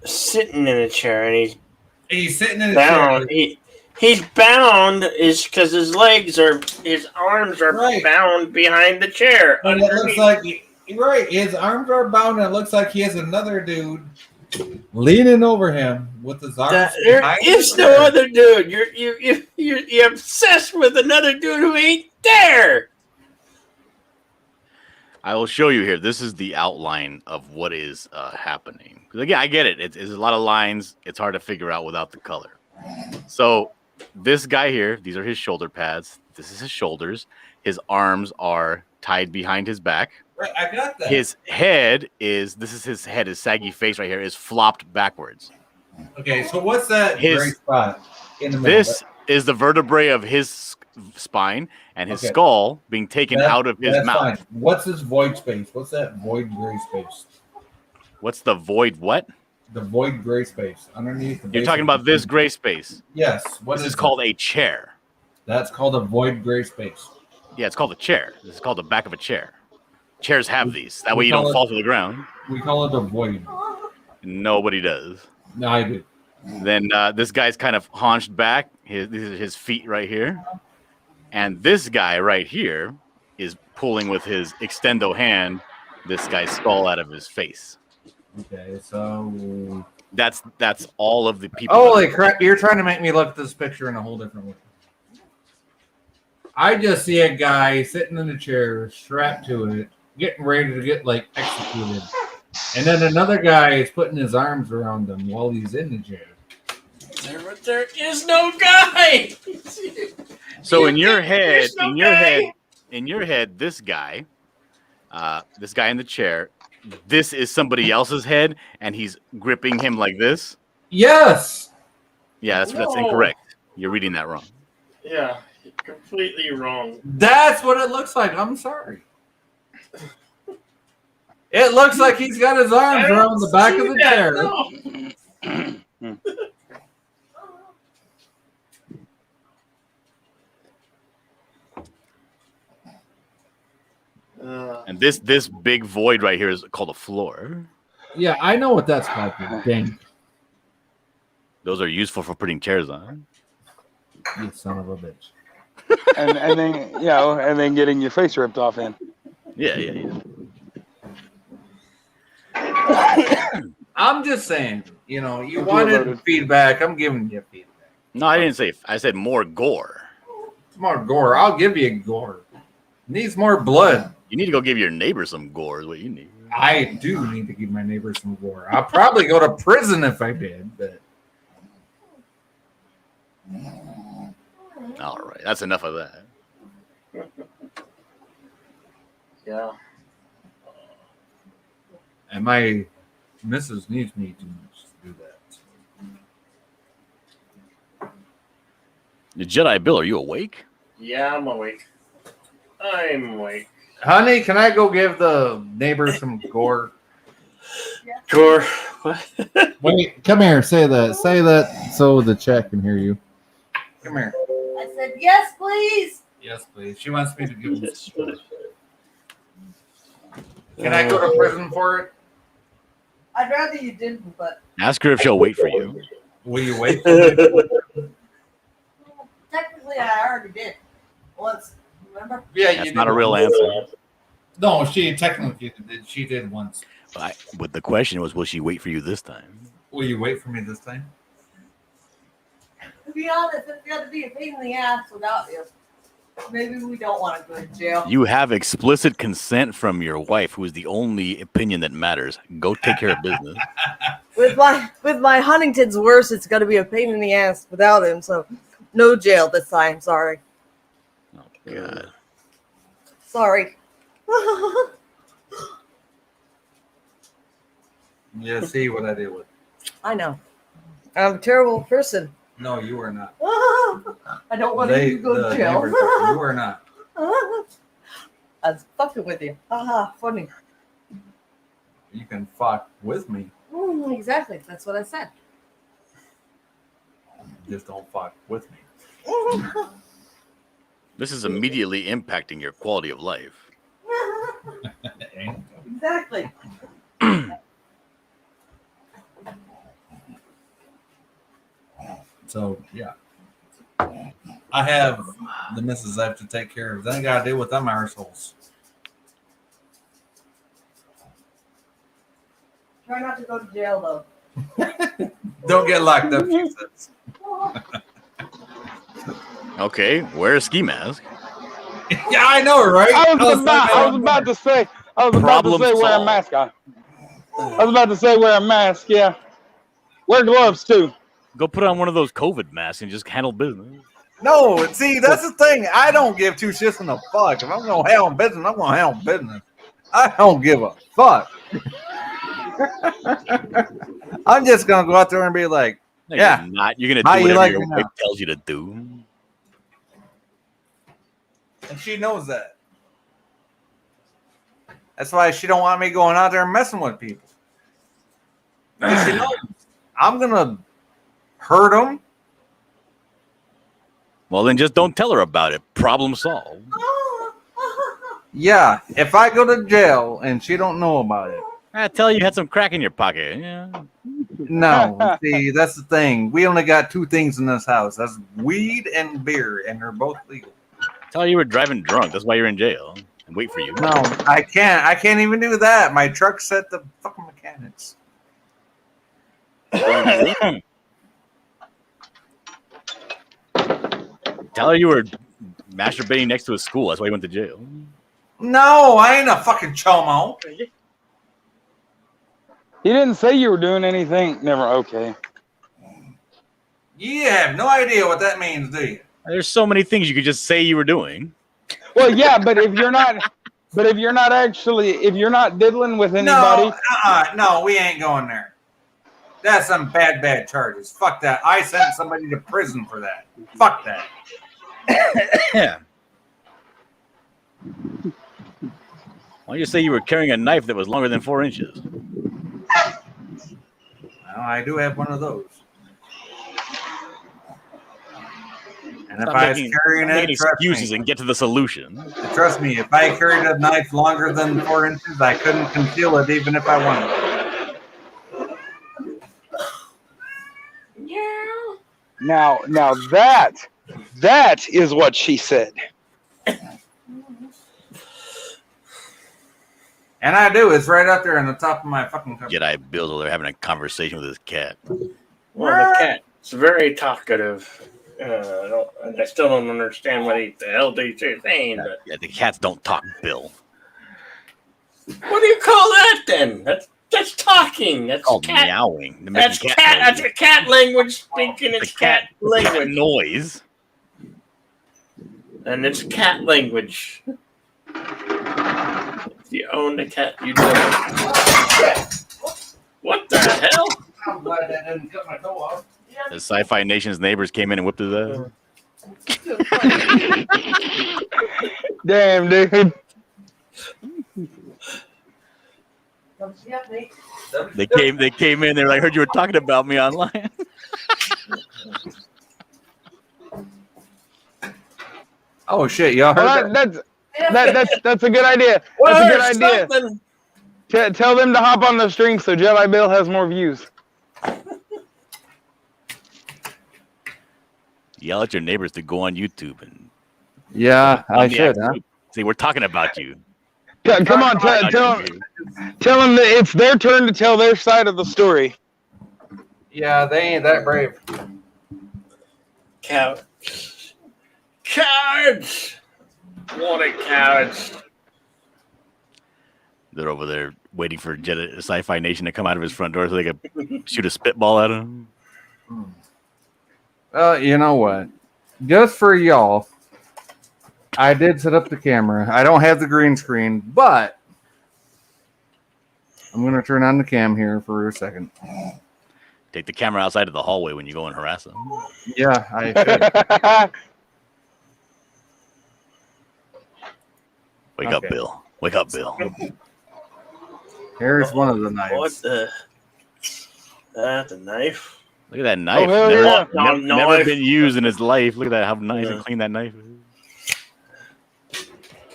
sitting in a chair and he's sitting in a bound. chair. He's bound is because his arms are Right. bound behind the chair. And it looks underneath. like right, his arms are bound, and it looks like he has another dude leaning over him with his arms. There behind is his no chair. other dude. You're obsessed with another dude who ain't there. I will show you here. This is the outline of what is happening. Because again, I get it. It's a lot of lines. It's hard to figure out without the color. So this guy here, these are his shoulder pads. This is his shoulders. His arms are tied behind his back. Right, I got that. His head is, this is his head, his saggy face right here is flopped backwards. Okay, so what's that His- gray spot in the middle? This is the vertebrae of his spine and his Okay. skull being taken out of his That's mouth. fine. What's his void space? What's that void gray space? What's the void? What? The void gray space underneath the You're base talking of about the- this gray space. Yes. What This is it? called a chair. That's called a void gray space. Yeah, it's called a chair. This is called the back of a chair. Chairs have these. That way you call don't it- fall to the ground. We call it a void. Nobody does. No, I do. Then this guy's kind of haunched back. These are his feet right here. And this guy right here is pulling with his extendo hand this guy's skull out of his face. Okay, so That's all of the people. holy crap! You're trying to make me look at this picture in a whole different way. I just see a guy sitting in a chair, strapped to it, getting ready to get like executed, and then another guy is putting his arms around him while he's in the chair. There is no guy. So in your head, There's no in your head, this guy in the chair, this is somebody else's head, and he's gripping him like this. Yes. Yeah, that's No. incorrect. You're reading that wrong. Yeah, completely wrong. That's what it looks like. I'm sorry. It looks like he's got his arms around the back of the chair. No. And this big void right here is called a floor. Yeah, I know what that's called. Dang, Those are useful for putting chairs on. you son of a bitch. and then and then getting your face ripped off in. Yeah. I'm just saying, you If you wanted voted. feedback. I'm giving you feedback. No, I didn't say. I said more gore. More gore. I'll give you gore. Needs more blood. You need to go give your neighbor some gore. Is what you need. I do need to give my neighbor some gore. I'll probably go to prison if I did, but All right, that's enough of that. Yeah. and my missus needs me to do that. The Jedi Bill, are you awake? Yeah, I'm awake. I'm awake. Honey, can I go give the neighbor some gore? Gore. What? Wait, come here. Say that. Say that so the chat can hear you. Come here. I said, yes, please. Yes, please. She wants me to give him some gore. Can I go to prison for it? I'd rather you didn't, but Ask her if she'll wait for you. Will you wait for me? technically I already did. Once, remember? Yeah, That's you not did. a real answer. No, she technically did. She did once. But the question was, will she wait for you this time? Will you wait for me this time? To be honest, it's got to be a pain in the ass without you. Maybe we don't want to go to jail. You have explicit consent from your wife, who is the only opinion that matters. Go take care of business. With my Huntington's worse, it's got to be a pain in the ass without him. So, no jail this time. Sorry. Oh, God. Sorry. Yeah, see what I did with. I know. I'm a terrible person. No, you are not. I don't want you to go to jail. neighbors are. You are not. I was fucking with you. Haha, funny. You can fuck with me. Exactly. That's what I said. Just don't fuck with me. This is immediately impacting your quality of life. Exactly. So yeah, I have the missus I have to take care of. Then I gotta deal with them arseholes. Try not to go to jail though. Don't get locked up, she says. Okay, wear a ski mask. Yeah, I know, right? I was about to say Problem wear a solved. mask. I was about to say wear a mask. Yeah, wear gloves too. Go put on one of those COVID masks and just handle business. No, see, that's the thing. I don't give two shits in the fuck. If I'm gonna handle business, I'm gonna handle business. I don't give a fuck. I'm just gonna go out there and be like, No, yeah. you're not. You're gonna How do you whatever like your me wife now? tells you to do. And she knows that. That's why she don't want me going out there and messing with people. Because she knows I'm gonna hurt them. Well, then just don't tell her about it. Problem solved. Yeah, if I go to jail and she don't know about it. I tell you had some crack in your pocket. Yeah. No, see, that's the thing. We only got two things in this house. That's weed and beer, and they're both legal. Tell her you were driving drunk. That's why you're in jail. And wait for you. No, I can't. I can't even do that. My truck's at the fucking mechanics. Tell her you were masturbating next to a school. That's why you went to jail. No, I ain't a fucking chomo. He didn't say you were doing anything. Never. Okay. You have no idea what that means, do you? There's so many things you could just say you were doing. Well, yeah, but if you're not diddling with anybody, No, we ain't going there. That's some bad charges. Fuck that. I sent somebody to prison for that. Fuck that. Yeah. Why don't you say you were carrying a knife that was longer than 4 inches? Well, I do have one of those. And if Stop I was making carrying it, excuses and get to the solution. Trust me, if I carried a knife longer than 4 inches, I couldn't conceal it even if I wanted. now that is what she said. And I do. It's right up there on the top of my fucking cover. Jedi Bill's over there having a conversation with his cat. Well, the cat's very talkative. I still don't understand what the hell they're saying. But Yeah, the cats don't talk, Bill. what do you call that then? That's talking. That's It's called cat. meowing. They're That's making cat. noises. That's a cat language speaking. The It's cat language, noise. and it's cat language. If you own the cat, you know it. What the hell? I'm glad that didn't cut my toe off. The Sci-Fi Nation's neighbors came in and whipped his ass. Damn, dude. They came in. They were like, "Heard you were talking about me online." Oh shit, y'all heard Well, that? that's a good idea. Well, That's a good idea. something. Tell them to hop on the stream so Jedi Bill has more views. Yell at your neighbors to go on YouTube and Yeah, I on the should, actual- huh? See, we're talking about you. Come on, tell them that it's their turn to tell their side of the story. Yeah, they ain't that brave. Cowards. Cowards. Bloody cowards. They're over there waiting for Jedi Sci-Fi Nation to come out of his front door so they could shoot a spitball at him. You know what? Just for y'all, I did set up the camera. I don't have the green screen, but I'm going to turn on the cam here for a second. Take the camera outside of the hallway when you go and harass them. Yeah, I should. Wake up, Okay. Bill. Wake up, Bill. Here's one of the What knives. the? That's a knife. Look at that knife. hell never yeah. never Knife. been used in his life. Look at that, how nice Yeah. and clean that knife is.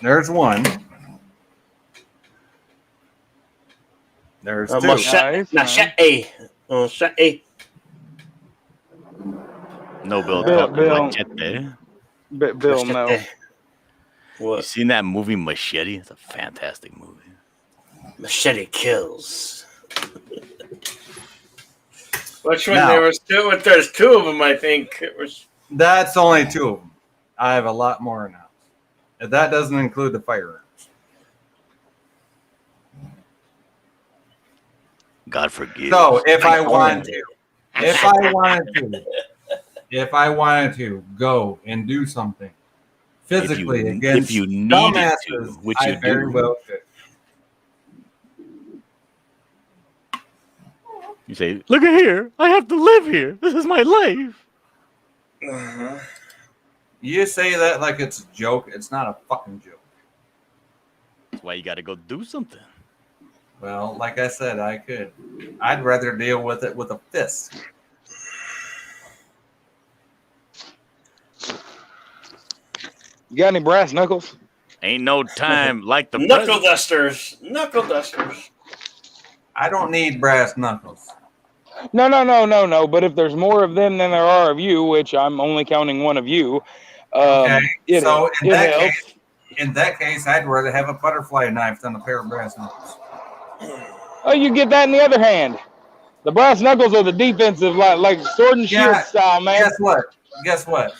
There's one. There's two. Nice, nice. Machete. No, Bill. Bill, called Bill. Machete. Bill, no. You What? seen that movie Machete? It's a fantastic movie. Machete kills. Which one? Now- There was two. There's two of them, I think. It was. That's only two of them. I have a lot more now. If that doesn't include the firearms. God forgive. So if I I wanted owned to, if I wanted to go and do something physically against if you needed dumbasses, to, which I you very do. well could. You say, "Look at here. I have to live here. This is my life." Uh-huh. You say that like it's a joke. It's not a fucking joke. That's why you got to go do something. Well, like I said, I could. I'd rather deal with it with a fist. You got any brass knuckles? Ain't no time like the Knuckle present. dusters. Knuckle dusters. I don't need brass knuckles. No. But if there's more of them than there are of you, which I'm only counting one of you, Okay, it, so in it that helps. case, I'd rather have a butterfly knife than a pair of brass knuckles. Oh, you get that in the other hand. The brass knuckles are the defensive, like sword and shield Yeah, style, man. Guess what?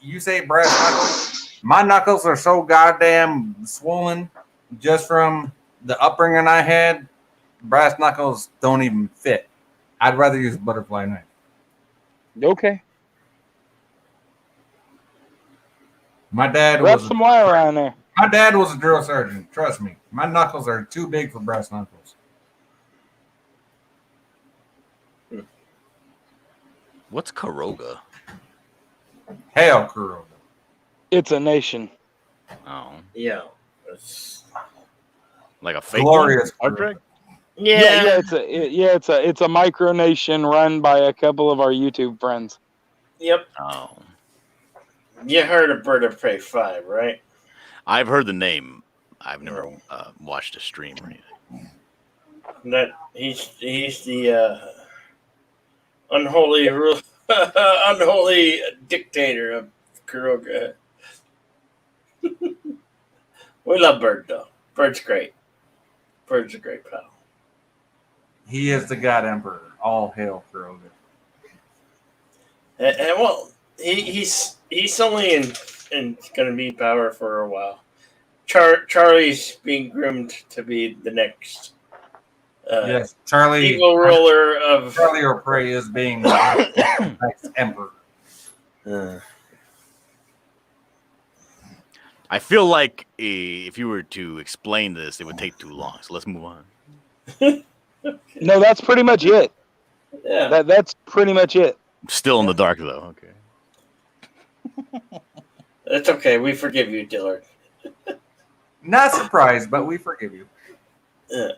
You say brass knuckles. My knuckles are so goddamn swollen just from the upbringing I had. Brass knuckles don't even fit. I'd rather use a butterfly knife. Okay. My dad Wrap was some wire around there. a drill sergeant. Trust me, my knuckles are too big for brass knuckles. What's Karoga? Hell, Kuroda. It's a nation. Oh, Yeah. It's, like a fake Glorious one? Star Kuroda. Trek? yeah. It's a micronation run by a couple of our YouTube friends. Yep. Oh, You heard of Bird of Prey 5, right? I've heard the name. I've never watched a stream or anything. That he's the unholy unholy dictator of Kuroga. We love Bird though. Bird's great. Bird's a great pal. He is the God Emperor. All hail Kuroda. And well, he's only in going to be in power for a while. Charlie's being groomed to be the next Yes, Charlie. evil ruler of. Charlie O'Prey is being the next emperor. I feel like if you were to explain this, it would take too long. So let's move on. No, that's pretty much it. Yeah. That's pretty much it. I'm still in the dark though. Okay. It's okay. We forgive you, Dillard. Not surprised, but we forgive you. Yeah.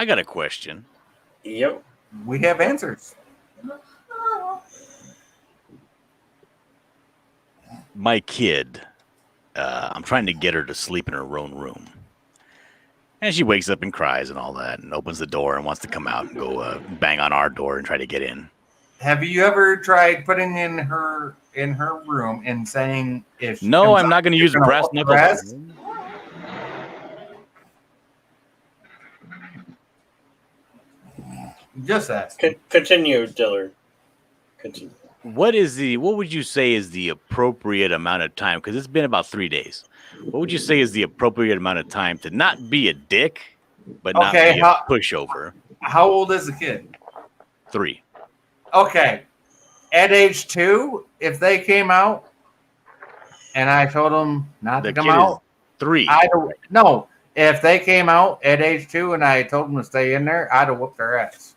I got a question. Yep. We have answers. My kid, I'm trying to get her to sleep in her own room. And she wakes up and cries and all that and opens the door and wants to come out and go bang on our door and try to get in. Have you ever tried putting in her room and saying if she No, comes I'm out, not going to you're use gonna brass whoop her knuckles. ass? Just ask. Continue, Dillard. Continue. What would you say is the appropriate amount of time? Because it's been about 3 days. What would you say is the appropriate amount of time to not be a dick, but not Okay, be a pushover? How old is the kid? 3. Okay. At age 2, if they came out and I told them not The to come kid is out, 3. no. If they came out at age 2 and I told them to stay in there, I'd have whooped their ass.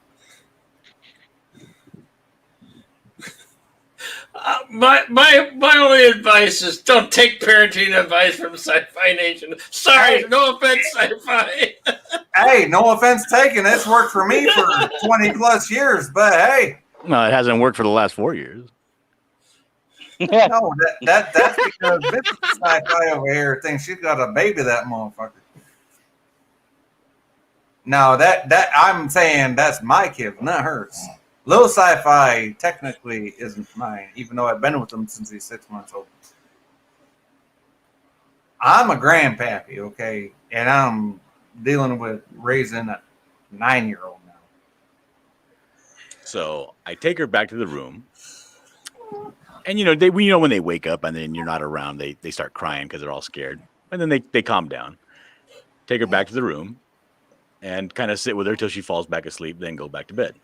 My only advice is don't take parenting advice from Sci-Fi Nation. Sorry, no offense, Sci-Fi. Hey, no offense taken. It's worked for me for 20 plus years, but hey. No, it hasn't worked for the last 4 years. No, that's because this Sci-Fi over here thinks she's got a baby, that motherfucker. No, that I'm saying that's my kid, not hers. Little Sci-Fi technically isn't mine, even though I've been with him since he's 6 months old. I'm a grandpappy, okay, and I'm dealing with raising a 9-year-old now. So I take her back to the room, and when they wake up and then you're not around, they start crying because they're all scared, and then they calm down. Take her back to the room, and kind of sit with her till she falls back asleep, then go back to bed.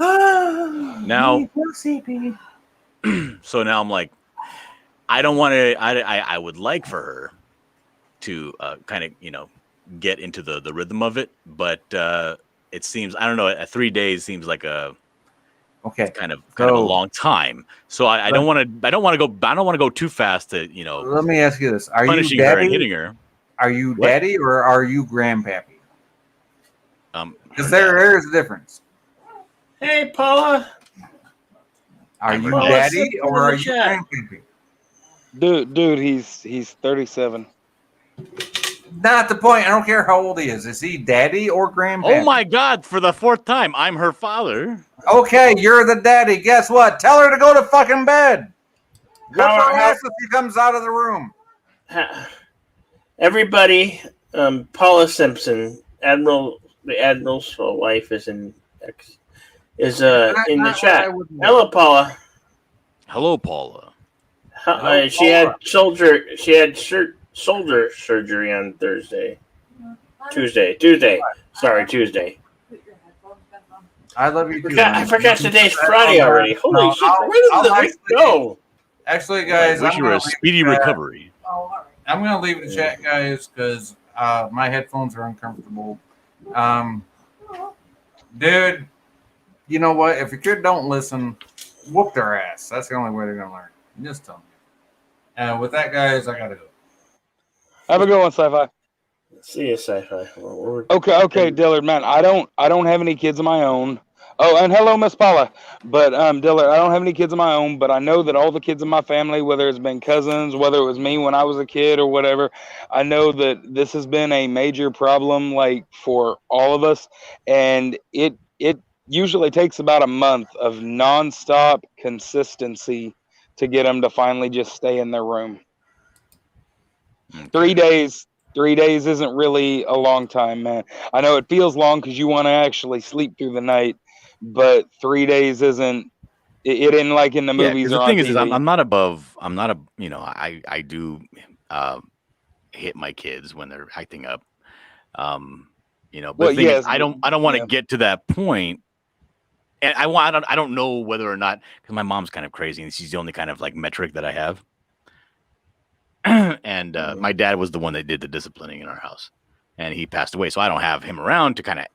Now, so now I'm like, I don't want to. I would like for her to kind of get into the rhythm of it, but it seems, I don't know, 3 days seems like a Okay. kind of a So- long time. So I don't want to go too fast to, Let me ask you this: Are you punishing her and daddy? hitting her. Are you What? daddy or are you grandpappy? Because Yeah. there is a difference. Hey, Paula. Are I'm you Paula daddy Simpson or in are the you chat. grandpappy? Dude, he's 37. Not the point. I don't care how old he is. Is he daddy or grandpappy? Oh my God! For the 4th time, I'm her father. Okay, you're the daddy. Guess what? Tell her to go to fucking bed. Whip her How- ass if she comes out of the room. Everybody, Paula Simpson, the Admiral's wife, is in the chat. Hello, Paula. Hello, Paula. She had shoulder surgery on Tuesday. Sorry, Tuesday. I love you too. I forgot today's Friday already. Holy shit! Where did the week go? Actually, guys, I wish I'm you were gonna a speedy recovery. I'm gonna leave the chat, guys, because my headphones are uncomfortable. Dude, you know what? If your kid don't listen, whoop their ass. That's the only way they're gonna learn. Just tell me. With that, guys, I gotta go. Have a good one, Sci-Fi. See you, Sci-Fi. Okay, Dillard, man. I don't have any kids of my own. Oh, and hello, Miss Paula. But Dillard, I don't have any kids of my own, but I know that all the kids in my family, whether it's been cousins, whether it was me when I was a kid or whatever, I know that this has been a major problem, like, for all of us, and it usually takes about a month of nonstop consistency to get them to finally just stay in their room. 3 days. 3 days isn't really a long time, man. I know it feels long because you want to actually sleep through the night, but 3 days isn't. It isn't like in the Yeah, movies 'cause or the on thing TV. is I'm not above. I'm not a. I do hit my kids when they're acting up. But Well, the thing yes, is, I don't want to yeah. get to that point. And I don't know whether or not, because my mom's kind of crazy and she's the only kind of like metric that I have. And my dad was the one that did the disciplining in our house, and he passed away, so I don't have him around to kind of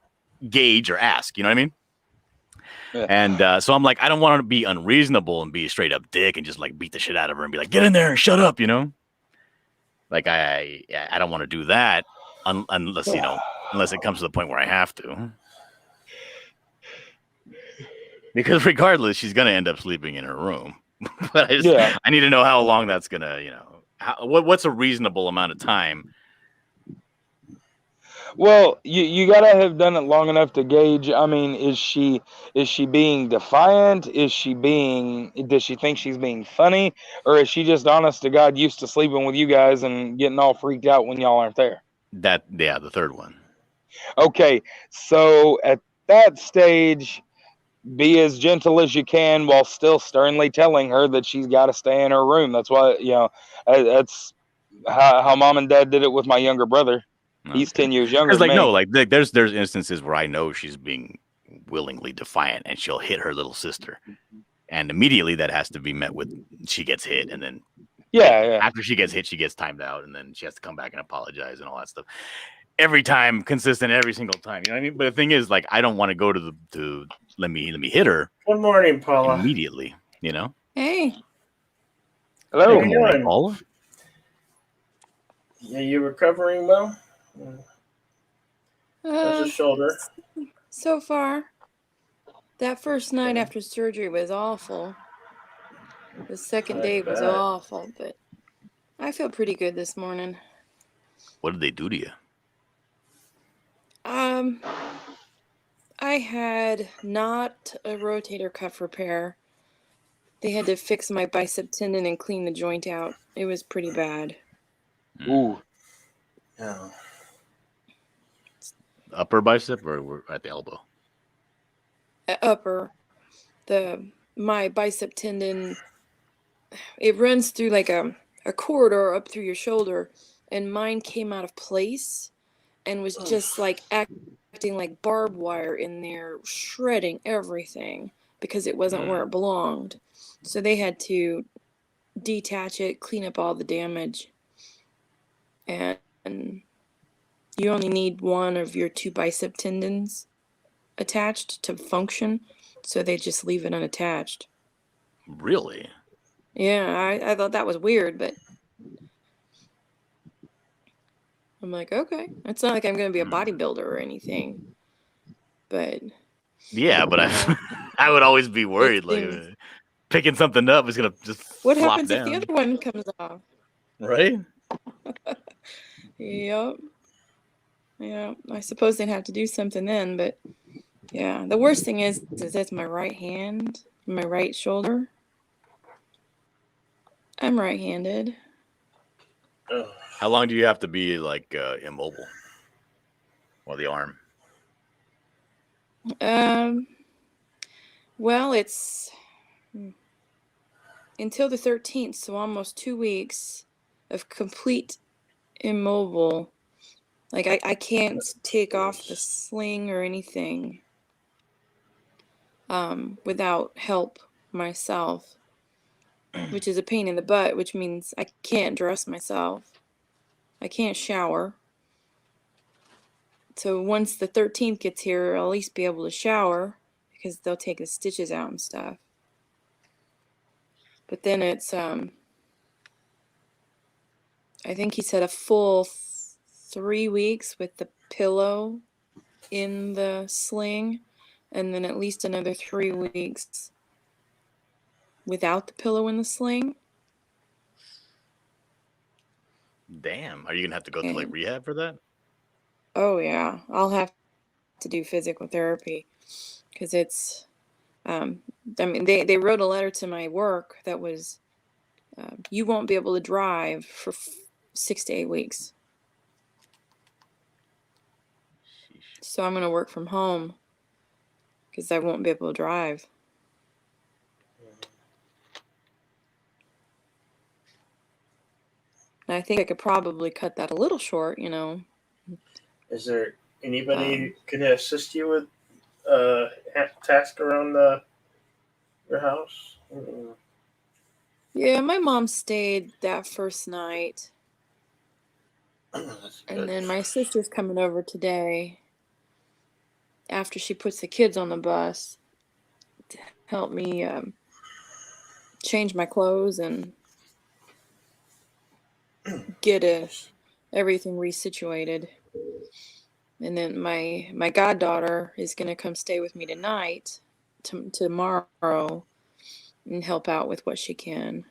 gauge or ask. You know what I mean? Yeah. And so I'm like, I don't want to be unreasonable and be a straight up dick and just like beat the shit out of her and be like, get in there and shut up. Like I don't want to do that unless it comes to the point where I have to. Because regardless, she's gonna end up sleeping in her room. But I need to know how long that's gonna, what's a reasonable amount of time. Well, you gotta have done it long enough to gauge. I mean, is she being defiant? Does she think she's being funny, or is she just honest to God used to sleeping with you guys and getting all freaked out when y'all aren't there? The third one. Okay, so at that stage, be as gentle as you can while still sternly telling her that she's got to stay in her room. That's why, that's how mom and dad did it with my younger brother. He's 10 years younger than me. There's instances where I know she's being willingly defiant and she'll hit her little sister. And immediately that has to be met with she gets hit, and then after she gets hit, she gets timed out, and then she has to come back and apologize and all that stuff. Every time, consistent, every single time. You know what I mean? But the thing is, like, I don't want to go to let me hit her. Good morning, Paula. Immediately, Hey. Hello. How you doing? Paula. Yeah, you recovering well? How's your shoulder? So far, that first night after surgery was awful. The second day was awful, but I feel pretty good this morning. What did they do to you? I had not a rotator cuff repair. They had to fix my bicep tendon and clean the joint out. It was pretty bad. Ooh. Oh. Upper bicep or at the elbow? Upper. My bicep tendon, it runs through like a corridor up through your shoulder, and mine came out of place and was just like acting like barbed wire in there, shredding everything because it wasn't where it belonged. So they had to detach it, clean up all the damage, and you only need one of your two bicep tendons attached to function, so they just leave it unattached. Really? Yeah, I thought that was weird, but I'm like, okay. It's not like I'm going to be a bodybuilder or anything, but Yeah, but yeah, I would always be it worried, like seems. picking something up is gonna just What flop happens if the down, other one comes off? right? Yep. Yeah, I suppose they'd have to do something then, but yeah, the worst thing is that's my right hand, my right shoulder. I'm right-handed. Ugh. How long do you have to be like immobile, or the arm? Well, it's until the 13th, so almost 2 weeks of complete immobile. Like I can't take off the sling or anything without help myself, which is a pain in the butt, which means I can't dress myself. I can't shower. So once the 13th gets here, I'll at least be able to shower because they'll take the stitches out and stuff. But then it's I think he said a full 3 weeks with the pillow in the sling, and then at least another 3 weeks without the pillow in the sling. Damn, are you gonna have to go to like And rehab for that? oh yeah, I'll have to do physical therapy because it's I mean they wrote a letter to my work that was you won't be able to drive for 6 to 8 weeks. So I'm going to work from home because I won't be able to drive. And I think I could probably cut that a little short, you know. Is there anybody who Um, could assist you with task around your house? yeah, my mom stayed that first night, That's and good. then my sister's coming over today after she puts the kids on the bus to help me change my clothes and get everything resituated. And then my goddaughter is going to come stay with me tonight, tomorrow, and help out with what she can.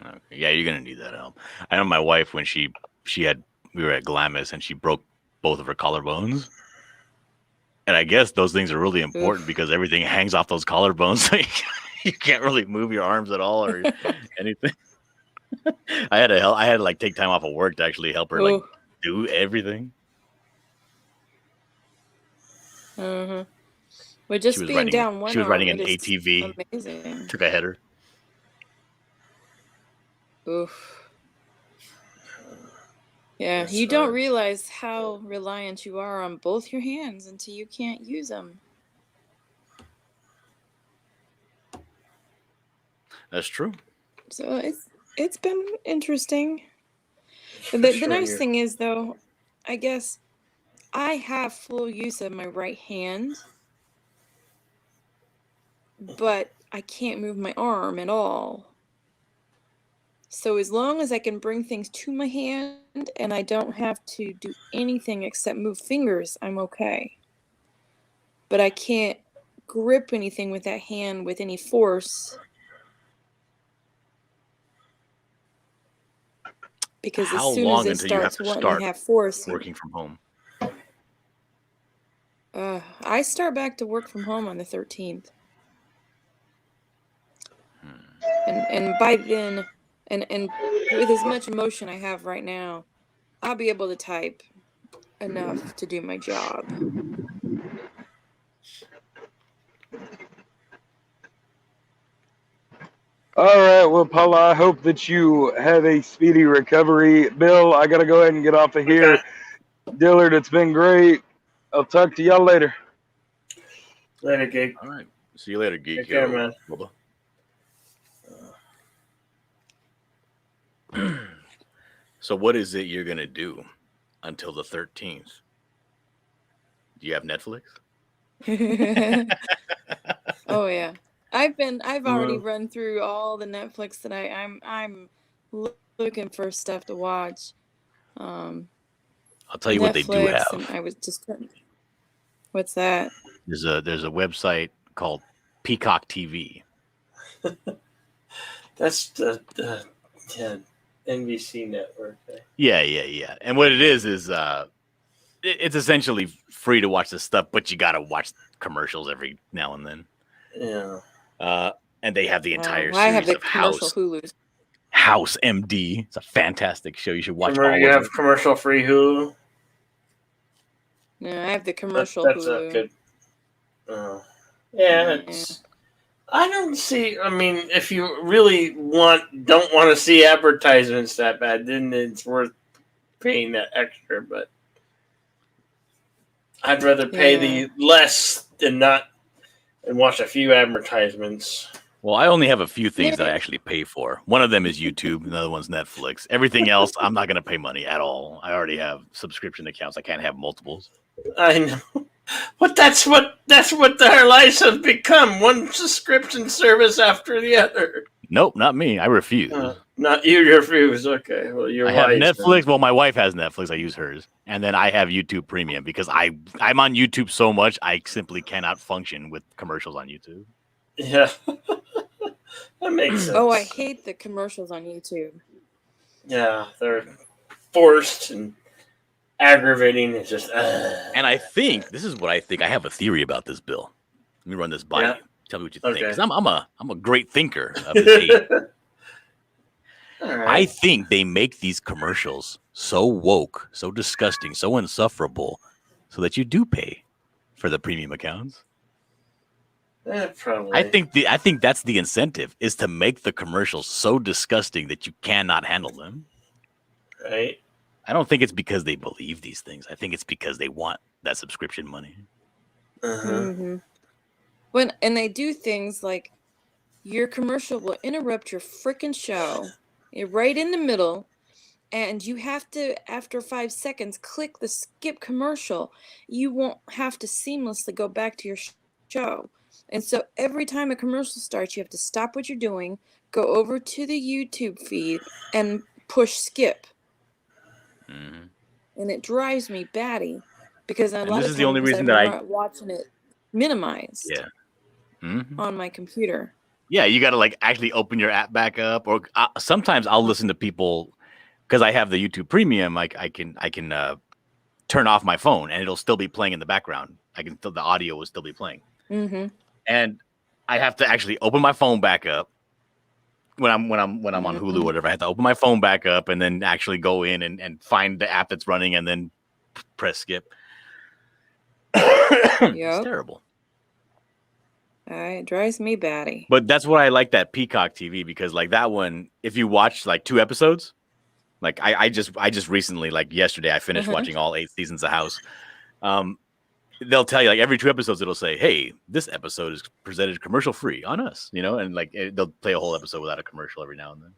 Okay. Yeah, you're gonna need that help. I know my wife when she had we were at Glamis and she broke both of her collarbones. And I guess those things are really important Oof. because everything hangs off those collarbones, so you can't really move your arms at all or anything. I had to like take time off of work to actually help her like Oh, do everything. uh-huh. But She just was being riding down one she was riding arm, an it is ATV, amazing. took a header. Oof. Yeah, That's you don't hard. realize how reliant you are on both your hands until you can't use them. That's true. So it's been interesting. For The sure, nice you're thing is though, I guess I have full use of my right hand, but I can't move my arm at all. So as long as I can bring things to my hand and I don't have to do anything except move fingers, I'm okay. But I can't grip anything with that hand with any force because as How soon as long it until you have starts to wanting to start have force, working from home? I start back to work from home on the 13th. And by then, and with as much motion I have right now, I'll be able to type enough to do my job. All right, well, Paula, I hope that you have a speedy recovery. Bill, I got to go ahead and get off of here. okay. Dillard, it's been great. I'll talk to y'all later. Later, Gig. All right. See you later, Geek. Take care, man. Bubba. So what is it you're gonna do until the 13th? Do you have Netflix? Oh yeah, I've already Well, run through all the Netflix that I'm looking for stuff to watch. I'll tell you what they do Netflix, and have. I was just what's that? There's a website called Peacock TV. that's the NBC network. Yeah. And what it is it's essentially free to watch this stuff, but you gotta watch commercials every now and then. Yeah. And they have the entire I have series the of commercial Hulu. House MD. It's a fantastic show. You should watch all You of have it. commercial free Hulu. No, I have the commercial That's Hulu. a good. Yeah, it's. I don't see. I mean, if you really don't want to see advertisements that bad, then it's worth paying that extra. But I'd rather pay the less than not and watch a few advertisements. Well, I only have a few things that I actually pay for. One of them is YouTube. Another one's Netflix. Everything else, I'm not going to pay money at all. I already have subscription accounts. I can't have multiples. I know, but that's what our lives have become. One subscription service after the other. Nope, not me. I refuse. Not you refuse. Okay, well, you're I have wise, Netflix. then. Well, my wife has Netflix. I use hers, and then I have YouTube Premium because I'm on YouTube so much I simply cannot function with commercials on YouTube. Yeah, that makes sense. Oh, I hate the commercials on YouTube. Yeah, they're forced and aggravating. It's just. And I think this is what I think. I have a theory about this bill. Let me run this by you. Tell me what you think. Because I'm a great thinker of this age. Right. I think they make these commercials so woke, so disgusting, so insufferable, so that you do pay for the premium accounts. Probably. I think that's the incentive, is to make the commercials so disgusting that you cannot handle them. Right. I don't think it's because they believe these things. I think it's because they want that subscription money. And they do things like your commercial will interrupt your freaking show right in the middle, and you have to, after 5 seconds, click the skip commercial. You won't have to seamlessly go back to your show. And so every time a commercial starts, you have to stop what you're doing, go over to the YouTube feed, and push skip. And it drives me batty because a lot this of is the only times reason I'm that not watching it minimized on my computer. Yeah, you got to like actually open your app back up, or sometimes I'll listen to people because I have the YouTube Premium. Like I can turn off my phone and it'll still be playing in the background. The audio will still be playing, and I have to actually open my phone back up when I'm on Hulu or whatever. I have to open my phone back up and then actually go in and find the app that's running and then press skip. It's terrible. It drives me batty. But that's why I like that Peacock TV, because like that one, if you watch like 2 episodes, like I just recently, like yesterday, I finished watching all 8 seasons of House. They'll tell you like every 2 episodes, it'll say, "Hey, this episode is presented commercial free on us," and like they'll play a whole episode without a commercial every now and then.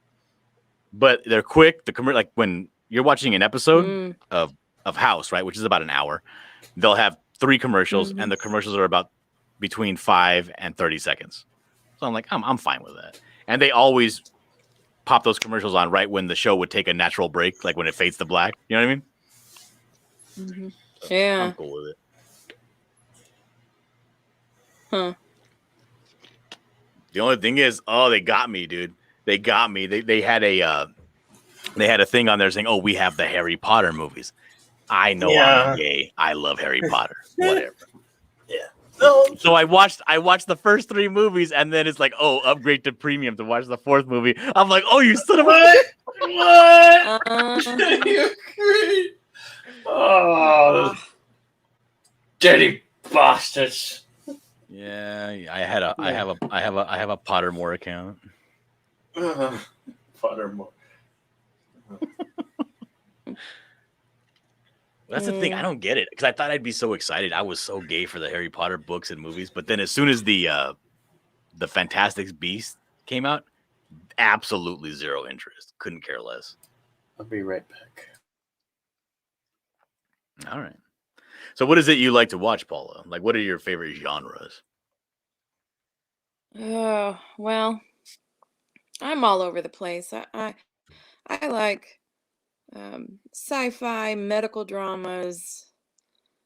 But they're quick. Like when you're watching an episode of House, right, which is about an hour, they'll have 3 commercials, and the commercials are about between 5 and 30 seconds. So I'm like, I'm fine with that. And they always pop those commercials on right when the show would take a natural break, like when it fades to black. You know what I mean? Yeah. I'm cool with it. The only thing is, they got me, dude. They got me. They had a thing on there saying, "Oh, we have the Harry Potter movies." I know I'm gay. I love Harry Potter. Whatever. So I watched the first 3 movies, and then it's like, oh, upgrade to premium to watch the 4th movie. I'm like, oh, you son of a Oh, dirty bastards! Yeah, I have a Pottermore account. Pottermore. That's the thing. I don't get it, because I thought I'd be so excited. I was so gay for the Harry Potter books and movies, but then as soon as the Fantastic Beasts came out, absolutely zero interest. Couldn't care less. I'll be right back. All right. So what is it you like to watch, Paula? Like, what are your favorite genres? Oh, well, I'm all over the place. I like sci-fi, medical dramas,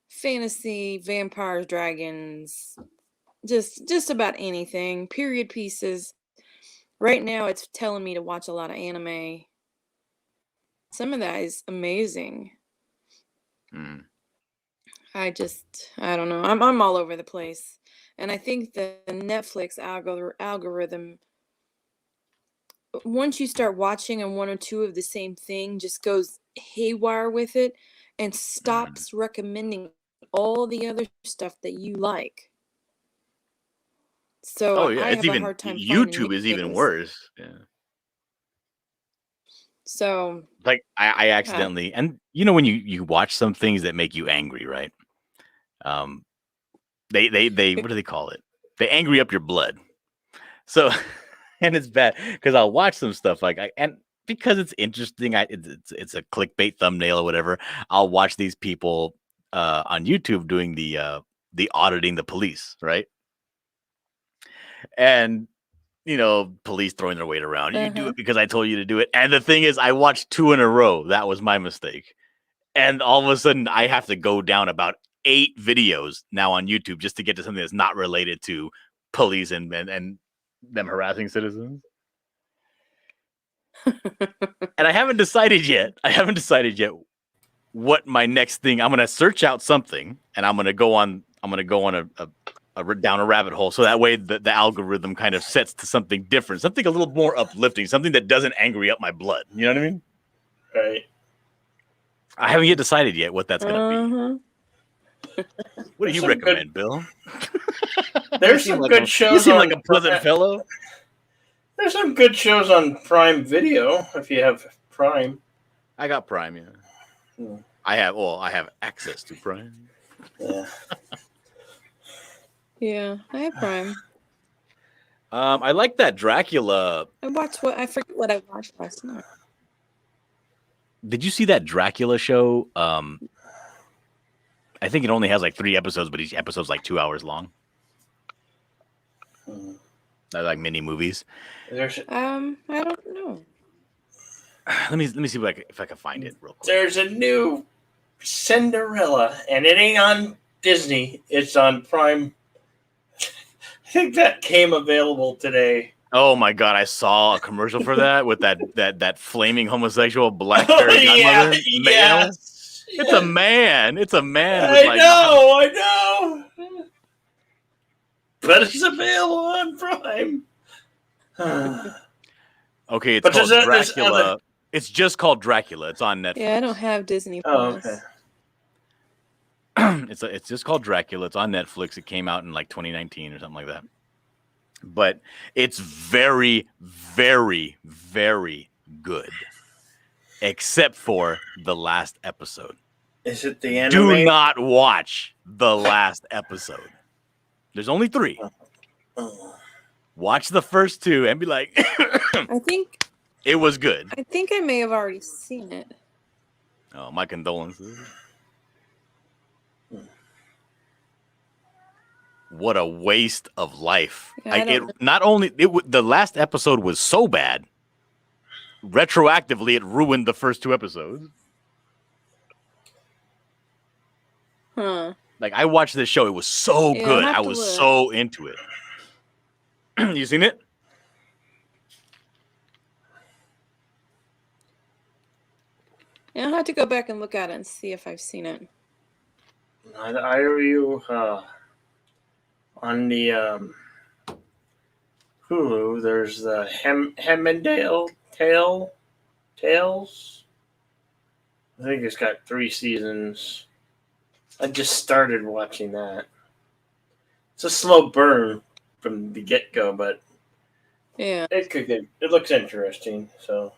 fantasy, vampires, dragons, just about anything. Period pieces. Right now, it's telling me to watch a lot of anime. Some of that is amazing. Hmm. I don't know. I'm all over the place. And I think the Netflix algorithm, once you start watching on one or two of the same thing, just goes haywire with it and stops recommending all the other stuff that you like. So Oh yeah, I it's have a even hard time finding YouTube new is even things. worse. Yeah. So Like I accidentally, and you know when you watch some things that make you angry, right? They what do they call it? They angry up your blood. So and it's bad because I'll watch some stuff and because it's interesting, it's a clickbait thumbnail or whatever. I'll watch these people on YouTube doing the auditing the police, right? And you know, police throwing their weight around. You do it because I told you to do it. And the thing is, I watched 2 in a row. That was my mistake. And all of a sudden, I have to go down about 8 videos now on YouTube just to get to something that's not related to police and them harassing citizens. And I haven't decided yet. What my next thing. I'm gonna search out something, and I'm gonna go on down a rabbit hole, so that way the algorithm kind of sets to something different, something a little more uplifting, something that doesn't angry up my blood. You know what I mean? Right. I haven't yet decided yet what that's gonna be. What do you recommend, Bill? There's some good shows. You seem like a pleasant fellow. There's some good shows on Prime Video if you have Prime. I got Prime, yeah. I have access to Prime. Yeah. Yeah, I have Prime. I like that Dracula. I forget what I watched last night. Did you see that Dracula show? I think it only has like 3 episodes, but each episode's like 2 hours long. They're like mini movies. I don't know. Let me see if I can find it real quick. There's a new Cinderella, and it ain't on Disney. It's on Prime. I think that came available today. Oh my god, I saw a commercial for that with that flaming homosexual black fairy godmother. Yes. It's a man. It's a man. I know. But it's available on Prime. Okay, it's called Dracula. It's just called Dracula. It's on Netflix. Yeah, I don't have Disney Oh, Plus. okay. It's just called Dracula. It's on Netflix. It came out in like 2019 or something like that. But it's very, very, very good, except for the last episode. Is it the anime? Do not watch the last episode. There's only 3. Watch the first 2 and be like, I think it was good. I think I may have already seen it. Oh, my condolences. What a waste of life. Yeah, The last episode was so bad. Retroactively, it ruined the first 2 episodes. Huh. Like, I watched this show. It was so Yeah, good. I'll have I to was look. so into it. You seen it? Yeah, I'll have to go back and look at it and see if I've seen it. I review on the Hulu. There's the Hemmendale Tales. I think it's got 3 seasons. I just started watching that. It's a slow burn from the get-go, but Yeah. it looks interesting. So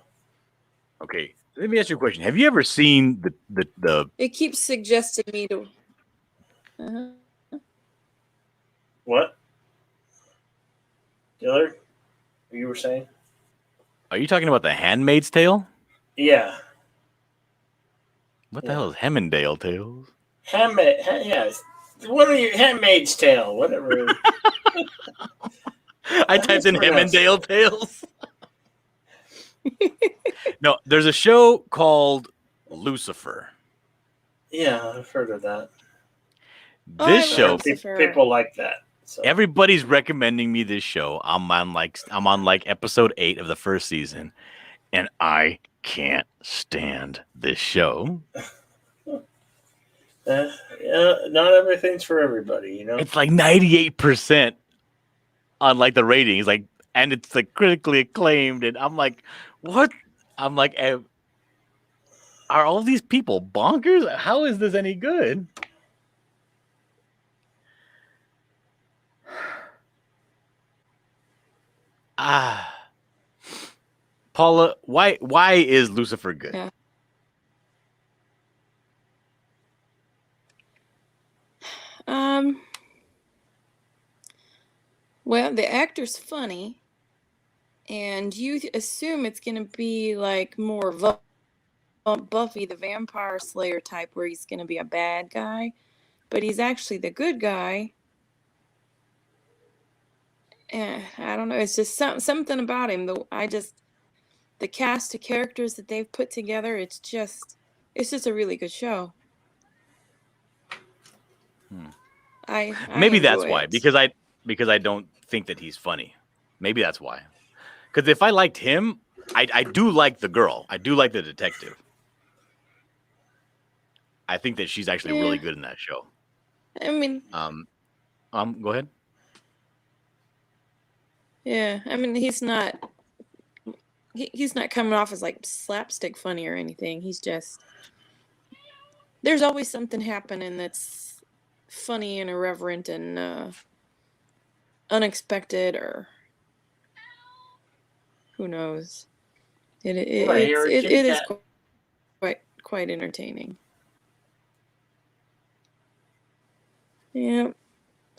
Okay. Let me ask you a question. Have you ever seen the It keeps suggesting me to. Uh-huh. what? Dillard, you were saying? Are you talking about the Handmaid's Tale? Yeah. What the hell is Hemmendale Tales? Yes. What are your Handmaid's Tale? Whatever. I typed in Hemmendale Tales. No, there's a show called Lucifer. Yeah, I've heard of that. This show, people like that. So. Everybody's recommending me this show. I'm on like episode 8 of the first season, and I can't stand this show. Yeah, not everything's for everybody, you know. It's like 98% on like the ratings, like, and it's like critically acclaimed, and I'm like, what? I'm like, are all these people bonkers? How is this any good? Paula, why is Lucifer good? Yeah. Well, the actor's funny, and you assume it's going to be like more Buffy the Vampire Slayer type, where he's going to be a bad guy, but he's actually the good guy. And I don't know. It's just something about him. The cast of characters that they've put together. It's just a really good show. I Maybe that's enjoy why, it. because I don't think that he's funny. Maybe that's why. Because if I liked him, I do like the girl. I do like the detective. I think that she's actually really good in that show. I mean, go ahead. Yeah, I mean, he's not coming off as like slapstick funny or anything. He's just, there's always something happening that's funny and irreverent and unexpected, or who knows. It is quite entertaining. Yeah.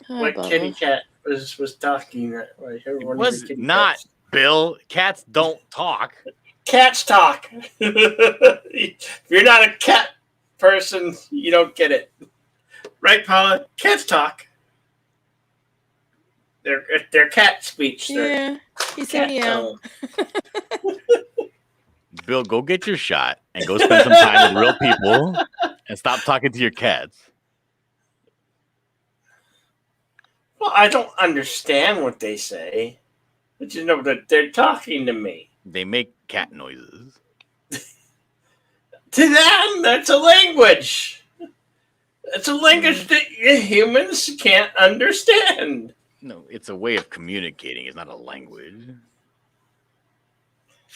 Hi, What Bubba. kitty cat was talking? It was not, Bill. Cats don't talk. Cats talk. If you're not a cat person, you don't get it. Right, Paula? Cats talk. They're cat speech. Yeah, he said meow. Bill, go get your shot and go spend some time with real people and stop talking to your cats. Well, I don't understand what they say, but you know that they're talking to me. They make cat noises. To them, that's a language. It's a language that humans can't understand. No, it's a way of communicating. It's not a language.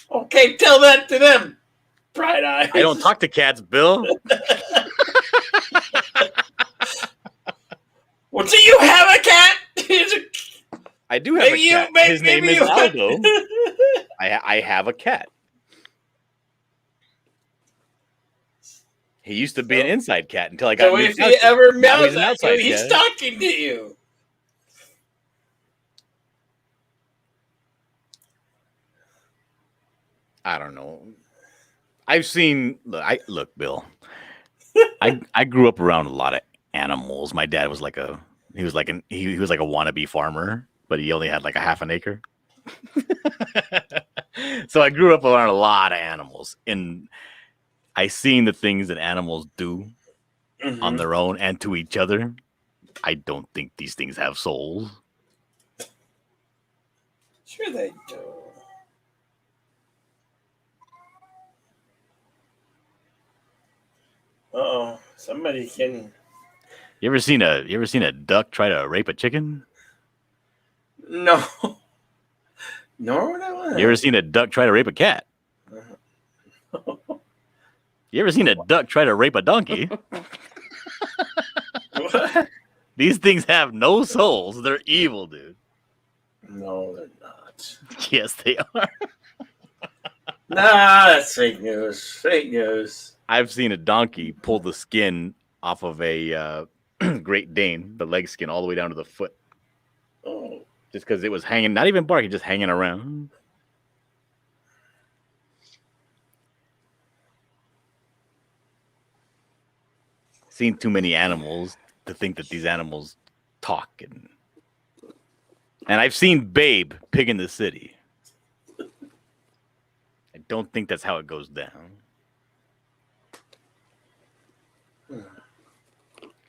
Okay, tell that to them, Bright Eyes. I don't talk to cats, Bill. Well, do you have a cat? I do have a cat. His name is Aldo. I have a cat. He used to be an inside cat until I got. So if he ever now meows at you, he's cat. talking to you. I don't know. I've seen. Look, Bill. I grew up around a lot of animals. My dad was like a wannabe farmer, but he only had like a half an acre. So I grew up around a lot of animals, and I seen the things that animals do on their own and to each other. I don't think these things have souls. Sure they do. Uh-oh, somebody can. You ever seen a duck try to rape a chicken? No. Nor would I want. You ever seen a duck try to rape a cat? You ever seen a duck try to rape a donkey? What? These things have no souls. They're evil, dude. No, they're not. Yes, they are. Nah, that's fake news. Fake news. I've seen a donkey pull the skin off of a Great Dane, the leg skin, all the way down to the foot. Oh. Just because it was hanging, not even barking, just hanging around. seen too many animals to think that these animals talk, and I've seen Babe, Pig in the City. I don't think that's how it goes down.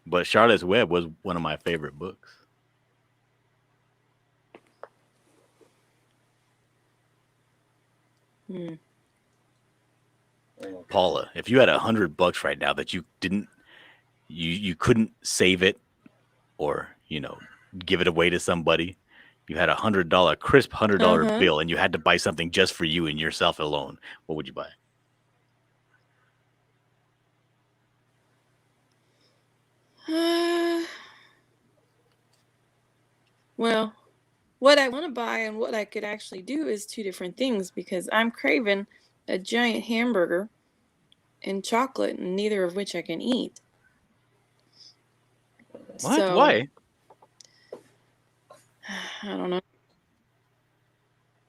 But Charlotte's Web was one of my favorite books. Hmm. Paula, if you had $100 right now that you didn't, you couldn't save it, or give it away to somebody, you had $100, crisp $100 bill, and you had to buy something just for you and yourself alone, what would you buy? Well, what I want to buy and what I could actually do is two different things, because I'm craving a giant hamburger and chocolate, and neither of which I can eat. What? So, Why? I don't know.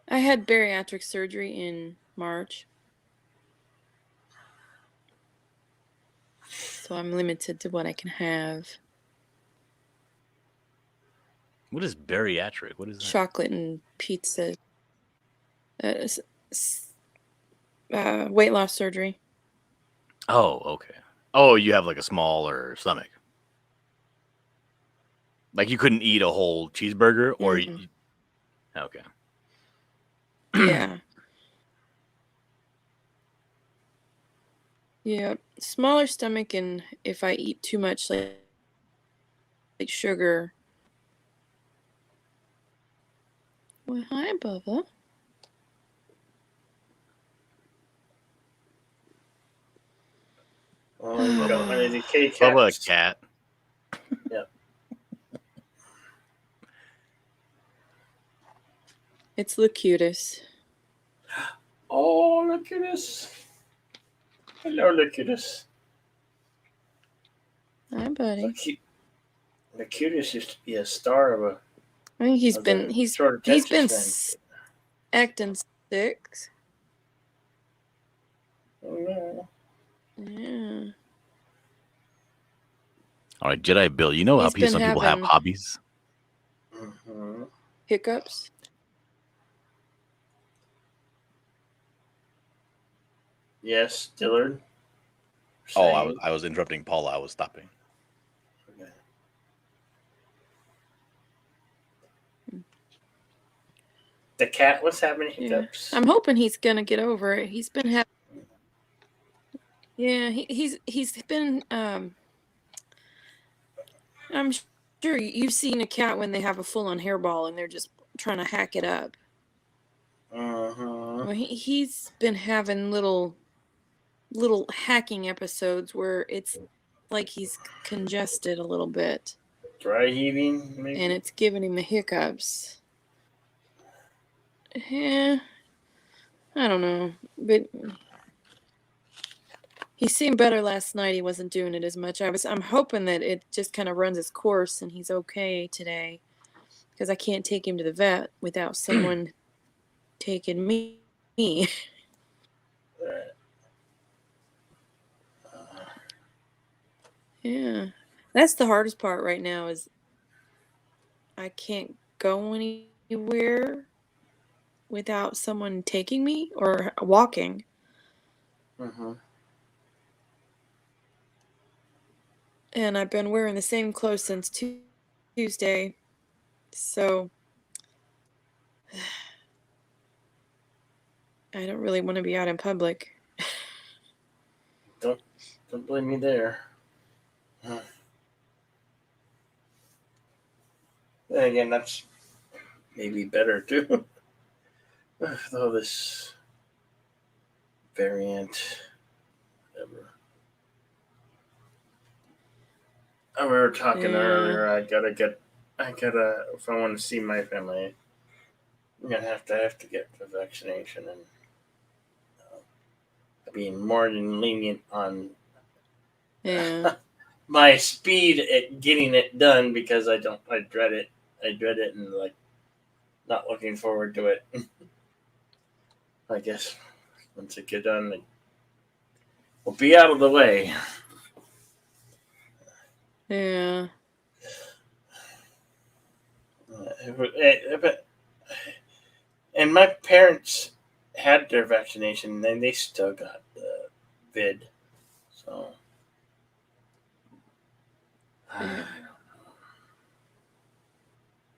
I had bariatric surgery in March, so I'm limited to what I can have. What is bariatric? What is that? Chocolate and pizza. Weight loss surgery. Oh, okay. Oh, you have like a smaller stomach. Like you couldn't eat a whole cheeseburger, or okay. Yeah. Yeah, smaller stomach, and if I eat too much like sugar. Well, hi, Bubba. Oh, you got one of the K cats. Bubba cat. Yep. It's Locutus. Oh, look at this. Hello, Locutus. Hi, buddy. Locutus used to be a star of a. I think he's of been the he's Short he's been Texas acting sick. thing. Oh, Yeah. All right, Jedi Bill. You know how He's been some people have having- hobbies. no. Mhm. Hiccups. Yes, Dillard. Oh, Saying- I was interrupting Paula. I was stopping. Okay. The cat was having Yeah. hiccups. I'm hoping he's gonna get over it. He's been having. Yeah, he's been. I'm sure you've seen a cat when they have a full-on hairball and they're just trying to hack it up. Uh-huh. Well, he's been having little hacking episodes where it's like he's congested a little bit, Dry heaving, maybe? and it's giving him the hiccups. Yeah, I don't know, but he seemed better last night. He wasn't doing it as much. I'm hoping that it just kind of runs its course and he's okay today, because I can't take him to the vet without someone taking me. Yeah, that's the hardest part right now, is I can't go anywhere without someone taking me or walking. Uh-huh. And I've been wearing the same clothes since Tuesday, so I don't really want to be out in public. Don't blame me there. Huh. Then again, that's maybe better too. Though this variant, whatever. We were talking Yeah. earlier. I gotta. If I want to see my family, I'm gonna have to get the vaccination, and being more than lenient on Yeah. my speed at getting it done, because I dread it. I dread it, and like not looking forward to it. I guess once it get done, we'll be out of the way. Yeah. And my parents had their vaccination, and they still got the vid. So.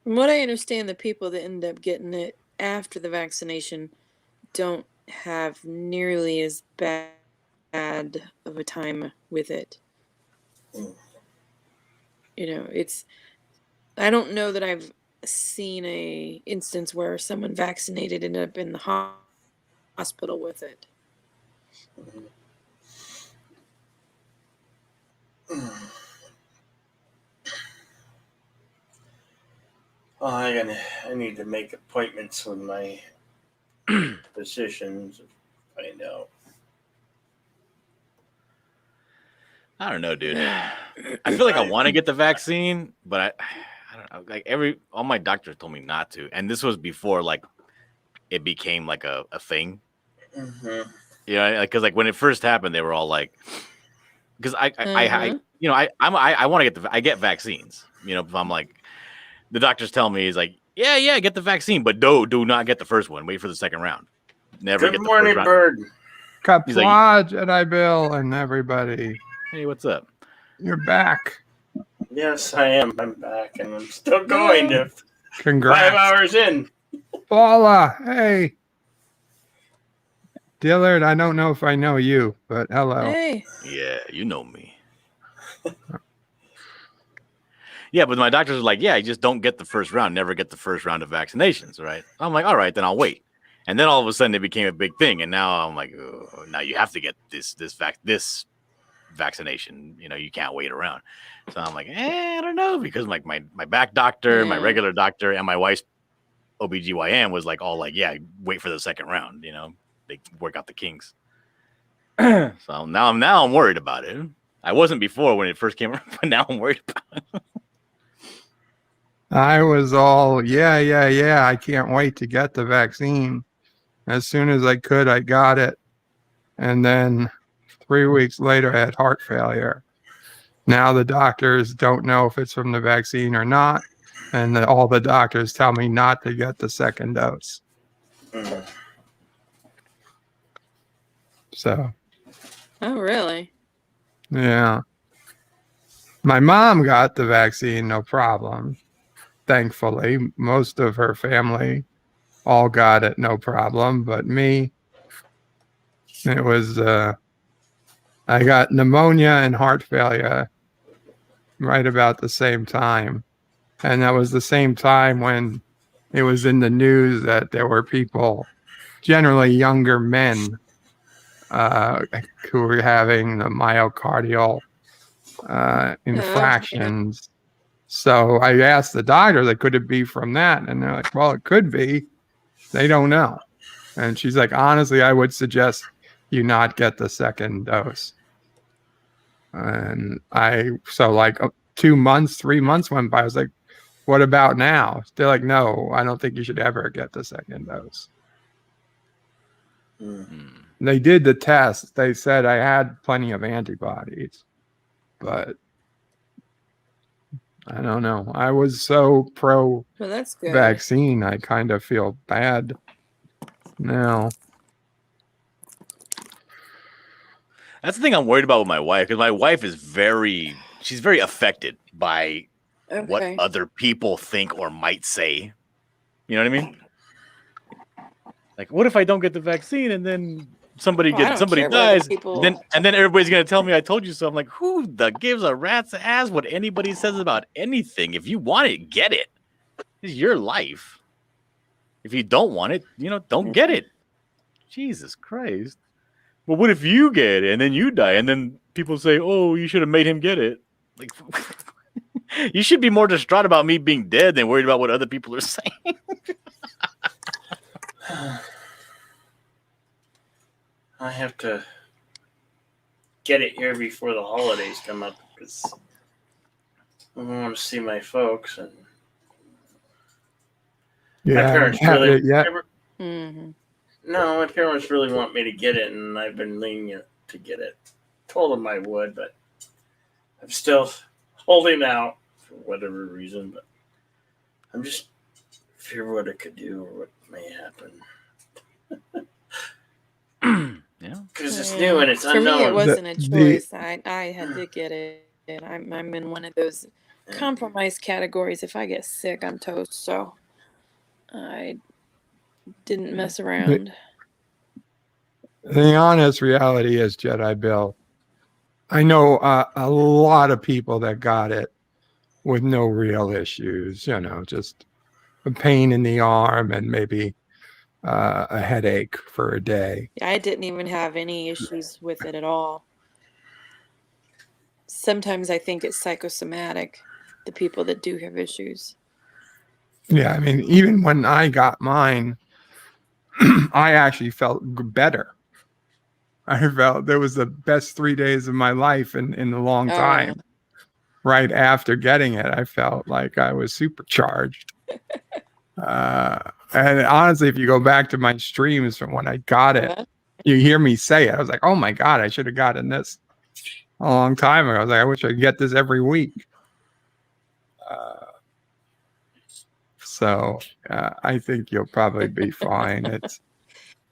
From what I understand, the people that end up getting it after the vaccination don't have nearly as bad of a time with it. You know, I don't know that I've seen a instance where someone vaccinated ended up in the hospital with it. Well, I need to make appointments with my physicians and find out. I don't know, dude. I feel like I want to get the vaccine, but I don't know. Like all my doctors told me not to, and this was before like it became like a thing. Mm-hmm. You know, because like when it first happened, they were all like, because I you know, I want to get I get vaccines. You know, if I'm like, the doctors tell me, he's like, yeah, get the vaccine, but do not get the first one. Wait for the second round. Never Good get the morning, first round. Bird. He's like, Kapla, Jedi Bill, and everybody. hey, what's up? You're back. Yes, I am. I'm back, and I'm still going to 5 Congrats. hours in. Paula, hey. Dillard, I don't know if I know you, but hello. Hey. Yeah, you know me. Yeah, but my doctors are like, yeah, you just don't get the first round, never get the first round of vaccinations, right? I'm like, all right, then I'll wait. And then all of a sudden it became a big thing, and now I'm like, oh, now you have to get this vaccination. You know, you can't wait around. So I'm like, I don't know, because like my back doctor, my regular doctor, and my wife's OBGYN was like all like, yeah, wait for the second round. You know, they work out the kinks. So now I'm worried about it. I wasn't before when it first came around, but now I'm worried about it. I was all, yeah. I can't wait to get the vaccine. As soon as I could, I got it. And then 3 weeks later, I had heart failure. Now the doctors don't know if it's from the vaccine or not. And all the doctors tell me not to get the second dose. So. Oh, really? Yeah. My mom got the vaccine, no problem. Thankfully, most of her family all got it, no problem. But me, it was, I got pneumonia and heart failure right about the same time. And that was the same time when it was in the news that there were people, generally younger men, who were having the myocardial infractions. So I asked the doctor, like, could it be from that? And they're like, well, it could be. They don't know. And she's like, honestly, I would suggest you not get the second dose. And so like 2 months, 3 months went by. I was like, what about now? They're like, no, I don't think you should ever get the second dose. They did the test. They said I had plenty of antibodies, but I don't know. I was so pro that's good. vaccine. I kind of feel bad now. That's the thing I'm worried about with my wife, because my wife is she's very affected by what other people think or might say. You know what I mean? Like, what if I don't get the vaccine and then somebody dies, and then everybody's gonna tell me I told you so? I'm like, who the gives a rat's ass what anybody says about anything? If you want it, get it. It's your life. If you don't want it, don't get it. Jesus Christ. Well, what if you get it and then you die, and then people say, oh, you should have made him get it? Like, you should be more distraught about me being dead than worried about what other people are saying. I have to get it here before the holidays come up, because I want to see my folks, and my parents really. No, my parents really want me to get it, and I've been lenient to get it. Told them I would, but I'm still holding out for whatever reason, but I'm just fear what it could do or what may happen. Yeah. Because it's new and it's For me, it unknown. wasn't a The- choice. I had to get it. And I'm in one of those compromise categories. If I get sick, I'm toast. So I didn't mess around. The honest reality is, Jedi Bill, I know a lot of people that got it with no real issues, just a pain in the arm and maybe a headache for a day. I didn't even have any issues with it at all. Sometimes I think it's psychosomatic, the people that do have issues. Yeah, I mean, even when I got mine, I actually felt better. I felt there was the best 3 days of my life in a long Oh, time. Right after getting it, I felt like I was supercharged. And honestly, if you go back to my streams from when I got it, yeah. you hear me say it. I was like, oh my God, I should have gotten this a long time ago. I was like, I wish I could get this every week. So I think you'll probably be fine.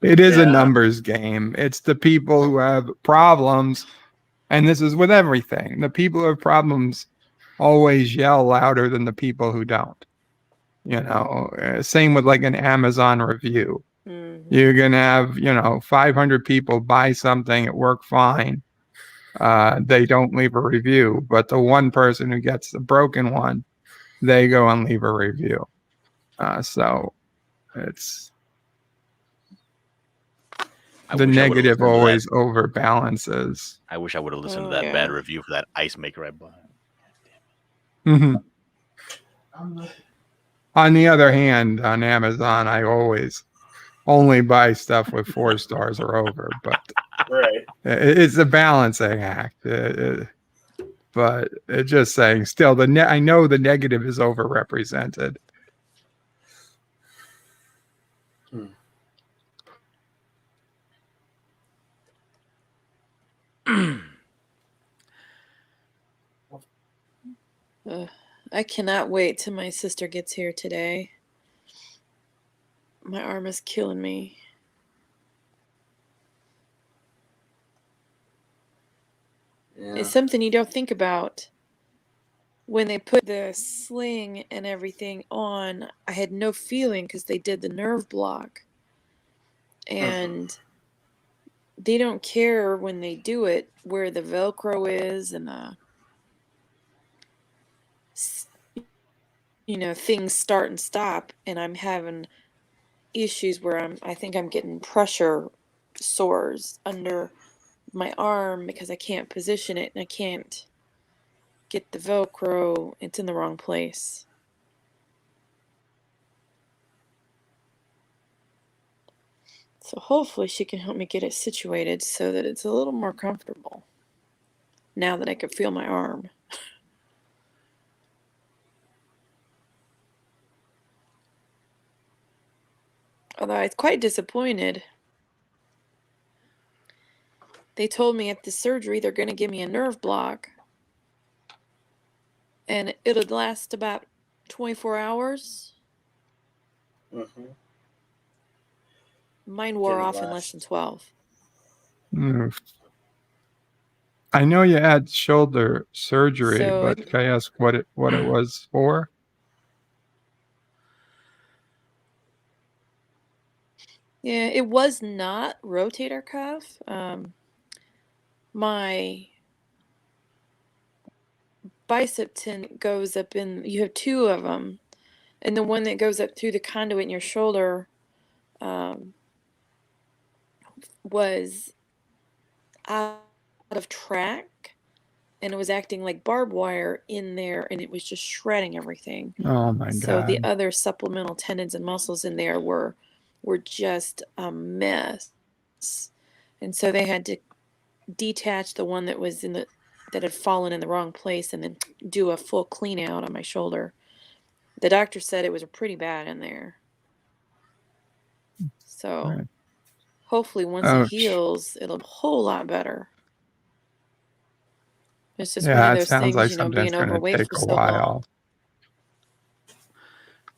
It is a numbers game. It's the people who have problems, and this is with everything. The people who have problems always yell louder than the people who don't. Same with like an Amazon review. Mhm. You're gonna have 500 people buy something, it worked fine. They don't leave a review, but the one person who gets the broken one, they go and leave a review. So it's the negative always overbalances. I wish I would have listened Oh, to that yeah. bad review for that ice maker I bought. Mm-hmm. On the other hand, on Amazon, I always only buy stuff with 4 stars or over, but Right. it's a balancing act. But it's just saying, still, I know the negative is overrepresented. I cannot wait till my sister gets here today. My arm is killing me. Yeah. It's something you don't think about. When they put the sling and everything on, I had no feeling because they did the nerve block. And they don't care when they do it where the Velcro is and things start and stop. And I'm having issues where I think I'm getting pressure sores under my arm because I can't position it and I can't get the Velcro. It's in the wrong place. So hopefully she can help me get it situated so that it's a little more comfortable now that I can feel my arm. Although I was quite disappointed. They told me at the surgery they're going to give me a nerve block. And it'll last about 24 hours. Mm-hmm. Mine wore Didn't off in last. less than 12. I know you had shoulder surgery, So but can I ask what it was for? yeah, it was not rotator cuff. My bicep tendon goes up in, you have 2 of them, and the one that goes up through the conduit in your shoulder was out of track, and it was acting like barbed wire in there, and it was just shredding everything. Oh my So God. the other supplemental tendons and muscles in there were just a mess, and so they had to detach the one that was that had fallen in the wrong place and then do a full clean out on my shoulder. The doctor said it was pretty bad in there. So Right. hopefully once Ouch. it heals, it'll be a whole lot better. It's just one Yeah, of it those sounds things, like you know, something that's being going to overweight take for a so long. while.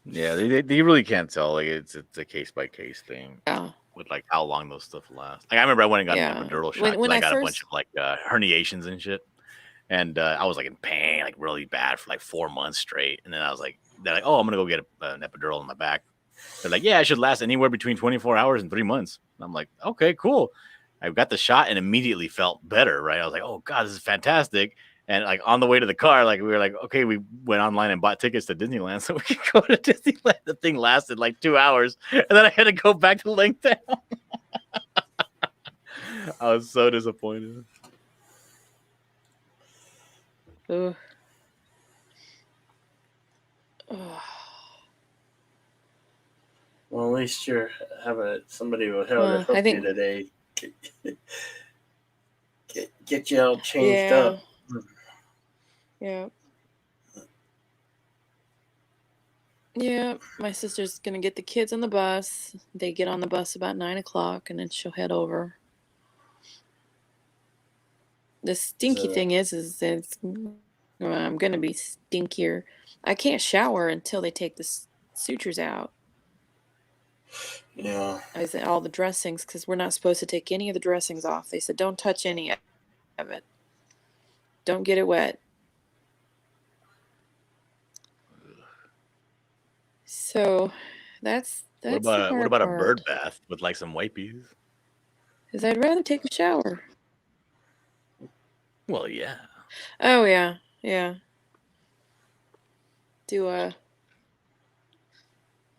Yeah, they really can't tell. Like it's a case by case thing Yeah. with like how long those stuff last. Like I remember I went and got Yeah. an epidural shot When because I I got a bunch first of like herniations and shit, and I was like in pain, like really bad for like 4 months straight. And then I was like, they're like, oh, I'm gonna go get an epidural in my back. They're like, yeah, it should last anywhere between 24 hours and 3 months. And I'm like, okay, cool. I got the shot and immediately felt better, right? I was like, oh God, this is fantastic. And like on the way to the car, like we were like, okay, we went online and bought tickets to Disneyland so we could go to Disneyland. The thing lasted like 2 hours, and then I had to go back to laying down. I was so disappointed. Ugh. Ugh. Well, at least you're somebody will help, Well, help I think- you today. Get you all changed Yeah. up. Yeah. Yeah, my sister's gonna get the kids on the bus. They get on the bus about 9 o'clock, and then she'll head over. The stinky So- thing is it's, I'm gonna be stinkier. I can't shower until they take the sutures out. Yeah. I said all the dressings, because we're not supposed to take any of the dressings off. They said don't touch any of it. Don't get it wet. So that's What the about hard a part. bird bath with like some wipies? Because I'd rather take a shower. Well, yeah. Oh yeah, yeah. Do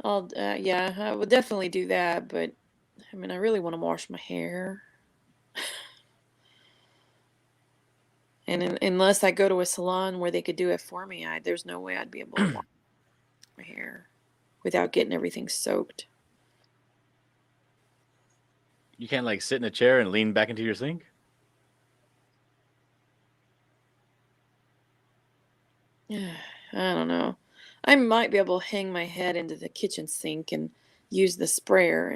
yeah, I would definitely do that, but I mean, I really want to wash my hair. And unless I go to a salon where they could do it for me, there's no way I'd be able to wash my hair without getting everything soaked. You can't like sit in a chair and lean back into your sink? I don't know. I might be able to hang my head into the kitchen sink and use the sprayer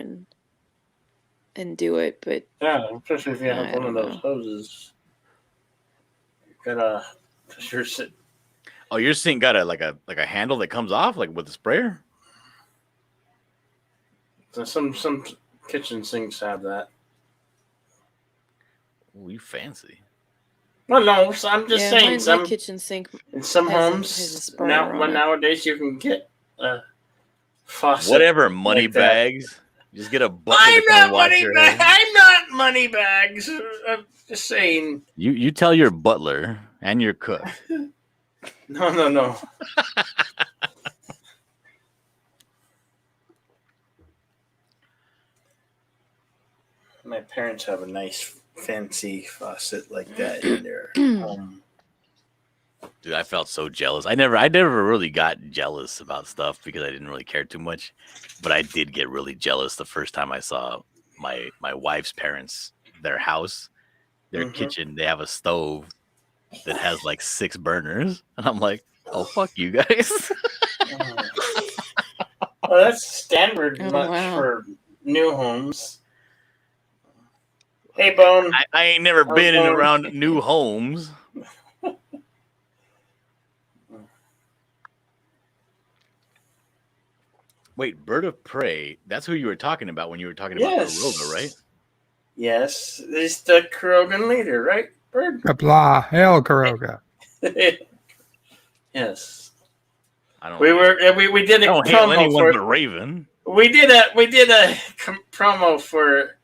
and do it, but Yeah, especially if you have I one of don't those know. hoses. You gotta, cause you're sitting. Oh, your sink got a handle that comes off like with the sprayer? Some kitchen sinks have that. Ooh, you fancy. Well, no, so I'm just yeah, saying my some kitchen sink in some has a homes sprayer now. on Well, it. nowadays you can get a faucet. Whatever, money like that. bags. Just get a butler I'm to come not wash money your bags. hair. I'm not money bags. I'm just saying. You tell your butler and your cook. No. My parents have a nice fancy faucet like that in their home. Dude, I felt so jealous. I never really got jealous about stuff because I didn't really care too much. But I did get really jealous the first time I saw my wife's parents, their house, their Mhm. kitchen. They have a stove that has like 6 burners. And I'm like, oh, fuck you guys. Well, that's standard Oh, much wow. for new homes. Hey, Bone. I ain't never How's been in going? around new homes. Wait, Bird of Prey. That's who you were talking about when you were talking about Yes. Kuroga, right? Yes, it's the Kurogan leader, right, Bird? Kapla, hail Kuroga. Yes. I don't. We did a I don't hail promo anyone for but Raven. we did a promo for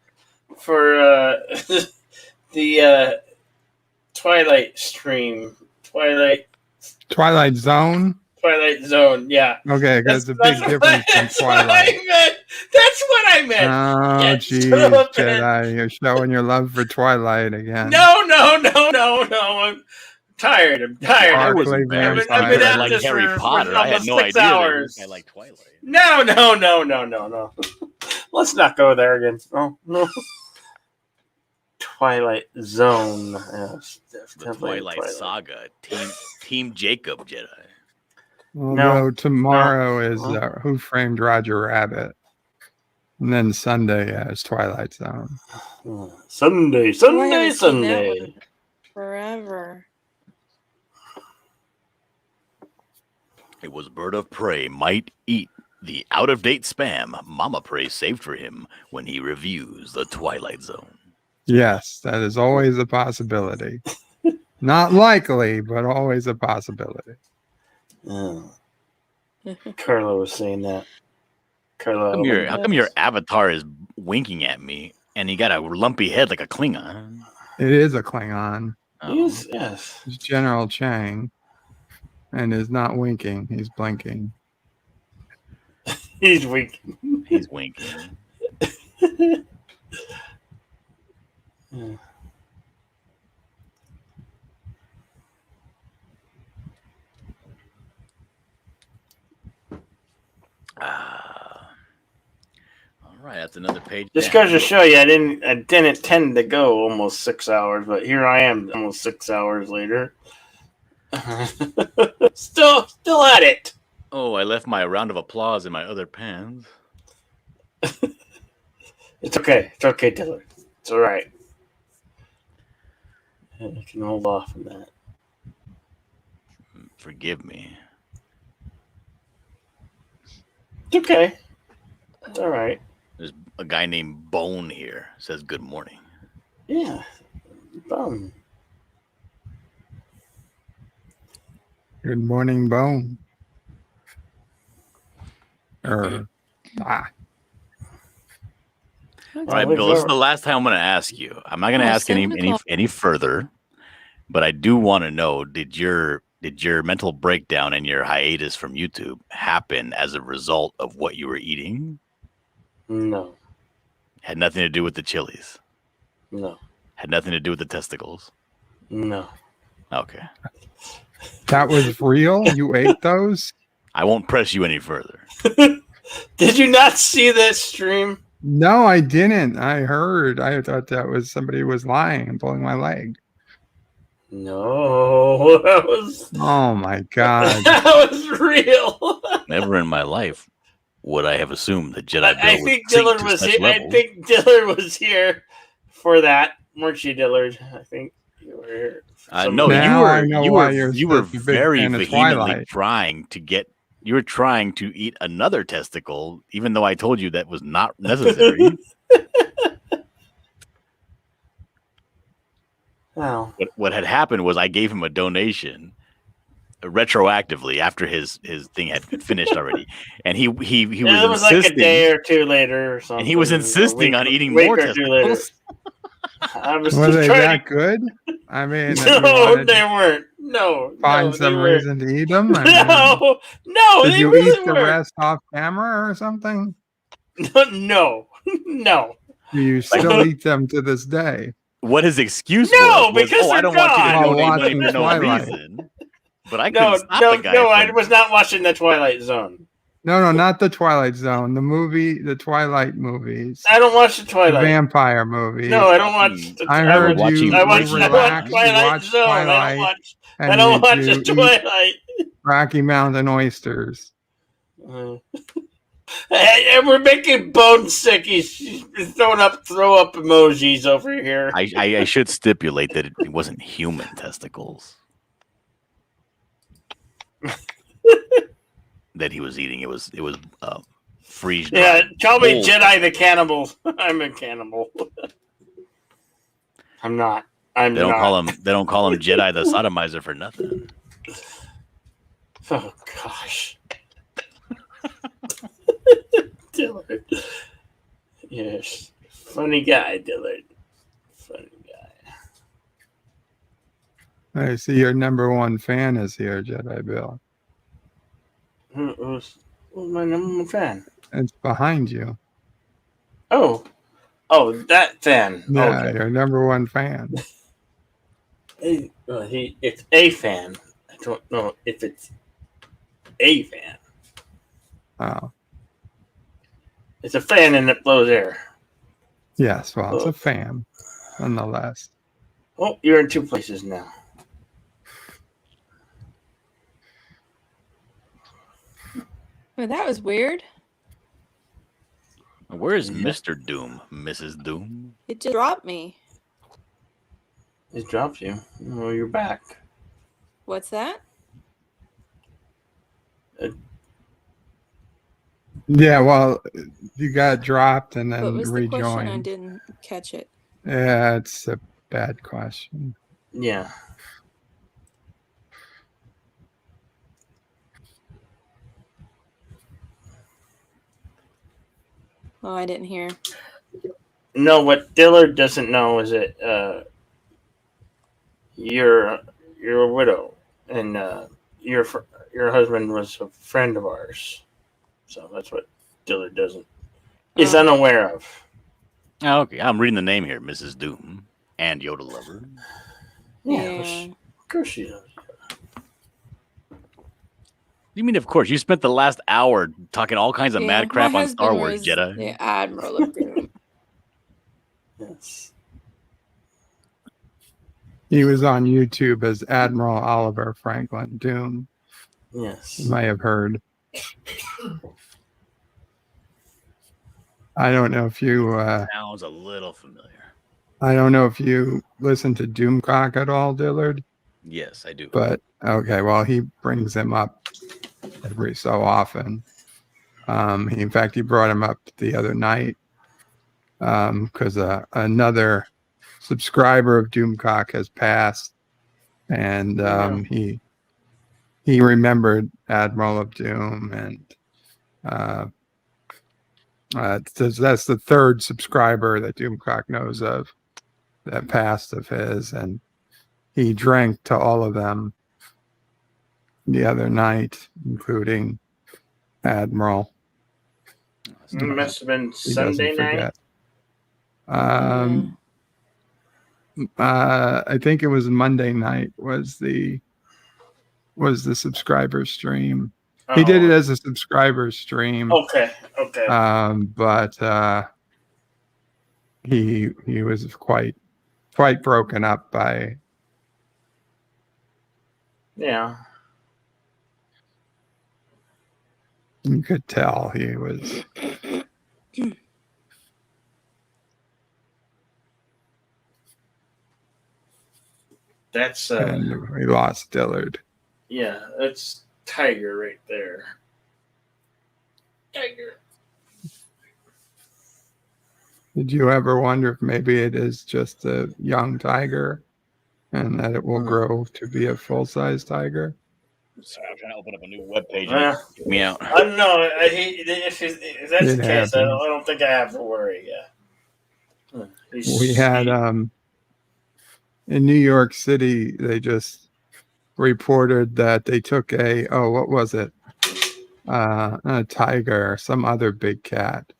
the Twilight stream, Twilight Zone. Zone. Yeah. Okay, because it's a big difference from That's what Twilight. I meant. That's what I meant. Oh, Yeah, geez, son of a bitch. Jedi, you're showing your love for Twilight again. No. I'm tired. I'm tired. I was Sparkly embarrassed I've been because I at like this Harry for Potter. I had almost no 6 idea hours. I like Twilight. No. Let's not go there again. Oh no. Twilight Zone. Yes, The definitely Twilight Saga. Team Jacob Jedi. Although tomorrow is Huh? Who Framed Roger Rabbit. And then Sunday is Twilight Zone. Sunday. Oh, I haven't seen that one Sunday. in forever. It was bird of prey might eat the out-of-date spam Mama Prey saved for him when he reviews The Twilight Zone. Yes, that is always a possibility. Not likely, but always a possibility. Oh. Carla was saying that. Carla, How come your avatar is winking at me and you got a lumpy head like a Klingon? It is a Klingon. Yes, yes. It's General Chang, and is not winking. He's blinking. He's weak. He's winking. Yeah. All right, that's another page. Just down. goes to show you, I didn't tend to go almost 6 hours, but here I am, almost 6 hours later. still at it. Oh, I left my round of applause in my other pants. It's okay. It's okay, Dillard. It's all right. I can hold off on that. Forgive me. It's okay. It's all right. There's a guy named Bone here. Says good morning. Yeah. Bum. Good morning, Bone. All right, Bill. This is the last time I'm going to ask you. I'm not going to ask any further, but I do want to know: did your mental breakdown and your hiatus from YouTube happen as a result of what you were eating? No. Had nothing to do with the chilies. No. Had nothing to do with the testicles. No. Okay. That was real? You ate those? I won't press you any further. Did you not see that stream? No, I didn't. I heard. I thought that was somebody was lying and pulling my leg. No, that was. Oh my god. That was real. Never in my life would I have assumed that Jedi Bill I think Dillard was here. I think Dillard was here for that, weren't you, Dillard? I think you were here. No, you were very vehemently trying to get. You were trying to eat another testicle, even though I told you that was not necessary. Wow. What had happened was I gave him a donation retroactively after his thing had finished already, and he was it was like a day or two later or something. And he was insisting on eating more testicles. I was Were they trying that good? I mean, no, they weren't. No, find some reason to eat them. No, no. Did you really eat the rest off camera or something? No. Do you still eat them to this day? What his excuse was because I don't want you to gone. donate money for no reason. But I no, couldn't stop the guy. No, I was not watching the Twilight Zone. No, not the Twilight Zone. The movie, the Twilight movies. I don't watch the Twilight. The vampire movies. No, I don't watch. I heard you. I watch Twilight Zone. I don't watch the Twilight. Rocky Mountain oysters. And we're making Bone sick. He's throwing up throw up emojis over here. I should stipulate that it wasn't human testicles that he was eating. It was freeze. Yeah, call me Jedi the cannibal. I'm a cannibal. I'm not. They don't call him Jedi the sodomizer for nothing. Oh gosh. Dillard. Yes. Funny guy, Dillard. Funny guy. I see your number one fan is here, Jedi Bill. Who's my number one fan? It's behind you. Oh, that fan. Yeah, okay. Your number one fan. It's a fan. I don't know if it's a fan. Oh. It's a fan and it blows air. Yes, well, it's a fan, nonetheless. Oh, you're in two places now. Well, that was weird. Where is Mr. Doom, Mrs. Doom? It just dropped me. It dropped you. Oh, you're back. What's that? Yeah, well, you got dropped and What then was the question? I rejoined. didn't catch it. Yeah, it's a bad question. Yeah. Oh, I didn't hear. No, what Dillard doesn't know is that you're a widow, and your husband was a friend of ours. So that's what Dillard is unaware of. Oh, okay, I'm reading the name here, Mrs. Doom and Yoda Lover. Yeah. Of course she does. You mean, of course? You spent the last hour talking all kinds of Yeah, mad crap my on Star husband Wars was Jedi. the Admiral of Doom. Yes. He was on YouTube as Admiral Oliver Franklin Doom. Yes. You might have heard. I don't know if you. Sounds a little familiar. I don't know if you listen to Doomcock at all, Dillard. Yes, I do. But okay, well, he brings him up every so often. In fact, he brought him up the other night because another subscriber of Doomcock has passed, and he remembered Admiral of Doom, and that's the third subscriber that Doomcock knows of that passed of his, and he drank to all of them the other night, including Admiral. It must have been He doesn't Sunday night. forget. I think it was Monday night was the subscriber stream. He did it as a subscriber stream. Okay. But he was quite broken up by. Yeah. You could tell he was. That's and we lost Dillard. Yeah, that's Tiger right there. Tiger. Did you ever wonder if maybe it is just a young tiger and that it will grow to be a full-size tiger? Sorry, I'm trying to open up a new web page. Get me out. I don't know. If that's It the case, I happens. don't think I have to worry. Yeah. We had in New York City, they just reported that they took what was it? A tiger or some other big cat.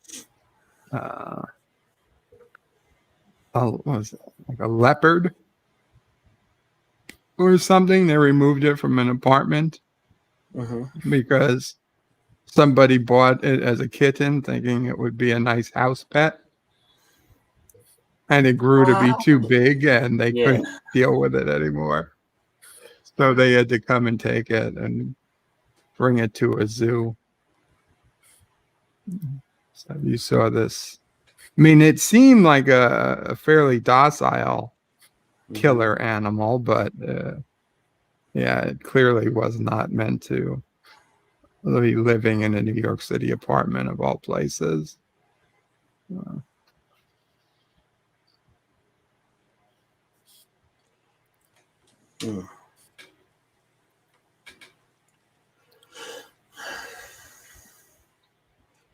What was it? Like a leopard or something? They removed it from an apartment because somebody bought it as a kitten thinking it would be a nice house pet. And it grew to be too big and they couldn't deal with it anymore. So they had to come and take it and bring it to a zoo. So you saw this. I mean, it seemed like a fairly docile killer animal, but it clearly was not meant to be living in a New York City apartment of all places.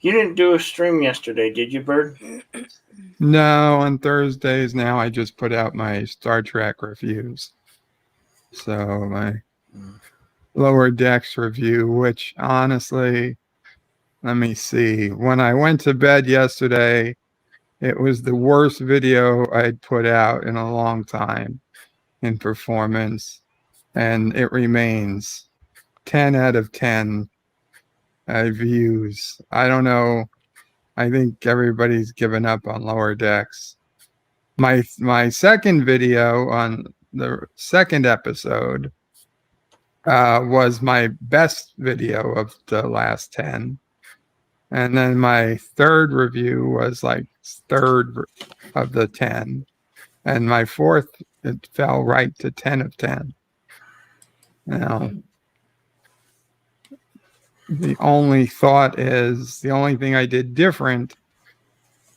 You didn't do a stream yesterday, did you, Bird? No, on Thursdays now I just put out my Star Trek reviews. So my Lower Decks review, which honestly, let me see. When I went to bed yesterday, it was the worst video I'd put out in a long time in performance. And it remains 10 out of 10 views. I don't know. I think everybody's given up on Lower Decks. My second video on the second episode was my best video of the last 10. And then my third review was like third of the 10. And my fourth, it fell right to 10 of 10. Now, The only thing I did different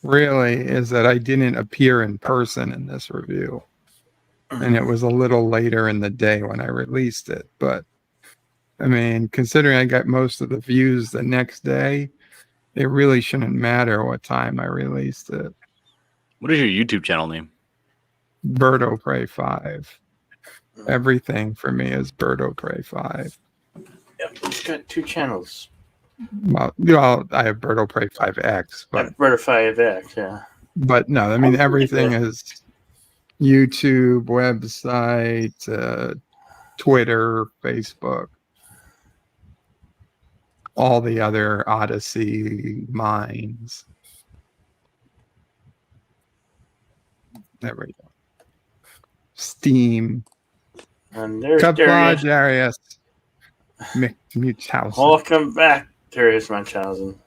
really is that I didn't appear in person in this review. And it was a little later in the day when I released it. But I mean, considering I got most of the views the next day, it really shouldn't matter what time I released it. What is your YouTube channel name? Birdo Prey 5. Everything for me is Birdo Prey 5. Yep, it's got 2 channels. Well, I have Birdo Prey 5X, but Birdo 5X, yeah. But no, I mean everything is YouTube, website, Twitter, Facebook, all the other Odyssey mines. There we go. Steam. And there's Kapla Darius. Darius. Munchausen. Welcome back, Darius Munchausen.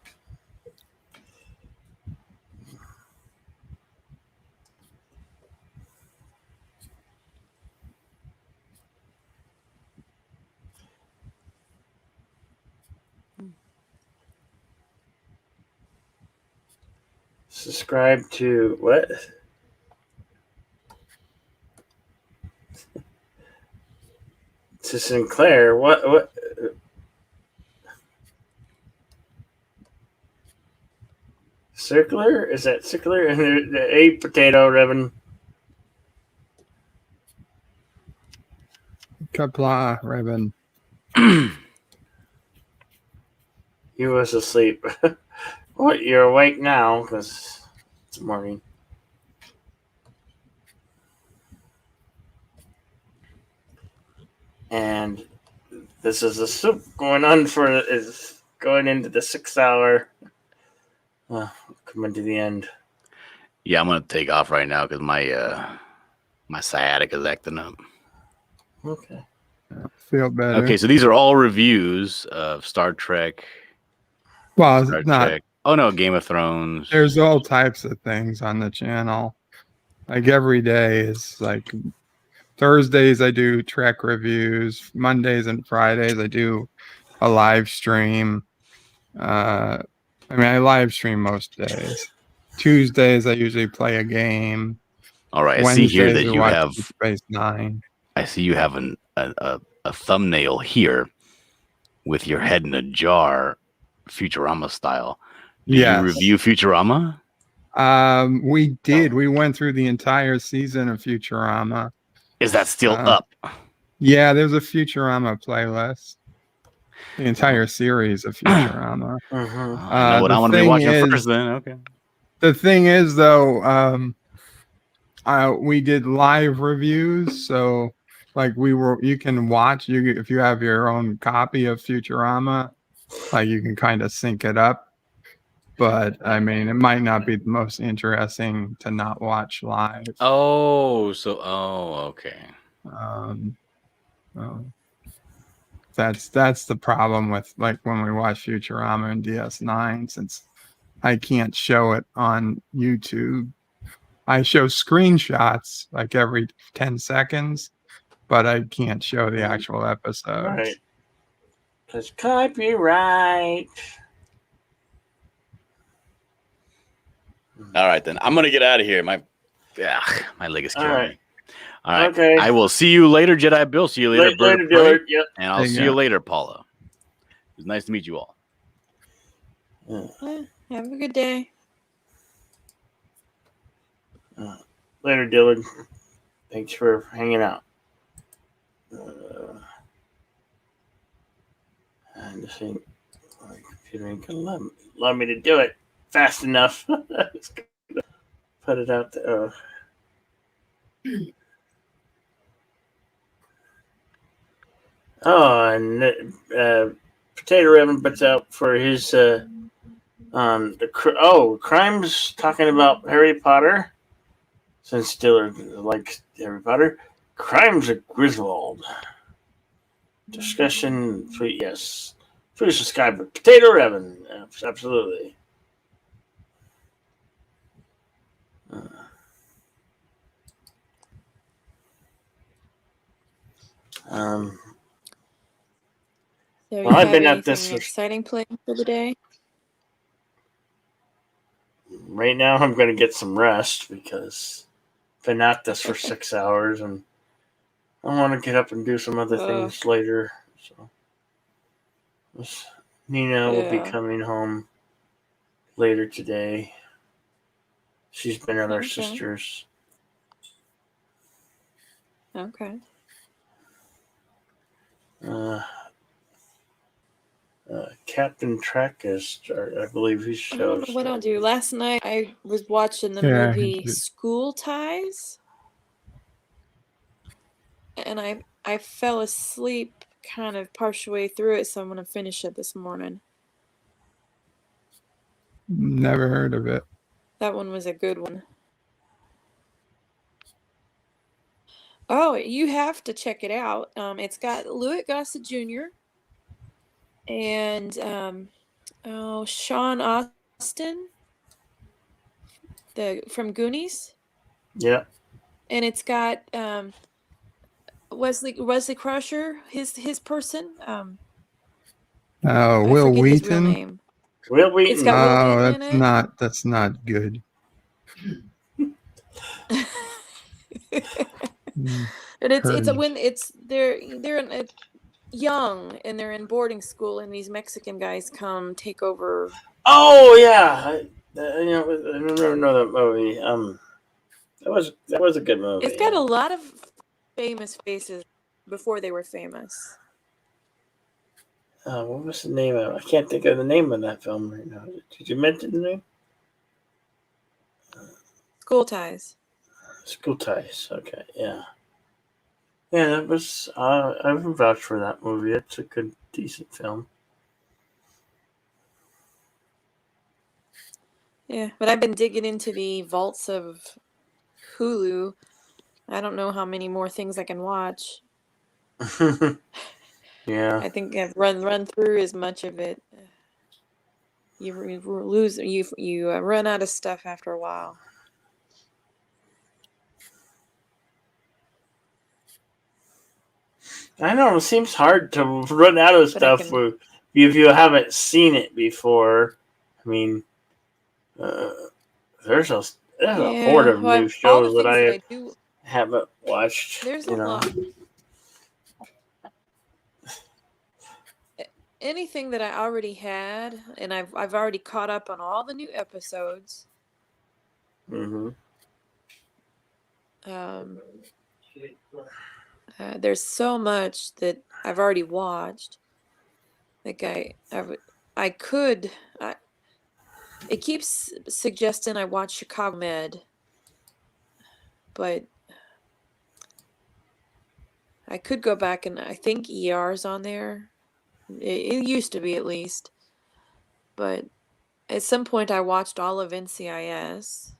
Subscribe to what? To Sinclair. What? Circular? Is that circular? And the A potato ribbon. Kapla Raven. He was asleep. What? You're awake now because it's morning. And this is the soup going into the 6th hour. Coming to the end. Yeah, I'm gonna take off right now because my sciatica is acting up. Okay. Feel better. Okay, so these are all reviews of Star Trek. Well, Star it's not. Trek. Oh no, Game of Thrones. There's all types of things on the channel. Like every day is like Thursdays I do Trek reviews. Mondays and Fridays I do a live stream. I live stream most days. Tuesdays I usually play a game. All right, I see here that we you watch have. Deep Space Nine. I see you have a thumbnail here with your head in a jar, Futurama style. Did Yes. you review Futurama? We did. We went through the entire season of Futurama. Is that still up? Yeah, there's a Futurama playlist. The entire series of Futurama. I know what I want to be watching first then. Okay. The thing is, though, we did live reviews, so like you can watch if you have your own copy of Futurama, like you can kind of sync it up. But I mean, it might not be the most interesting to not watch live. Okay. That's the problem with like when we watch Futurama and DS9, since I can't show it on YouTube. I show screenshots like every 10 seconds, but I can't show the actual episodes. Right. Because copyright. All right, then I'm gonna get out of here. My leg is killing me. All right. Okay. I will see you later, Jedi Bill. See you later, Bird of Prey. Dillard. Yep. And I'll see you later, Paula. It was nice to meet you all. Have a good day. Later, Dillard. Thanks for hanging out. And the thing, my computer ain't gonna allow me to do it fast enough. Put it out there. And Potato Revan puts out for his Crimes talking about Harry Potter. Since Dillard likes Harry Potter, Crimes of Griswold. Discussion, yes. Please subscribe to Potato Revan. Absolutely. So Well, you I've have been at this anything for- exciting planned for the day? Right now, I'm going to get some rest because I've been at this for 6 hours, and I want to get up and do some other things later. So Nina will be Yeah. coming home later today. She's been at our Okay. sister's. Okay. Captain Trek is started. I believe his I show. don't know what I'll do. Last night I was watching the Yeah, movie it- School Ties, and I fell asleep kind of partial way through it, so I'm gonna finish it this morning. Never heard of it. That one was a good one. Oh, you have to check it out. It's got Louis Gossett Jr. and Sean Austin, from Goonies, Yeah. and it's got Wesley Crusher, his person. Oh, I Will forget his real Wheaton. name. Will It's Wheaton. got Will Oh, Wheaton in that's it. not good. Mm, And it's Courage. when they're in, young and they're in boarding school, and these Mexican guys come take over. Oh yeah, I remember that movie. That was a good movie. It's got a lot of famous faces before they were famous. What was the name of it? I can't think of the name of that film right now. Did you mention the name? School Ties. School Ties. Okay, yeah. Yeah, that was. I would vouch for that movie. It's a good, decent film. Yeah, but I've been digging into the vaults of Hulu. I don't know how many more things I can watch. Yeah. I think I've run through as much of it. You run out of stuff after a while. I know it seems hard to run out of But I stuff can- if you haven't seen it before. I mean, there's a horde of well, new all the shows that things I I do. haven't watched. There's a you know. lot. Anything that I already had, and I've already caught up on all the new episodes. Mm-hmm. There's so much that I've already watched. Like it keeps suggesting I watch Chicago Med, but I could go back, and I think ER's on there. It used to be, at least. But at some point I watched all of NCIS.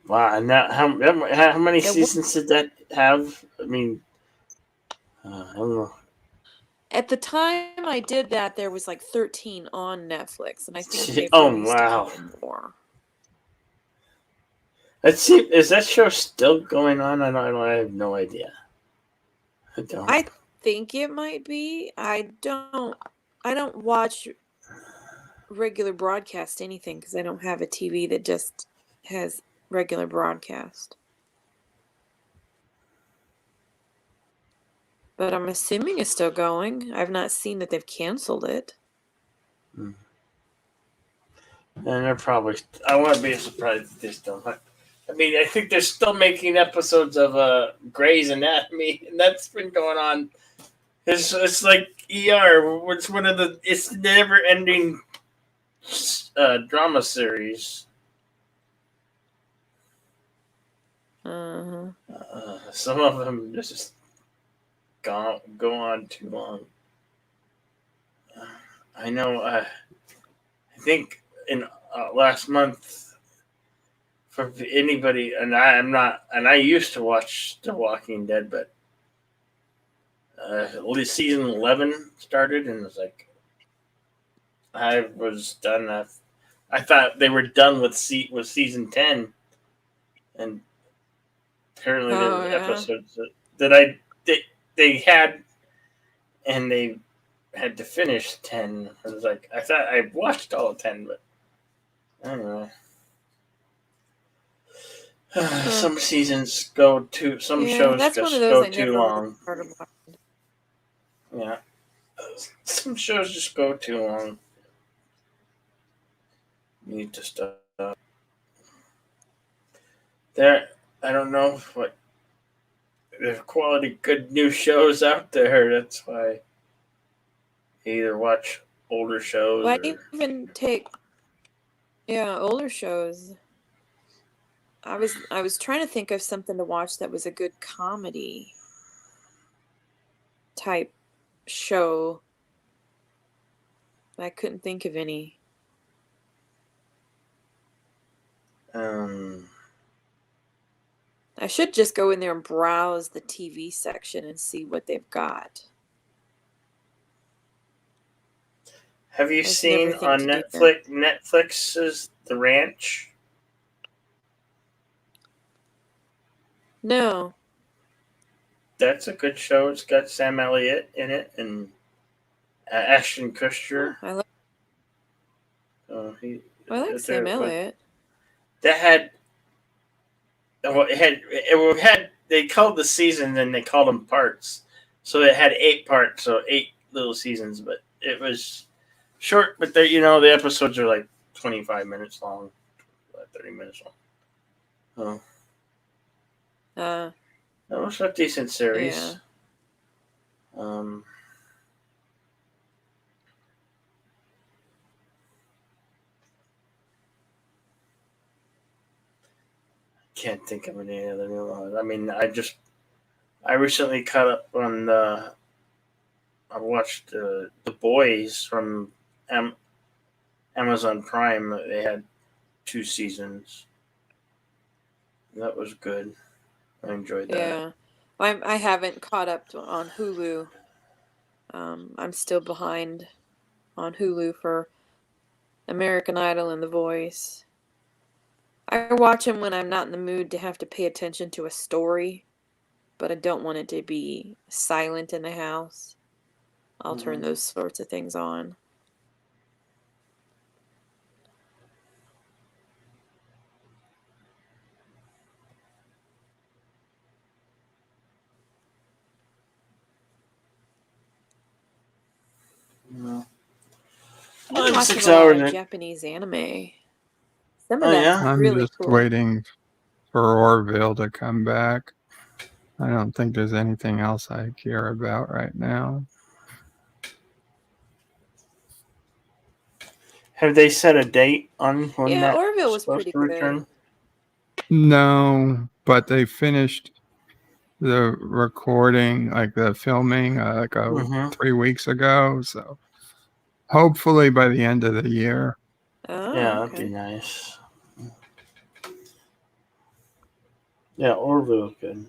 Wow, and that how many Yeah, seasons did that have? I mean, I don't know. At the time I did that, there was like 13 on Netflix, and I think they've Oh, released wow. a couple more. Let's see. Is that show still going on? I have no idea. I don't. I think it might be. I don't watch regular broadcast anything because I don't have a TV that just has regular broadcast. But I'm assuming it's still going. I've not seen that they've canceled it. And they're probably. I wouldn't be surprised if they still. I mean, I think they're still making episodes of Grey's Anatomy, and that's been going on. It's like ER. It's the never-ending drama series. Some of them just go on too long. I know. I think in last month, for anybody, and I used to watch The Walking Dead, but at least season 11 started, and it was like I was done. I thought they were done with season 10, and Apparently, there Oh, were yeah. episodes that they had, and they had to finish 10. I was like, I thought I watched all 10, but anyway. Some seasons go too. Some Yeah, shows that's one just of those go I too never really long. started watching. Yeah, some shows just go too long. You need to stop. There, I don't know what. There's quality, good new shows out there. That's why I either watch older shows Why or. even take older shows? I was trying to think of something to watch that was a good comedy type show. I couldn't think of any. I should just go in there and browse the TV section and see what they've got. Have you I just seen never think on to do Netflix Netflix's The Ranch? No. That's a good show. It's got Sam Elliott in it and Ashton Kutcher. I like they're Sam good. Elliott. That had. Well, it had. They called the season and they called them parts. So it had 8 parts, so 8 little seasons. But it was short. But the episodes are like 25 minutes long, 30 minutes long. That was a decent series. Yeah. Can't think of any other new ones. I mean, I recently caught up on I watched The Boys from Amazon Prime. They had 2 seasons. That was good. I enjoyed that. Yeah. I haven't caught up on Hulu. I'm still behind on Hulu for American Idol and The Voice. I watch them when I'm not in the mood to have to pay attention to a story, but I don't want it to be silent in the house. I'll turn those sorts of things on. No. I'm watching 6 a lot hours. of Japanese anime. Some of that's yeah? I'm really just cool. waiting for Orville to come back. I don't think there's anything else I care about right now. Have they set a date on when Yeah, that's Orville was supposed pretty to return? No, but they finished the recording, like the filming, Mhm. 3 weeks ago. So hopefully by the end of the year. Oh, Yeah, that'd okay. be nice. Yeah, Orville's good.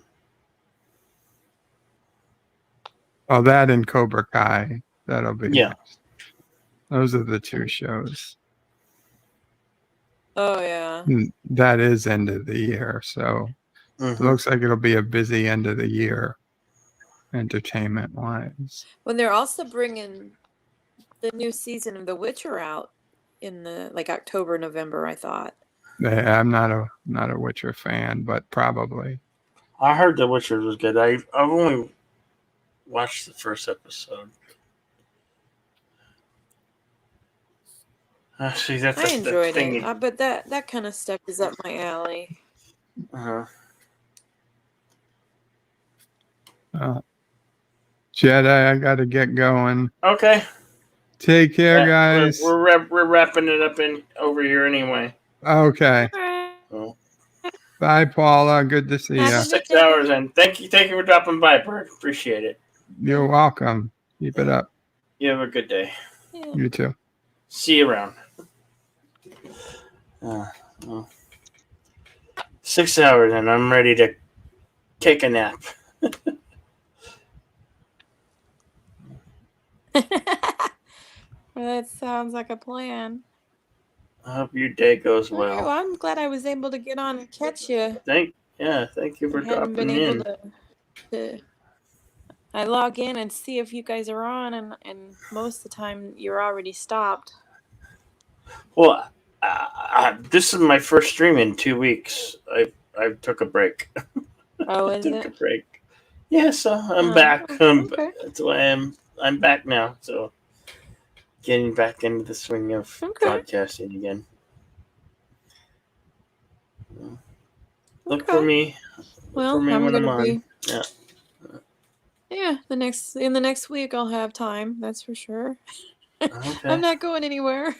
Oh, that and Cobra Kai. That'll be Yeah. next. Those are the 2 shows. Oh, yeah. That is end of the year, so it looks like it'll be a busy end of the year, entertainment wise. When they're also bringing the new season of The Witcher out in October, November, I thought. Yeah, I'm not a Witcher fan, but probably. I heard The Witcher was good. I've only watched the first episode. See, that's I enjoyed the thing. it, but that kind of stuff is up my alley. Jedi, I got to get going. Okay. Take care, guys. We're wrapping it up over here anyway. Okay. So, Bye, Paula. Good to see you. 6 hours, and thank you for dropping by, Bert. Appreciate it. You're welcome. Keep it up. You have a good day. You too. See you around. Well, 6 hours, and I'm ready to take a nap. Well, that sounds like a plan. I hope your day goes Okay, well, well. I'm glad I was able to get on and catch you. Yeah, thank you for I hadn't been dropping able in. to. I log in and see if you guys are on, and most of the time you're already stopped. Well, this is my first stream in 2 weeks. I took a break. Oh, I is took a it? break. Yeah, so I'm Oh, back. okay. That's why I'm back now. So getting back into the swing of Okay. broadcasting again. Look for Okay. me. Look Well, for me I'm when I'm gonna on. be. Yeah. Yeah, in the next week I'll have time. That's for sure. Okay. I'm not going anywhere.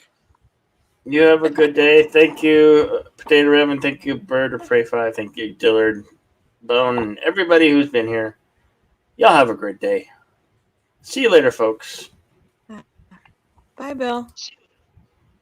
You have a good day. Thank you, Potato Raven. Thank you, Bird of Prey 5. Thank you, Dillard, Bone, and everybody who's been here. Y'all have a great day. See you later, folks. Bye, Bill.